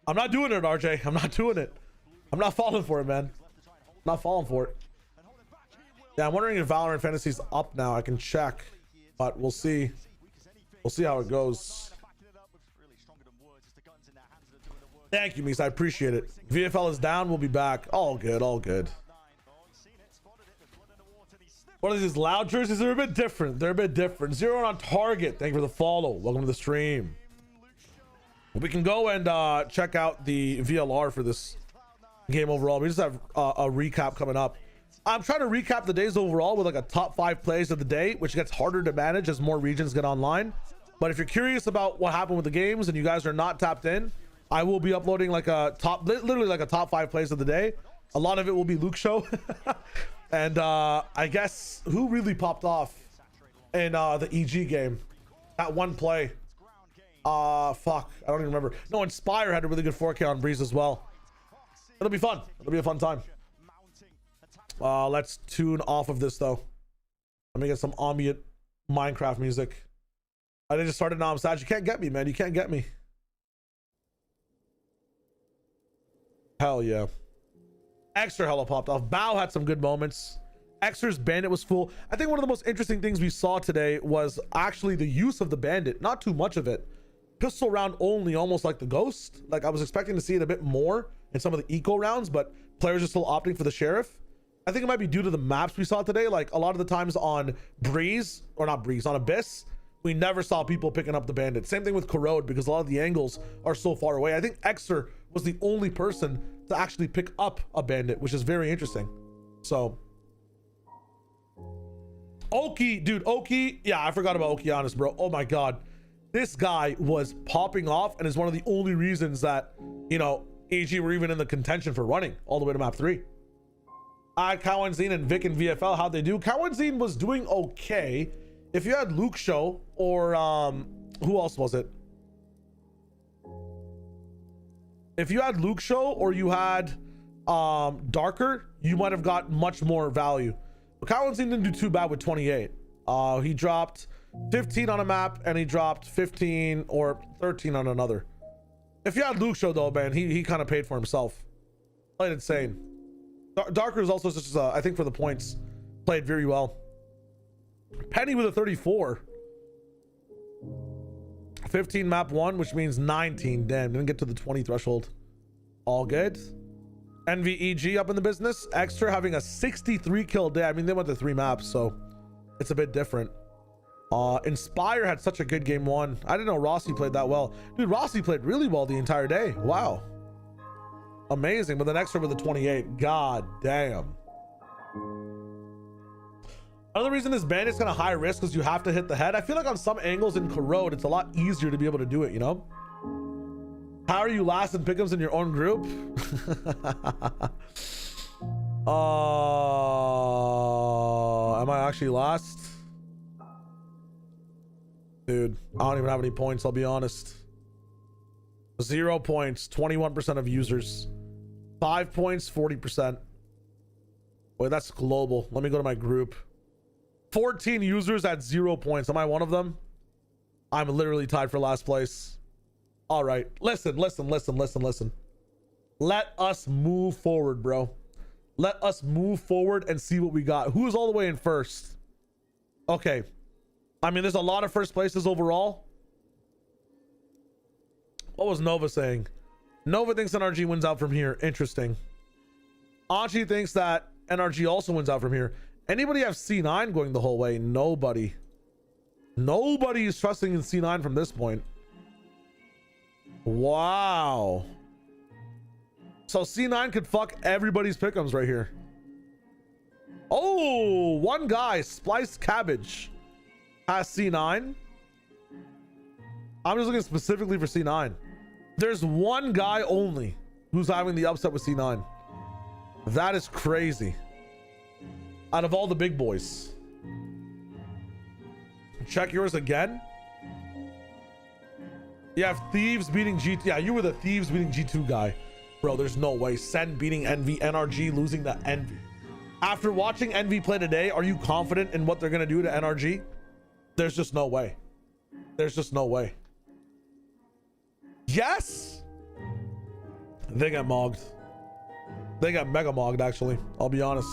I'm not doing it, RJ. I'm not doing it. I'm not falling for it, man. I'm not falling for it. Yeah, I'm wondering if Valorant Fantasy's up now. I can check, but we'll see. We'll see how it goes. Thank you, Mies. I appreciate it. VFL is down. We'll be back. All good. All good. What are these loud jerseys? They're a bit different. They're a bit different. Zero on target. Thank you for the follow. Welcome to the stream. We can go and check out the VLR for this game overall. We just have a recap coming up. I'm trying to recap the days overall with like a top 5 plays of the day, which gets harder to manage as more regions get online. But if you're curious about what happened with the games and you guys are not tapped in, I will be uploading like a literally like a top 5 plays of the day. A lot of it will be Luke show. And I guess who really popped off in the EG game. That one play. Fuck. I don't even remember. No, Inspire had a really good 4K on Breeze as well. It'll be fun. It'll be a fun time. Let's tune off of this though. Let me get some ambient Minecraft music. I just started now. I'm sad. You can't get me, man. You can't get me. Hell yeah. Extra hella popped off. Bao had some good moments. Extra's Bandit was full. I think one of the most interesting things we saw today was actually the use of the Bandit. Not too much of it. Pistol round only, almost like the Ghost. Like I was expecting to see it a bit more in some of the eco rounds, but players are still opting for the Sheriff. I think it might be due to the maps we saw today. Like a lot of the times on Breeze, or not Breeze, on Abyss, we never saw people picking up the Bandit. Same thing with Corrode, because a lot of the angles are so far away. I think Exer was the only person to actually pick up a Bandit, which is very interesting. So Oki, dude, Oki, yeah, I forgot about Okeanis, bro. Oh my god, this guy was popping off and is one of the only reasons that, you know, AG were even in the contention for running all the way to map 3. Cowanzine and Vic and VFL, how'd they do? Cowanzine was doing okay. If you had Luke Show or who else was it? If you had Luke Show or you had Darker, you might have got much more value. But Cowanzine didn't do too bad with 28. He dropped 15 on a map and he dropped 15 or 13 on another. If you had Luke Show though, man, he kind of paid for himself. Played insane. Darker is also just I think for the points played very well. Penny with a 34. 15 map 1, which means 19. Damn, didn't get to the 20 threshold. All good. NVEG up in the business. Extra having a 63 kill day. I mean, they went to 3 maps, so it's a bit different. Inspire had such a good game 1. I didn't know Rossi played that well. Dude, Rossi played really well the entire day. Wow. Amazing. But then Extra with a 28. God damn. Another reason this Bandit's kind of high risk is you have to hit the head. I feel like on some angles in Corrode, it's a lot easier to be able to do it, you know? How are you last in Pickems in your own group? Am I actually last? Dude, I don't even have any points, I'll be honest. 0 points, 21% of users. 5 points, 40%. Wait, that's global. Let me go to my group. 14 users at 0 points. Am I one of them? I'm literally tied for last place. All right. Listen. Let us move forward, bro. Let us move forward and see what we got. Who's all the way in first? Okay. I mean, there's a lot of first places overall. What was Nova saying? Nova thinks NRG wins out from here. Interesting. Anchi thinks that NRG also wins out from here. Anybody have C9 going the whole way? Nobody. Nobody is trusting in C9 from this point. Wow. So C9 could fuck everybody's Pickems right here. Oh, one guy, Spliced Cabbage, has C9. I'm just looking specifically for C9. There's one guy only who's having the upset with C9. That is crazy. Out of all the big boys. Check yours again. You have Thieves beating G2. Yeah, you were the Thieves beating G2 guy. Bro, there's no way. Sen beating Envy, NRG losing to Envy. After watching Envy play today, are you confident in what they're going to do to NRG? There's just no way. There's just no way. Yes! They got mogged. They got mega mogged, actually. I'll be honest.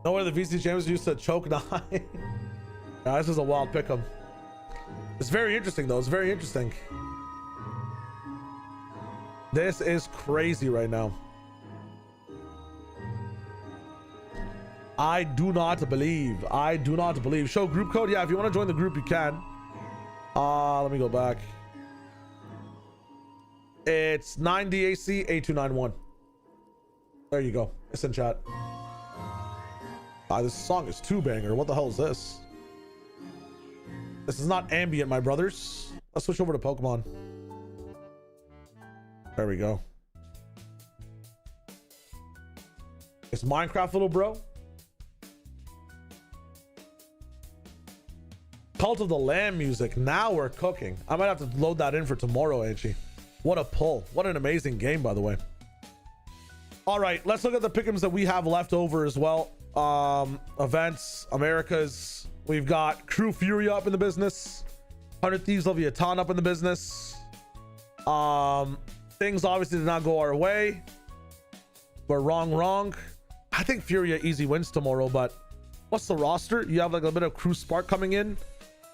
No way the VCT Champions used to choke 9. Yeah, this is a wild pick'em. It's very interesting, though. It's very interesting. This is crazy right now. I do not believe. I do not believe. Show group code. Yeah, if you want to join the group, you can. Let me go back. It's 9DAC 8291. There you go. It's in chat. This song is too banger. What the hell is this? This is not ambient, my brothers. Let's switch over to Pokemon. There we go. It's Minecraft, little bro. Cult of the Lamb music. Now we're cooking. I might have to load that in for tomorrow, Angie. What a pull. What an amazing game, by the way. All right, let's look at the Pickems that we have left over as well. Events, Americas. We've got Crew Fury up in the business. 100 Thieves Leviathan up in the business. Things obviously did not go our way. We're wrong. I think Furia easy wins tomorrow, but what's the roster? You have like a bit of Crew Spark coming in.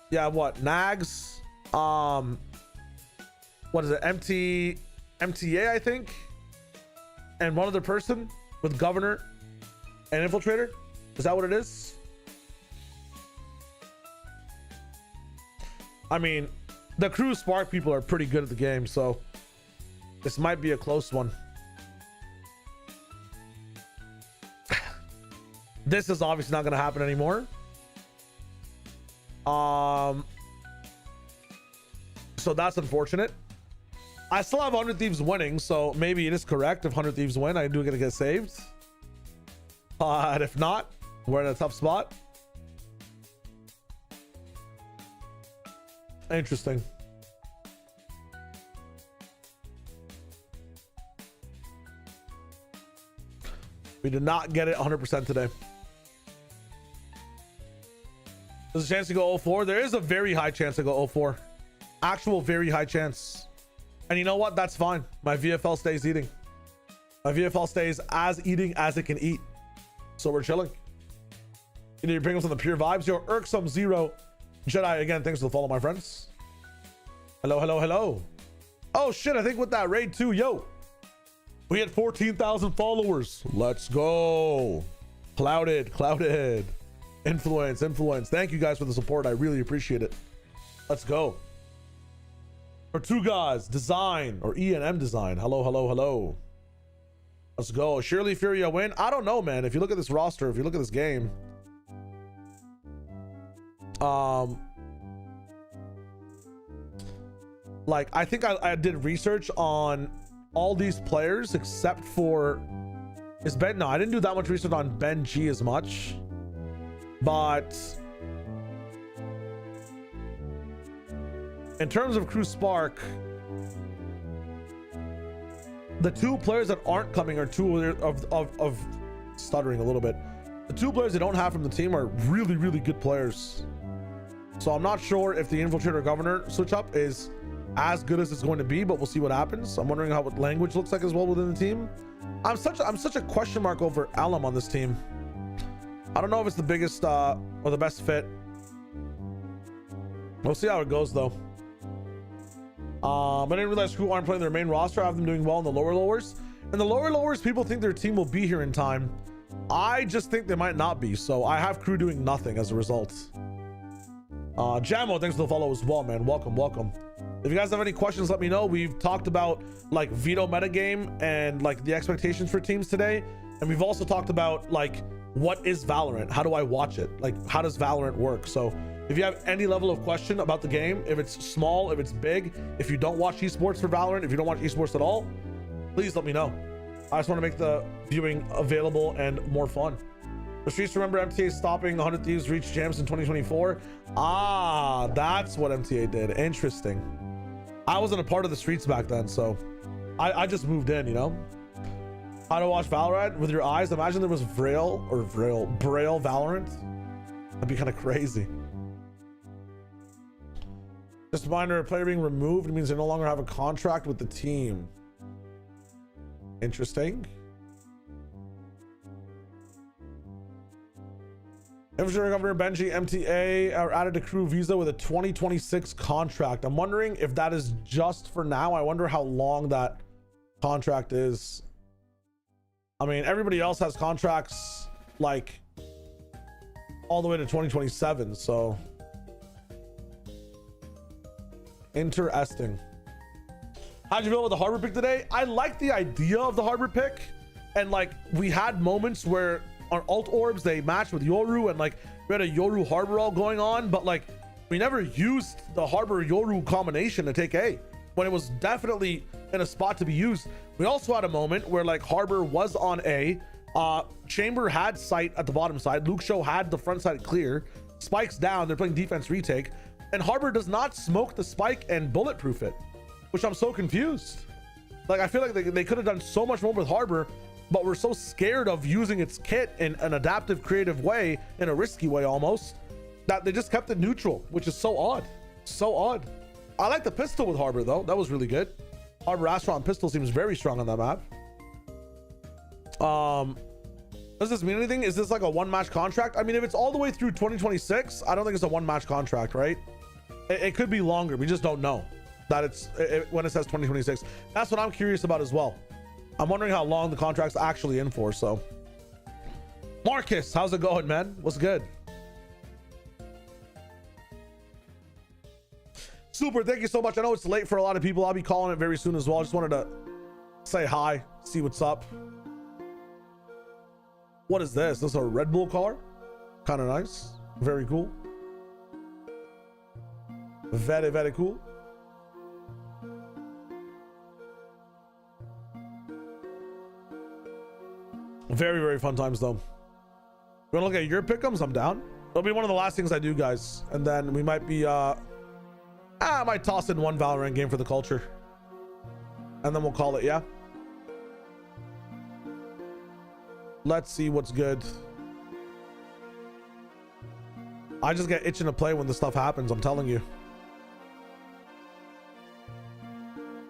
Yeah, what? Nags. What is it? MTA, I think. And one other person with Governor and Infiltrator. Is that what it is? I mean, the Crew Spark people are pretty good at the game, so this might be a close one. This is obviously not going to happen anymore. So that's unfortunate. I still have 100 Thieves winning, so maybe it is correct. If 100 Thieves win, I do get to get saved. But if not, we're in a tough spot. Interesting. We did not get it 100% today. There's a chance to go 0-4. There is a very high chance to go 0-4. Actual very high chance. And you know what? That's fine. My VFL stays eating. My VFL stays as eating as it can eat. So we're chilling. You need to bring us on the pure vibes. Yo, Irksome Zero Jedi, again, thanks for the follow, my friends. Hello. Oh shit, I think with that raid too, yo, we had 14,000 followers. Let's go. Clouded. Influence. Thank you guys for the support. I really appreciate it. Let's go. Tortugas Design or E&M Design. Hello. Let's go. Surely Furia win. I don't know, man. If you look at this roster, if you look at this game, like I think I did research on all these players except for Ben. No, I didn't do that much research on Ben G as much, but in terms of Crew Spark, the two players that aren't coming are two of stuttering a little bit. The two players they don't have from the team are really good players. So I'm not sure if the Infiltrator Governor switch up is as good as it's going to be, but we'll see what happens. I'm wondering how what language looks like as well within the team. I'm such a question mark over Alum on this team. I don't know if it's the biggest or the best fit. We'll see how it goes though. I didn't realize Crew aren't playing their main roster. I have them doing well in the lower lowers. In the lower lowers, people think their team will be here in time. I just think they might not be. So I have Crew doing nothing as a result. Jamo, thanks for the follow as well, man. Welcome. If you guys have any questions, let me know. We've talked about like veto metagame and like the expectations for teams today. And we've also talked about like, what is Valorant? How do I watch it? Like, how does Valorant work? So if you have any level of question about the game, if it's small, if it's big, if you don't watch esports for Valorant, if you don't watch esports at all, please let me know. I just want to make the viewing available and more fun. The streets remember MTA stopping 100 Thieves reach jams in 2024. Ah, that's what MTA did. Interesting. I wasn't a part of the streets back then, so I just moved in, you know? How to watch Valorant with your eyes. Imagine there was Braille Valorant. That'd be kind of crazy. Just a reminder, a player being removed means they no longer have a contract with the team. Interesting. Infantry Governor Benji MTA are added to Crew Visa with a 2026 contract. I'm wondering if that is just for now. I wonder how long that contract is. I mean, everybody else has contracts like all the way to 2027, so interesting. How'd you feel with the Harbor pick today? I like the idea of the Harbor pick, and like we had moments where on alt orbs they matched with Yoru, and like we had a Yoru Harbor all going on, but like we never used the Harbor Yoru combination to take A when it was definitely in a spot to be used. We also had a moment where like Harbor was on A, Chamber had sight at the bottom side, Luke Show had the front side clear, Spike's down. They're playing defense retake. And Harbor does not smoke the spike and bulletproof it, which I'm so confused. Like, I feel like they could have done so much more with Harbor, but we're so scared of using its kit in an adaptive, creative way, in a risky way almost, that they just kept it neutral, which is so odd. So odd. I like the pistol with Harbor, though. That was really good. Harbor Astron pistol seems very strong on that map. Does this mean anything? Is this like a one-match contract? I mean, if it's all the way through 2026, I don't think it's a one-match contract, right? It could be longer. We just don't know that it's when it says 2026. That's what I'm curious about as well. I'm wondering how long the contract's actually in for. So, Marcus, how's it going, man? What's good? Super, thank you so much. I know it's late for a lot of people. I'll be calling it very soon as well. I just wanted to say hi, see what's up. What is this? This is a Red Bull car? Kind of nice. Very cool. Very, very cool. Very, very fun times, though. You want to look at your Pickems? I'm down. It'll be one of the last things I do, guys. And then we might be, I might toss in one Valorant game for the culture. And then we'll call it, yeah? Let's see what's good. I just get itching to play when this stuff happens, I'm telling you.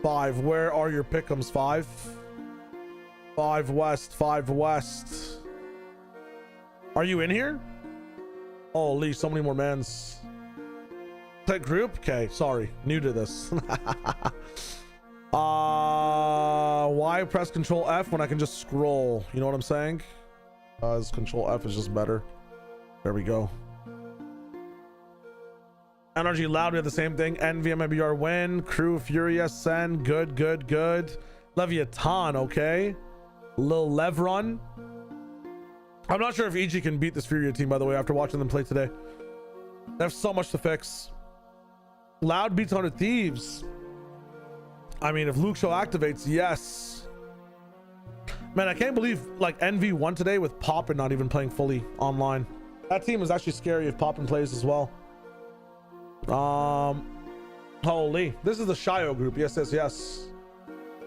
5, where are your Pickems? 5? 5 west, 5 west. Are you in here? Holy, so many more mans. Click group? Okay, sorry. New to this. Why press Control F when I can just scroll? You know what I'm saying? Control F is just better. There we go. NRG Loud, we have the same thing. Envy, MIBR win. Crew, Furious, Sen. Good, good, good. Leviathan, okay. Lil Levron. I'm not sure if EG can beat this Furia team, by the way, after watching them play today. They have so much to fix. Loud beats 100 Thieves. I mean, if Luke Show activates, yes. Man, I can't believe like Envy won today with Poppin not even playing fully online. That team is actually scary if Poppin plays as well. Holy, this is the Shio group. Yes, yes, yes.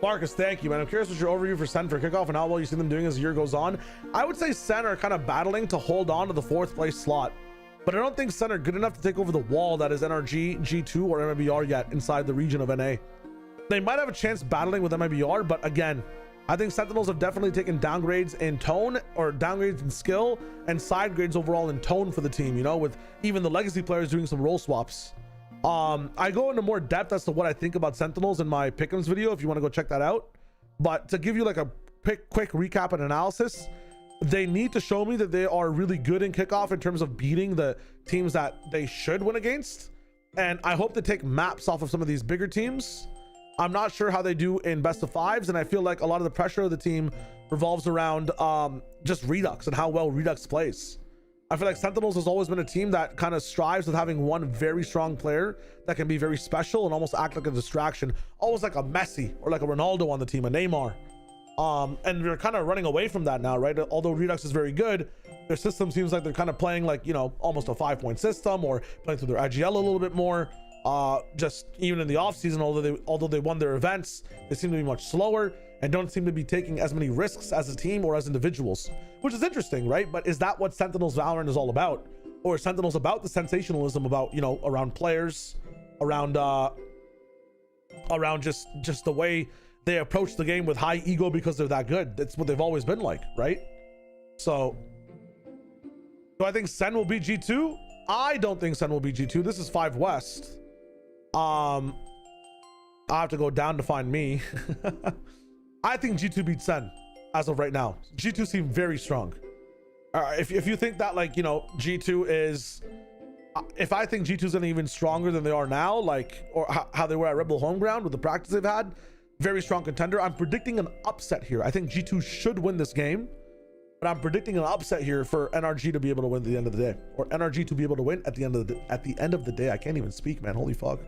Marcus, thank you, man. I'm curious what's your overview for Sen for kickoff and how well you see them doing as the year goes on. I would say Sen are kind of battling to hold on to the 4th place slot, but I don't think Sen are good enough to take over the wall that is NRG, G2, or MIBR yet inside the region of NA. They might have a chance battling with MIBR, but again, I think Sentinels have definitely taken downgrades in tone, or downgrades in skill, and side grades overall in tone for the team, you know, with even the legacy players doing some role swaps. I go into more depth as to what I think about Sentinels in my Pickems video if you want to go check that out. But to give you like a quick recap and analysis, they need to show me that they are really good in kickoff in terms of beating the teams that they should win against. And I hope to take maps off of some of these bigger teams. I'm not sure how they do in best of 5s, and I feel like a lot of the pressure of the team revolves around just Redux and how well Redux plays. I feel like Sentinels has always been a team that kind of strives with having one very strong player that can be very special and almost act like a distraction, almost like a Messi or like a Ronaldo on the team, a Neymar. And we're kind of running away from that now, right? Although Redux is very good, their system seems like they're kind of playing like, you know, almost a 5-point system, or playing through their IGL a little bit more. Just even in the off season, although they won their events, they seem to be much slower and don't seem to be taking as many risks as a team or as individuals, which is interesting, right? But is that what Sentinels Valorant is all about? Or is Sentinels about the sensationalism about, you know, around players, around just the way they approach the game with high ego because they're that good? That's what they've always been like, right? So do I think Sen will be G2? I don't think Sen will be G2. This is 5 West. I have to go down to find me. I think G2 beats Sen as of right now. G2 seem very strong. If you think that, like, you know, G2 is, if I think G2 is going to be even stronger than they are now, like, or how they were at Red Bull home ground with the practice they've had, very strong contender. I'm predicting an upset here. I think G2 should win this game, but I'm predicting an upset here for NRG to be able to win at the end of the day, or NRG to be able to win at the end of the day. I can't even speak, man. Holy fuck.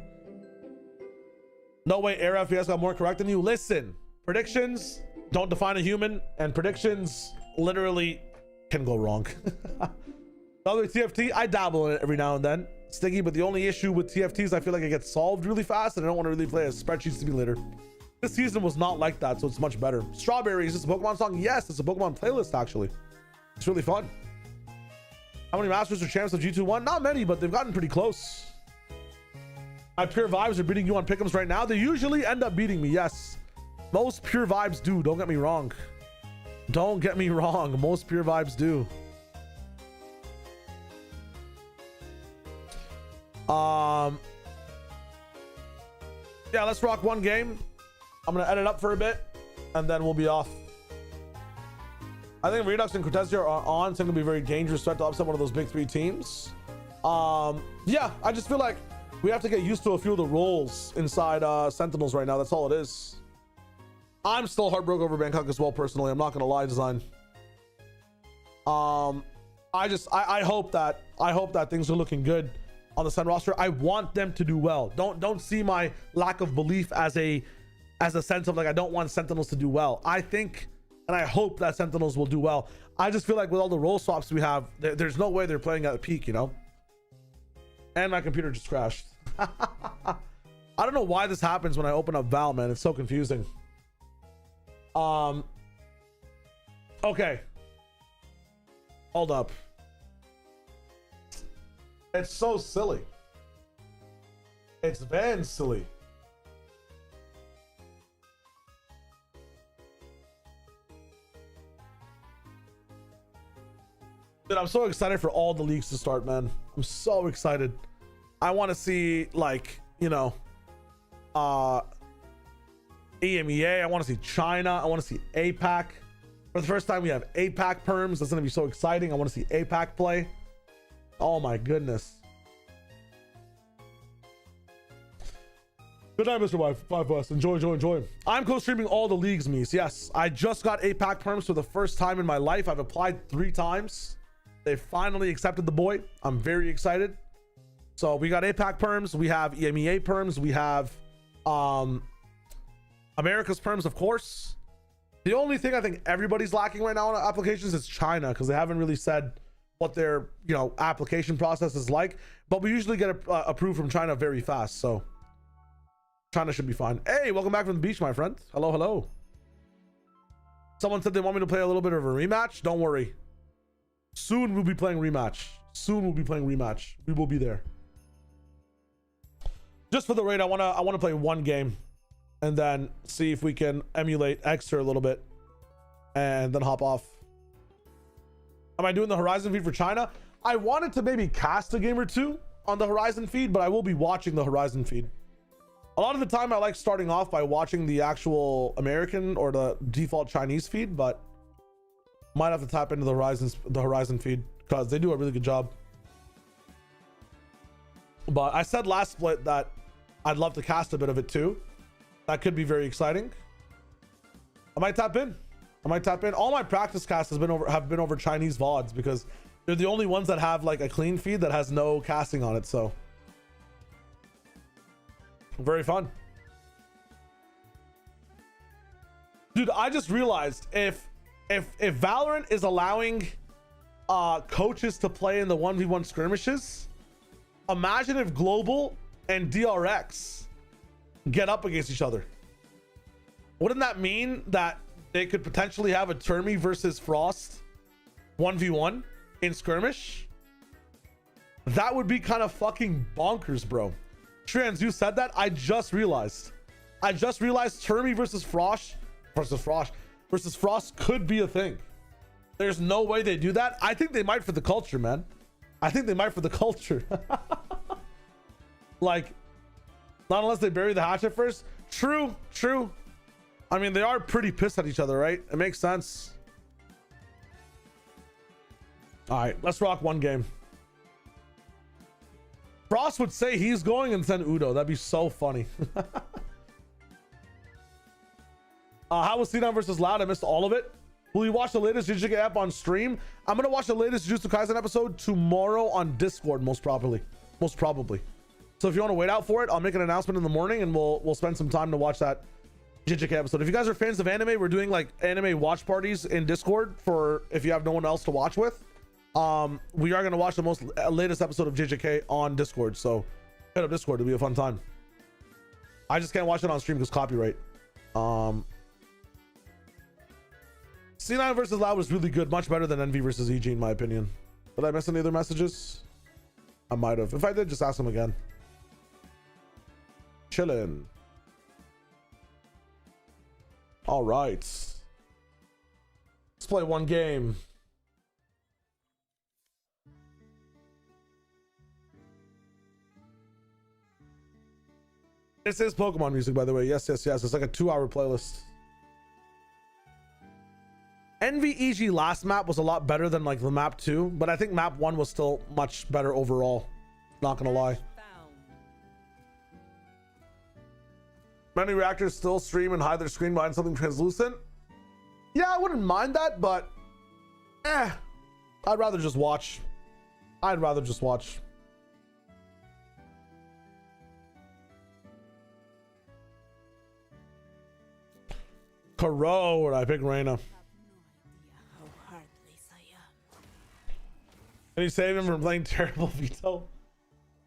No way Air FPS got more correct than you. Listen, predictions don't define a human, and predictions literally can go wrong. The other TFT, I dabble in it every now and then. Sticky, but the only issue with TFTs, I feel like it gets solved really fast, and I don't want to really play a spreadsheet simulator. This season was not like that, so it's much better. Strawberry, is this a Pokemon song? Yes, it's a Pokemon playlist, actually. It's really fun. How many Masters or Champs of G2 won? Not many, but they've gotten pretty close. My Pure Vibes are beating you on Pickems right now. They usually end up beating me, yes. Most Pure Vibes do, don't get me wrong. Don't get me wrong, most Pure Vibes do. Yeah, let's rock one game. I'm gonna edit up for a bit, and then we'll be off. I think Redux and Cortezia are on, so it's gonna be very dangerous start to upset one of those big three teams. Yeah, I just feel like we have to get used to a few of the roles inside Sentinels right now. That's all it is. I'm still heartbroken over Bangkok as well, personally. I'm not gonna lie, Design. I hope that things are looking good on the Sun roster. I want them to do well. Don't see my lack of belief as a sense of like I don't want Sentinels to do well. I think and I hope that Sentinels will do well. I just feel like with all the role swaps we have, there's no way they're playing at a peak, you know. And my computer just crashed. I don't know why this happens when I open up Val, man. It's so confusing. Okay, hold up. It's so silly. It's van silly. Dude, I'm so excited for all the leagues to start, man. I'm so excited. I want to see, like, you know, EMEA. I want to see China. I want to see APAC. For the first time, we have APAC perms. That's going to be so exciting. I want to see APAC play. Oh my goodness. Good night, Mr. Wife. 5+. Enjoy. I'm co-streaming all the leagues, Mies. Yes, I just got APAC perms for the first time in my life. I've applied 3 times. They finally accepted the boy. I'm very excited. So we got APAC perms. We have EMEA perms. We have America's perms, of course. The only thing I think everybody's lacking right now on applications is China, because they haven't really said what their, you know, application process is like. But we usually get approved from China very fast, so China should be fine. Hey, welcome back from the beach, my friend. Hello. Someone said they want me to play a little bit of a rematch. Don't worry. Soon we'll be playing rematch. We will be there. Just for the raid, I wanna play one game and then see if we can emulate Xer a little bit and then hop off. Am I doing the Horizon feed for China? I wanted to maybe cast a game or two on the Horizon feed, but I will be watching the Horizon feed. A lot of the time I like starting off by watching the actual American or the default Chinese feed, but might have to tap into the Horizon feed because they do a really good job. But I said last split that I'd love to cast a bit of it too. That could be very exciting. I might tap in. All my practice casts have been over Chinese VODs because they're the only ones that have like a clean feed that has no casting on it. So very fun. Dude, I just realized if Valorant is allowing coaches to play in the 1v1 skirmishes, imagine if Global and DRX get up against each other. Wouldn't that mean that they could potentially have a Termi versus Frost 1v1 in skirmish? That would be kind of fucking bonkers, bro. Trans, you said that? I just realized Termi versus Frost could be a thing. There's no way they do that. I think they might for the culture, man. Like, not unless they bury the hatchet first. True. I mean, they are pretty pissed at each other, right? It makes sense. All right, let's rock one game. Frost would say he's going and send Udo. That'd be so funny. How was C9 versus Loud? I missed all of it. Will you watch the latest JJK app on stream? I'm gonna watch the latest Jujutsu Kaisen episode tomorrow on Discord, most probably. So if you want to wait out for it, I'll make an announcement in the morning and we'll spend some time to watch that JJK episode. If you guys are fans of anime, we're doing like anime watch parties in Discord for if you have no one else to watch with. We are gonna watch the latest episode of JJK on Discord, so hit up Discord. It'll be a fun time. I just can't watch it on stream because copyright. C9 versus Loud was really good, much better than Envy versus EG in my opinion. Did I miss any other messages? I might have. If I did, just ask them again. Chillin'. All right. Let's play one game. This is Pokemon music, by the way. Yes, yes, yes. It's like a 2-hour playlist. Envy EG last map was a lot better than like the map 2, but I think map 1 was still much better overall. Not gonna lie. Many reactors still stream and hide their screen behind something translucent. Yeah, I wouldn't mind that, but I'd rather just watch. I'd rather just watch. Kuro, I pick Reyna. Can you save him from playing terrible Vito?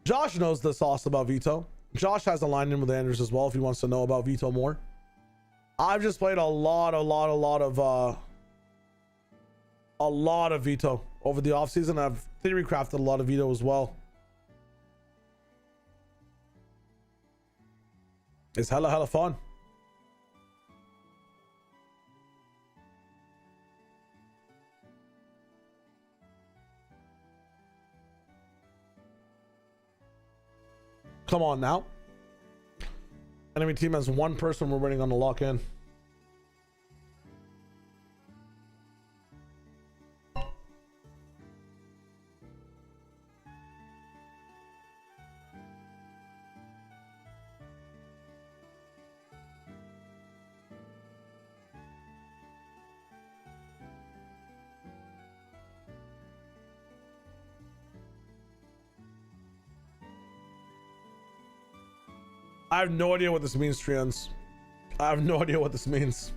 Josh knows the sauce about Vito. Josh has a line in with Anders as well if he wants to know about Vito more. I've just played a lot of Vito over the off season. I've theory crafted a lot of Vito as well. It's hella fun. Come on now. Enemy team has one person we're waiting on to lock in. I have no idea what this means, Trians. I have no idea what this means.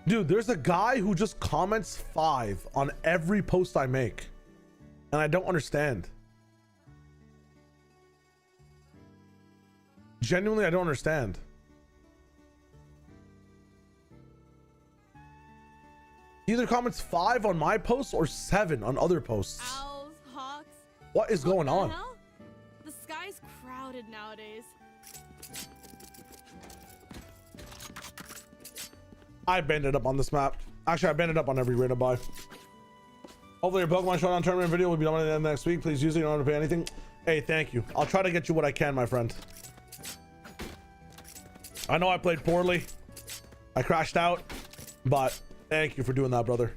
Dude, there's a guy who just comments 5 on every post I make. And I don't understand. Genuinely, I don't understand. He either comments 5 on my posts or 7 on other posts. Owls, hawks. What is going on? Hell? The sky's crowded nowadays. I banded up on this map. Actually, I banded up on every rate of buy. Hopefully your Pokemon Showdown tournament video will be done at the end of next week. Please use it. You don't have to pay anything. Hey, thank you. I'll try to get you what I can, my friend. I know I played poorly. I crashed out, but thank you for doing that, brother.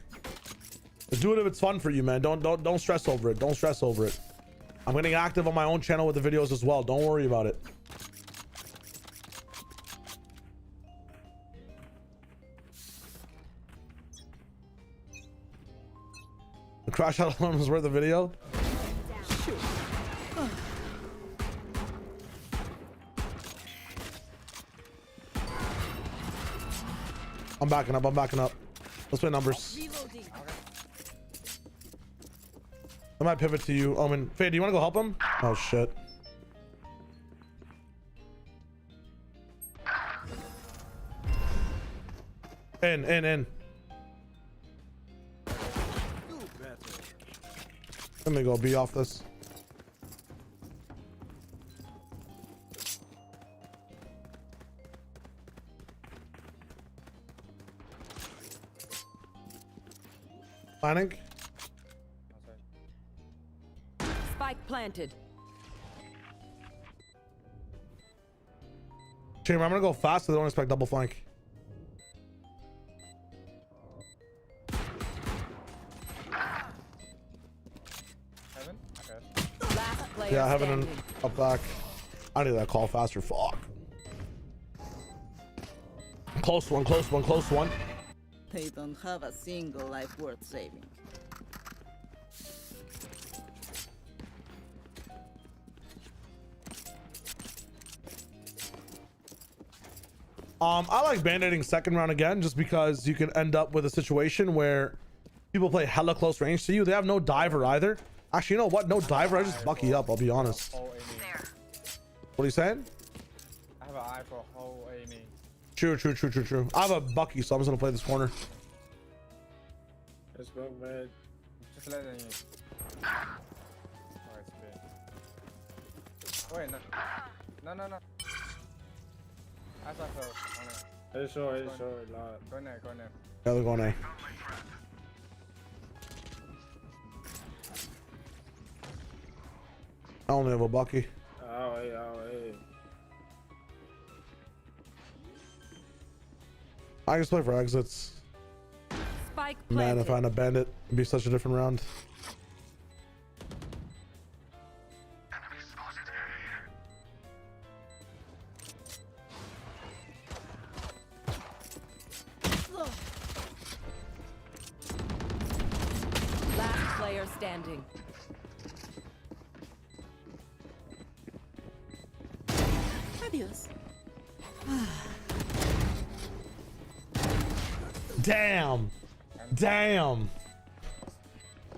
Just do it if it's fun for you, man. Don't stress over it. Don't stress over it. I'm getting active on my own channel with the videos as well. Don't worry about it. The crash out alone was worth the video. I'm backing up. I'm backing up. Let's play numbers. I might pivot to you, Omen. Faye, do you want to go help him? Oh shit. In. Let me go B off this. Planning. Spike planted. Chamber, I'm gonna go fast so they don't expect double flank. Heaven? Okay. Last player Yeah, Heaven standing. and up back. I need that call faster. Fuck. Close one, close one, close one. They don't have a single life worth saving. I like band-aiding second round again just because you can end up with a situation where people play hella close range to you. They have no diver either. Actually, you know what? No diver. I just bucky up. I'll be honest. What are you saying? I have an eye for whole aiming. True. I have a bucky, so I'm just gonna play this corner. Let's go, man. Just let it in. Wait, no. No. As I fell on it. It's short, Go in there. Yeah, they're going A. I only have a bucky. Oh, hey. I just play for exits. Spike Man, planted. if I had a bandit, it'd be such a different round. Last player standing. Adios. Damn.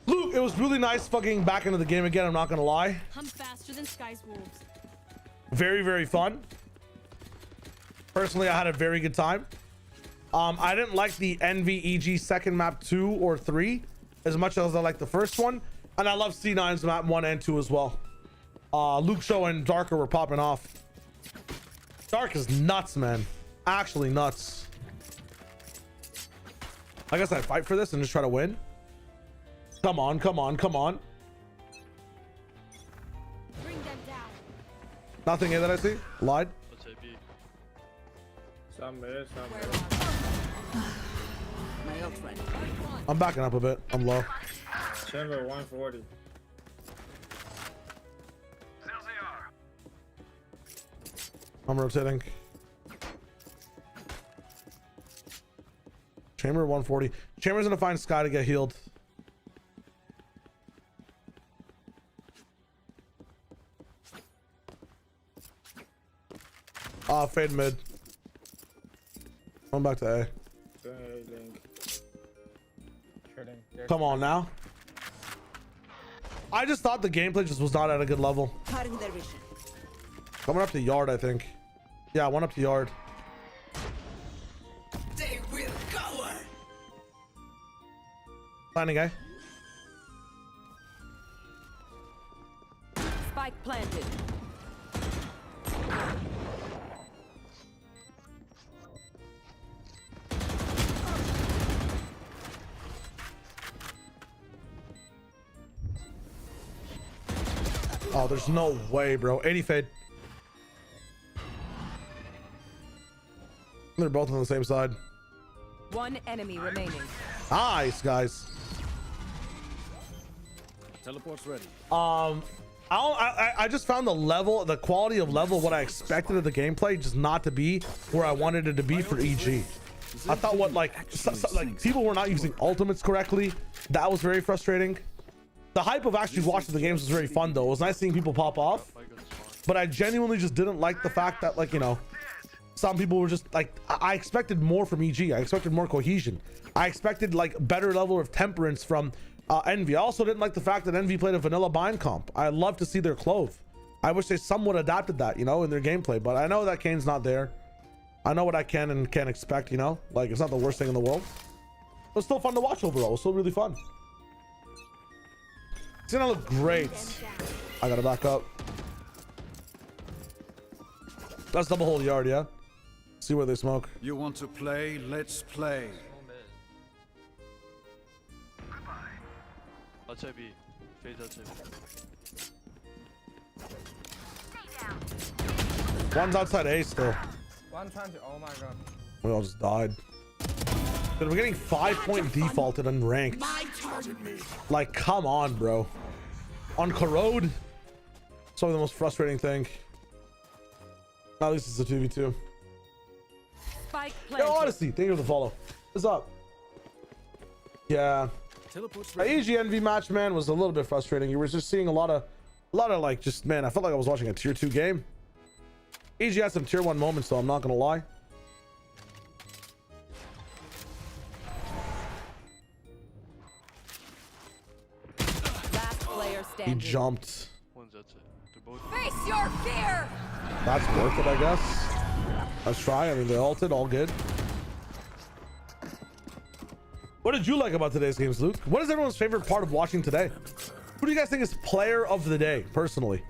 Luke, it was really nice fucking back into the game again. I'm not gonna lie. I'm faster than Sky's wolves. Very, very fun. Personally, I had a very good time. I didn't like the NVEG second map 2 or 3 as much as I liked the first one, and I love C9's map 1 and 2 as well. Luke Show and Darker were popping off. Dark is nuts, man. Actually nuts. I guess I fight for this and just try to win. Come on. Bring them down. Nothing here that I see. Lied. Some. My ult ready. I'm backing up a bit. I'm low. Chamber 140. I'm rotating. Chamber 140. Chamber's gonna find Sky to get healed. Fade mid. I'm back to A. Come on now. I just thought the gameplay just was not at a good level. Cutting their vision. Coming up to yard, I think. Yeah, one up to yard. They will cover. Landing guy. Spike planted. Oh, there's no way, bro. 80 fade. They're both on the same side. One enemy remaining. Nice, guys. Teleport's ready. I just found the quality of level, what I expected of the gameplay, just not to be where I wanted it to be for EG. I thought like people were not using ultimates correctly. That was very frustrating. The hype of actually watching the games was very fun though. It was nice seeing people pop off, but I genuinely just didn't like the fact that, like, you know, some people were just like, I expected more from EG. I expected more cohesion. I expected like better level of temperance from Envy. I also didn't like the fact that Envy played a vanilla bind comp. I love to see their clove. I wish they somewhat adapted that, you know, in their gameplay, but I know that Kane's not there. I know what I can and can't expect, you know, like it's not the worst thing in the world. It was still fun to watch overall. It was still really fun. It's gonna look great. I gotta back up. That's double hold yard, yeah? See where they smoke. You want to play? Let's play. One's outside A still. One time to, oh my god. We all just died. Dude, we're getting 5-point defaulted and ranked. Like, come on, bro. On Corrode. It's probably the most frustrating thing. At least it's a 2v2. Spike Yo, Odyssey, thank you for the follow. What's up? Yeah. The EGNV match, man, was a little bit frustrating. You were just seeing a lot of like, just, man, I felt like I was watching a tier 2 game. EG had some tier 1 moments, though, I'm not gonna lie. standing. He jumped. Face your fear. That's worth it, I guess. Let's try. I mean, they ulted, all good. What did you like about today's games, Luke? What is everyone's favorite part of watching today? Who do you guys think is player of the day, personally?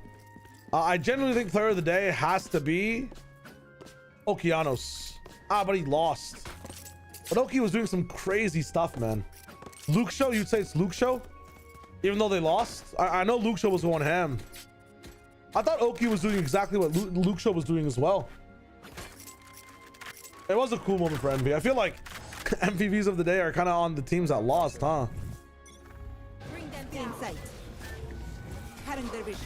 I genuinely think player of the day has to be Okeanos. But he lost. But Oki was doing some crazy stuff, man. Luke Show, you'd say it's Luke Show? Even though they lost? I know Luke Show was going ham. I thought Oki was doing exactly what Luke Show was doing as well. It was a cool moment for Envy. I feel like MVPs of the day are kind of on the teams that lost, huh? Bring them in sight. Cutting their vision.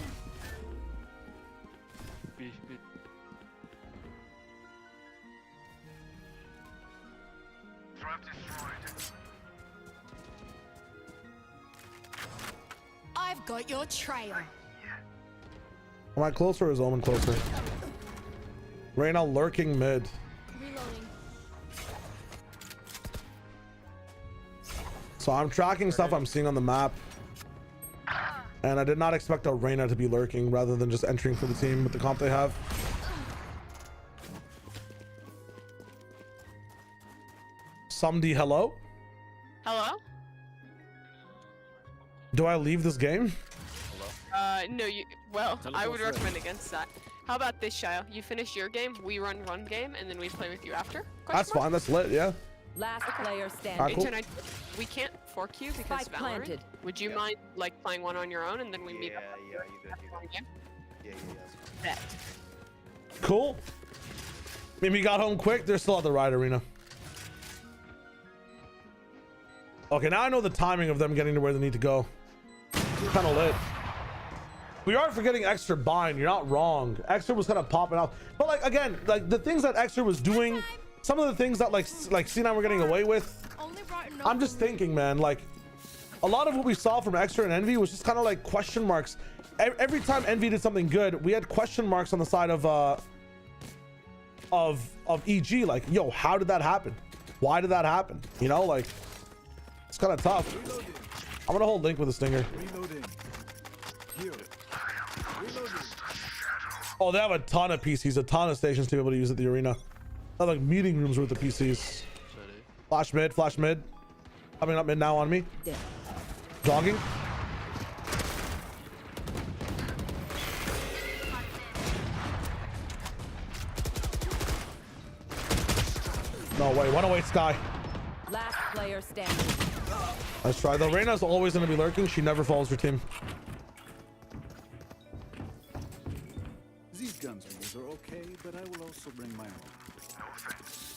I've got your trail. Am I closer or is Omen closer? Reyna lurking mid. Reloading. So I'm tracking stuff I'm seeing on the map. And I did not expect a Reyna to be lurking rather than just entering for the team with the comp they have. Somebody, hello? Hello? Do I leave this game? No, I would recommend against that. How about this, Shia? You finish your game, we run game, and then we play with you after? That's fine, that's lit, yeah. Last player standing. Cool. We can't fork you because Spike Valorant. planted. Would you mind like playing one on your own and then we meet up? Yeah, you good. Bet. Cool. Maybe got home quick. They're still at the Riot Arena. Okay, now I know the timing of them getting to where they need to go. Kind of lit. We are forgetting Extra bind. You're not wrong. Extra was kind of popping off, but like again, like the things that Extra was doing, some of the things that like C9 were getting away with. I'm just thinking, man, like a lot of what we saw from Extra and Envy was just kind of like question marks. Every time Envy did something good, we had question marks on the side of EG. Like, yo, how did that happen? Why did that happen? You know, like it's kind of tough. I'm gonna hold Link with a stinger. Oh, they have a ton of PCs, a ton of stations to be able to use at the arena. They have like meeting rooms with the PCs. Flash mid, flash mid. Coming up mid now on me. Jogging. No way, 108 Sky. Last player standing. Let's try. The Reyna's always going to be lurking. She never follows her team. These guns are okay, but I will also bring my own. No thanks.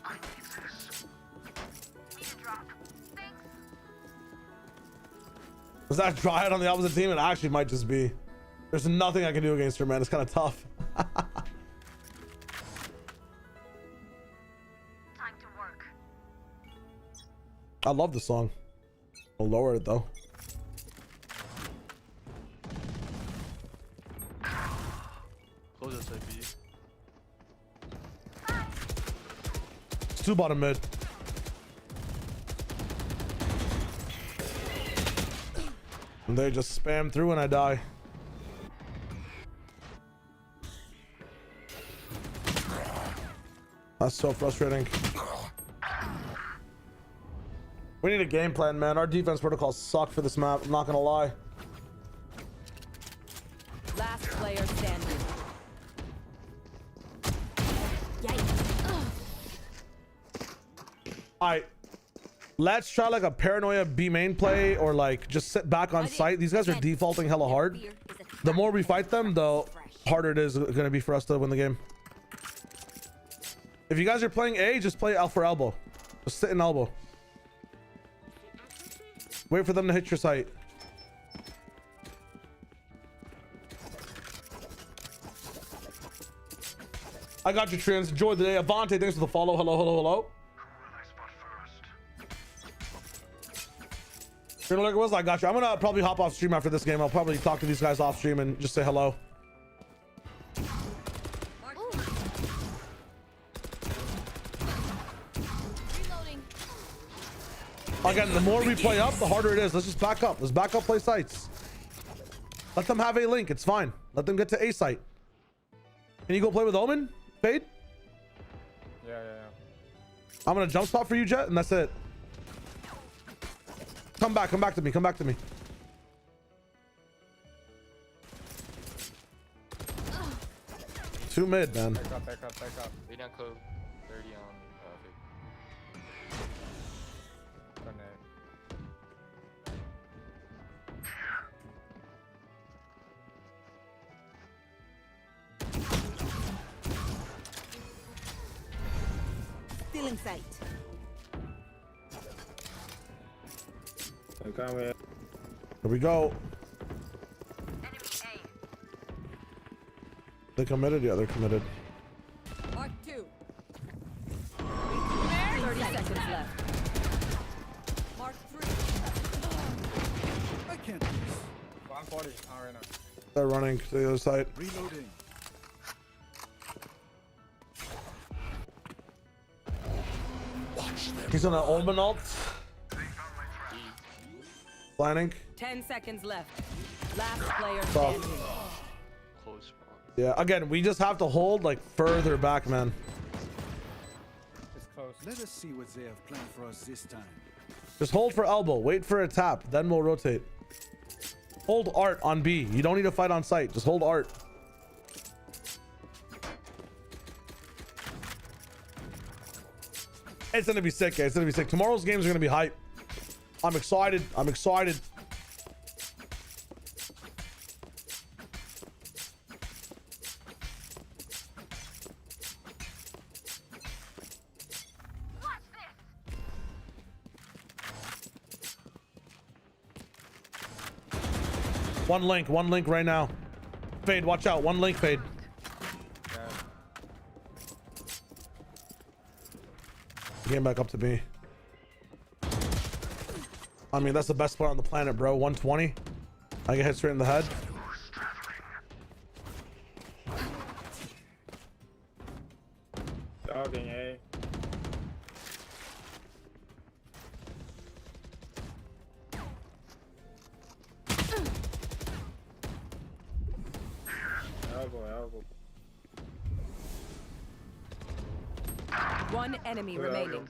I need this. Need a drop. Thanks. Is that Dryad on the opposite team? It actually might just be. There's nothing I can do against her, man. It's kind of tough. Time to work. I love the song. I'll lower it though. Close that side, B. It's two bottom mid. And they just spam through and I die. That's so frustrating. We need a game plan, man. Our defense protocols suck for this map. I'm not gonna lie. Last player standing. Alright. Let's try like a paranoia B main play or like just sit back on site. These guys are defaulting hella hard. The more we fight them, the harder it is gonna be for us to win the game. If you guys are playing A, just play L for elbow. Just sit in elbow. Wait for them to hit your site. I got you, Trans. Enjoy the day. Avante, thanks for the follow. Hello, hello, hello. You know, like it was, I got you. I'm gonna probably hop off stream after this game. I'll probably talk to these guys off stream and just say hello. Again, the more we play up, the harder it is. Let's just back up. Let's back up, play sites. Let them have a link. It's fine. Let them get to A site. Can you go play with Omen, Fade? Yeah. I'm gonna jump spot for you, Jet, and that's it. Come back to me. Come back to me. Two mid, man. Back up. They down code 30 on Still in sight. Here we go. They committed? Yeah, they're committed. Mark 2. 30 seconds left. Mark 3. I can't do this. 140 right now. They're running to the other side. Reloading. He's on an Omen ult. Planning. 10 seconds left. Last player Soft. standing. close. Yeah, again, we just have to hold like further back, man. It's close. Let us see what they have planned for us this time. Just hold for elbow. Wait for a tap. Then we'll rotate. Hold art on B. You don't need to fight on site. Just hold art. It's gonna be sick, guys. It's gonna be sick. Tomorrow's games are gonna be hype. I'm excited. I'm excited. One link right now. Fade, watch out. One link, Fade. Game back up to B. I mean, that's the best part on the planet, bro. 120. I get hit straight in the head. Dogging A. Elbow. One enemy remaining.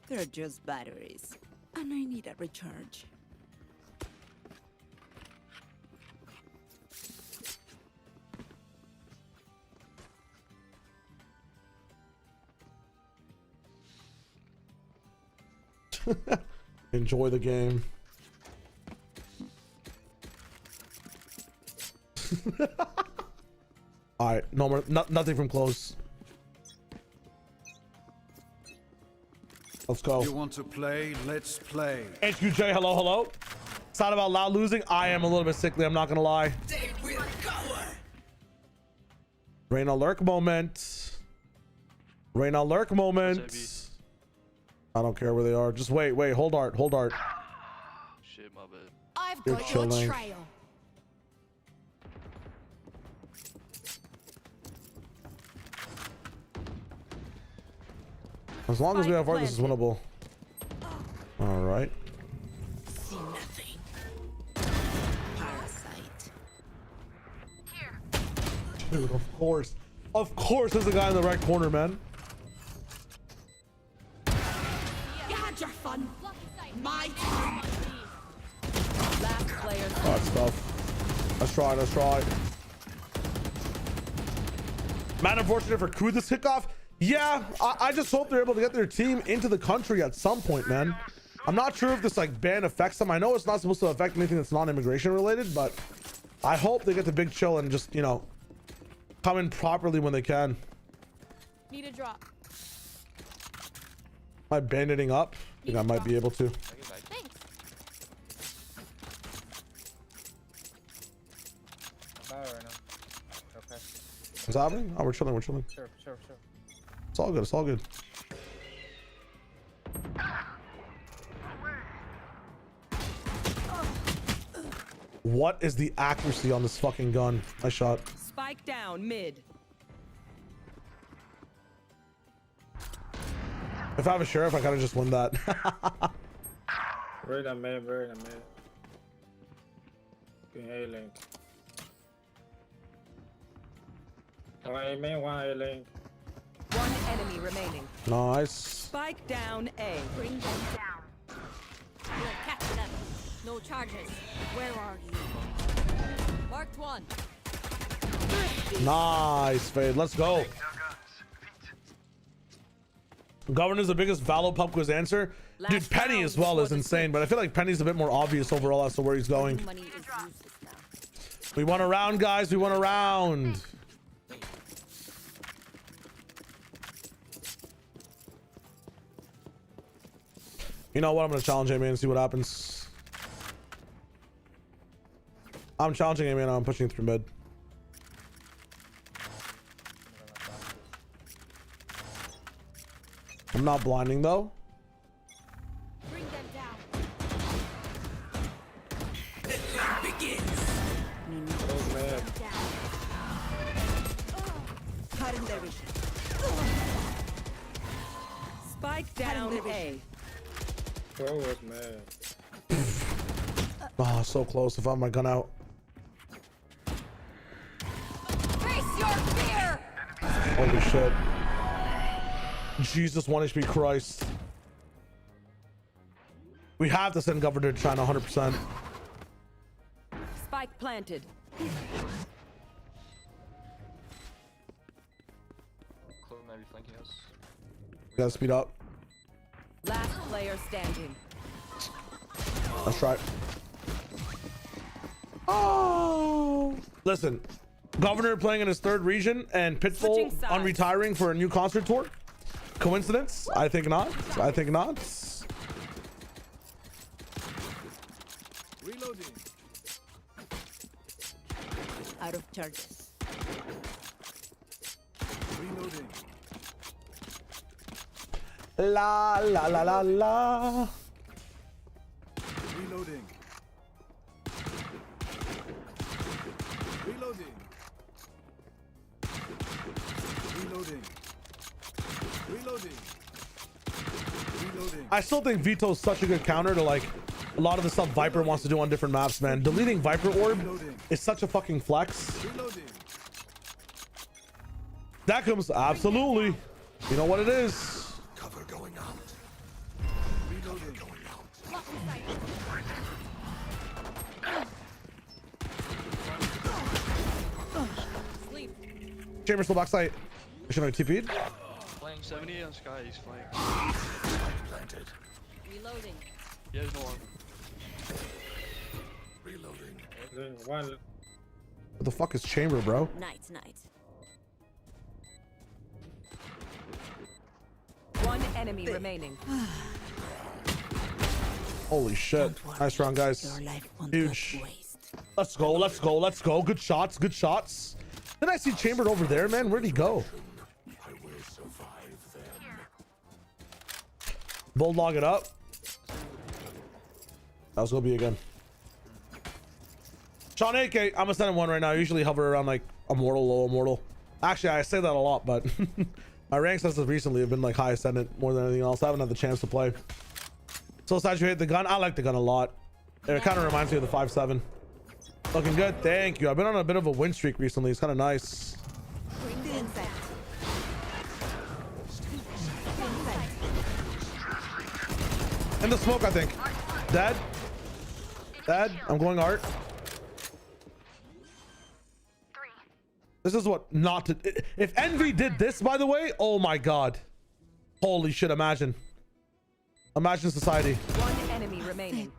They're just batteries, and I need a recharge. Enjoy the game. All right, no more, nothing from close. Let's go. You want to play? Let's play. HQJ, hello. Sad about Loud losing. I am a little bit sickly. I'm not gonna lie. Reyna lurk moment. I don't care where they are. Just wait. Hold art. Shit, my bad. I've You're got chilling. your trail. As long as we have art, this is winnable. All right. See nothing. Parasite. Dude, of course there's a guy in the right corner, man. You had your fun. My turn. Last player. Oh, that's tough. Let's try. Man, unfortunate for Crew this kickoff. Yeah, I just hope they're able to get their team into the country at some point, man. I'm not sure if this like ban affects them. I know it's not supposed to affect anything that's non-immigration related, but I hope they get the big chill and just, you know, come in properly when they can. Need a drop. Am I banditting up? I think I might be able to. Thanks. Right now. Okay. What's happening? Oh, we're chilling. Sure. It's all good. What is the accuracy on this fucking gun? Nice shot. Spike down mid. If I have a sheriff, I gotta just win that. Very that man, very that man. Good A-link. One A-man, one A-link. One enemy remaining. Nice. Spike down A. Bring them down. We'll catch them. No charges. Where are you? Marked one. Nice, Fade. Let's go. Governor's the biggest Valo pub quiz answer. Dude, Penny as well is insane, but I feel like Penny's a bit more obvious overall as to where he's going. We won a round, guys. We won a round. You know what? I'm gonna challenge A-Man and see what happens. I'm challenging A-Man. I'm pushing through mid. I'm not blinding though. Bring them down. The hunt begins. Oh man. Cutting their vision. Spike down A. Bro was mad. Oh, so close. If I have my gun out. Face your fear. Holy shit. Jesus, 1 HP Christ. We have to send Governor to China 100%. Spike planted. Clone might be flanking us. We gotta speed up. Last player standing. Let's try. Oh! Listen, Governor playing in his third region and Pitbull on retiring for a new concert tour. Coincidence? I think not. I think not. Reloading. Out of charges. Reloading. La la la la la. Reloading. Reloading. Reloading. Reloading. Reloading. I still think Vito's such a good counter to like a lot of the stuff Viper wants to do on different maps, man. Deleting Viper Orb is such a fucking flex. Reloading. That comes absolutely. You know what it is. Cover going out. Reloading. Going out. Sleep. Chamber still backside. Should I TP'd? Flank 70 on Sky, he's flank. Planted. Reloading. He has no armor. Reloading. One. What the fuck is Chamber, bro? Night, night. One enemy remaining. Holy shit. Nice round, guys. Huge. Let's go, let's go, let's go. Good shots, good shots. Then I see Chambered over there, man. Where'd he go? I will survive them. Bulldog it up. That was gonna be again. Sean AK, I'm gonna send him one right now. I usually hover around like immortal, low immortal. Actually, I say that a lot, but my ranks as of recently have been like high ascendant more than anything else. I haven't had the chance to play. So aside you hate the gun, I like the gun a lot. It kind of reminds me of the 5.7. Looking good, thank you. I've been on a bit of a win streak recently. It's kind of nice. Bring the insect. In the smoke, I think. Dead. Dead. I'm going art. This is what not to. If Envy did this, by the way, oh my god. Holy shit, imagine. Imagine society. One enemy remaining.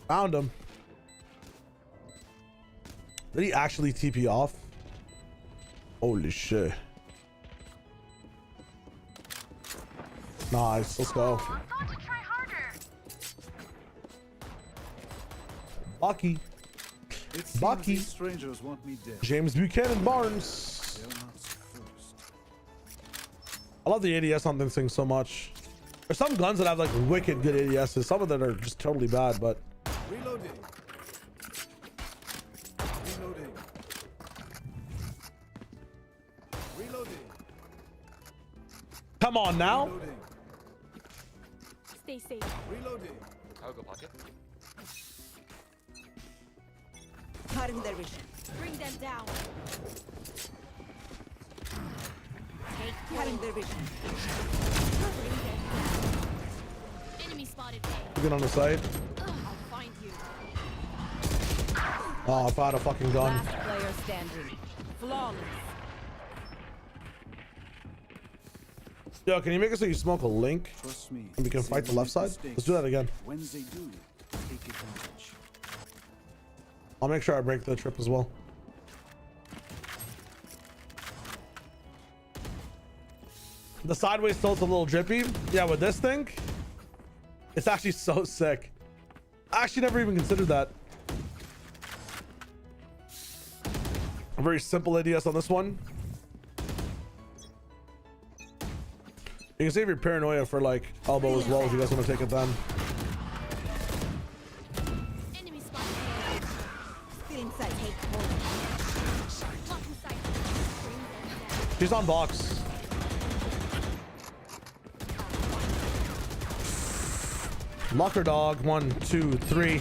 Found him. Did he actually TP off? Holy shit. Nice, let's go. Bucky. Bucky. Strangers want me dead. James Buchanan Barnes. They're not first. I love the ADS on this thing so much. There's some guns that have like wicked good ADSs. Some of them are just totally bad, but Reloading. Reloading. Reloading. come on now. Reloading. Stay safe. Reloading. I'll go pocket. Cutting their vision. Bring them down. Cutting their vision. Enemy spotted. Looking on the side. I'll find you. Oh, if I had a fucking gun. Last player standing. Flawless. Yo, can you make it so you smoke a link Trust me. and we can fight the left side? Let's do that again. When they do, take advantage. I'll make sure I break the trip as well. The sideways tilt's a little drippy. Yeah, with this thing, it's actually so sick. I actually never even considered that. A very simple ADS on this one. You can save your paranoia for like elbow as well if you guys want to take it then. Enemy spotted. Still inside. Take hold. Blocking sight. Bring them down. She's on box. Locker dog. 1, 2, 3.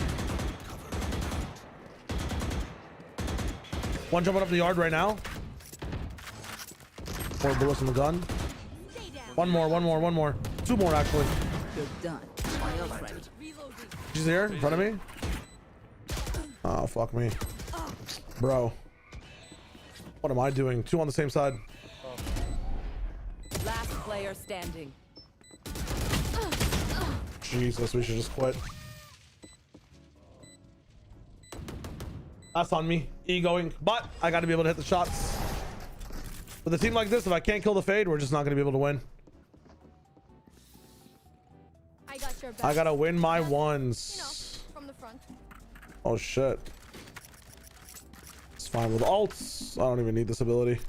One jumping up the yard right now. 4 bullets in the gun. One more. 2 more actually. You're done. Files ready. She's here in front of me. Oh, fuck me. Bro. What am I doing? 2 on the same side. Last player standing. Jesus, we should just quit. That's on me. Egoing. But I got to be able to hit the shots. With a team like this, if I can't kill the fade, we're just not going to be able to win. I got your back. I got to win my ones. From the front. Oh, shit. It's fine with ults. I don't even need this ability.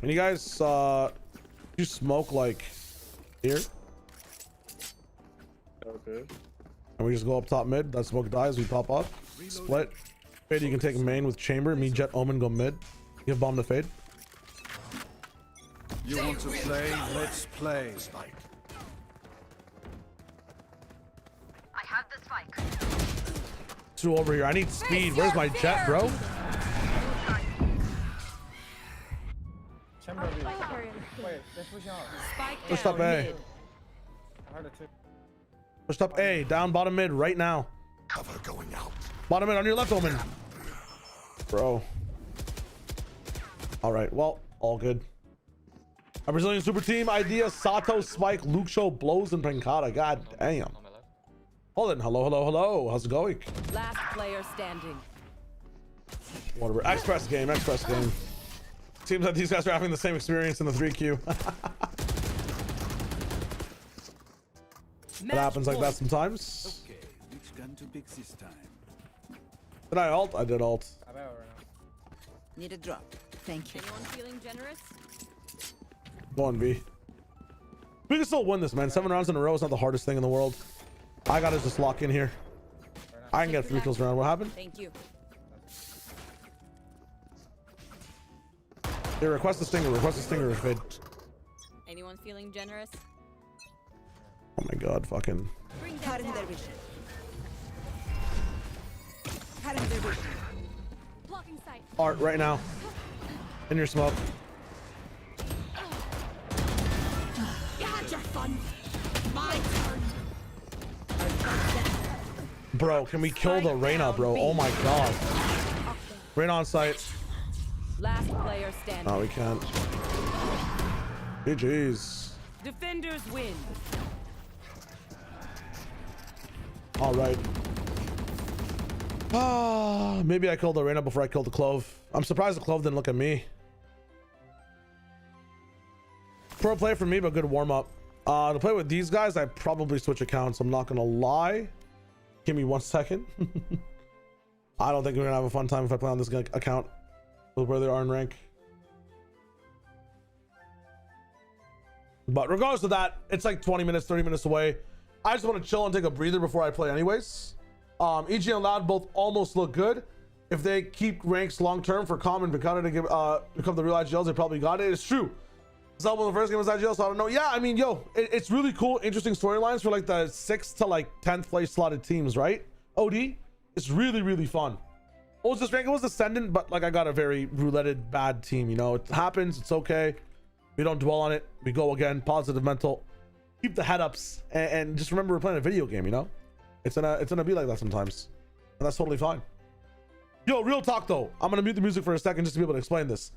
When you guys, you smoke like here. Okay. And we just go up top mid. That smoke dies. We pop up. Split. Fade, you can take main with chamber. Me, Jet, Omen go mid. You have bomb to fade. You want to play? Let's play. I have the spike. 2 over here. I need speed. Where's my Jet, bro? Chamber B. Wait, they're pushing out. Pushed up A. I heard it too. Pushed up A. Down bottom mid right now. Cover going out. Bottom mid on your left, Omen. Bro. All right. Well, all good. A Brazilian super team. Idea, Sato, Spike, Luke Show, Blows, and Pancada. God damn. Hold on. Hello. How's it going? Last player standing. Whatever. Express game. Seems like these guys are having the same experience in the 3Q. It happens like that sometimes. Okay, which gun to pick this time? Did I ult? I did ult. Need a drop. Thank you. Anyone feeling generous? Go on, B. We can still win this, man. 7 rounds in a row is not the hardest thing in the world. I gotta just lock in here. I can get 3 kills round. What happened? Thank you. Here, request a stinger. Fade. Anyone feeling generous? Oh my god, fucking. Cutting their vision. Cutting their vision. Blocking sight. Art right now. In your smoke. You had your fun. My turn. Bro, can we kill the Reyna, bro? Oh my god. Reyna on site. Last player standing. No, we can't. GG's. Defenders win. All right. Maybe I killed the Reyna before I killed the Clove. I'm surprised the Clove didn't look at me. Pro play for me, but good warm up. To play with these guys, I probably switch accounts. I'm not gonna lie. Give me 1 second. I don't think we're gonna have a fun time if I play on this account with where they are in rank. But regardless of that, it's like 20 minutes, 30 minutes away. I just want to chill and take a breather before I play anyways. EG and Loud both almost look good. If they keep ranks long term for Common and Pickems to become the real IGLs, they probably got it. It's true. Zelda, the first game was IGL, so I don't know. Yeah, I mean, yo, it's really cool, interesting storylines for like the 6th to like 10th place slotted teams, right? OD, it's really, really fun. What was this rank? It was Ascendant, but like I got a very rouletted bad team, you know? It happens, it's okay. We don't dwell on it. We go again, positive mental. Keep the head ups, and just remember we're playing a video game, you know? It's gonna be like that sometimes. And that's totally fine. Yo, real talk though. I'm gonna mute the music for a second just to be able to explain this.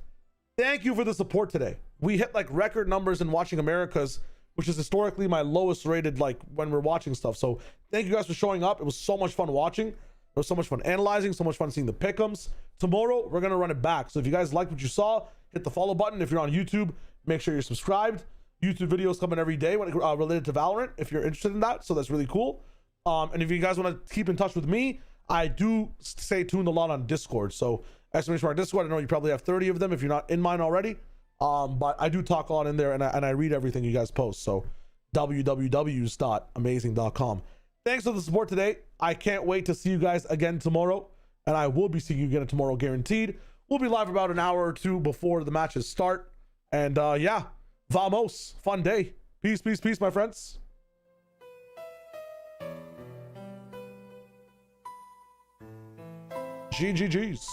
Thank you for the support today. We hit like record numbers in watching Americas, which is historically my lowest rated like when we're watching stuff. So thank you guys for showing up. It was so much fun watching. It was so much fun analyzing, so much fun seeing the Pickems. Tomorrow we're gonna run it back. So if you guys liked what you saw, hit the follow button. If you're on YouTube, make sure you're subscribed. YouTube videos coming every day when related to Valorant if you're interested in that. So that's really cool. And if you guys want to keep in touch with me, I do stay tuned a lot on Discord. So !Discord, I know you probably have 30 of them if you're not in mine already. But I do talk a lot in there, and I read everything you guys post. So www.amazing.com. Thanks for the support today. I can't wait to see you guys again tomorrow, and I will be seeing you again tomorrow guaranteed. We'll be live about an hour or two before the matches start. And yeah, vamos, fun day. Peace, peace, peace, my friends. GGG's.